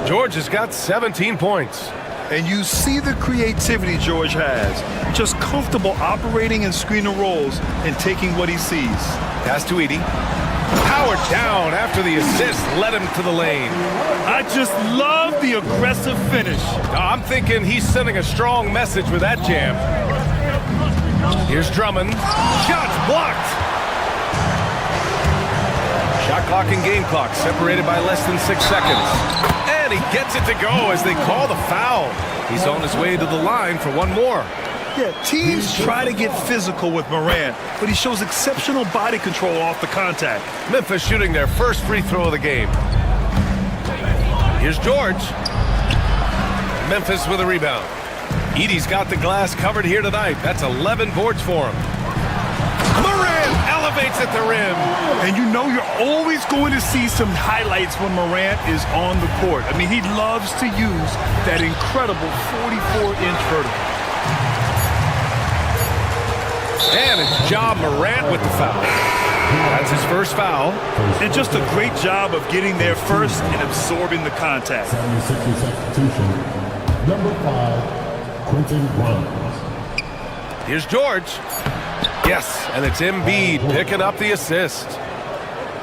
George has got 17 points. And you see the creativity George has. Just comfortable operating in screen and rolls and taking what he sees. Pass to Edey. Powered down after the assist led him to the lane. I just love the aggressive finish. I'm thinking he's sending a strong message with that jam. Here's Drummond. Shots blocked. Shot clock and game clock separated by less than 6 seconds. And he gets it to go as they call the foul. He's on his way to the line for one more. Yeah, teams try to get physical with Morant, but he shows exceptional body control off the contact. Memphis shooting their first free throw of the game. Here's George. Memphis with a rebound. Edey's got the glass covered here tonight. That's 11 boards for him. Morant elevates at the rim. And you know you're always going to see some highlights when Morant is on the court. I mean, he loves to use that incredible 44-inch vertical. And it's Ja Morant with the foul. That's his first foul. And just a great job of getting there first and absorbing the contact. 76 substitution. Number 5, Quentin Grimes. Here's George. Yes, and it's Embiid picking up the assist.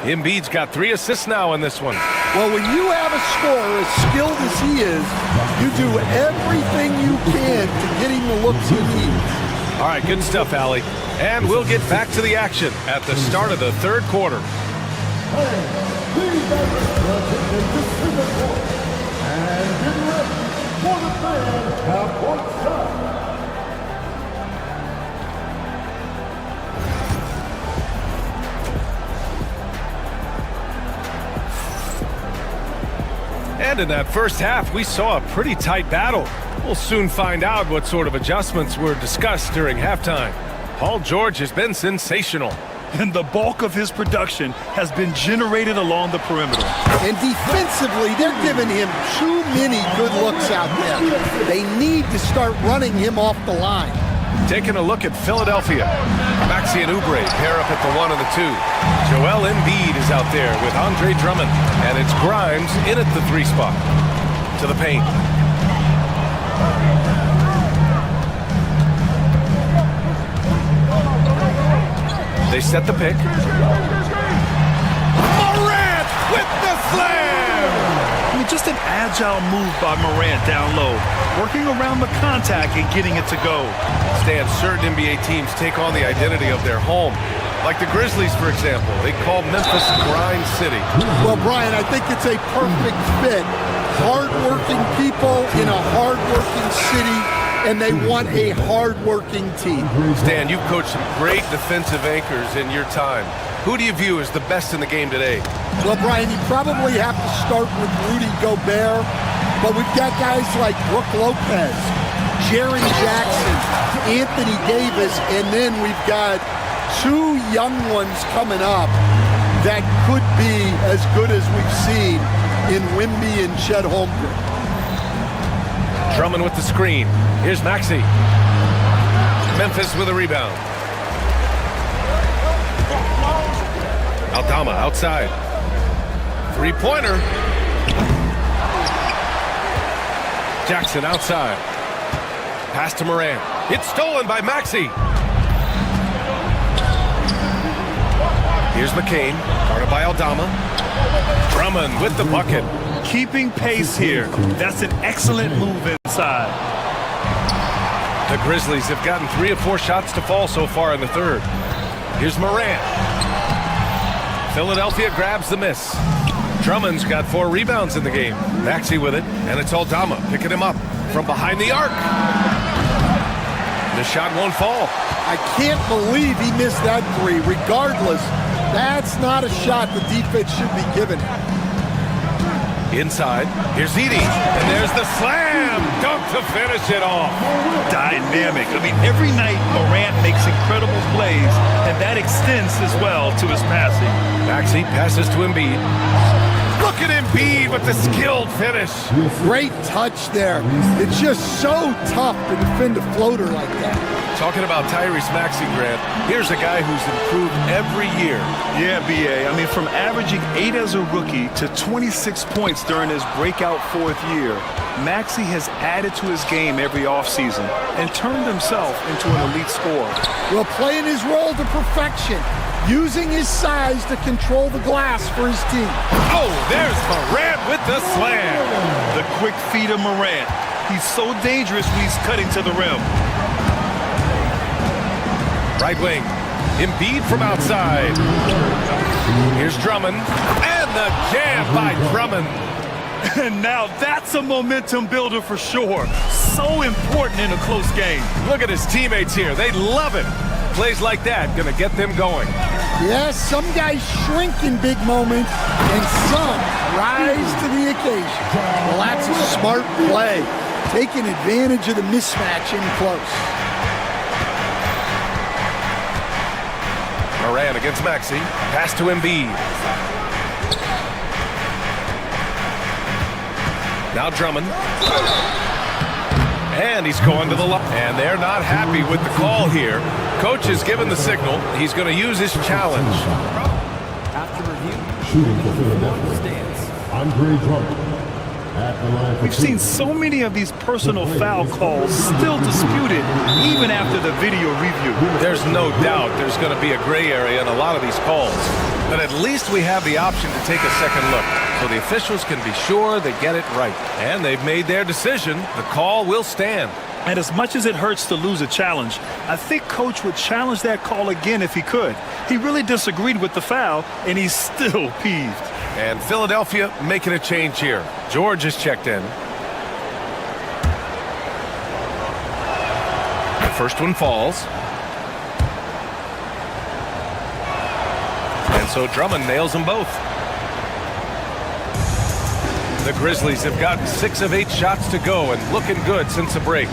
Embiid's got 3 assists now in this one. Well, when you have a scorer as skilled as he is, you do everything you can to get him the looks he needs. All right, good stuff, Allie. And we'll get back to the action at the start of the third quarter. And in that first half, we saw a pretty tight battle. We'll soon find out what sort of adjustments were discussed during halftime. Paul George has been sensational. And the bulk of his production has been generated along the perimeter. And defensively, they're giving him too many good looks out there. They need to start running him off the line. Taking a look at Philadelphia. Maxey and Oubre pair up at the 1 and the 2. Joel Embiid is out there with Andre Drummond. And it's Grimes in at the 3 spot. To the paint. They set the pick. Morant with the slam! I mean, just an agile move by Morant down low, working around the contact and getting it to go. Stan, certain NBA teams take on the identity of their home. Like the Grizzlies, for example. They call Memphis Grind City. Well, Brian, I think it's a perfect fit. Hard-working people in a hard-working city, and they want a hard-working team. Stan, you've coached some great defensive anchors in your time. Who do you view as the best in the game today? Well, Brian, you probably have to start with Rudy Gobert, but we've got guys like Brook Lopez, Jaren Jackson, Anthony Davis, and then we've got 2 young ones coming up that could be as good as we've seen in Wemby and Chet Holmgren. Drummond with the screen. Here's Maxey. Memphis with a rebound. Aldama outside. 3-pointer. Jackson outside. Pass to Morant. It's stolen by Maxey. Here's McCain, guarded by Aldama. Drummond with the bucket. Keeping pace here. That's an excellent move inside. The Grizzlies have gotten 3 or 4 shots to fall so far in the third. Here's Morant. Philadelphia grabs the miss. Drummond's got 4 rebounds in the game. Maxey with it, and it's Aldama picking him up from behind the arc. The shot won't fall. I can't believe he missed that 3. Regardless, that's not a shot the defense should be given. Inside, here's Edey, and there's the slam dunk to finish it off. Dynamic. I mean, every night Morant makes incredible plays, and that extends as well to his passing. Maxey passes to Embiid. Look at Embiid with the skilled finish. Great touch there. It's just so tough to defend a floater like that. Talking about Tyrese Maxey, Grant, here's a guy who's improved every year. Yeah, B.A. I mean, from averaging 8 as a rookie to 26 points during his breakout 4th year, Maxey has added to his game every offseason and turned himself into an elite scorer. Well, playing his role to perfection, using his size to control the glass for his team. Oh, there's Morant with the slam. The quick feet of Morant. He's so dangerous when he's cutting to the rim. Right wing, Embiid from outside. Here's Drummond, and the jam by Drummond. And now that's a momentum builder for sure. So important in a close game. Look at his teammates here. They love it. Plays like that gonna get them going. Yes, some guys shrink in big moments, and some rise to the occasion. Well, that's a smart play, taking advantage of the mismatch in close. Morant against Maxey. Pass to Embiid. Now Drummond. And he's going to the line. And they're not happy with the call here. Coach has given the signal. He's going to use his challenge. After review, shooting for Philadelphia stands Andre Drummond. We've seen so many of these personal foul calls still disputed even after the video review. There's no doubt there's going to be a gray area in a lot of these calls. But at least we have the option to take a second look, so the officials can be sure they get it right. And they've made their decision. The call will stand. And as much as it hurts to lose a challenge, I think Coach would challenge that call again if he could. He really disagreed with the foul, and he's still peeved. And Philadelphia making a change here. George is checked in. The first one falls. And so Drummond nails them both. The Grizzlies have gotten 6 of 8 shots to go and looking good since the break.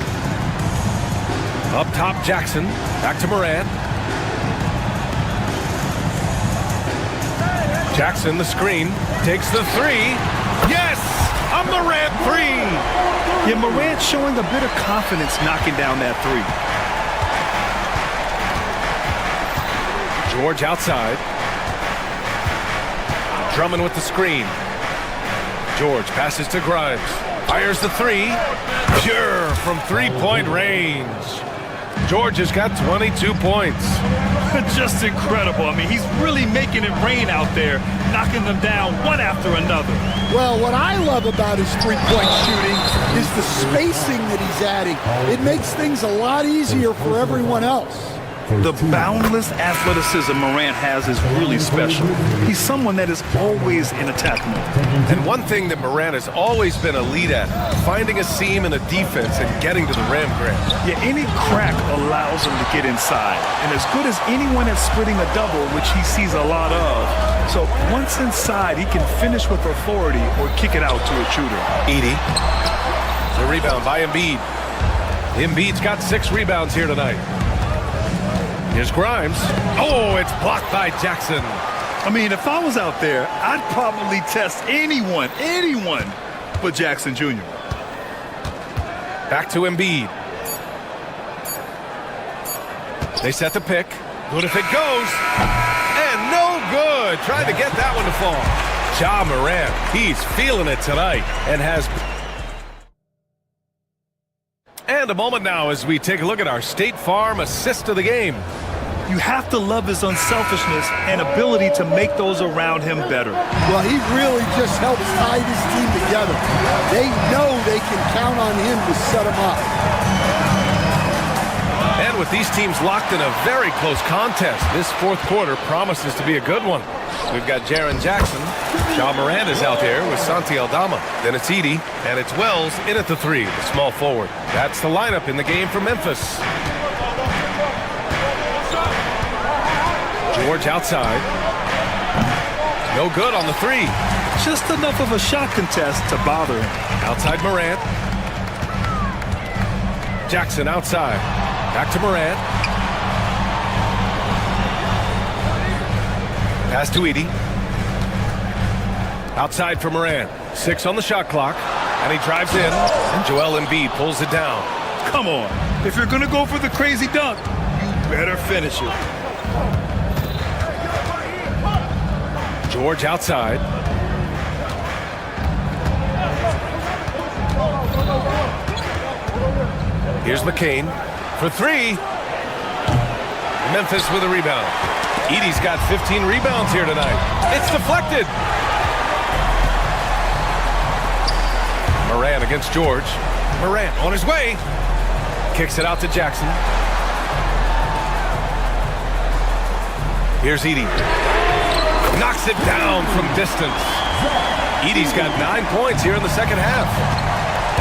Up top, Jackson. Back to Morant. Jackson, the screen, takes the 3. Yes! A Morant 3! Yeah, Morant showing a bit of confidence knocking down that 3. George outside. Drummond with the screen. George passes to Grimes. Fires the 3. Pure from 3-point range. George has got 22 points. Just incredible. I mean, he's really making it rain out there, knocking them down one after another. Well, what I love about his three-point shooting is the spacing that he's adding. It makes things a lot easier for everyone else. The boundless athleticism Morant has is really special. He's someone that is always in attack mode. And one thing that Morant has always been elite at, finding a seam in a defense and getting to the rim, Grant. Yeah, any crack allows him to get inside. And as good as anyone at splitting a double, which he sees a lot of, so once inside, he can finish with authority or kick it out to a shooter. Edey. The rebound by Embiid. Embiid's got 6 rebounds here tonight. Here's Grimes. Oh, it's blocked by Jackson. I mean, if I was out there, I'd probably test anyone but Jackson Jr. Back to Embiid. They set the pick. Good if it goes. And no good. Trying to get that one to fall. Ja Morant, he's feeling it tonight and has... And a moment now as we take a look at our State Farm assist of the game. You have to love his unselfishness and ability to make those around him better. Well, he really just helps tie this team together. They know they can count on him to set them up. And with these teams locked in a very close contest, this fourth quarter promises to be a good one. We've got Jaren Jackson. Ja Morant is out there with Santi Aldama. Then it's Edey, and it's Wells in at the 3, the small forward. That's the lineup in the game for Memphis. George outside. No good on the 3. Just enough of a shot contest to bother him. Outside Morant. Jackson outside. Back to Morant. Pass to Edey. Outside for Morant. 6 on the shot clock. And he drives in. And Joel Embiid pulls it down. Come on. If you're going to go for the crazy dunk, you better finish it. George outside. Here's McCain for 3. Memphis with a rebound. Edey's got 15 rebounds here tonight. It's deflected. Morant against George. Morant on his way. Kicks it out to Jackson. Here's Edey. Knocks it down from distance. Edey's got 9 points here in the second half.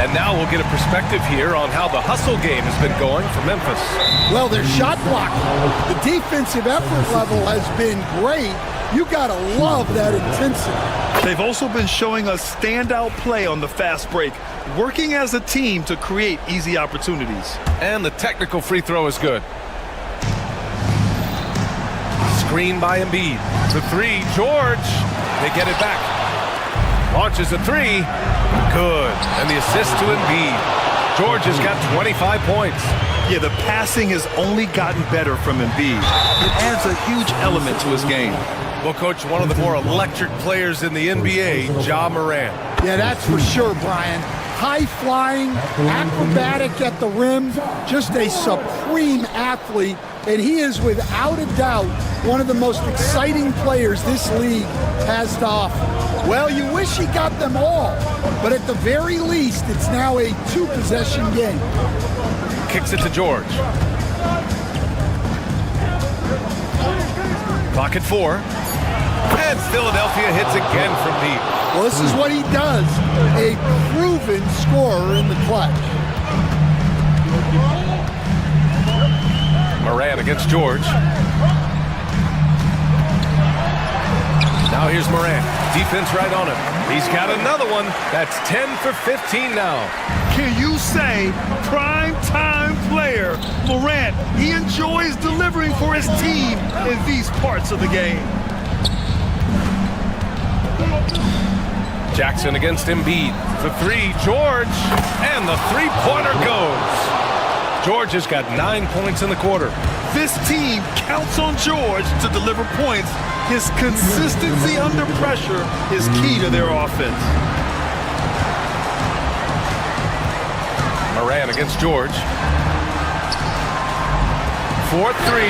And now we'll get a perspective here on how the hustle game has been going for Memphis. Well, their shot blocking. The defensive effort level has been great. You got to love that intensity. They've also been showing us standout play on the fast break, working as a team to create easy opportunities. And the technical free throw is good. Screen by Embiid. The 3, George. They get it back. Launches a 3. Good. And the assist to Embiid. George has got 25 points. Yeah, the passing has only gotten better from Embiid. It adds a huge element to his game. Well, Coach, one of the more electric players in the NBA, Ja Morant. Yeah, that's for sure, Brian. High-flying, acrobatic at the rim, just a supreme athlete, and he is without a doubt one of the most exciting players this league has to offer. Well, you wish he got them all, but at the very least, it's now a 2-possession game. Kicks it to George. Clock at 4. And Philadelphia hits again from deep. Well, this is what he does, a proven scorer in the clutch. Morant against George. Now here's Morant. Defense right on him. He's got another one. That's 10 for 15 now. Can you say prime time player Morant? He enjoys delivering for his team in these parts of the game. Jackson against Embiid. For 3, George. And the three-pointer goes. George has got 9 points in the quarter. This team counts on George to deliver points. His consistency under pressure is key to their offense. Morant against George. For 3.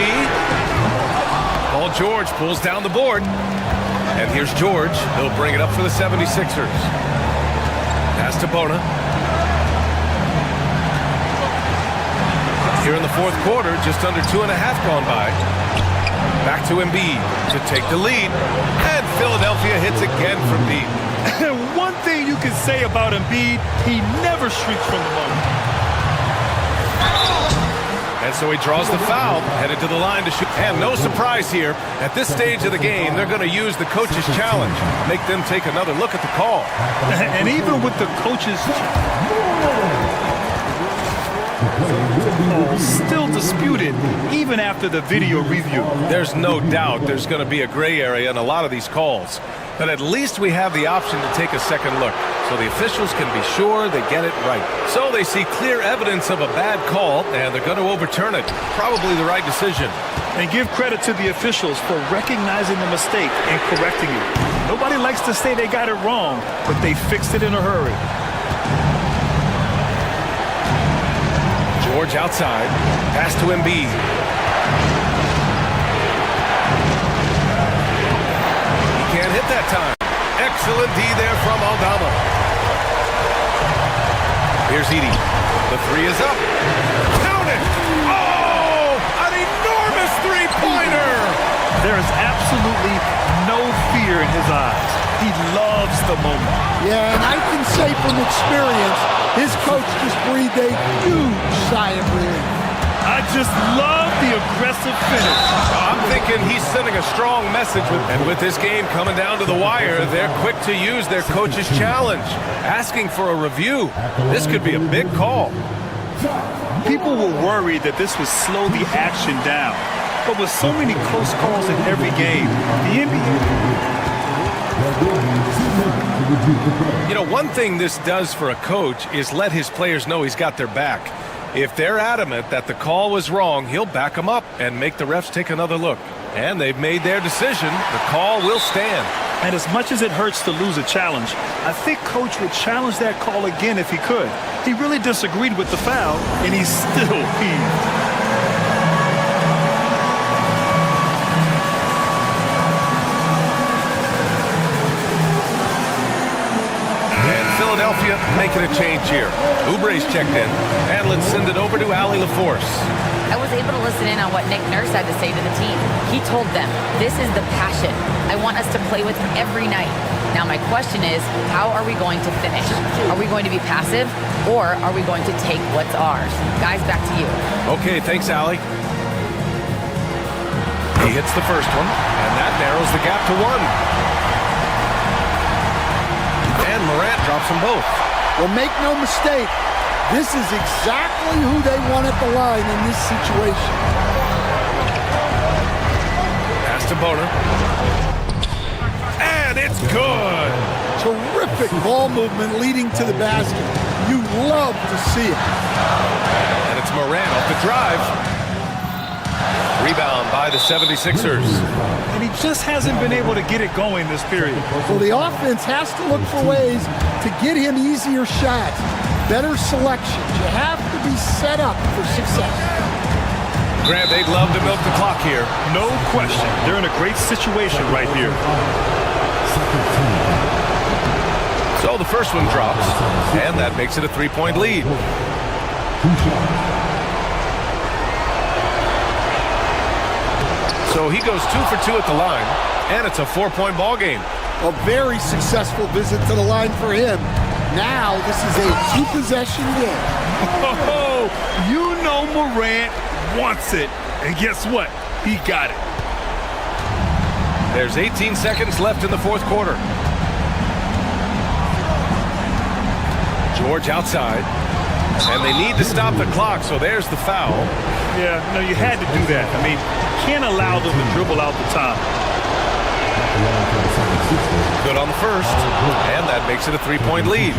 Paul George pulls down the board. And here's George. He'll bring it up for the 76ers. Pass to Bona. Here in the fourth quarter, just under 2.5 gone by. Back to Embiid to take the lead. And Philadelphia hits again from deep. And one thing you can say about Embiid, he never shrinks from the moment. And so he draws the foul, headed to the line to shoot. And no surprise here, at this stage of the game, they're going to use the coach's challenge, make them take another look at the call. And even with the coach's still disputed, even after the video review. There's no doubt there's going to be a gray area in a lot of these calls. But at least we have the option to take a second look, so the officials can be sure they get it right. So they see clear evidence of a bad call, and they're going to overturn it. Probably the right decision. And give credit to the officials for recognizing the mistake and correcting it. Nobody likes to say they got it wrong, but they fixed it in a hurry. George outside. Pass to Embiid. Here's Edie. The three is up. Count it! Oh! An enormous three-pointer! There is absolutely no fear in his eyes. He loves the moment. Yeah, and I can say from experience, his coach just breathed a huge sigh of relief. I just love the aggressive finish. I'm thinking he's sending a strong message. And with this game coming down to the wire, they're quick to use their coach's challenge, asking for a review. This could be a big call. People were worried that this would slow the action down. But with so many close calls in every game, the NBA... You know, one thing this does for a coach is let his players know he's got their back. If they're adamant that the call was wrong, he'll back them up and make the refs take another look. And they've made their decision. The call will stand. And as much as it hurts to lose a challenge, I think Coach would challenge that call again if he could. He really disagreed with the foul, and he's still heaved. Philadelphia making a change here. Oubre's checked in, and let's send it over to Allie LaForce. I was able to listen in on what Nick Nurse had to say to the team. He told them, this is the passion I want us to play with every night. Now my question is, how are we going to finish? Are we going to be passive, or are we going to take what's ours? Guys, back to you. Okay, thanks, Allie. He hits the first one, and that narrows the gap to one. And Morant drops them both. Well, make no mistake, this is exactly who they want at the line in this situation. Pass to Boner. And it's good. Terrific ball movement leading to the basket. You love to see it. And it's Morant off the drive. Rebound by the 76ers. And he just hasn't been able to get it going this period. So the offense has to look for ways to get him easier shots, better selections. You have to be set up for success. Grant, they'd love to milk the clock here. No question. They're in a great situation right here. So the first one drops, and that makes it a three-point lead. So he goes 2 for 2 at the line, and it's a 4-point ball game. A very successful visit to the line for him. Now this is a two-possession game. Oh, you know Morant wants it. And guess what? He got it. There's 18 seconds left in the fourth quarter. George outside. And they need to stop the clock, so there's the foul. Yeah, no, you had to do that. I mean, can't allow them to dribble out the time. Good on the first, and that makes it a three-point lead.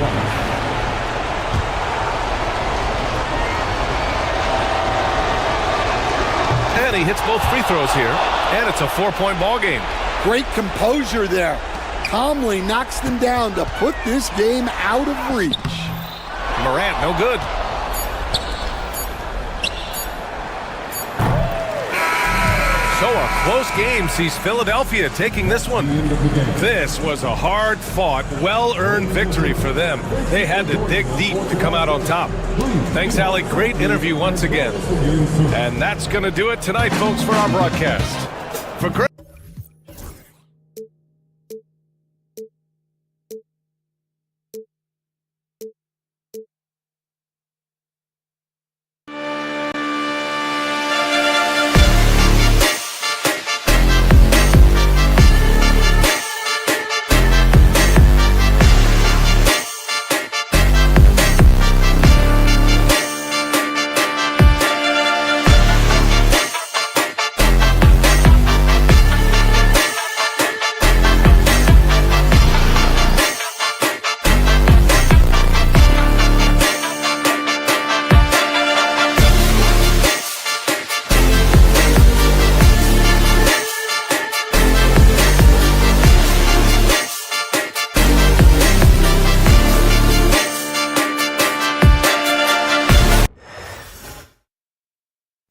And he hits both free throws here, and it's a 4-point ball game. Great composure there. Calmly knocks them down to put this game out of reach. Morant, no good. So a close game sees Philadelphia taking this one. This was a hard-fought, well-earned victory for them. They had to dig deep to come out on top. Thanks, Allie. Great interview once again. And that's going to do it tonight, folks, for our broadcast. For great.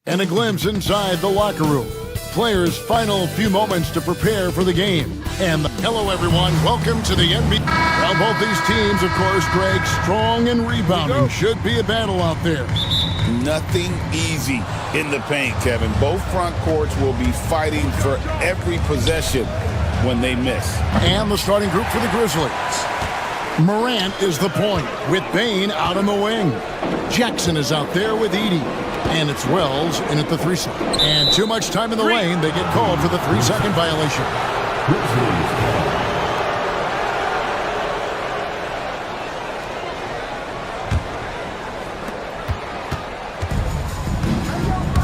And a glimpse inside the locker room. Players' final few moments to prepare for the game. And hello, everyone. Welcome to the NBA. Well, both these teams, of course, Greg, strong and rebounding. Should be a battle out there. Nothing easy in the paint, Kevin. Both front courts will be fighting for every possession when they miss. And the starting group for the Grizzlies. Morant is the point with Bane out on the wing. Jackson is out there with Edey. And it's Wells in at the 3 side. And too much time in the lane. They get called for the 3-second violation.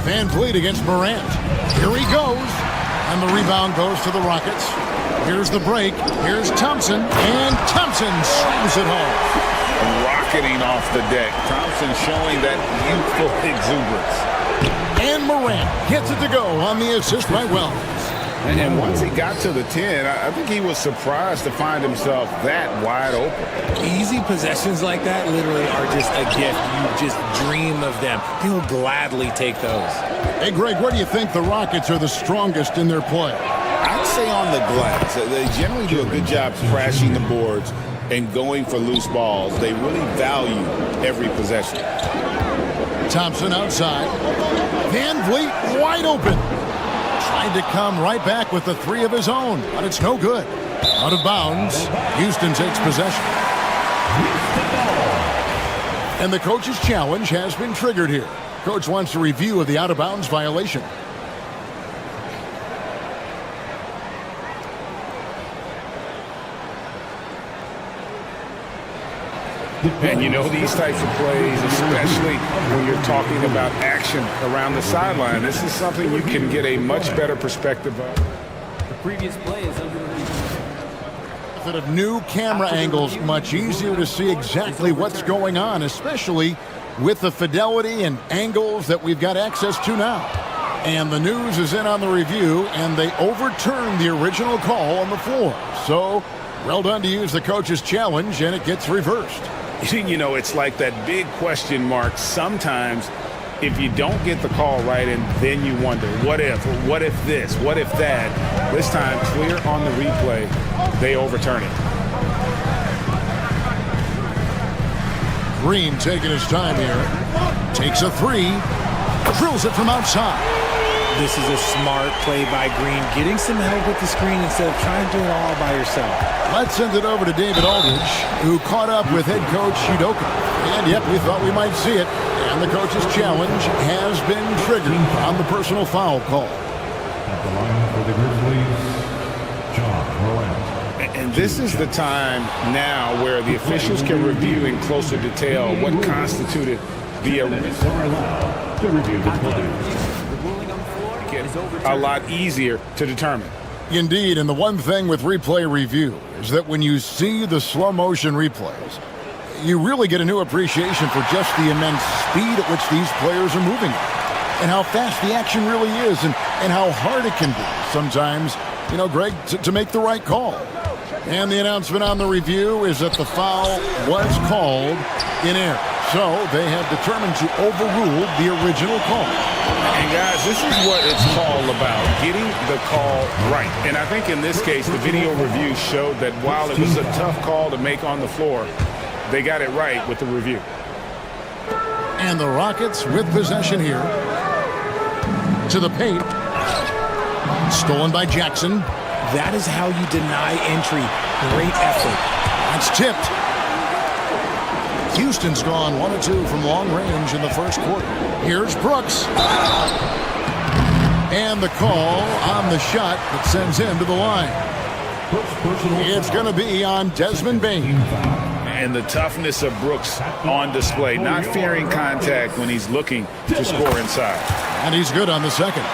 Van Vliet against Morant. Here he goes. And the rebound goes to the Rockets. Here's the break. Here's Thompson. And Thompson slams it home. Rocketing off the deck. Thompson showing that youthful exuberance. And Morant gets it to go on the assist by Wells. And once he got to the 10, I think he was surprised to find himself that wide open. Easy possessions like that literally are just a gift. You just dream of them. He'll gladly take those. Hey, Greg, where do you think the Rockets are the strongest in their play? I'd say on the glass. They generally do a good job crashing the boards and going for loose balls. They really value every possession. Thompson outside. Van Vliet wide open. Tried to come right back with the 3 of his own, but it's no good. Out of bounds. Houston takes possession. And the coach's challenge has been triggered here. Coach wants a review of the out-of-bounds violation. And you know, these types of plays, especially when you're talking about action around the sideline, this is something you can get a much better perspective of. The previous play is under review. Of new camera angles, much easier to see exactly what's going on, especially with the fidelity and angles that we've got access to now. And the news is in on the review, and they overturned the original call on the floor. So, well done to use the coach's challenge, and it gets reversed. You know, it's like that big question mark sometimes if you don't get the call right, and then you wonder, what if this, what if that? This time, clear on the replay, they overturn it. Green taking his time here. Takes a 3. Drills it from outside. This is a smart play by Green, getting some help with the screen instead of trying to do it all by yourself. Let's send it over to David Aldridge, who caught up with head coach Udoka. And yep, we thought we might see it. And the coach's challenge has been triggered on the personal foul call. At the line for the Grizzlies, John Morant. And this is the time now where the officials can review in closer detail what constituted the arrest. To review the play. A lot easier to determine. Indeed, and the one thing with replay review is that when you see the slow motion replays, you really get a new appreciation for just the immense speed at which these players are moving and how fast the action really is and how hard it can be sometimes, you know, Greg, to make the right call. And the announcement on the review is that the foul was called in error. So they have determined to overrule the original call. And guys, this is what it's all about, getting the call right. And I think in this case, the video review showed that while it was a tough call to make on the floor, they got it right with the review. And the Rockets with possession here. To the paint. Stolen by Jackson. That is how you deny entry. Great effort. That's tipped. Houston's gone 1 of 2 from long range in the first quarter. Here's Brooks. And the call on the shot that sends him to the line. It's going to be on Desmond Bane. And the toughness of Brooks on display, not fearing contact when he's looking to score inside. And he's good on the second.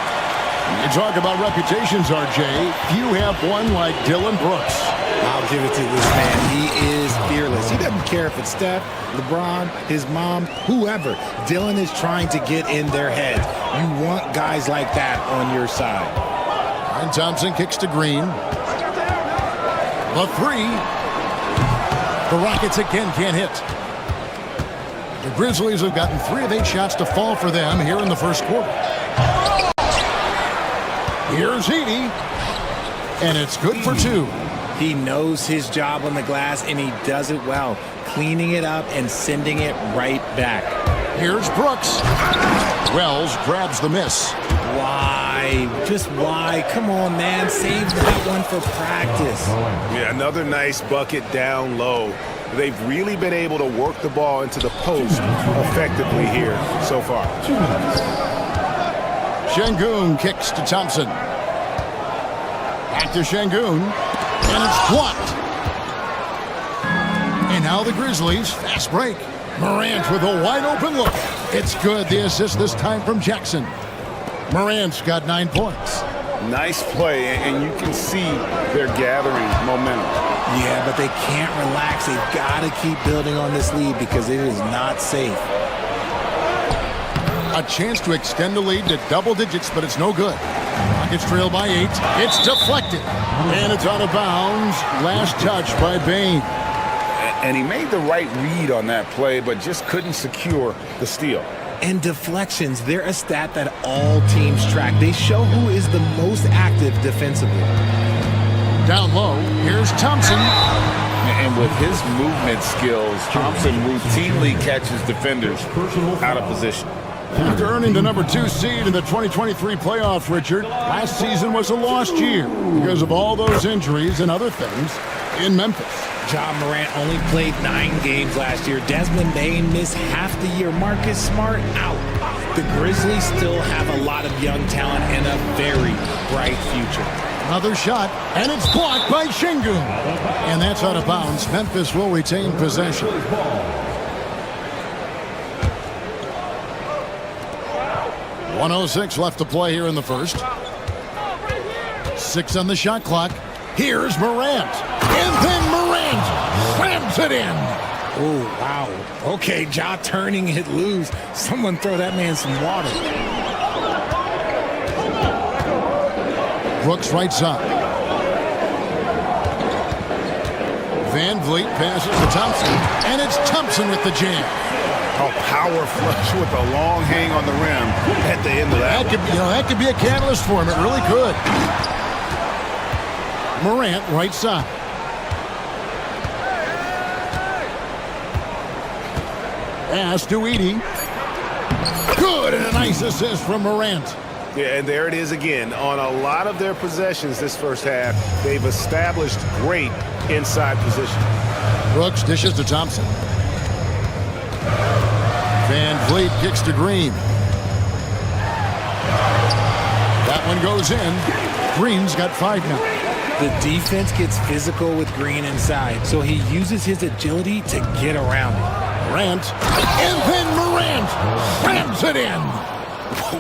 You talk about reputations, RJ. Few have one like Dylan Brooks. I'll give it to this man. He is fearless. He doesn't care if it's Steph, LeBron, his mom, whoever. Dylan is trying to get in their head. You want guys like that on your side. And Thompson kicks to Green. The 3. The Rockets again can't hit. The Grizzlies have gotten 3 of 8 shots to fall for them here in the first quarter. Here's Edey. and it's good for 2. He knows his job on the glass, and he does it well, cleaning it up and sending it right back. Here's Brooks. Wells grabs the miss. Why? Just why? Come on, man. Save that one for practice. Yeah, another nice bucket down low. They've really been able to work the ball into the post effectively here so far. Şengün kicks to Thompson. Back to Şengün, and it's blocked. And now the Grizzlies, fast break. Morant with a wide open look. It's good. The assist this time from Jackson. Morant's got 9 points. Nice play, and you can see they're gathering momentum. Yeah, but they can't relax. They've got to keep building on this lead because it is not safe. A chance to extend the lead to double digits, but it's no good. Rockets trail by 8. It's deflected, and it's out of bounds. Last touch by Bane. And he made the right read on that play, but just couldn't secure the steal. And deflections, they're a stat that all teams track. They show who is the most active defensively. Down low, here's Thompson. And with his movement skills, Thompson routinely catches defenders out of position. After earning the number 2 seed in the 2023 playoffs, Richard, last season was a lost year because of all those injuries and other things in Memphis. Ja Morant only played 9 games last year. Desmond Bane missed half the year. Marcus Smart out. The Grizzlies still have a lot of young talent and a very bright future. Another shot, and it's blocked by Şengün. And that's out of bounds. Memphis will retain possession. .106 left to play here in the first. 6 on the shot clock. Here's Morant. And then Morant slams it in. Oh, wow. Okay, Ja turning it loose. Someone throw that man some water. Brooks right side. Van Vliet passes to Thompson. And it's Thompson with the jam. A power flush with a long hang on the rim at the end of that. That could be a catalyst for him. It really could. Morant right side. Pass to Edey. Good, and a nice assist from Morant. Yeah, and there it is again. On a lot of their possessions this first half, they've established great inside position. Brooks dishes to Thompson. Van Vliet kicks to Green. That one goes in. Green's got 5 now. The defense gets physical with Green inside, so he uses his agility to get around it. Morant, and then Morant slams it in.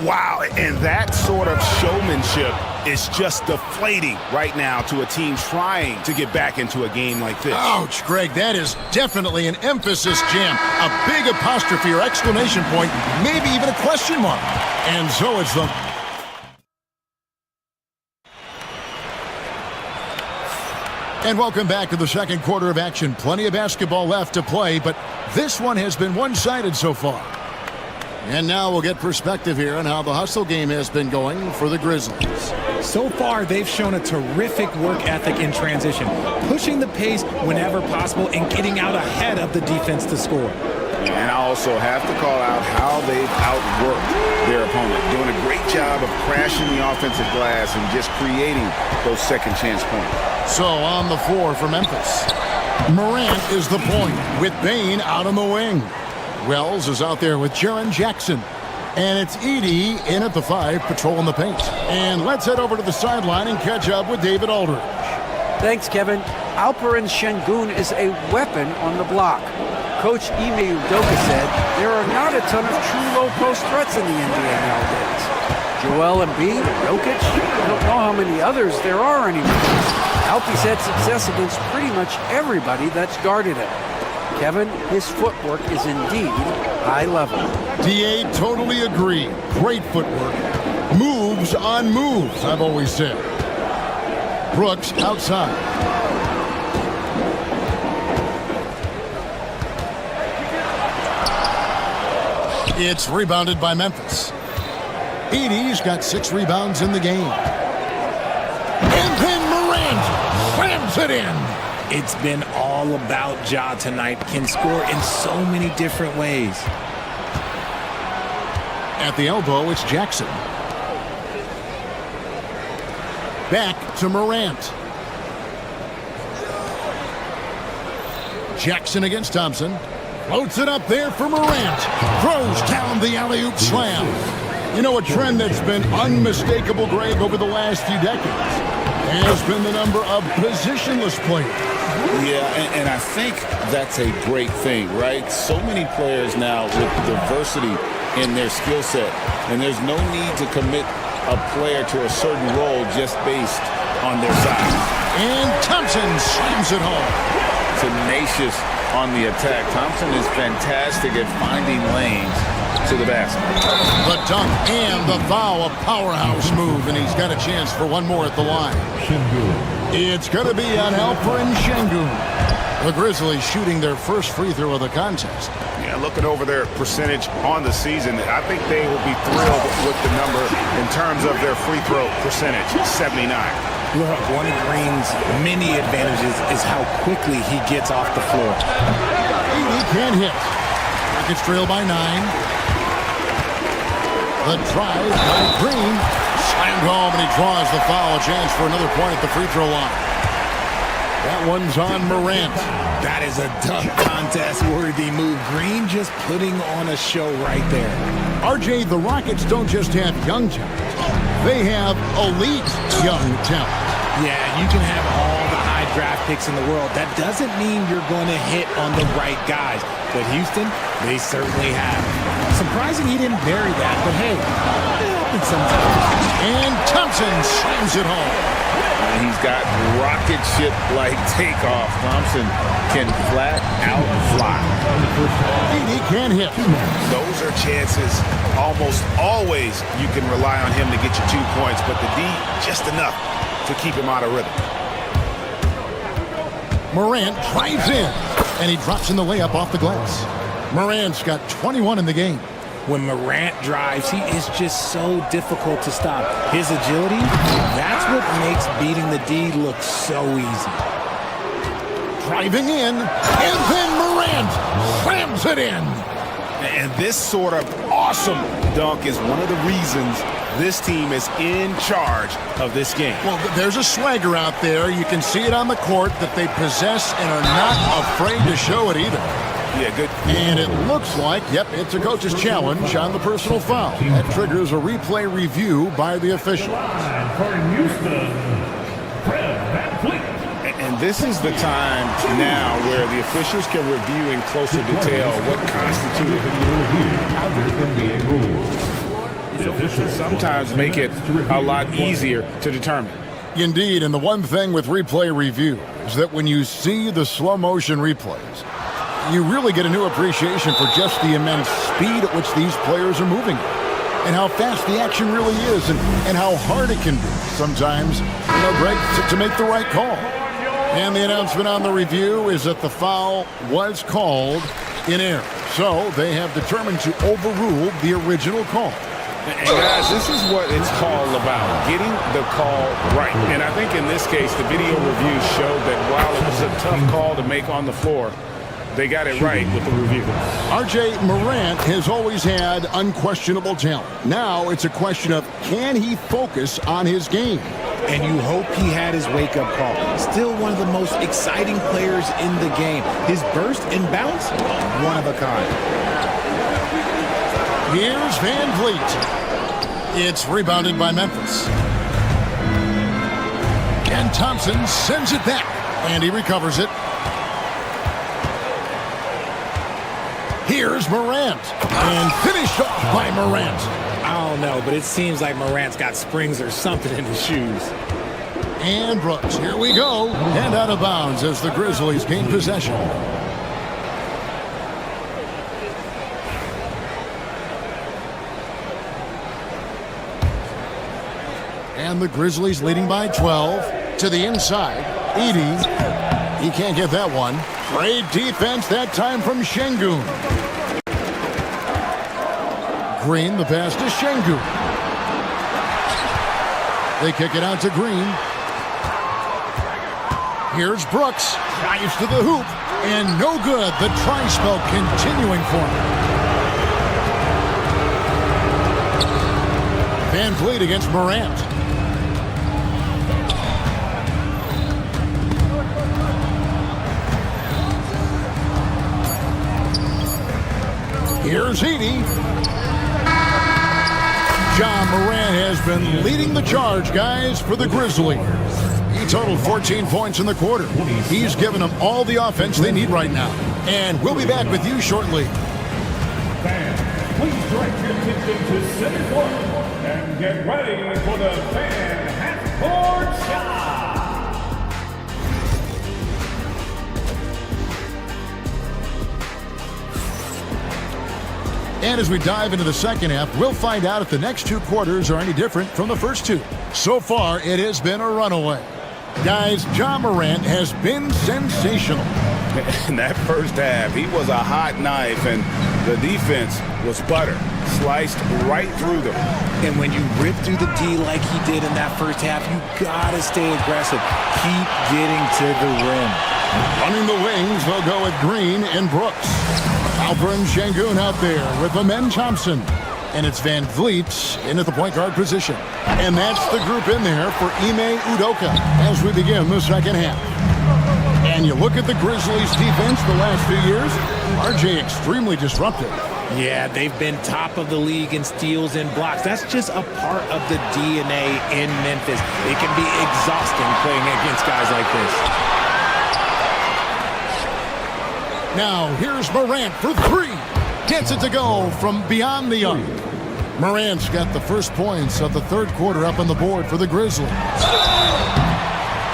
Wow, and that sort of showmanship is just deflating right now to a team trying to get back into a game like this. Ouch, Greg, that is definitely an emphasis jam. A big apostrophe or exclamation point, maybe even a question mark. And so it's the... And welcome back to the second quarter of action. Plenty of basketball left to play, but this one has been one-sided so far. And now we'll get perspective here on how the hustle game has been going for the Grizzlies. So far, they've shown a terrific work ethic in transition, pushing the pace whenever possible and getting out ahead of the defense to score. And I also have to call out how they've outworked their opponent, doing a great job of crashing the offensive glass and just creating those second chance points. So on the floor for Memphis, Morant is the point with Bane out on the wing. Wells is out there with Jaren Jackson. And it's Edey in at the 5, patrolling the paint. And let's head over to the sideline and catch up with David Aldridge. Thanks, Kevin. Alperen Şengün is a weapon on the block. Coach Ime Udoka said there are not a ton of true low-post threats in the NBA nowadays. Joel Embiid, Jokic, I don't know how many others there are anymore. Alpie's had success against pretty much everybody that's guarded him. Kevin, his footwork is indeed high level. DA totally agree. Great footwork. Moves on moves, I've always said. Brooks outside. It's rebounded by Memphis. Edey's got 6 rebounds in the game. And then Morant slams it in. It's been all about Ja tonight. Can score in so many different ways. At the elbow, it's Jackson. Back to Morant. Jackson against Thompson. Floats it up there for Morant. Throws down the alley-oop slam. You know, a trend that's been unmistakable, Greg, over the last few decades has been the number of positionless players. Yeah, and I think that's a great thing, right? So many players now with diversity in their skill set, and there's no need to commit a player to a certain role just based on their size. And Thompson slams it home. Tenacious on the attack. Thompson is fantastic at finding lanes to the basket. The dunk and the foul, a powerhouse move, and he's got a chance for one more at the line. It's going to be on Alperen Şengün. The Grizzlies shooting their first free throw of the contest. Yeah, looking over their percentage on the season, I think they will be thrilled with the number in terms of their free throw percentage, 79. Look, one of Green's many advantages is how quickly he gets off the floor. He can't hit. Rockets trail by 9. The drive by Green. Slammed home, and he draws the foul. A chance for another point at the free throw line. That one's on Morant. That is a dunk contest-worthy move. Green just putting on a show right there. RJ, the Rockets don't just have young talent. They have elite young talent. Yeah, you can have all the high draft picks in the world. That doesn't mean you're going to hit on the right guys. But Houston, they certainly have. Surprising he didn't bury that, but hey, it happens sometimes. And Thompson slams it home. And he's got rocket ship-like takeoff. Thompson can flat out fly. He can't hit. Those are chances almost always you can rely on him to get you 2 points, but the D, just enough to keep him out of rhythm. Morant drives in, and he drops in the layup off the glass. Morant's got 21 in the game. When Morant drives, he is just so difficult to stop. His agility, that's what makes beating the D look so easy. Driving in, and then Morant slams it in. And this sort of awesome dunk is one of the reasons this team is in charge of this game. Well, there's a swagger out there. You can see it on the court that they possess and are not afraid to show it either. Yeah, good. And it looks like, yep, it's a coach's challenge on the personal foul. That triggers a replay review by the official. And this is the time now where the officials can review in closer detail what constituted the officials sometimes make it a lot easier to determine. Indeed, and the one thing with replay review is that when you see the slow motion replays, you really get a new appreciation for just the immense speed at which these players are moving and how fast the action really is and how hard it can be sometimes, Greg, to make the right call. And the announcement on the review is that the foul was called in error. So they have determined to overrule the original call. And guys, this is what it's all about, getting the call right. And I think in this case, the video review showed that while it was a tough call to make on the floor, they got it right with the review. RJ Morant has always had unquestionable talent. Now it's a question of, can he focus on his game? And you hope he had his wake-up call. Still one of the most exciting players in the game. His burst and bounce, one of a kind. Here's Van Vliet. It's rebounded by Memphis. And Thompson sends it back, and he recovers it. Here's Morant, and finished off by Morant. I don't know, but it seems like Morant's got springs or something in his shoes. And Brooks, here we go. And out of bounds as the Grizzlies gain possession. And the Grizzlies leading by 12 to the inside. Edey, he can't get that one. Great defense that time from Şengün. Green, the pass to Şengün. They kick it out to Green. Here's Brooks. Drives to the hoop. And no good. The try spell continuing for him. Van Vliet against Morant. Here's Edey. Ja Morant has been leading the charge, guys, for the Grizzlies. He totaled 14 points in the quarter. He's given them all the offense they need right now. And we'll be back with you shortly. Fans, please direct your attention to center court and get ready for the fan half-court shot. And as we dive into the second half, we'll find out if the next two quarters are any different from the first two. So far, it has been a runaway. Guys, Ja Morant has been sensational. In that first half, he was a hot knife, and the defense was butter. Sliced right through them. And when you rip through the D like he did in that first half, you gotta stay aggressive. Keep getting to the rim. Running the wings, they'll go with Green and Brooks. Alperen Sengun out there with Amen Thompson. And it's Van Vliet in at the point guard position. And that's the group in there for Ime Udoka as we begin the second half. And you look at the Grizzlies defense the last few years, RJ extremely disruptive. Yeah, they've been top of the league in steals and blocks. That's just a part of the DNA in Memphis. It can be exhausting playing against guys like this. Now, here's Morant for three. Gets it to go from beyond the arc. Morant's got the first points of the third quarter up on the board for the Grizzlies.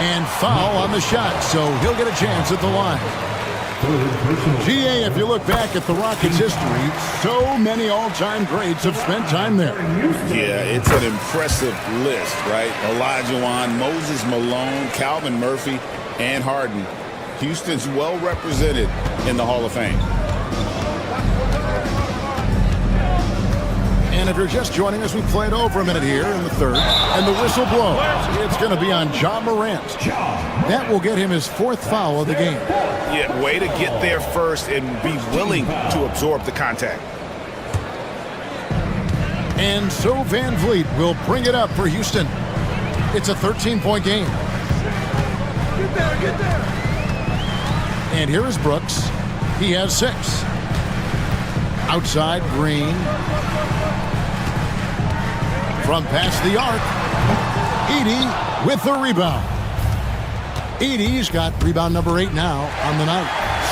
And foul on the shot, so he'll get a chance at the line. GA, if you look back at the Rockets' history, so many all-time greats have spent time there. Yeah, it's an impressive list, right? Olajuwon, Moses Malone, Calvin Murphy, and Harden. Houston's well represented in the Hall of Fame. And if you're just joining us, we played over a minute here in the third, and the whistle blows. It's going to be on Ja Morant. That will get him his fourth foul of the game. Yeah, way to get there first and be willing to absorb the contact. And so Van Vliet will bring it up for Houston. It's a 13-point game. Get there, get there. And here is Brooks. He has 6. Outside, Green. From past the arc. Edey with the rebound. Edey's got rebound number 8 now on the night.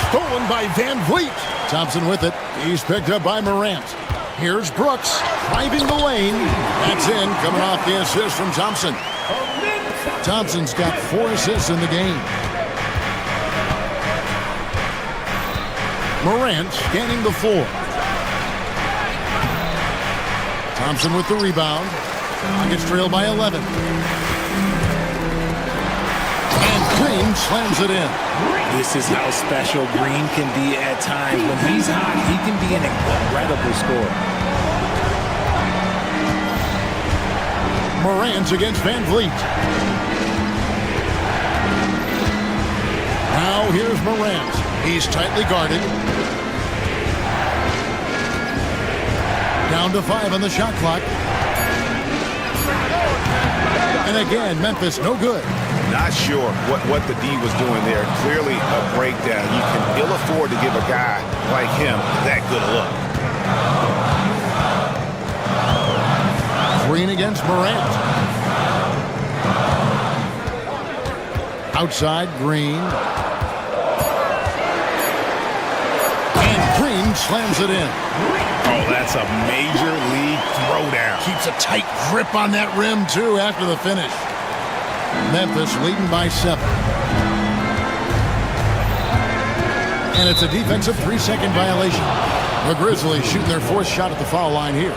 Stolen by Van Vliet. Thompson with it. He's picked up by Morant. Here's Brooks driving the lane. That's in, coming off the assist from Thompson. Thompson's got 4 assists in the game. Morant scanning the floor. Thompson with the rebound. Gets trailed by 11. And Green slams it in. This is how special Green can be at times. When he's hot, he can be an incredible scorer. Morant against Van Vliet. Now here's Morant. He's tightly guarded. Down to 5 on the shot clock. And again, Memphis no good. Not sure what the D was doing there. Clearly a breakdown. You can ill afford to give a guy like him that good a look. Green against Morant. Outside, Green. And Green slams it in. Oh, that's a major league throwdown. Keeps a tight grip on that rim, too, after the finish. Memphis leading by 7. And it's a defensive 3-second violation. The Grizzlies shooting their 4th shot at the foul line here.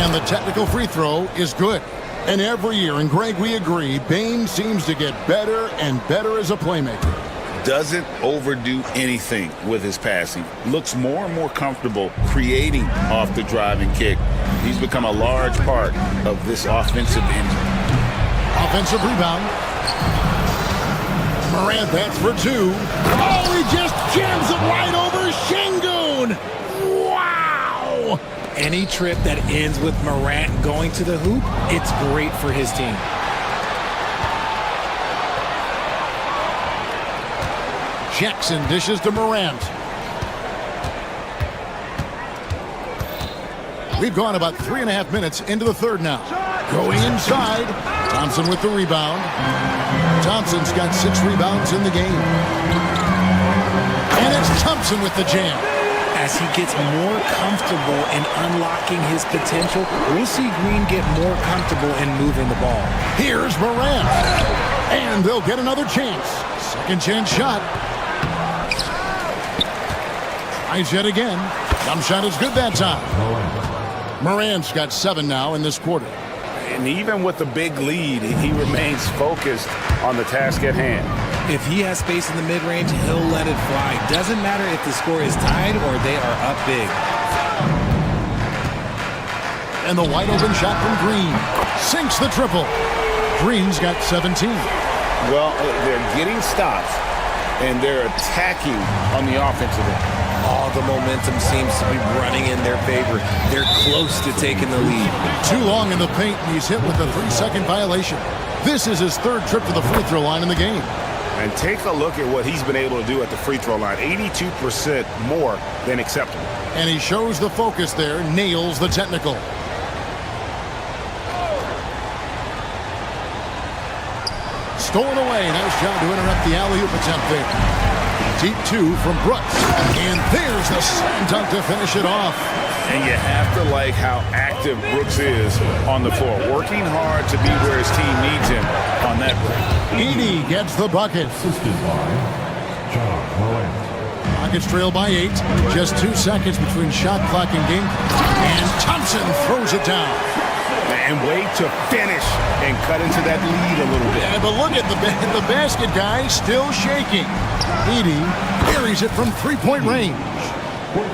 And the technical free throw is good. And every year, and Greg, we agree, Bane seems to get better and better as a playmaker. Doesn't overdo anything with his passing. Looks more and more comfortable creating off the driving kick. He's become a large part of this offensive engine. Offensive rebound. Morant, that's for two. Oh, he just jams it right over Şengün. Wow! Any trip that ends with Morant going to the hoop, it's great for his team. Jackson dishes to Morant. We've gone about 3.5 minutes into the third now. Going inside. Thompson with the rebound. Thompson's got 6 rebounds in the game. And it's Thompson with the jam. As he gets more comfortable in unlocking his potential, we'll see Green get more comfortable in moving the ball. Here's Morant. And they'll get another chance. Second chance shot. Tries yet again. Jump shot is good that time. Morant's got 7 now in this quarter. And even with the big lead, he remains focused on the task at hand. If he has space in the mid-range, he'll let it fly. Doesn't matter if the score is tied or they are up big. And the wide open shot from Green. Sinks the triple. Green's got 17. Well, they're getting stops, and they're attacking on the offensive end. All the momentum seems to be running in their favor. They're close to taking the lead. Too long in the paint, and he's hit with a 3-second violation. This is his 3rd trip to the free throw line in the game. And take a look at what he's been able to do at the free throw line. 82% more than acceptable. And he shows the focus there, nails the technical. Stolen away. Nice job to interrupt the alley-oop attempt there. Deep 2 from Brooks. And there's the slam dunk to finish it off. And you have to like how active Brooks is on the floor. Working hard to be where his team needs him on that break. Edey gets the bucket. Rockets trail by 8. Just 2 seconds between shot clock and game clock. And Thompson throws it down. And wait to finish and cut into that lead a little bit. Yeah, but look at the basket guy still shaking. Edey carries it from 3-point range.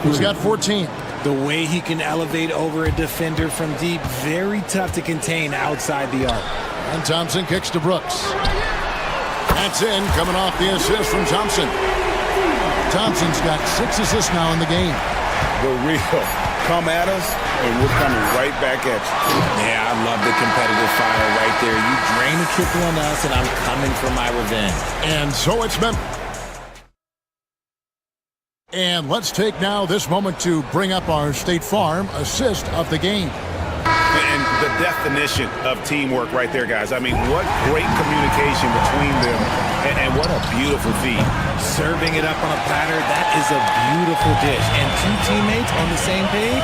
He's got 14. The way he can elevate over a defender from deep, very tough to contain outside the arc. And Thompson kicks to Brooks. That's in, coming off the assist from Thompson. Thompson's got 6 assists now in the game. The real come at us, and we're coming right back at you. Yeah, I love the competitive fire right there. You drain a triple on us, and I'm coming for my revenge. And so it's Memphis. And let's take now this moment to bring up our State Farm assist of the game. And the definition of teamwork right there, guys. I mean, what great communication between them, and what a beautiful feed. Serving it up on a platter, that is a beautiful dish. And 2 teammates on the same page.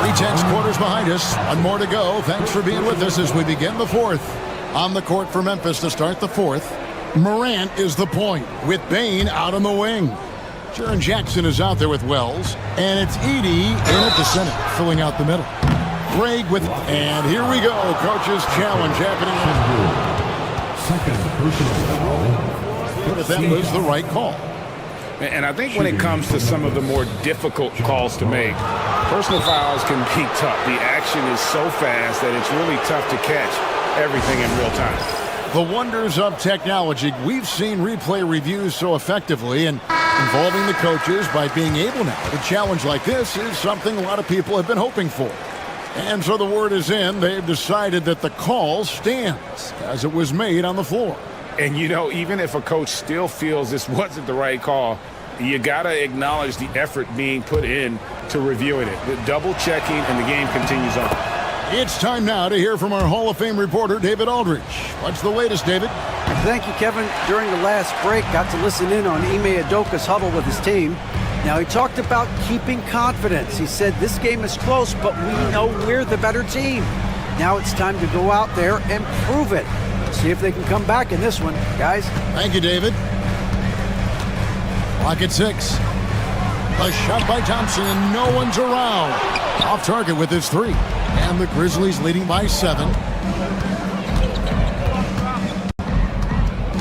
3/10 quarters behind us. 1 more to go. Thanks for being with us as we begin the 4th. On the court for Memphis to start the 4th. Morant is the point with Bane out on the wing. Jaren Jackson is out there with Wells. And it's Edey in at the center, filling out the middle. Greg with, and here we go. Coach's challenge happening. But that was the right call. And I think when it comes to some of the more difficult calls to make, personal fouls can be tough. The action is so fast that it's really tough to catch everything in real time. The wonders of technology. We've seen replay reviews so effectively, and involving the coaches by being able now to challenge like this is something a lot of people have been hoping for. And so the word is in. They've decided that the call stands as it was made on the floor. And, you know, even if a coach still feels this wasn't the right call, you got to acknowledge the effort being put in to reviewing it. The double checking, and the game continues on. It's time now to hear from our Hall of Fame reporter, David Aldridge. What's the latest, David? Thank you, Kevin. During the last break, got to listen in on Ime Udoka's huddle with his team. Now, he talked about keeping confidence. He said this game is close, but we know we're the better team. Now it's time to go out there and prove it. See if they can come back in this one, guys. Thank you, David. Clock at 6. A shot by Thompson, and no one's around. Off target with his 3. And the Grizzlies leading by 7.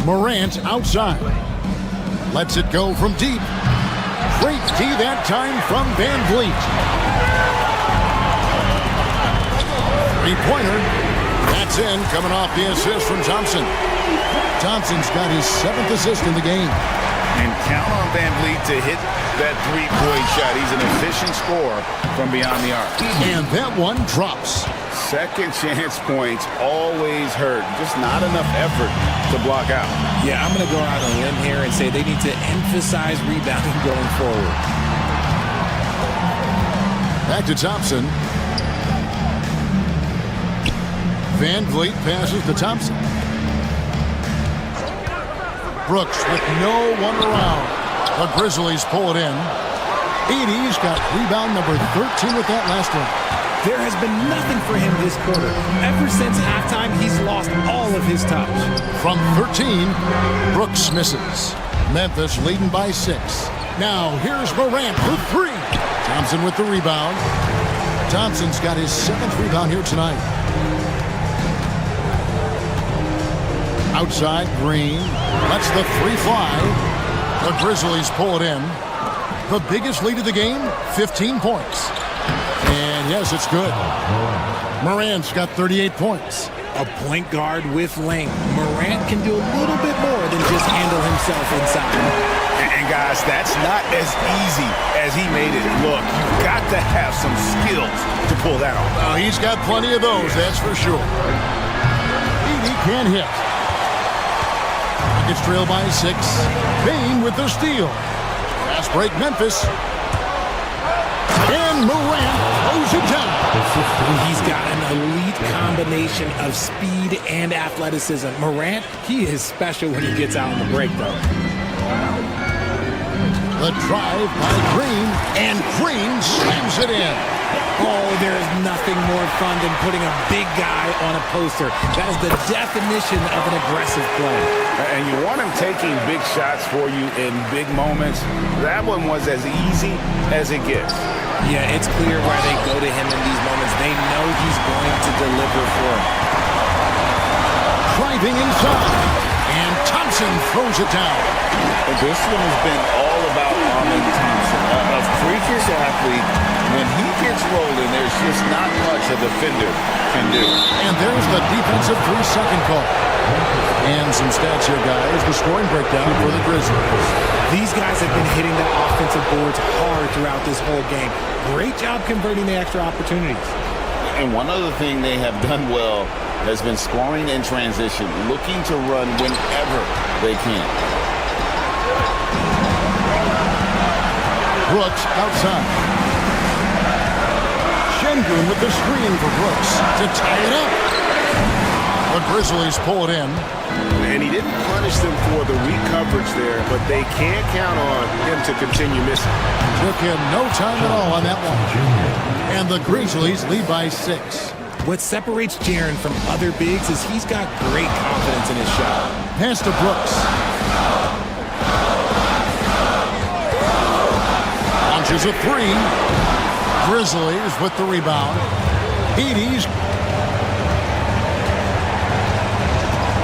Morant outside. Lets it go from deep. Great D that time from Van Vliet. 3-pointer. That's in, coming off the assist from Thompson. Thompson's got his 7th assist in the game. And count on Van Vliet to hit that three-point shot. He's an efficient scorer from beyond the arc. And that one drops. Second chance points always hurt. Just not enough effort to block out. Yeah, I'm going to go out on a limb here and say they need to emphasize rebounding going forward. Back to Thompson. Van Vliet passes to Thompson. Brooks with no one around. The Grizzlies pull it in. Edey's got rebound number 13 with that last one. There has been nothing for him this quarter. Ever since halftime, he's lost all of his touch. From 13, Brooks misses. Memphis leading by 6. Now here's Morant for 3. Thompson with the rebound. Thompson's got his 7th rebound here tonight. Outside, Green lets the 3 fly. The Grizzlies pull it in. The biggest lead of the game, 15 points. And yes, it's good. Morant's got 38 points. A point guard with length. Morant can do a little bit more than just handle himself inside. And guys, that's not as easy as he made it look. You've got to have some skills to pull that off. He's got plenty of those, that's for sure. Edey can hit. It's trailed by 6. Payne with the steal. Fast break, Memphis. And Morant throws it down. He's got an elite combination of speed and athleticism. Morant, he is special when he gets out on the break, though. The drive by Green, and Green slams it in. Oh, there is nothing more fun than putting a big guy on a poster. That is the definition of an aggressive play. And you want him taking big shots for you in big moments. That one was as easy as it gets. Yeah, it's clear why they go to him in these moments. They know he's going to deliver for them. Driving inside, and Thompson throws it down. And this one has been all about Armin Thompson, a freakish athlete. When he gets rolling, there's just not much a defender can do. And there's the defensive 3-second call. And some stats here, guys. The scoring breakdown for the Grizzlies. These guys have been hitting the offensive boards hard throughout this whole game. Great job converting the extra opportunities. And one other thing they have done well has been scoring in transition, looking to run whenever they can. Brooks outside. Şengün with the screen for Brooks to tie it up. The Grizzlies pull it in. And he didn't punish them for the weak coverage there, but they can't count on him to continue missing. Took him no time at all on that one. And the Grizzlies lead by 6. What separates Jaren from other bigs is he's got great confidence in his shot. Pass to Brooks. Launches a 3. Grizzlies with the rebound. Edey's.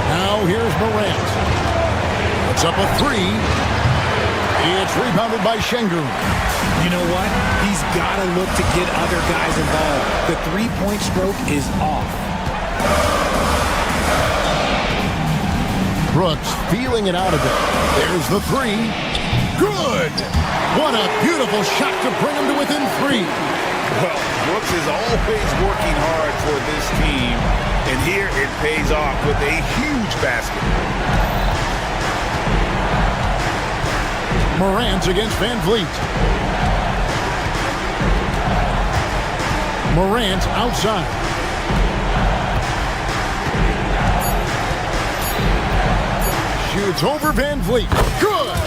Now here's Morant. Puts up a 3. It's rebounded by Şengün. You know what? He's got to look to get other guys involved. The three-point stroke is off. Brooks feeling it out a bit. There's the 3. Good! What a beautiful shot to bring him to within 3. Well, Brooks is always working hard for this team, and here it pays off with a huge basket. Morant against Van Vliet. Morant outside. Shoots over Van Vliet. Good!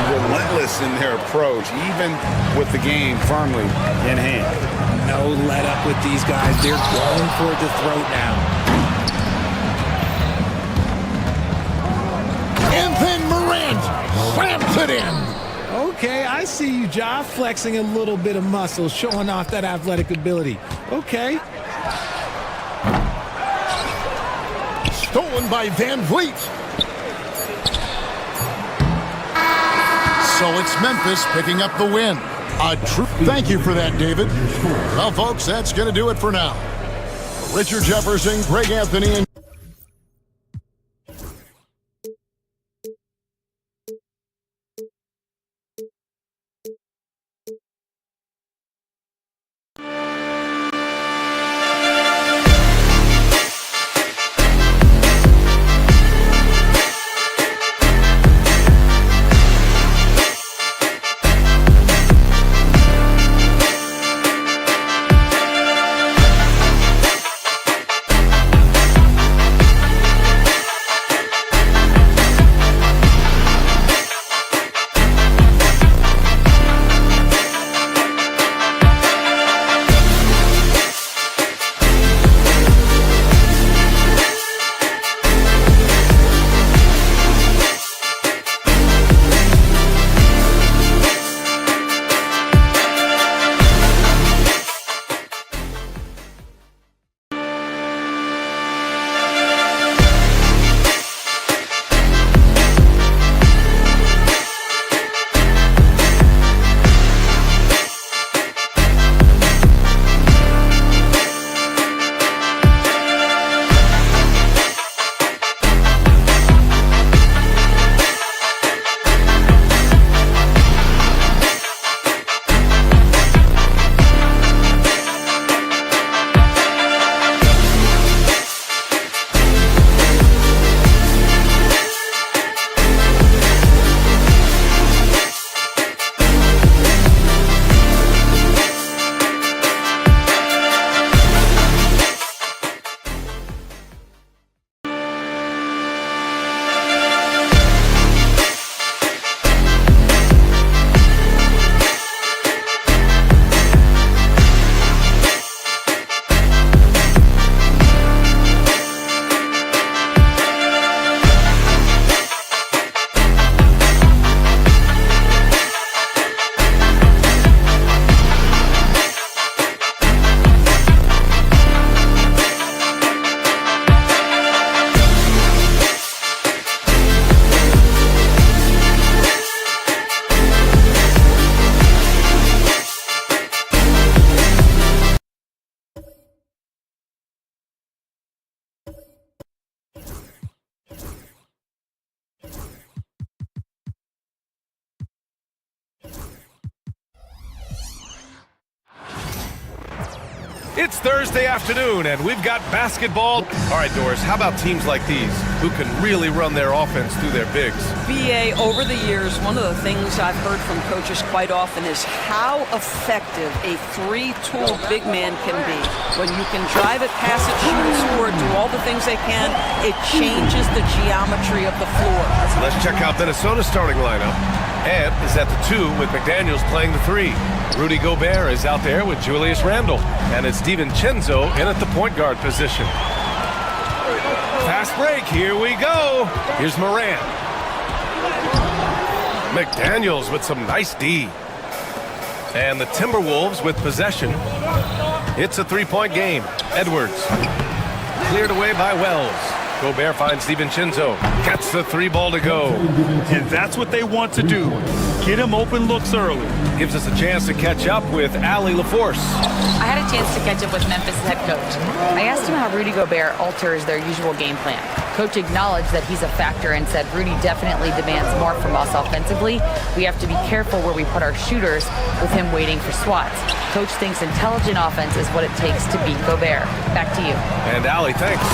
Relentless in their approach, even with the game firmly in hand. No let up with these guys. They're going for the throat now. And then Morant slams it in. Okay, I see you, Ja, flexing a little bit of muscle, showing off that athletic ability. Okay. Stolen by Van Vliet. So it's Memphis picking up the win. Thank you for that, David. Well, folks, that's going to do it for now. Richard Jefferson, Greg Anthony, and It's Thursday afternoon, and we've got basketball. All right, Doris, how about teams like these who can really run their offense through their bigs? BA, over the years, one of the things I've heard from coaches quite often is how effective a three-tool big man can be. When you can drive it, pass it, shoot it, score it, do all the things they can, it changes the geometry of the floor. Let's check out Minnesota's starting lineup. Ed is at the 2 with McDaniels playing the 3. Rudy Gobert is out there with Julius Randle. And it's DiVincenzo in at the point guard position. Fast break, here we go. Here's Morant. McDaniels with some nice D. And the Timberwolves with possession. It's a three-point game. Edwards. Cleared away by Wells. Gobert finds DiVincenzo. Gets the 3 ball to go. And that's what they want to do. Get him open looks early. Gives us a chance to catch up with Allie LaForce. I had a chance to catch up with Memphis' head coach. I asked him how Rudy Gobert alters their usual game plan. Coach acknowledged that he's a factor and said Rudy definitely demands more from us offensively. We have to be careful where we put our shooters with him waiting for swats. Coach thinks intelligent offense is what it takes to beat Gobert. Back to you. And Allie, thanks.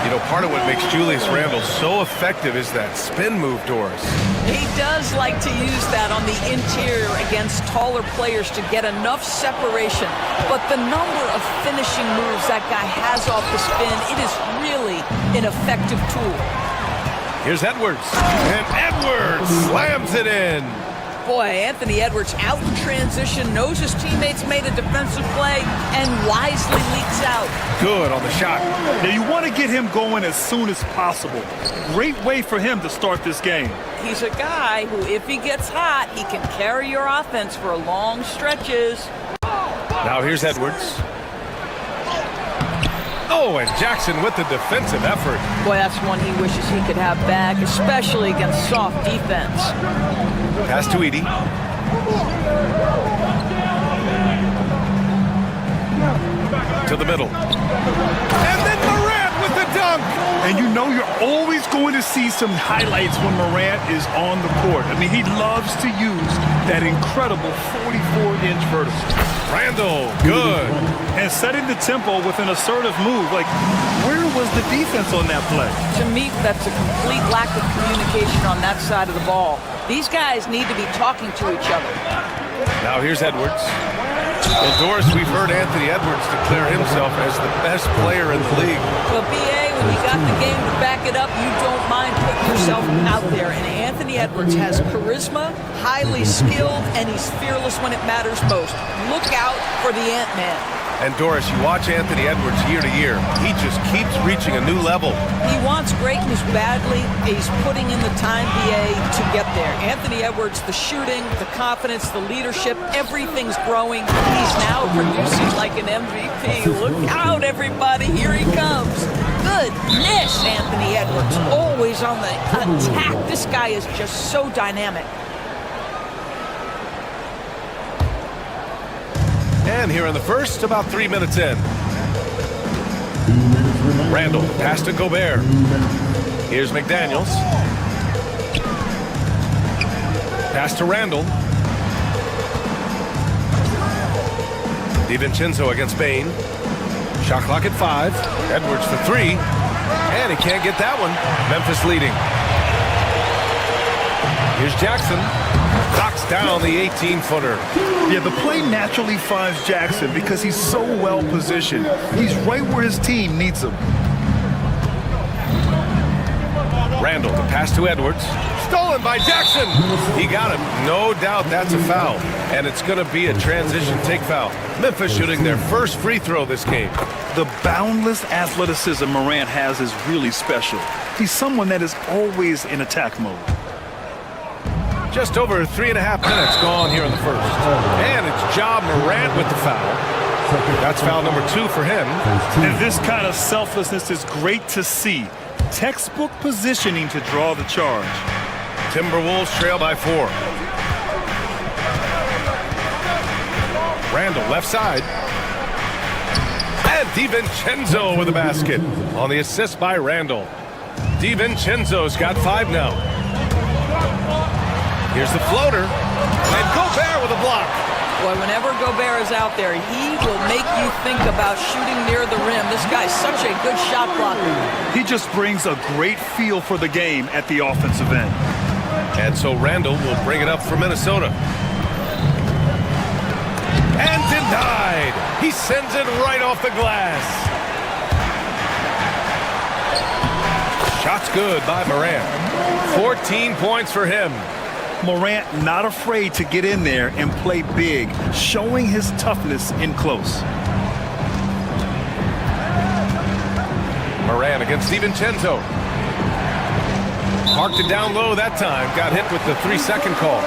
You know, part of what makes Julius Randle so effective is that spin move, Doris. He does like to use that on the interior against taller players to get enough separation. But the number of finishing moves that guy has off the spin, it is really an effective tool. Here's Edwards. And Edwards slams it in. Boy, Anthony Edwards out in transition, knows his teammates made a defensive play, and wisely leaks out. Good on the shot. Now you want to get him going as soon as possible. Great way for him to start this game. He's a guy who, if he gets hot, he can carry your offense for long stretches. Now here's Edwards. Oh, and Jackson with the defensive effort. Boy, that's one he wishes he could have back, especially against soft defense. Pass to Edie. To the middle. And then Morant with the dunk. And you know you're always going to see some highlights when Morant is on the court. I mean, he loves to use that incredible 44-inch vertical. Randall, good. And setting the tempo with an assertive move. Like, where was the defense on that play? To me, that's a complete lack of communication on that side of the ball. These guys need to be talking to each other. Now here's Edwards. Well, Doris, we've heard Anthony Edwards declare himself as the best player in the league. Well, BA, when you got the game to back it up, you don't mind putting yourself out there. And Anthony Edwards has charisma, highly skilled, and he's fearless when it matters most. Look out for the Ant-Man. And Doris, you watch Anthony Edwards year to year. He just keeps reaching a new level. He wants greatness badly. He's putting in the time, BA, to get there. Anthony Edwards, the shooting, the confidence, the leadership, everything's growing. He's now producing like an MVP. Look out, everybody. Here he comes. Goodness, Anthony Edwards, always on the attack. This guy is just so dynamic. And here in the first, about 3 minutes in. Randall, pass to Gobert. Here's McDaniels. Pass to Randall. DiVincenzo against Bain. Shot clock at 5. Edwards for 3. And he can't get that one. Memphis leading. Here's Jackson. Knocks down the 18-footer. Yeah, the play naturally finds Jackson because he's so well positioned. He's right where his team needs him. Randall, the pass to Edwards. Stolen by Jackson. He got him. No doubt that's a foul. And it's going to be a transition take foul. Memphis shooting their first free throw this game. The boundless athleticism Morant has is really special. He's someone that is always in attack mode. Just over 3.5 minutes gone here in the first. And it's Ja Morant with the foul. That's foul number 2 for him. And this kind of selflessness is great to see. Textbook positioning to draw the charge. Timberwolves trail by 4. Randall left side. And DiVincenzo with a basket on the assist by Randall. DiVincenzo's got 5 now. Here's the floater, and Gobert with a block. Boy, whenever Gobert is out there, he will make you think about shooting near the rim. This guy's such a good shot blocker. He just brings a great feel for the game at the offensive end. And so Randall will bring it up for Minnesota. And denied. He sends it right off the glass. Shot's good by Morant. 14 points for him. Morant not afraid to get in there and play big, showing his toughness in close. Morant against DiVincenzo. Parked it down low that time. Got hit with the 3-second call.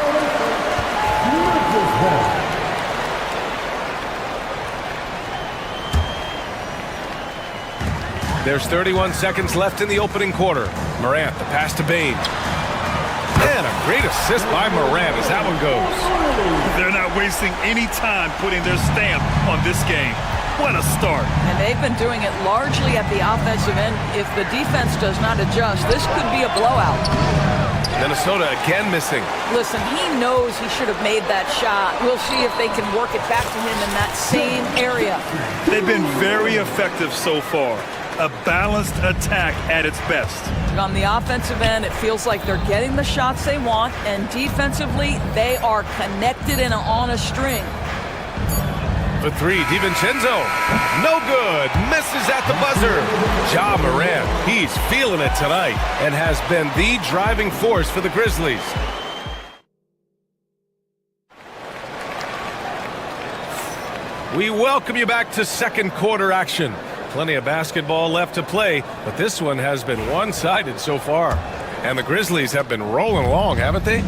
There's 31 seconds left in the opening quarter. Morant, the pass to Bain. And a great assist by Morant as that one goes. They're not wasting any time putting their stamp on this game. What a start. And they've been doing it largely at the offensive end. If the defense does not adjust, this could be a blowout. Minnesota again missing. Listen, he knows he should have made that shot. We'll see if they can work it back to him in that same area. They've been very effective so far. A balanced attack at its best. On the offensive end, it feels like they're getting the shots they want, and defensively, they are connected and on a string. For 3, DiVincenzo. No good. Misses at the buzzer. Ja Morant, he's feeling it tonight and has been the driving force for the Grizzlies. We welcome you back to second quarter action. Plenty of basketball left to play, but this one has been one-sided so far. And the Grizzlies have been rolling along, haven't they?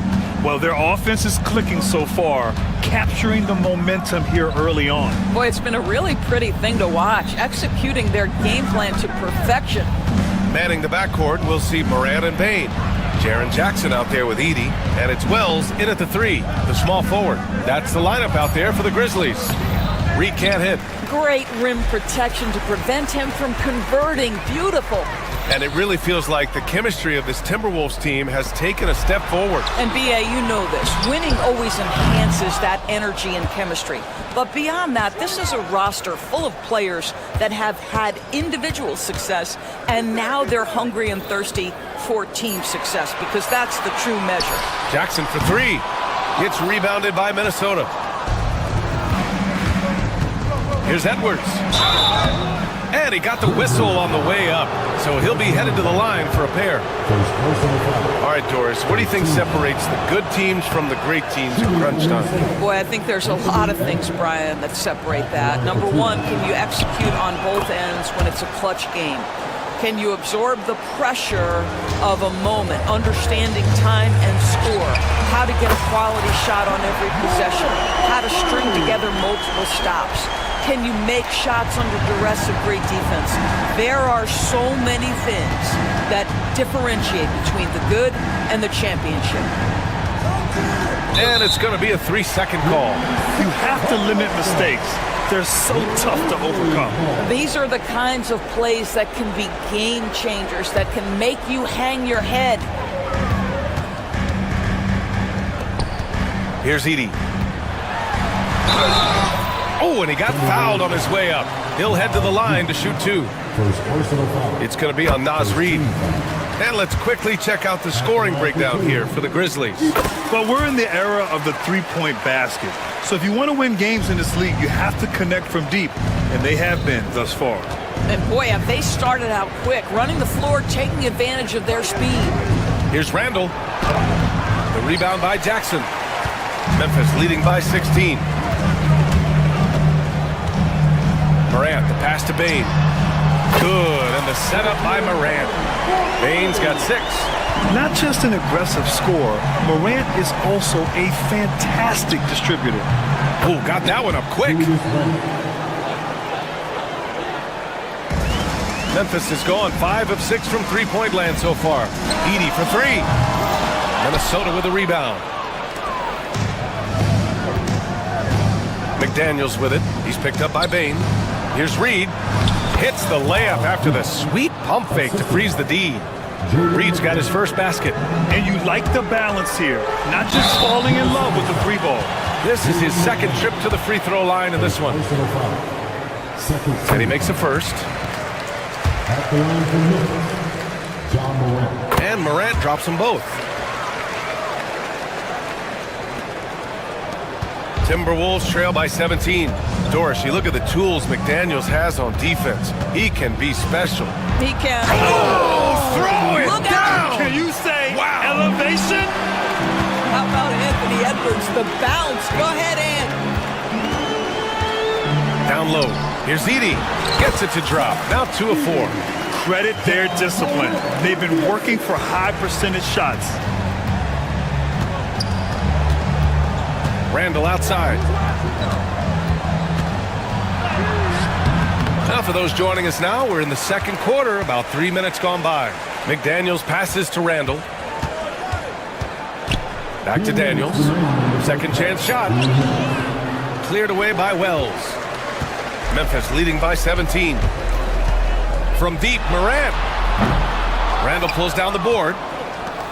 Well, their offense is clicking so far, capturing the momentum here early on. Boy, it's been a really pretty thing to watch, executing their game plan to perfection. Manning the backcourt, we'll see Morant and Bain. Jaren Jackson out there with Edey, and it's Wells in at the 3, the small forward. That's the lineup out there for the Grizzlies. Reed can't hit. great rim protection to prevent him from converting. Beautiful. And it really feels like the chemistry of this Timberwolves team has taken a step forward. And B.A., you know this. Winning always enhances that energy and chemistry. But beyond that, this is a roster full of players that have had individual success, and now they're hungry and thirsty for team success, because that's the true measure. Jackson for three. Gets rebounded by Minnesota. Here's Edwards. And he got the whistle on the way up, so he'll be headed to the line for a pair. All right, Doris, what do you think separates the good teams from the great teams in crunch time? Boy, I think there's a lot of things, Brian, that separate that. Number one, can you execute on both ends when it's a clutch game? Can you absorb the pressure of a moment, understanding time and score, how to get a quality shot on every possession, how to string together multiple stops? Can you make shots under duress of great defense? There are so many things that differentiate between the good and the championship. And it's going to be a 3-second call. You have to limit mistakes. They're so tough to overcome. These are the kinds of plays that can be game changers, that can make you hang your head. Here's Edey. Oh, and he got fouled on his way up. He'll head to the line to shoot two. It's going to be on Naz Reid. And let's quickly check out the scoring breakdown here for the Grizzlies. Well, we're in the era of the three-point basket. So if you want to win games in this league, you have to connect from deep. And they have been thus far. And boy, have they started out quick, running the floor, taking advantage of their speed. Here's Randall. The rebound by Jackson. Memphis leading by 16. Morant, the pass to Bane. Good, and the setup by Morant. Bane's got 6. Not just an aggressive scorer, Morant is also a fantastic distributor. Oh, got that one up quick. Memphis is gone 5 of 6 from three-point land so far. Edey for 3. Minnesota with a rebound. McDaniels with it. He's picked up by Bane. Here's Reid. Hits the layup after the sweet pump fake to freeze the D. Reid's got his first basket. And you like the balance here, not just falling in love with the free ball. This is his second trip to the free throw line in this one. And he makes a first. And Morant drops them both. Timberwolves trail by 17. Doris, you look at the tools McDaniels has on defense. He can be special. He can. Oh, throw it Look down. out. Can you say wow. elevation? How about Anthony Edwards, the bounce? Go ahead, Ant. Down low. Here's Edey. Gets it to drop. Now 2 of 4. Credit their discipline. They've been working for high percentage shots. Randall outside. Now for those joining us now, we're in the second quarter, about 3 minutes gone by. McDaniels passes to Randall. Back to Daniels. Second chance shot. Cleared away by Wells. Memphis leading by 17. From deep, Morant. Randall pulls down the board.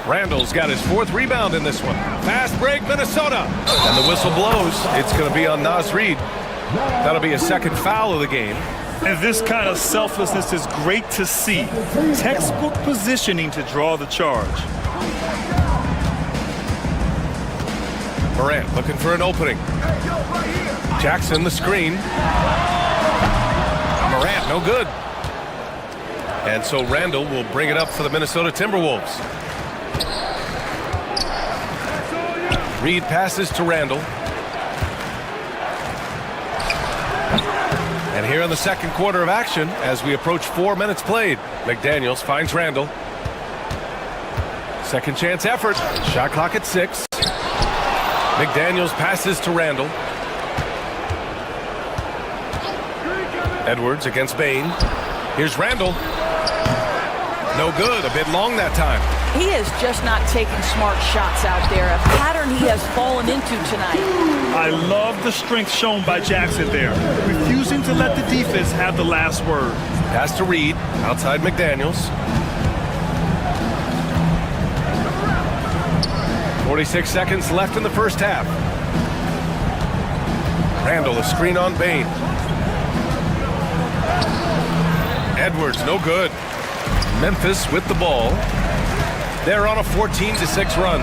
Randall's got his 4th rebound in this one. Fast break, Minnesota. And the whistle blows. It's going to be on Naz Reid. That'll be a second foul of the game. And this kind of selflessness is great to see. Textbook positioning to draw the charge. Morant looking for an opening. Jackson the screen. Morant no good. And so Randall will bring it up for the Minnesota Timberwolves. Reid passes to Randall. And here in the second quarter of action, as we approach 4 minutes played, McDaniels finds Randall. Second chance effort. Shot clock at 6. McDaniels passes to Randall. Edwards against Bane. Here's Randall. No good. A bit long that time. He is just not taking smart shots out there, a pattern he has fallen into tonight. I love the strength shown by Jackson there, refusing to let the defense have the last word. Pass to Reed, outside McDaniels. 46 seconds left in the first half. Randall, a screen on Bain. Edwards, no good. Memphis with the ball. They're on a 14-6 run.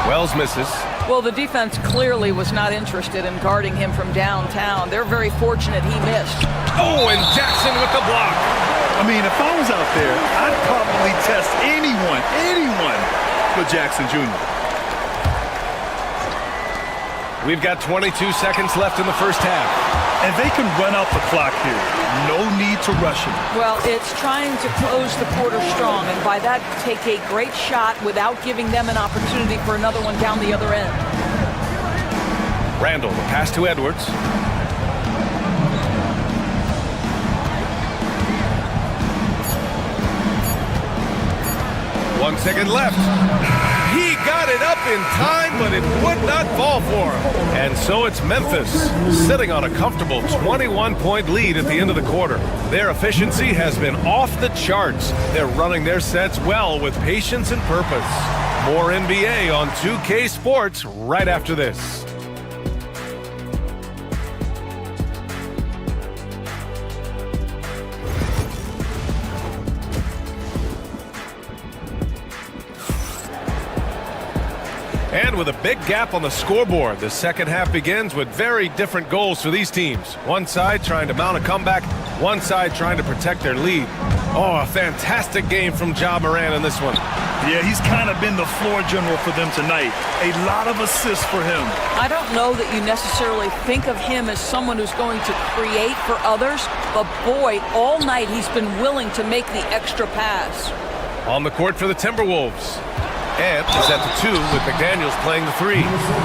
Wells misses. Well, the defense clearly was not interested in guarding him from downtown. They're very fortunate he missed. Oh, and Jackson with the block. I mean, if I was out there, I'd probably test anyone but Jackson Jr. We've got 22 seconds left in the first half. And they can run out the clock here. No need to rush him. Well, it's trying to close the quarter strong, and by that, take a great shot without giving them an opportunity for another one down the other end. Randall, the pass to Edwards. One second left. He got it up in time, but it would not fall for him. And so it's Memphis, sitting on a comfortable 21-point lead at the end of the quarter. Their efficiency has been off the charts. They're running their sets well with patience and purpose. More NBA on 2K Sports right after this. And with a big gap on the scoreboard, the second half begins with very different goals for these teams. One side trying to mount a comeback, one side trying to protect their lead. Oh, a fantastic game from Ja Morant in this one. Yeah, he's kind of been the floor general for them tonight. A lot of assists for him. I don't know that you necessarily think of him as someone who's going to create for others, but boy, all night he's been willing to make the extra pass. On the court for the Timberwolves. Ant is at the 2 with McDaniels playing the 3.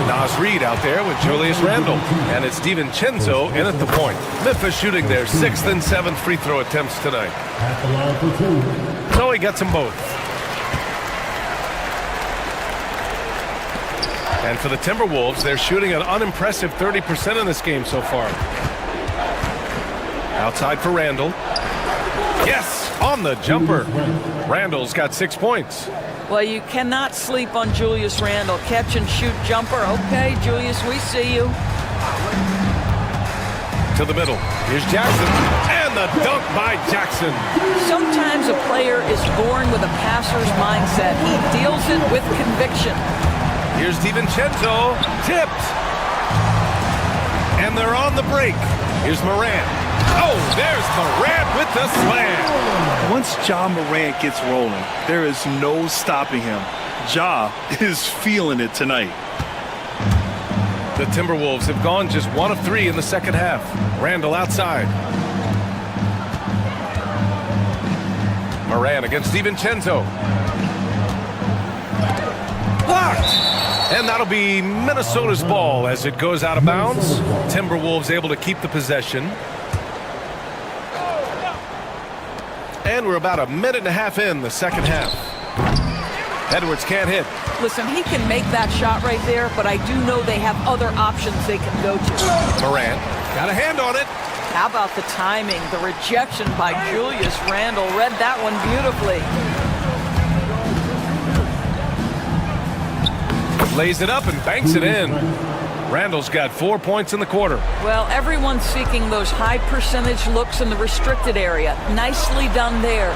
Naz Reid out there with Julius Randle. And it's DiVincenzo in at the point. Memphis shooting their 6th and 7th free throw attempts tonight. So he gets them both. And for the Timberwolves, they're shooting an unimpressive 30% in this game so far. Outside for Randle. Yes, on the jumper. Randle's got 6 points. Well, you cannot sleep on Julius Randle. Catch and shoot jumper. Okay, Julius, we see you. To the middle. Here's Jackson. And the dunk by Jackson. Sometimes a player is born with a passer's mindset. He deals it with conviction. Here's DiVincenzo. Tipped. And they're on the break. Here's Morant. Oh, there's Morant with the slam. Once Ja Morant gets rolling, there is no stopping him. Ja is feeling it tonight. The Timberwolves have gone just 1 of 3 in the second half. Randall outside. Morant against DiVincenzo. Blocked. And that'll be Minnesota's ball as it goes out of bounds. Timberwolves able to keep the possession. And we're about a minute and a half in the second half. Edwards can't hit. Listen, he can make that shot right there, but I do know they have other options they can go to. Morant got a hand on it. How about the timing? The rejection by Julius Randle. Read that one beautifully. Lays it up and banks it in. Randall's got 4 points in the quarter. Well, everyone's seeking those high percentage looks in the restricted area. Nicely done there.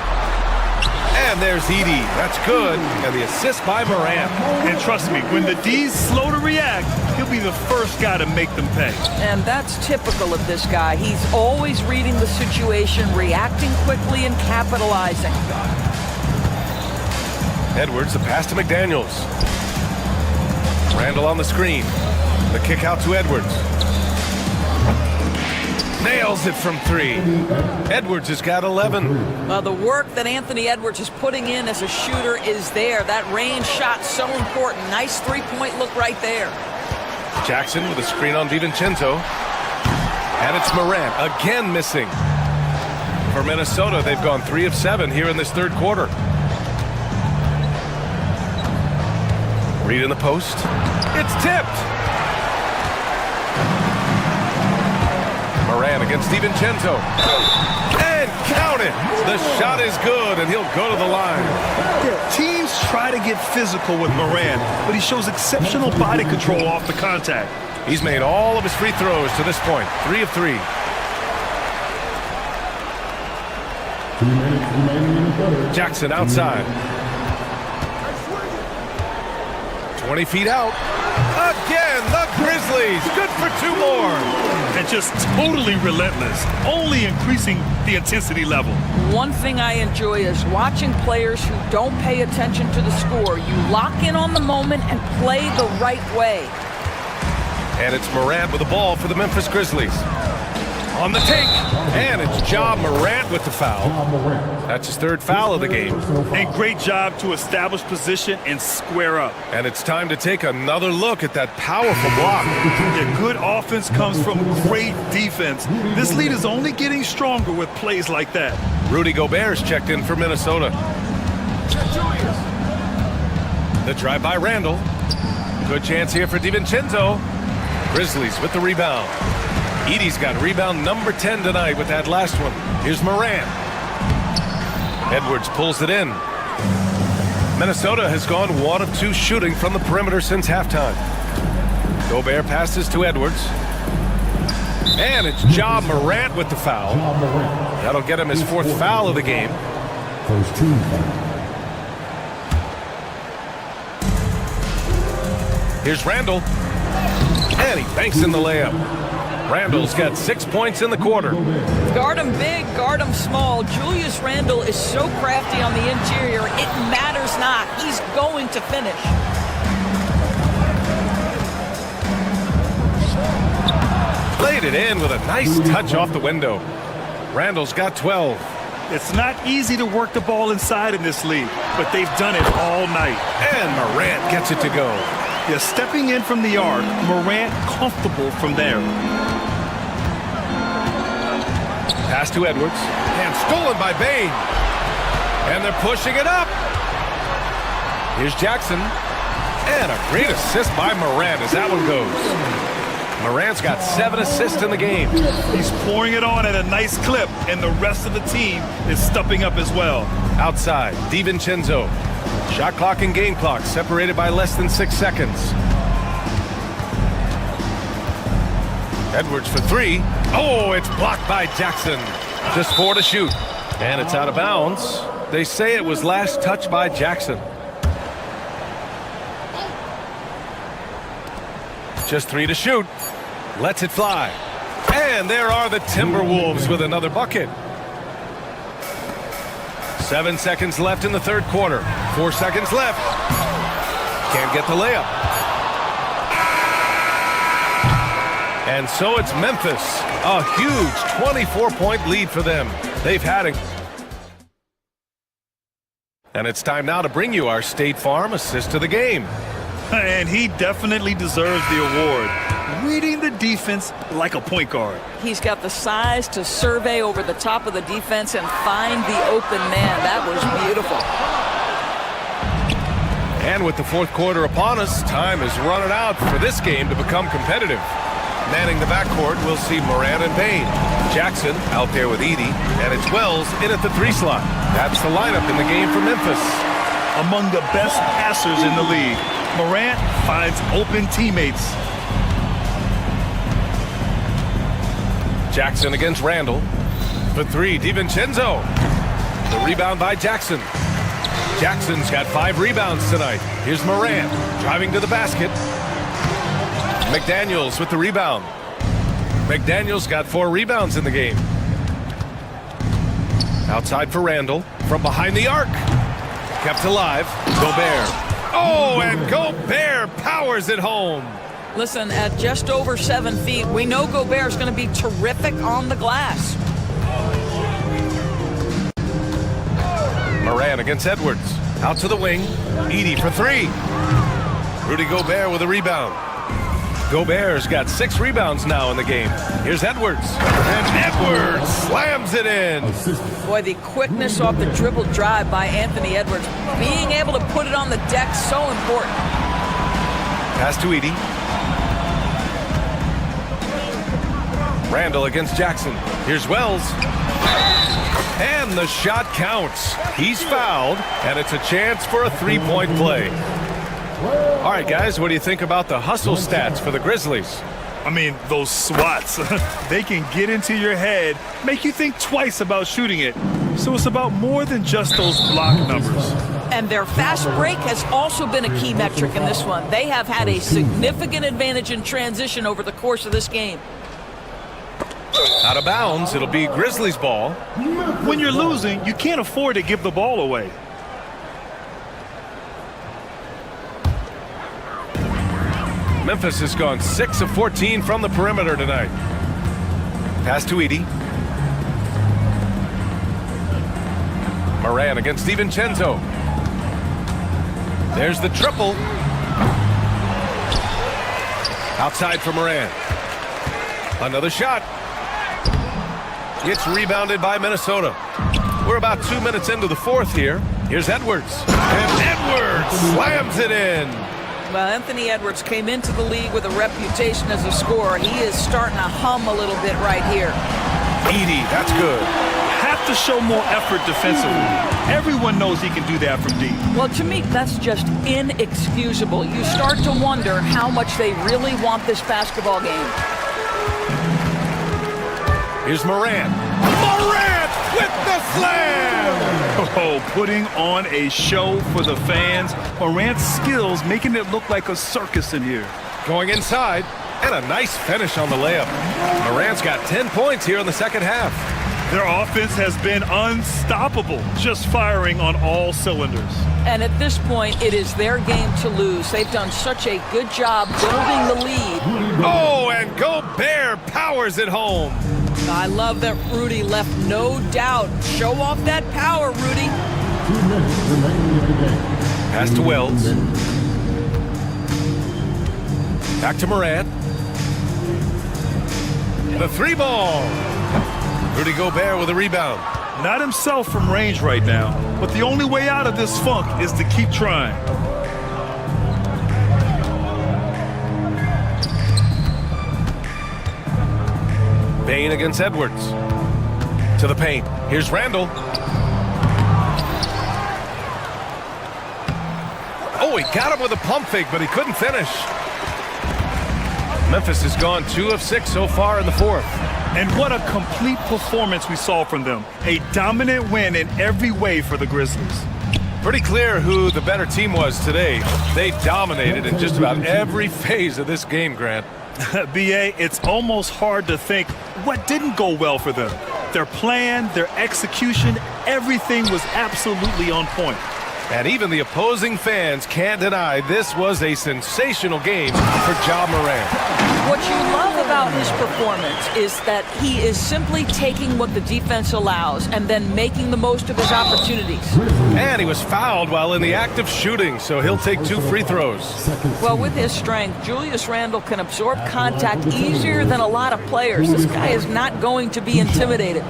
And there's Edey. That's good. And the assist by Morant. And trust me, when the D's slow to react, he'll be the first guy to make them pay. And that's typical of this guy. He's always reading the situation, reacting quickly, and capitalizing. Edwards, the pass to McDaniels. Randall on the screen. The kick out to Edwards. Nails it from 3. Edwards has got 11. The work that Anthony Edwards is putting in as a shooter is there. That range shot so important. Nice three-point look right there. Jackson with a screen on DiVincenzo. And it's Morant again missing. For Minnesota, they've gone 3 of 7 here in this third quarter. Reed in the post. It's tipped. Moran against DiVincenzo. And count it. The shot is good, and he'll go to the line. Teams try to get physical with Moran, but he shows exceptional body control off the contact. He's made all of his free throws to this point. 3 of 3. 2 minutes remaining in the third. Jackson outside. 20 feet out. Again, the Grizzlies. Good for 2 more. And just totally relentless, only increasing the intensity level. One thing I enjoy is watching players who don't pay attention to the score. You lock in on the moment and play the right way. And it's Morant with the ball for the Memphis Grizzlies. On the take, and it's Ja Morant with the foul. That's his 3rd foul of the game. And great job to establish position and square up. And it's time to take another look at that powerful block. The good offense comes from great defense. This lead is only getting stronger with plays like that. Rudy Gobert's checked in for Minnesota. The drive by Randall. Good chance here for DiVincenzo. Grizzlies with the rebound. Edey's got rebound number 10 tonight with that last one. Here's Morant. Edwards pulls it in. Minnesota has gone 1 of 2 shooting from the perimeter since halftime. Gobert passes to Edwards. And it's Ja Morant with the foul. That'll get him his 4th foul of the game. First team foul. Here's Randall. And he banks in the layup. Randall's got 6 points in the quarter. Guard him big, guard him small. Julius Randle is so crafty on the interior, it matters not. He's going to finish. Played it in with a nice touch off the window. Randall's got 12. It's not easy to work the ball inside in this league, but they've done it all night. And Morant gets it to go. Yeah, stepping in from the arc, Morant comfortable from there. Pass to Edwards. And stolen by Bane. And they're pushing it up. Here's Jackson. And a great assist by Morant as that one goes. Morant's got 7 assists in the game. He's pouring it on at a nice clip, and the rest of the team is stepping up as well. Outside, DiVincenzo. Shot clock and game clock separated by less than 6 seconds. Edwards for 3. Oh, it's blocked by Jackson. Just 4 to shoot. And it's out of bounds. They say it was last touched by Jackson. Just 3 to shoot. Lets it fly. And there are the Timberwolves with another bucket. 7 seconds left in the 3rd quarter. 4 seconds left. Can't get the layup. And so it's Memphis. A huge 24-point lead for them. They've had it. And it's time now to bring you our State Farm assist of the game. And he definitely deserves the award. Reading the defense like a point guard. He's got the size to survey over the top of the defense and find the open man. That was beautiful. And with the 4th quarter upon us, time is running out for this game to become competitive. Manning the backcourt, we'll see Morant and Bane. Jackson out there with Edey, and it's Wells in at the 3 slot. That's the lineup in the game for Memphis. Among the best passers in the league, Morant finds open teammates. Jackson against Randall. For 3, DiVincenzo. The rebound by Jackson. Jackson's got 5 rebounds tonight. Here's Morant driving to the basket. McDaniels with the rebound. McDaniels got 4 rebounds in the game. Outside for Randall. From behind the arc. Kept alive. Gobert. Oh, and Gobert powers it home. Listen, at just over 7 feet, we know Gobert's going to be terrific on the glass. Morant against Edwards. Out to the wing. Edey for 3. Rudy Gobert with a rebound. Gobert's got 6 rebounds now in the game. Here's Edwards. And Edwards slams it in. Boy, the quickness off the dribble drive by Anthony Edwards. Being able to put it on the deck, so important. Pass to Edey. Randall against Jackson. Here's Wells. And the shot counts. He's fouled, and it's a chance for a three-point play. All right, guys, what do you think about the hustle stats for the Grizzlies? I mean, those swats, they can get into your head, make you think twice about shooting it. So it's about more than just those block numbers. And their fast break has also been a key metric in this one. They have had a significant advantage in transition over the course of this game. Out of bounds, it'll be Grizzlies ball. When you're losing, you can't afford to give the ball away. Memphis has gone 6 of 14 from the perimeter tonight. Pass to Edey. Moran against DiVincenzo. There's the triple. Outside for Moran. Another shot. It's rebounded by Minnesota. We're about 2 minutes into the fourth here. Here's Edwards. And Edwards slams it in. Well, Anthony Edwards came into the league with a reputation as a scorer. He is starting to hum a little bit right here. Edey, that's good. Have to show more effort defensively. Everyone knows he can do that from deep. Well, to me, that's just inexcusable. You start to wonder how much they really want this basketball game. Here's Moran. Moran with the slam! Oh, putting on a show for the fans. Morant's skills making it look like a circus in here. Going inside, and a nice finish on the layup. Morant's got 10 points here in the second half. Their offense has been unstoppable, just firing on all cylinders. And at this point, it is their game to lose. They've done such a good job building the lead. Oh, and Gobert powers it home. I love that Rudy left no doubt. Show off that power, Rudy. Pass to Wells. Back to Moran. The three ball. Rudy Gobert with a rebound. Not himself from range right now, but the only way out of this funk is to keep trying. Bain against Edwards. To the paint. Here's Randall. Oh, he got him with a pump fake, but he couldn't finish. Memphis has gone 2 of 6 so far in the fourth. And what a complete performance we saw from them. A dominant win in every way for the Grizzlies. Pretty clear who the better team was today. They dominated in just about every phase of this game, Grant. B.A., it's almost hard to think what didn't go well for them. Their plan, their execution, everything was absolutely on point. And even the opposing fans can't deny this was a sensational game for Ja Morant. What you love about his performance is that he is simply taking what the defense allows and then making the most of his opportunities. And he was fouled while in the act of shooting, so he'll take 2 free throws. Well, with his strength, Julius Randle can absorb contact easier than a lot of players. This guy is not going to be intimidated.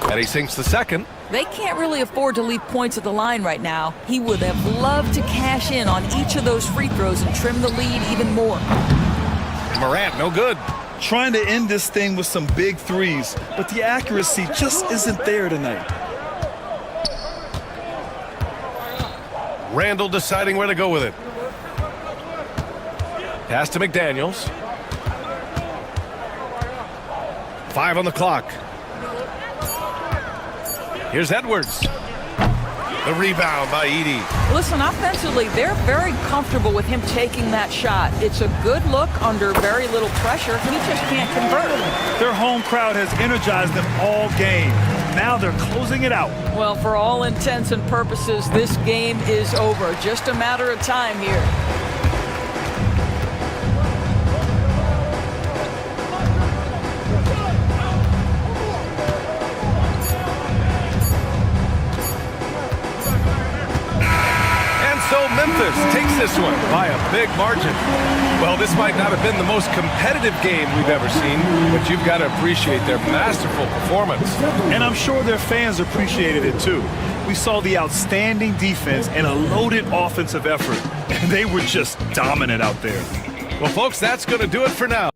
And he sinks the second. They can't really afford to leave points at the line right now. He would have loved to cash in on each of those free throws and trim the lead even more. Morant, no good. Trying to end this thing with some big threes, but the accuracy just isn't there tonight. Randall deciding where to go with it. Pass to McDaniels. 5 on the clock. Here's Edwards. The rebound by Edey. Listen, offensively, they're very comfortable with him taking that shot. It's a good look under very little pressure. He just can't convert. Their home crowd has energized them all game. Now they're closing it out. Well, for all intents and purposes, this game is over. Just a matter of time here. So Memphis takes this one by a big margin. Well, this might not have been the most competitive game we've ever seen, but you've got to appreciate their masterful performance. And I'm sure their fans appreciated it too. we saw the outstanding defense and a loaded offensive effort. And they were just dominant out there. Well, folks, that's going to do it for now.